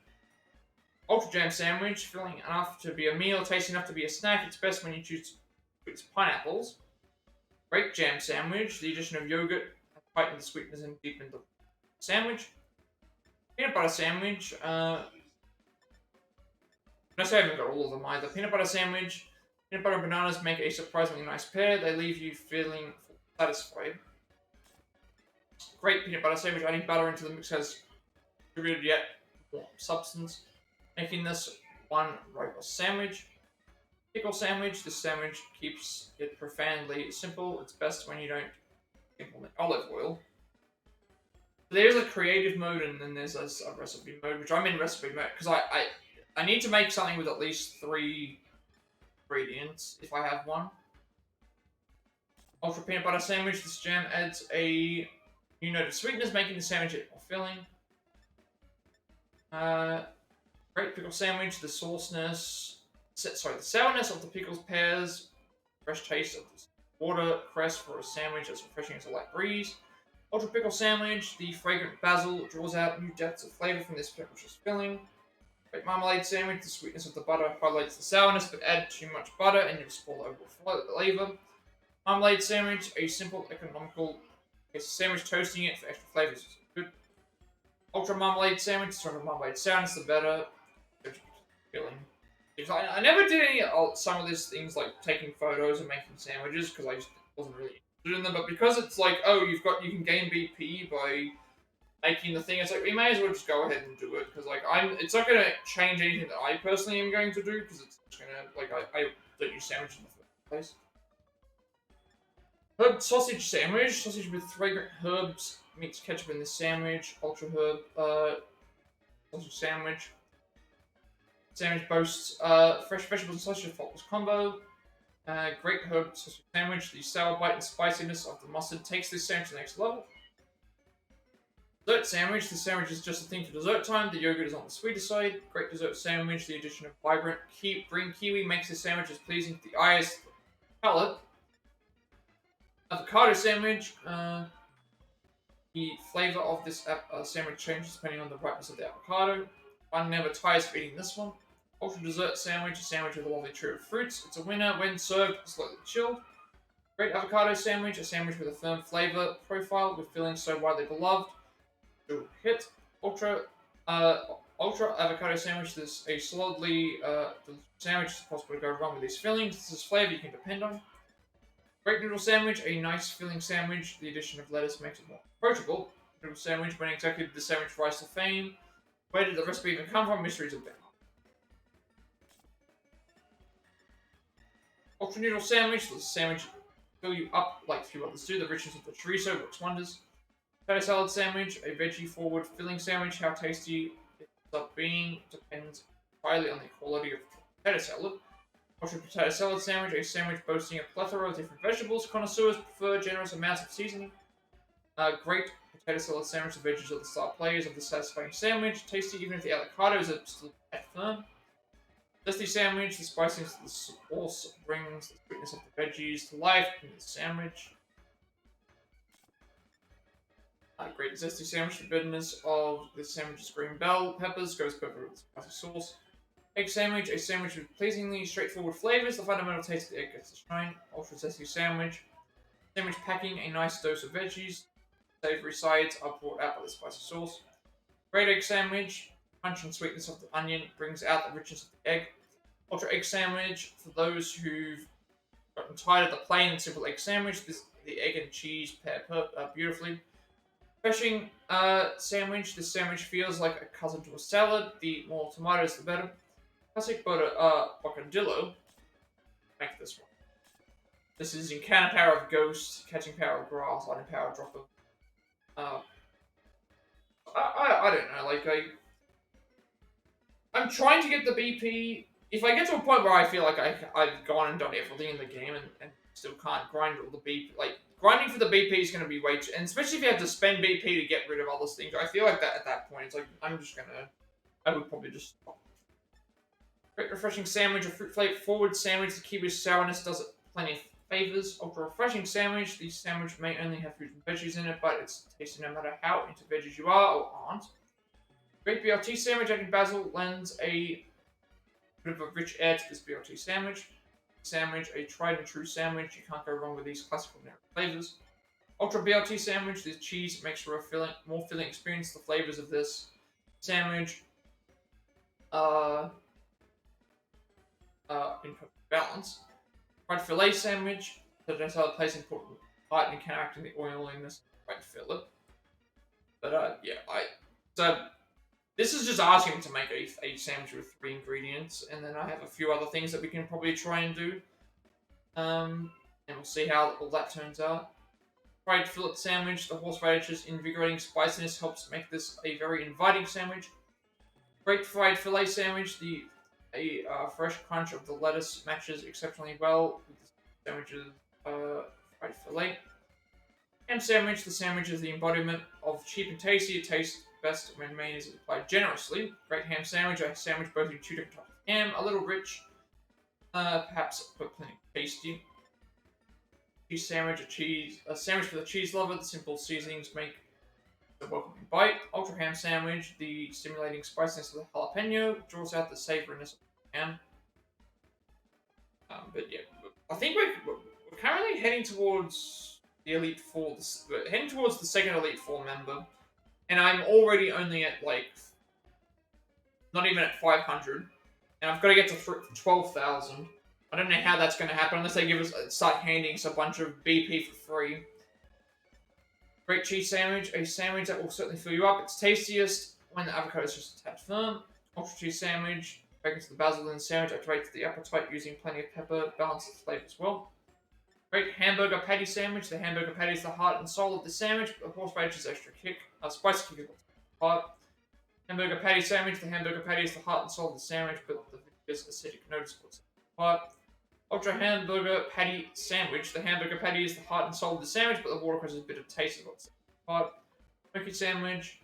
Ultra jam sandwich, filling enough to be a meal, tasty enough to be a snack. It's best when you choose pineapples. Grape jam sandwich, the addition of yogurt heightened the sweetness and deepened the sandwich. Peanut butter sandwich. I say I haven't got all of them either. Peanut butter sandwich. Peanut butter and bananas make a surprisingly nice pair. They leave you feeling satisfied. Great peanut butter sandwich. Adding butter into the mix has contributed yet more substance, making this one robust sandwich. Pickle sandwich. This sandwich keeps it profoundly simple. It's best when you don't implement olive oil. There's a creative mode and then there's a recipe mode, which I'm in recipe mode because I need to make something with at least 3 ingredients if I have one. Ultra peanut butter sandwich. This jam adds a new note of sweetness, making the sandwich more filling. Great pickle sandwich. The the sourness of the pickles pairs fresh taste of the watercress for a sandwich as refreshing as a light breeze. Ultra pickle sandwich. The fragrant basil draws out new depths of flavor from this delicious filling. Great marmalade sandwich. The sweetness of the butter highlights the sourness, but add too much butter and you'll spoil the overall flavor. Marmalade sandwich. A simple, economical sandwich. Toasting it for extra flavors is good. Ultra marmalade sandwich. The stronger marmalade sourness, the better. Filling. I never did some of these things like taking photos and making sandwiches because I just wasn't really interested in them. But because it's like, oh, you can gain BP by making the thing. It's like we may as well just go ahead and do it because like it's not gonna change anything that I personally am going to do because it's just gonna like I don't use sandwich in the first place. Herb sausage sandwich, sausage with fragrant herbs meets ketchup in the sandwich. Ultra herb sausage sandwich. Sandwich boasts fresh vegetables and sausage faultless combo. Great herb sausage sandwich. The sour bite and spiciness of the mustard takes this sandwich to the next level. Dessert sandwich. The sandwich is just a thing for dessert time. The yogurt is on the sweeter side. Great dessert sandwich. The addition of vibrant green kiwi makes this sandwich as pleasing to the eye as the palate. Avocado sandwich. The flavor of this sandwich changes depending on the ripeness of the avocado. One never tires of eating this one. Ultra dessert sandwich. A sandwich with a lovely trio of fruits. It's a winner when served slightly chilled. Great avocado sandwich. A sandwich with a firm flavor profile with fillings so widely beloved. Hit. Ultra avocado sandwich. This is a solidly sandwich. It's possible to go wrong with these fillings. This is flavor you can depend on. Great noodle sandwich. A nice filling sandwich. The addition of lettuce makes it more approachable. Noodle sandwich. When exactly did the sandwich rise to fame? Where did the recipe even come from? Mysteries of them. Ultra noodle sandwich. The sandwich fill you up like few others do. The richness of the chorizo works wonders. Potato salad sandwich, a veggie-forward filling sandwich. How tasty it ends up being depends entirely on the quality of the potato salad. Ultra potato salad sandwich, a sandwich boasting a plethora of different vegetables. Connoisseurs prefer generous amounts of seasoning. Great potato salad sandwich. The veggies are the star players of the satisfying sandwich. Tasty even if the avocados are still firm. Zesty sandwich, the spiciness of the sauce brings the sweetness of the veggies to life in the sandwich. Great zesty sandwich. The bitterness of the sandwich's green bell peppers goes perfect with the spicy sauce. Egg sandwich, a sandwich with pleasingly straightforward flavors. The fundamental taste of the egg gets to shine. Ultra zesty sandwich. Sandwich packing a nice dose of veggies. Savory sides are brought out by the spicy sauce. Great egg sandwich. Punch and sweetness of the onion brings out the richness of the egg. Ultra egg sandwich. For those who've gotten tired of the plain and simple egg sandwich, the egg and cheese pair beautifully. Refreshing sandwich. This sandwich feels like a cousin to a salad. The more tomatoes, the better. Classic bocadillo. Make this one. This is encounter power of ghost, catching power of grass, hiding power of dropper. I don't know. I'm trying to get the BP. If I get to a point where I feel like I've gone and done everything in the game and still can't grind all the BP, grinding for the BP is going to be way too, and especially if you have to spend BP to get rid of all those things. I feel like that at that point, it's like I would probably just stop. Great refreshing sandwich, a fruit flavor forward sandwich. The kiwi sourness does it plenty of favors. Ultra refreshing sandwich. The sandwich may only have fruit and veggies in it, but it's tasty no matter how into veggies you are or aren't. Great BLT sandwich. Adding basil lends a bit of a rich air to this BLT sandwich. Sandwich, a tried and true sandwich. You can't go wrong with these classical flavors. Ultra BLT sandwich. The cheese makes for a more filling experience. The flavors of this sandwich, in perfect balance. Fried fillet sandwich, that has how plays an important part in counteracting the oiliness of fried fillet. But yeah, so this is just asking me to make a sandwich with 3 ingredients, and then I have a few other things that we can probably try and do. And we'll see how all that turns out. Fried fillet sandwich. The horseradish's invigorating spiciness helps make this a very inviting sandwich. Great fried fillet sandwich. The fresh crunch of the lettuce matches exceptionally well with the sandwich's fried fillet. Ham sandwich. The sandwich is the embodiment of cheap and tasty. It tastes best when mayonnaise is applied generously. Great ham sandwich. A sandwich both in 2 different types of ham. A little rich, perhaps but plenty tasty. Cheese sandwich. A sandwich for the cheese lover. The simple seasonings make a welcoming bite. Ultra ham sandwich. The stimulating spiciness of the jalapeno draws out the savoriness of the ham. But yeah, I think we're currently heading towards the Elite Four. We're heading towards the second Elite Four member, and I'm already only at like not even at 500, and I've got to get to 12,000. I don't know how that's going to happen unless they start handing us a bunch of BP for free. Great cheese sandwich, a sandwich that will certainly fill you up. It's tastiest when the avocado is just a tad firm. Ultra cheese sandwich, bacon to the basil in the sandwich activates the appetite using plenty of pepper, balances the flavor as well. Great hamburger patty sandwich. The hamburger patty is the heart and soul of the sandwich, but the horseradish is extra kick. Spicy kick is what's heart. Hamburger patty sandwich. The hamburger patty is the heart and soul of the sandwich, but the acidic note is what's heart. Ultra hamburger patty sandwich. The hamburger patty is the heart and soul of the sandwich, but the watercress is a bit of taste of what's heart. Smoky sandwich.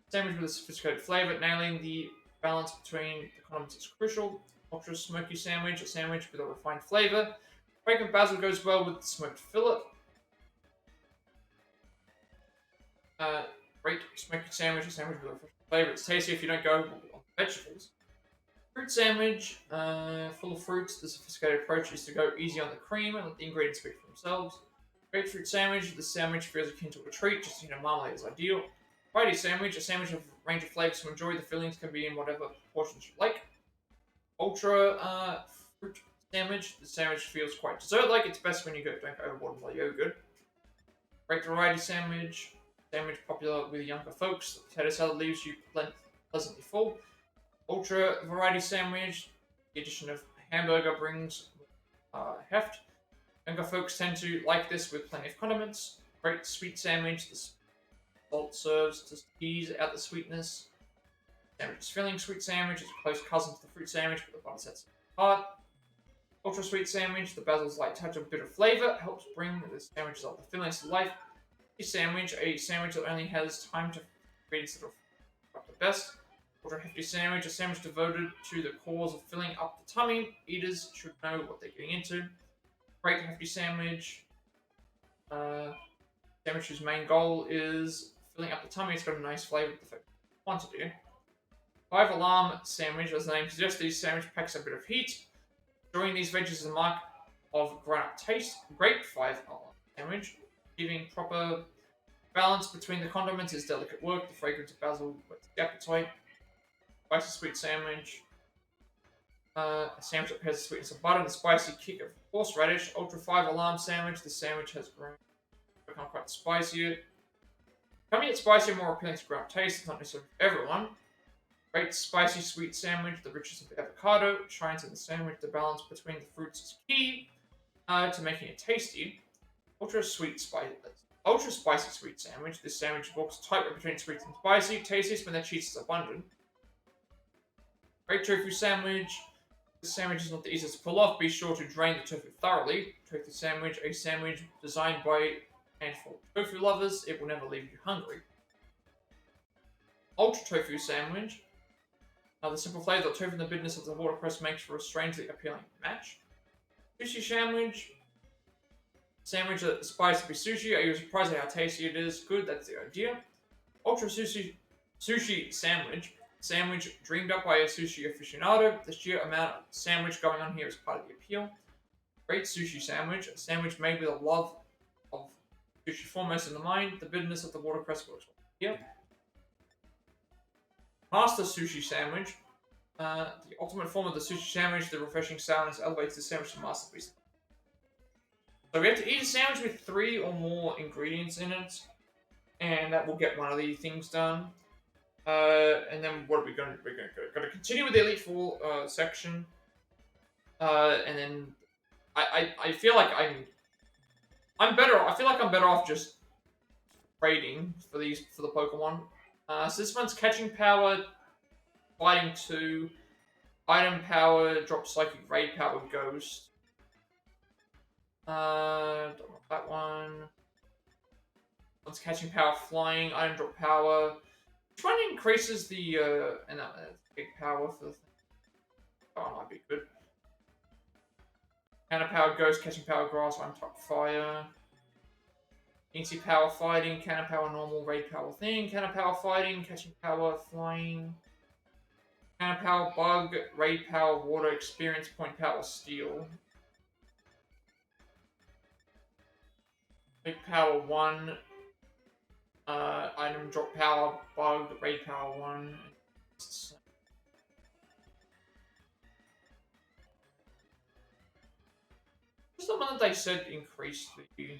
Sandwich with a sophisticated flavor. Nailing the balance between the condiments is crucial. Ultra smoky sandwich. A sandwich with a refined flavor. Bacon basil goes well with the smoked fillet. Great smoky sandwich. A sandwich with a refreshing flavor. It's tasty if you don't go on vegetables. Fruit sandwich, full of fruits. The sophisticated approach is to go easy on the cream and let the ingredients speak for themselves. Grapefruit sandwich. The sandwich feels akin to a treat, just marmalade is ideal. Variety sandwich, a sandwich of a range of flavors to enjoy. The fillings can be in whatever proportions you like. Ultra fruit sandwich. The sandwich feels quite dessert-like. It's best when you don't go overboard with yogurt. Great variety sandwich. Sandwich popular with younger folks. The potato salad leaves you pleasantly full. Ultra variety sandwich. The addition of hamburger brings heft. Younger folks tend to like this with plenty of condiments. Great sweet sandwich. The salt serves to tease out the sweetness. Sandwich is filling. Sweet sandwich is a close cousin to the fruit sandwich, but the butter sets it apart. Ultra sweet sandwich. The basil's light touch of bitter flavor helps bring the sandwiches of the fillings to life. Sandwich. A sandwich that only has time to ingredients that are the best. Ultra hefty sandwich, a sandwich devoted to the cause of filling up the tummy. Eaters should know what they're getting into. Great hefty sandwich. Sandwich whose main goal is filling up the tummy. It's got a nice flavor with the quantity. 5 alarm sandwich, as the name suggests, these sandwich packs a bit of heat. Enjoying these veggies is a mark of grown-up taste. Great 5 alarm sandwich, giving proper balance between the condiments is delicate work. The fragrance of basil whets the appetite. Spicy sweet sandwich. A sandwich that pairs the sweetness of butter and the spicy kick of horseradish. Ultra 5 alarm sandwich. This sandwich has become quite spicier. Becoming it spicier, more appealing to grown-up taste. It's not necessarily for everyone. Great spicy sweet sandwich. The richness of the avocado shines in the sandwich. The balance between the fruits is key to making it tasty. Ultra spicy sweet sandwich. This sandwich walks tight between sweet and spicy. Tastiest when the cheese is abundant. Great tofu sandwich. This sandwich is not the easiest to pull off. Be sure to drain the tofu thoroughly. Tofu sandwich, a sandwich designed by and for tofu lovers. It will never leave you hungry. Ultra tofu sandwich. The simple flavor of the tofu and the bitterness of the watercress makes for a strangely appealing match. Sushi sandwich. Sandwich that aspires to be sushi. Are you surprised at how tasty it is? Good, that's the idea. Ultra sushi sandwich. Sandwich dreamed up by a sushi aficionado. The sheer amount of sandwich going on here is part of the appeal. Great sushi sandwich. A sandwich made with a love of sushi foremost in the mind. The bitterness of the watercress works well here. Master sushi sandwich. The ultimate form of the sushi sandwich, the refreshing soundness elevates the sandwich to masterpiece. So we have to eat a sandwich with 3 or more ingredients in it, and that will get one of these things done. And then what are we going to? We're going to continue with the Elite Four section, and then I feel like I'm better. I feel like I'm better off just trading for the Pokemon. So this one's catching power, fighting 2, item power, drop psychic, raid power, ghost. Don't want that one. One's catching power, flying, item drop power. Which one increases the and big power for the thing? Oh, might be good. Counter power, ghost, catching power, grass, item type, fire. Incy power, fighting, counter power, normal, raid power, thing, counter power, fighting, catching power, flying. Counter power, bug, raid power, water, experience point power, steel. Big power 1. Item drop power, bug, raid power 1. What's the one that they said increased the...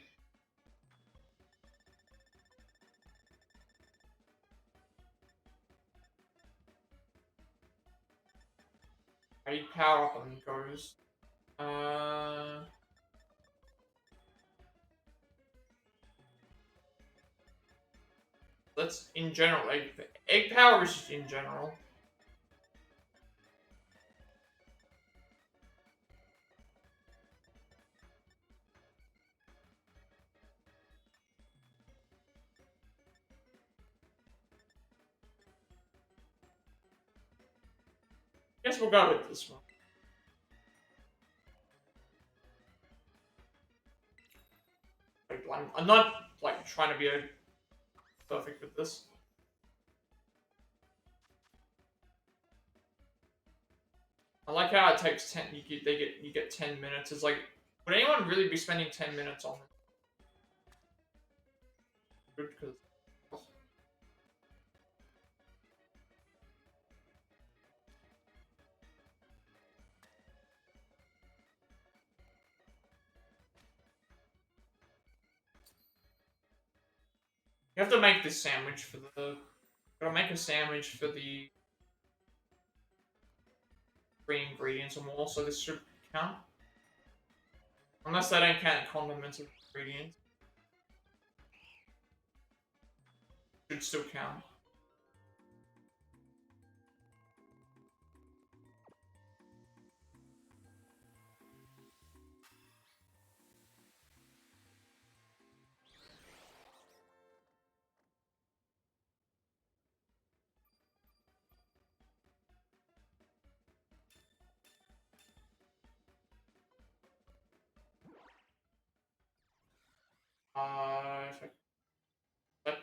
Raid power up and goes. That's in general. Egg power is just in general. Guess we'll go with this one. I'm not like trying to be perfect with this. I like how it takes 10. You get 10 minutes. It's like, would anyone really be spending 10 minutes on it? Good, because you have to make this sandwich for the. Gotta make a sandwich for the 3 ingredients or more, so this should count. Unless they don't count condiments of ingredients. Should still count.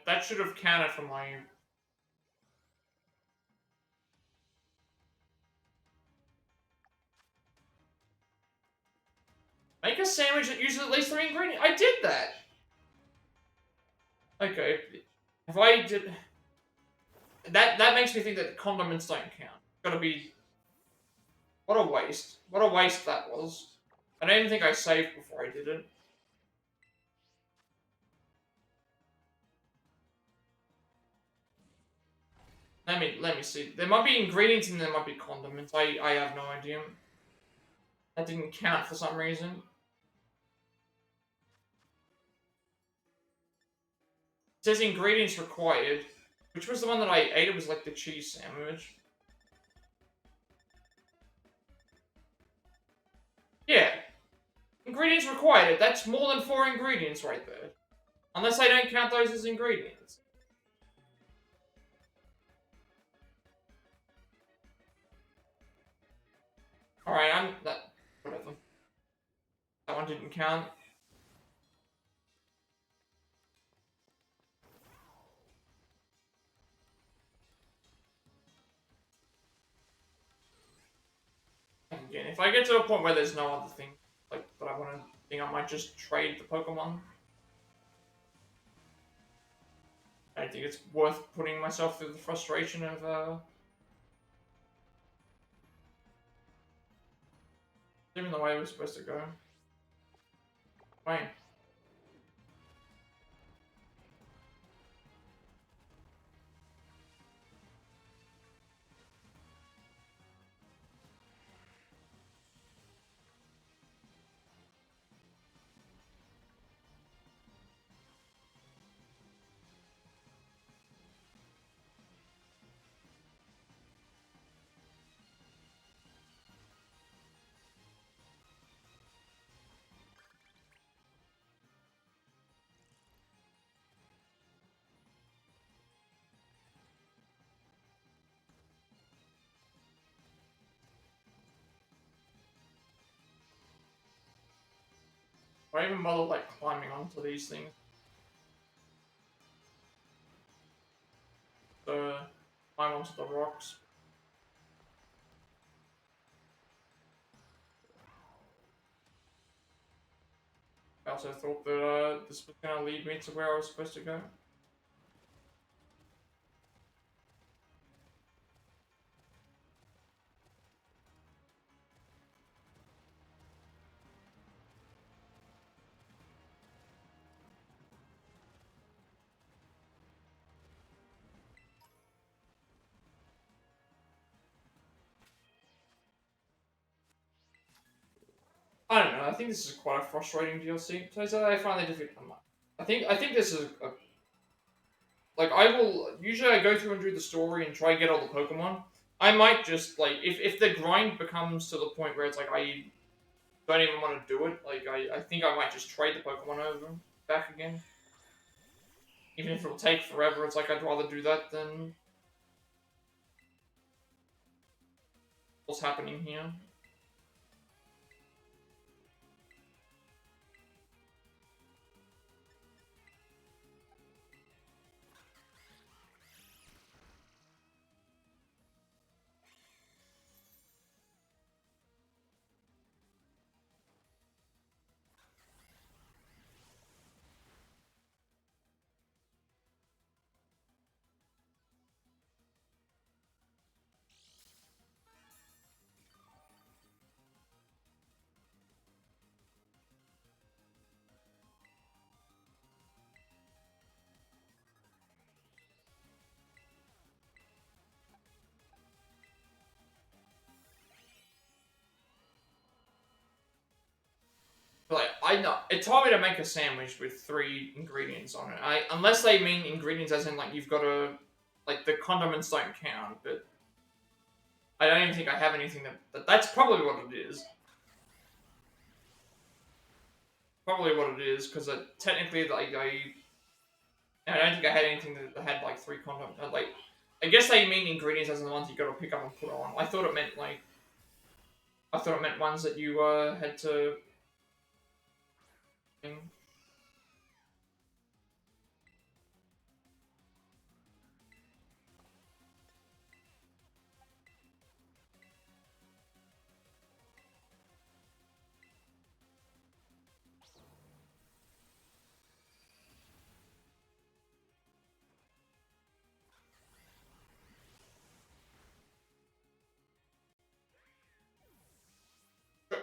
That should have counted for my. Make a sandwich that uses at least 3 ingredients. I did that. Okay, if I did that makes me think that condiments don't count. Gotta be. What a waste! What a waste that was. I don't even think I saved before I did it. Let me see. There might be ingredients and there might be condiments. I have no idea. That didn't count for some reason. It says ingredients required. Which was the one that I ate? It was like the cheese sandwich. Yeah. Ingredients required. That's more than 4 ingredients right there. Unless I don't count those as ingredients. Alright, whatever. That one didn't count. Again, if I get to a point where there's no other thing like that I want to think, I might just trade the Pokemon. I don't think it's worth putting myself through the frustration of Even the way we're supposed to go. Wait. Why even bother, like, climbing onto these things? So, climb onto the rocks. I also thought that this was gonna lead me to where I was supposed to go. I don't know. I think this is quite a frustrating DLC. So I find it difficult. I think this is like I will usually I go through and do the story and try and get all the Pokemon. I might just like if the grind becomes to the point where it's like I don't even want to do it. Like I think I might just trade the Pokemon over back again. Even if it'll take forever, it's like I'd rather do that than what's happening here. Like I know it told me to make a sandwich with 3 ingredients on it. Unless they mean ingredients as in like you've got to like the condiments don't count, but I don't even think I have anything that's probably what it is. Probably what it is because technically like I don't think I had anything that had like 3 condiments. Like I guess they mean ingredients as in the ones you got to pick up and put on. I thought it meant ones that you had to.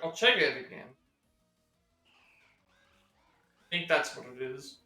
I'll check it again. I think that's what it is.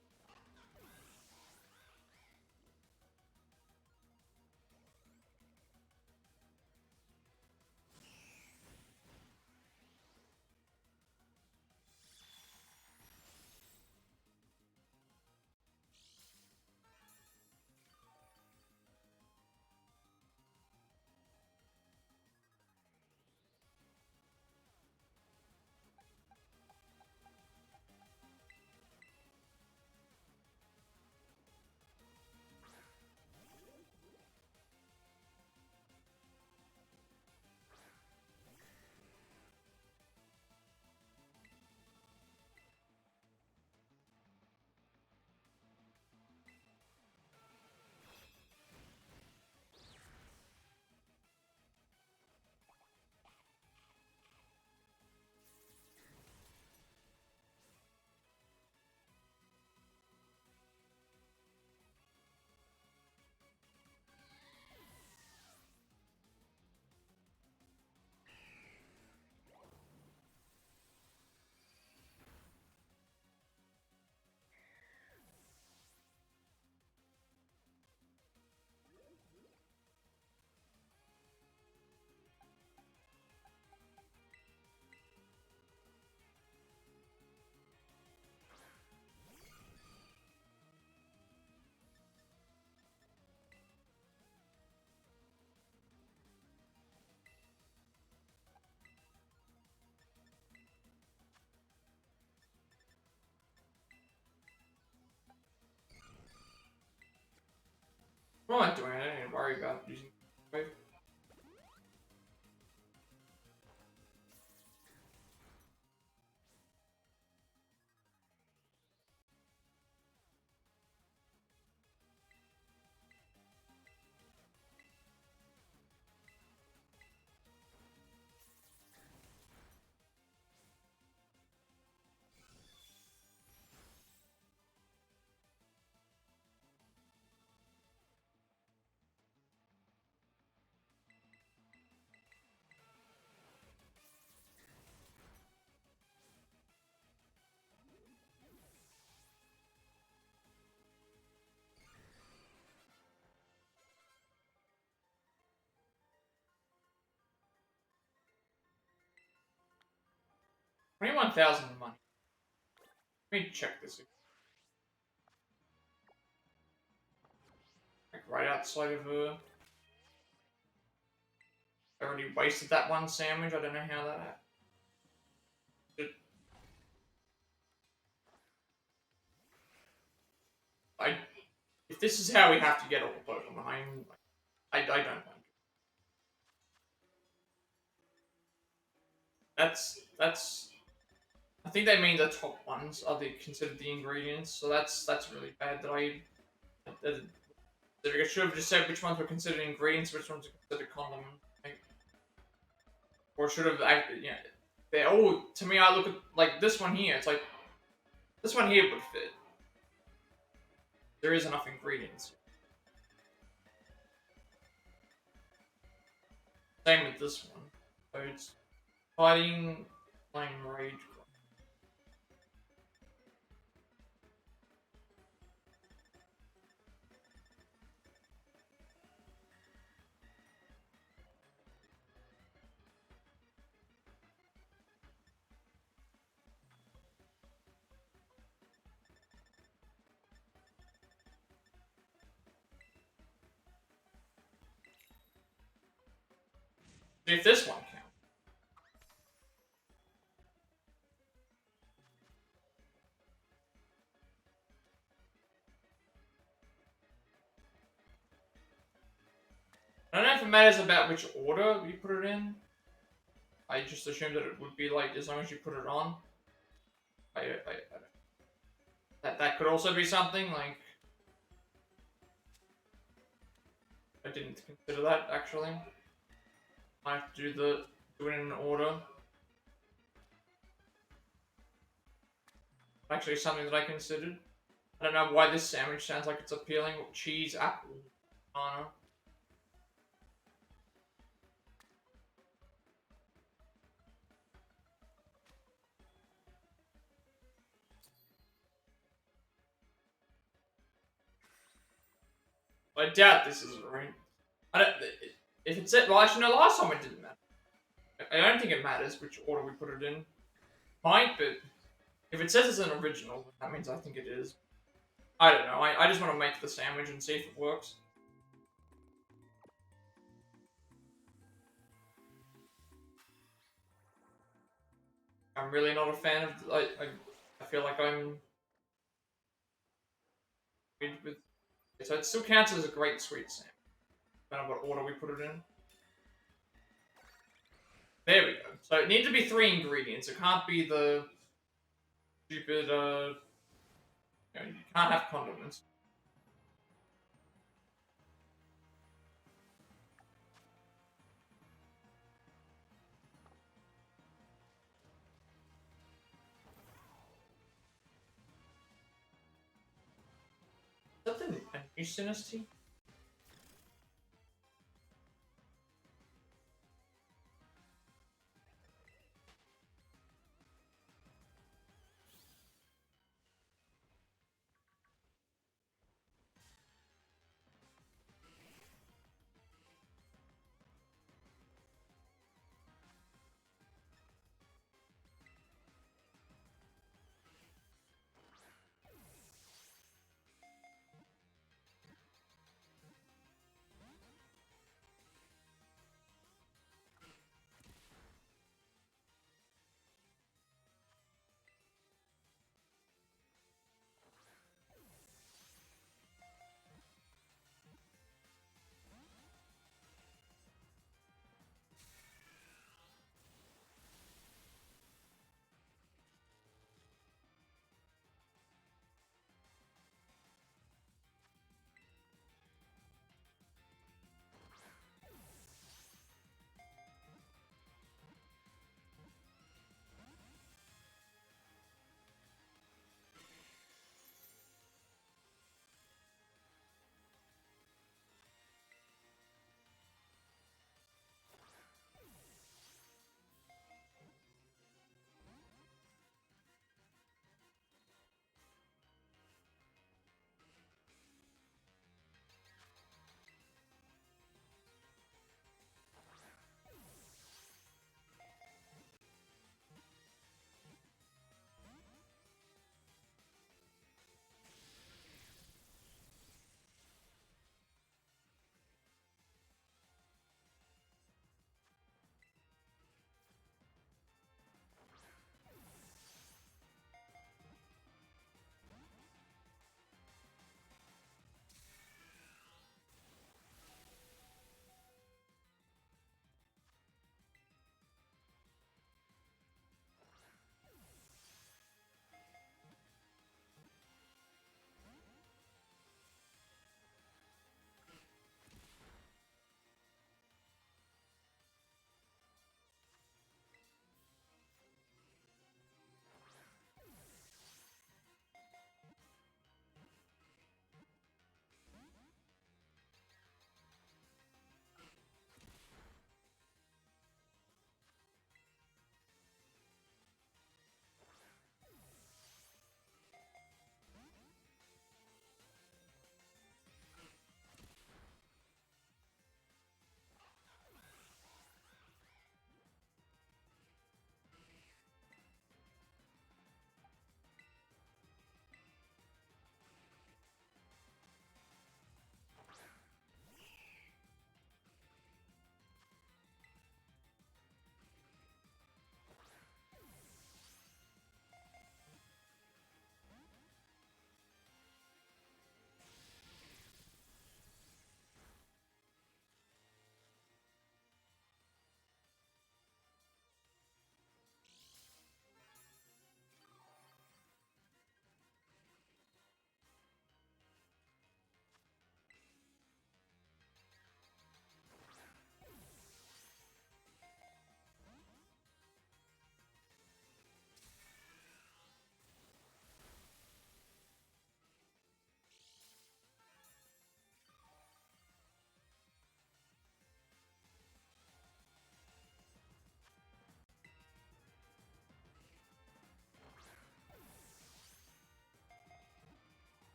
I'm not doing it. I don't need to worry about using wave. $21,000 money. Let me check this again. Like right outside of I already wasted that one sandwich. I don't know how that happened. I if this is how we have to get all the Pokemon, I don't like it. That's I think they mean the top ones are considered the ingredients, so that's really bad that I should have just said which ones were considered ingredients, which ones are considered condiments. Like, or should have acted, yeah. They're all, to me, I look at, like, this one here, it's like, this one here would fit. There is enough ingredients. Same with this one. So it's fighting, flame, rage. See if this one counts. I don't know if it matters about which order you put it in. I just assumed that it would be like as long as you put it on. I don't. That could also be something like I didn't consider that actually. I have to do it in an order. Actually, something that I considered. I don't know why this sandwich sounds like it's appealing. Cheese, apple, banana. I doubt this is right. I don't. If it said, well, actually, no. Last time it didn't matter. I don't think it matters which order we put it in. Might, but if it says it's an original, that means I think it is. I don't know. I just want to make the sandwich and see if it works. I'm really not a fan of. I feel like I'm. With, so it still counts as a great sweet sandwich. I don't know what order we put it in. There we go. So it needs to be 3 ingredients. It can't be the stupid. You can't have condiments. Is that a new Synesty?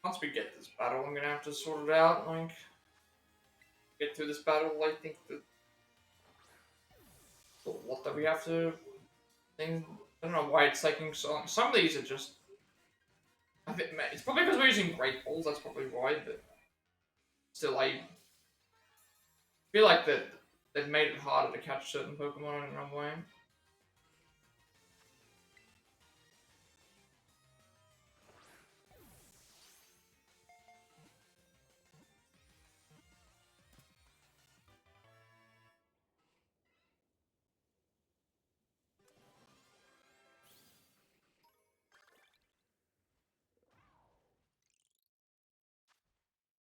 once we get this battle, I'm gonna have to sort it out. Like, get through this battle. I think the lot that we have to. Thing. I don't know why it's taking so long. Some of these are just. I think it's probably because we're using Great Balls. That's probably why. But still, I feel like that they've made it harder to catch certain Pokemon in a way.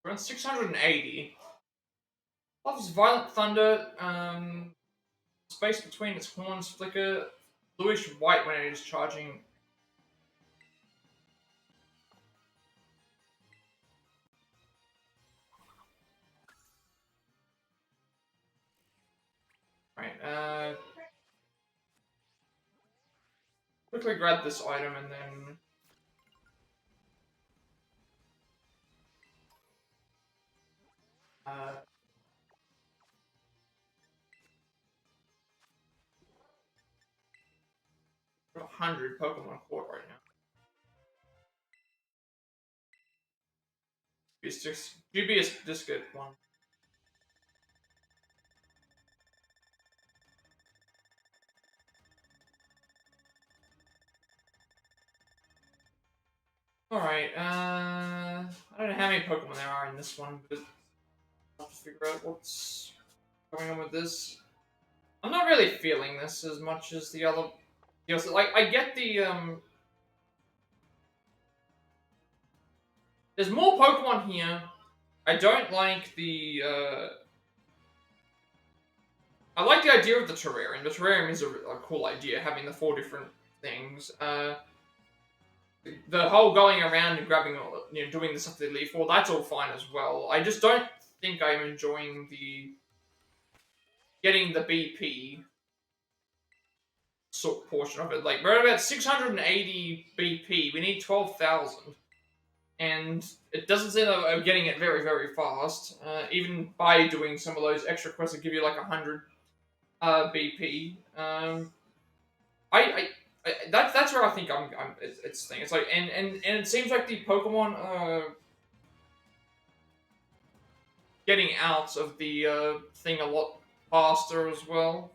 We're on 680. Loves Violent Thunder. Space between its horns flicker bluish white when it is charging. Right. Quickly grab this item and then. Uh, 100 Pokemon caught right now. It's just dubious Discus one. Alright, I don't know how many Pokemon there are in this one, but I'll have to figure out what's going on with this. I'm not really feeling this as much as the other. You know, like, I get the, there's more Pokemon here. I don't like the, I like the idea of the terrarium. The terrarium is a cool idea, having the 4 different things. The whole going around and grabbing, doing the stuff they leave for, that's all fine as well. I just don't think I'm enjoying getting the BP sort portion of it. Like, we're at about 680 BP. We need 12,000. And it doesn't seem that I'm getting it very, very fast. Even by doing some of those extra quests that give you like 100 BP. That's where I think it's thing. It's like, and it seems like the Pokemon getting out of the thing a lot faster as well.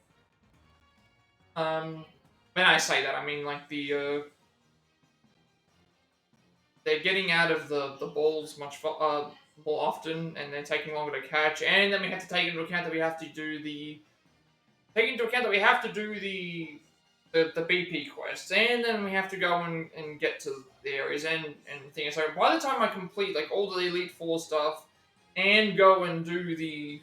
When I say that, I mean like they're getting out of the balls much more often, and they're taking longer to catch. And then we have to take into account that we have to do the the BP quests, and then we have to go and get to the areas and things. So by the time I complete like all the Elite Four stuff and go and do the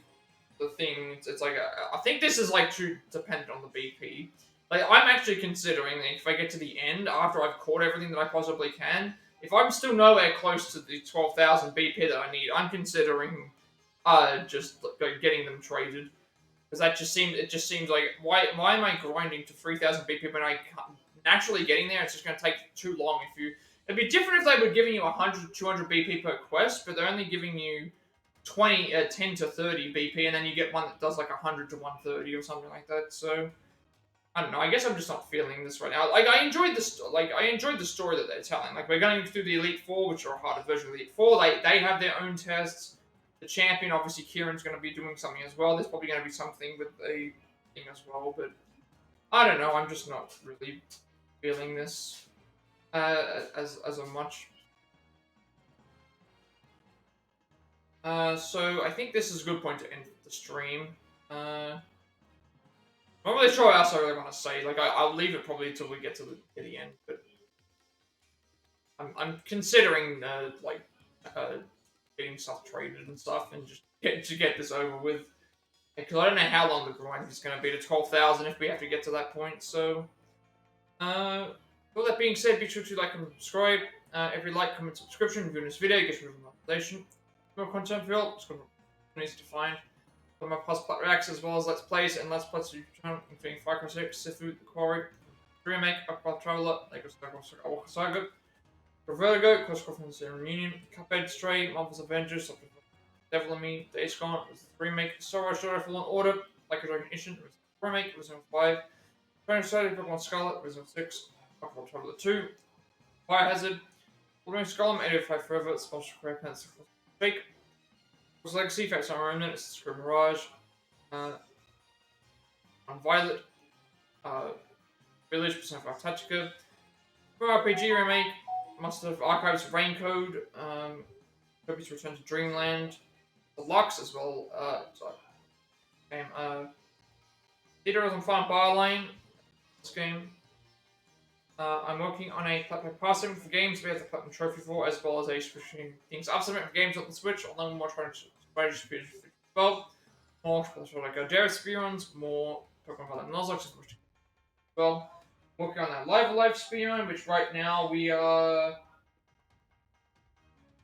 thing, it's like I think this is like too dependent on the BP. Like, I'm actually considering that if I get to the end after I've caught everything that I possibly can, if I'm still nowhere close to the 12,000 BP that I need, I'm considering just like, getting them traded. Because it just seems like, why am I grinding to 3,000 BP when I naturally getting there? It's just going to take too long. It'd be different if they were giving you 100, 200 BP per quest, but they're only giving you 10 to 30 BP, and then you get one that does like 100 to 130 or something like that. So I don't know. I guess I'm just not feeling this right now. Like, I enjoyed the story that they're telling. Like, we're going through the Elite Four, which are a harder version of the Elite Four. They have their own tests. The champion, obviously, Kieran's going to be doing something as well. There's probably going to be something with a thing as well, but I don't know. I'm just not really feeling this as a much. So I think this is a good point to end the stream. I'm not really sure what else I really want to say. Like, I'll leave it probably until we get to the end, but I'm considering getting stuff traded and stuff, and just get this over with. Because I don't know how long the grind is going to be to 12,000 if we have to get to that point. So, with that being said, be sure to like and subscribe. Every like, comment, subscription, viewing this video gets you notification. More content for you. It's easy to find. My plus Plat reacts as well as Let's Plays and Let's Plays YouTube channel, including Far Cry 6, Sifu, The Quarry, Remake, Aqua Traveler, Lego Star Wars Saga, Vertigo, Cross Conference and Reunion, Cuphead, Stray, Marvel's Avengers, Devil and Me, Days Gone, was the remake, Sorrow, Shadow, Fallen Order, Like a Dragon Ishin, was the remake, Resident Evil 5, Final Fantasy, Pokemon Scarlet, Resident Evil 6, Pokemon Traveler 2, Biohazard, Pokemon Scarlet, 805 Forever, Special Correct Pants, Fake, was Legacy, Fate Summer Remnant, Assassin's Creed Mirage, on Violet, Village, Persona 5 Tactica, RPG Remake, Master of Archives Raincode, Kirby's Return to Dreamland, Deluxe as well, game, Theater on Farm Barlane, this game. I'm working on a Plat passing for games we have the Platinum Trophy for, as well as a switching things up submit for games on the Switch, along more trying to strategy speed for 12, more like Jared speedruns, more Pokemon Violet and Nuzlocke, well, working on that Live Alive speedrun, which right now we are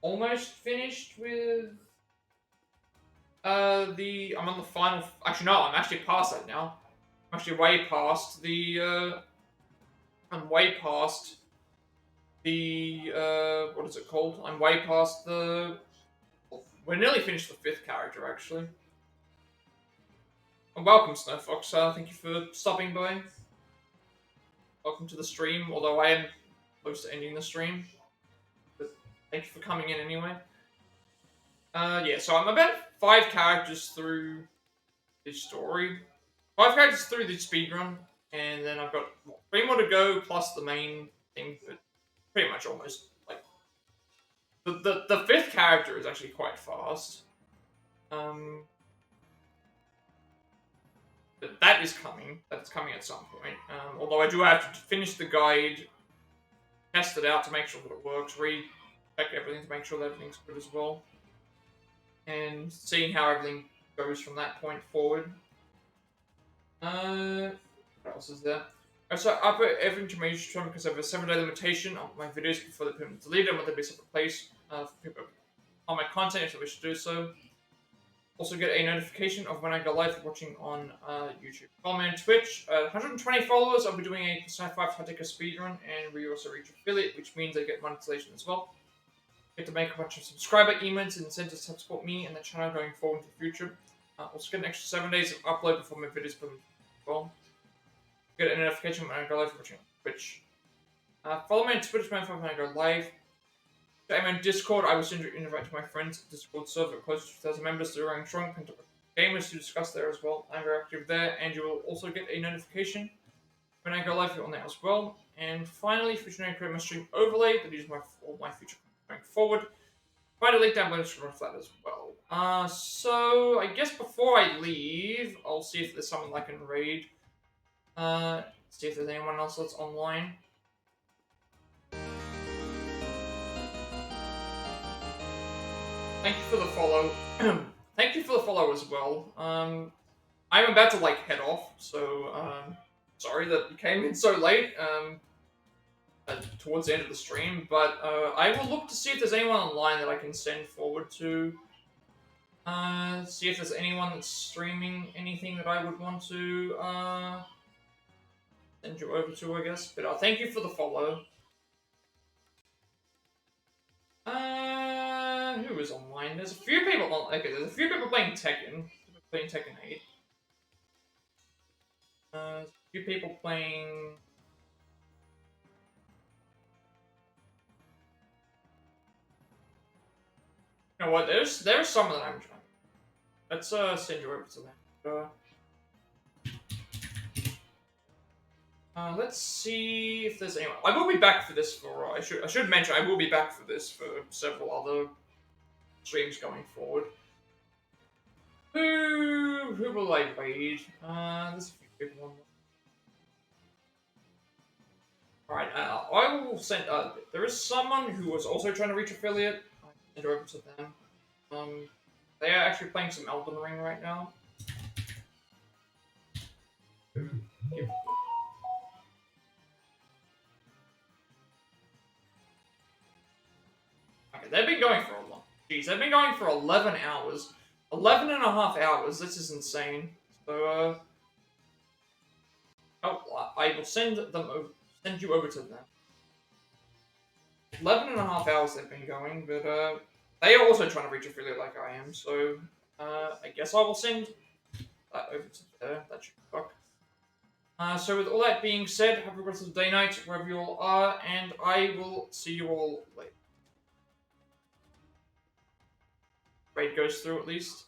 almost finished with. I'm on the final. Actually, no, I'm actually past that now. I'm actually way past the. I'm way past the. What is it called? I'm way past the. We're nearly finished the 5th character, actually. And welcome, Snowfox. Thank you for stopping by. Welcome to the stream, although I am close to ending the stream. But thank you for coming in anyway. Yeah, so I'm about 5 characters through this story. 5 characters through the speedrun, and then I've got 3 more to go, plus the main thing, but pretty much almost, like... The 5th character is actually quite fast. But that is coming. That's coming at some point. Although I do have to finish the guide, test it out to make sure that it works, recheck everything to make sure that everything's good as well. And seeing how everything goes from that point forward. What else is there? So I put everything to my YouTube channel because I have a 7-day limitation on my videos before they're deleted. I want there to be a separate place for people on my content if they wish to do so. Also get a notification of when I go live watching on YouTube. Follow me on Twitch. 120 followers. I'll be doing a Persona 5 Tactica speedrun, and we also reach affiliate, which means I get monetization as well. Get to make a bunch of subscriber emails and incentives to help support me and the channel going forward into the future. Also get an extra 7 days of upload before my videos come as well. Get a notification when I go live watching on Twitch. Follow me on Twitch when I go live. I'm on Discord. I will send you an invite to my friends' Discord server, close to 2,000 members. They're running strong gamers to discuss there as well. I'm very active there, and you will also get a notification when I go live on there as well. And finally, if you want to create my stream overlay that is all my future going forward, find a link down below for that as well. So I guess before I leave, I'll see if there's someone I can raid. See if there's anyone else that's online. Thank you for the follow. Thank you for the follow as well. I'm about to head off, so sorry that you came in so late. Towards the end of the stream, but I will look to see if there's anyone online that I can send forward to. See if there's anyone that's streaming anything that I would want to send you over to, I guess. But thank you for the follow. Who is online? There's a few people on. Okay, there's a few people playing Tekken. Playing Tekken 8. A few people playing. You know what? There's some that I'm trying. Let's send you over to that. Let's see if there's anyone. I will be back for this for. I should mention I will be back for this for several other streams going forward. Who will I raid? There's a few people on there. Alright, I will send. There is someone who was also trying to reach affiliate. I'll send over to them. They are actually playing some Elden Ring right now. Yep. Okay, they've been going for a long. Jeez, they've been going for 11 hours. 11 and a half hours. This is insane. So, I will send you over to them. 11 and a half hours they've been going, but they are also trying to reach affiliate like I am, so I guess I will send that over to there. That should fuck. So with all that being said, have a rest of the day, night, wherever you all are, and I will see you all later. Raid goes through at least.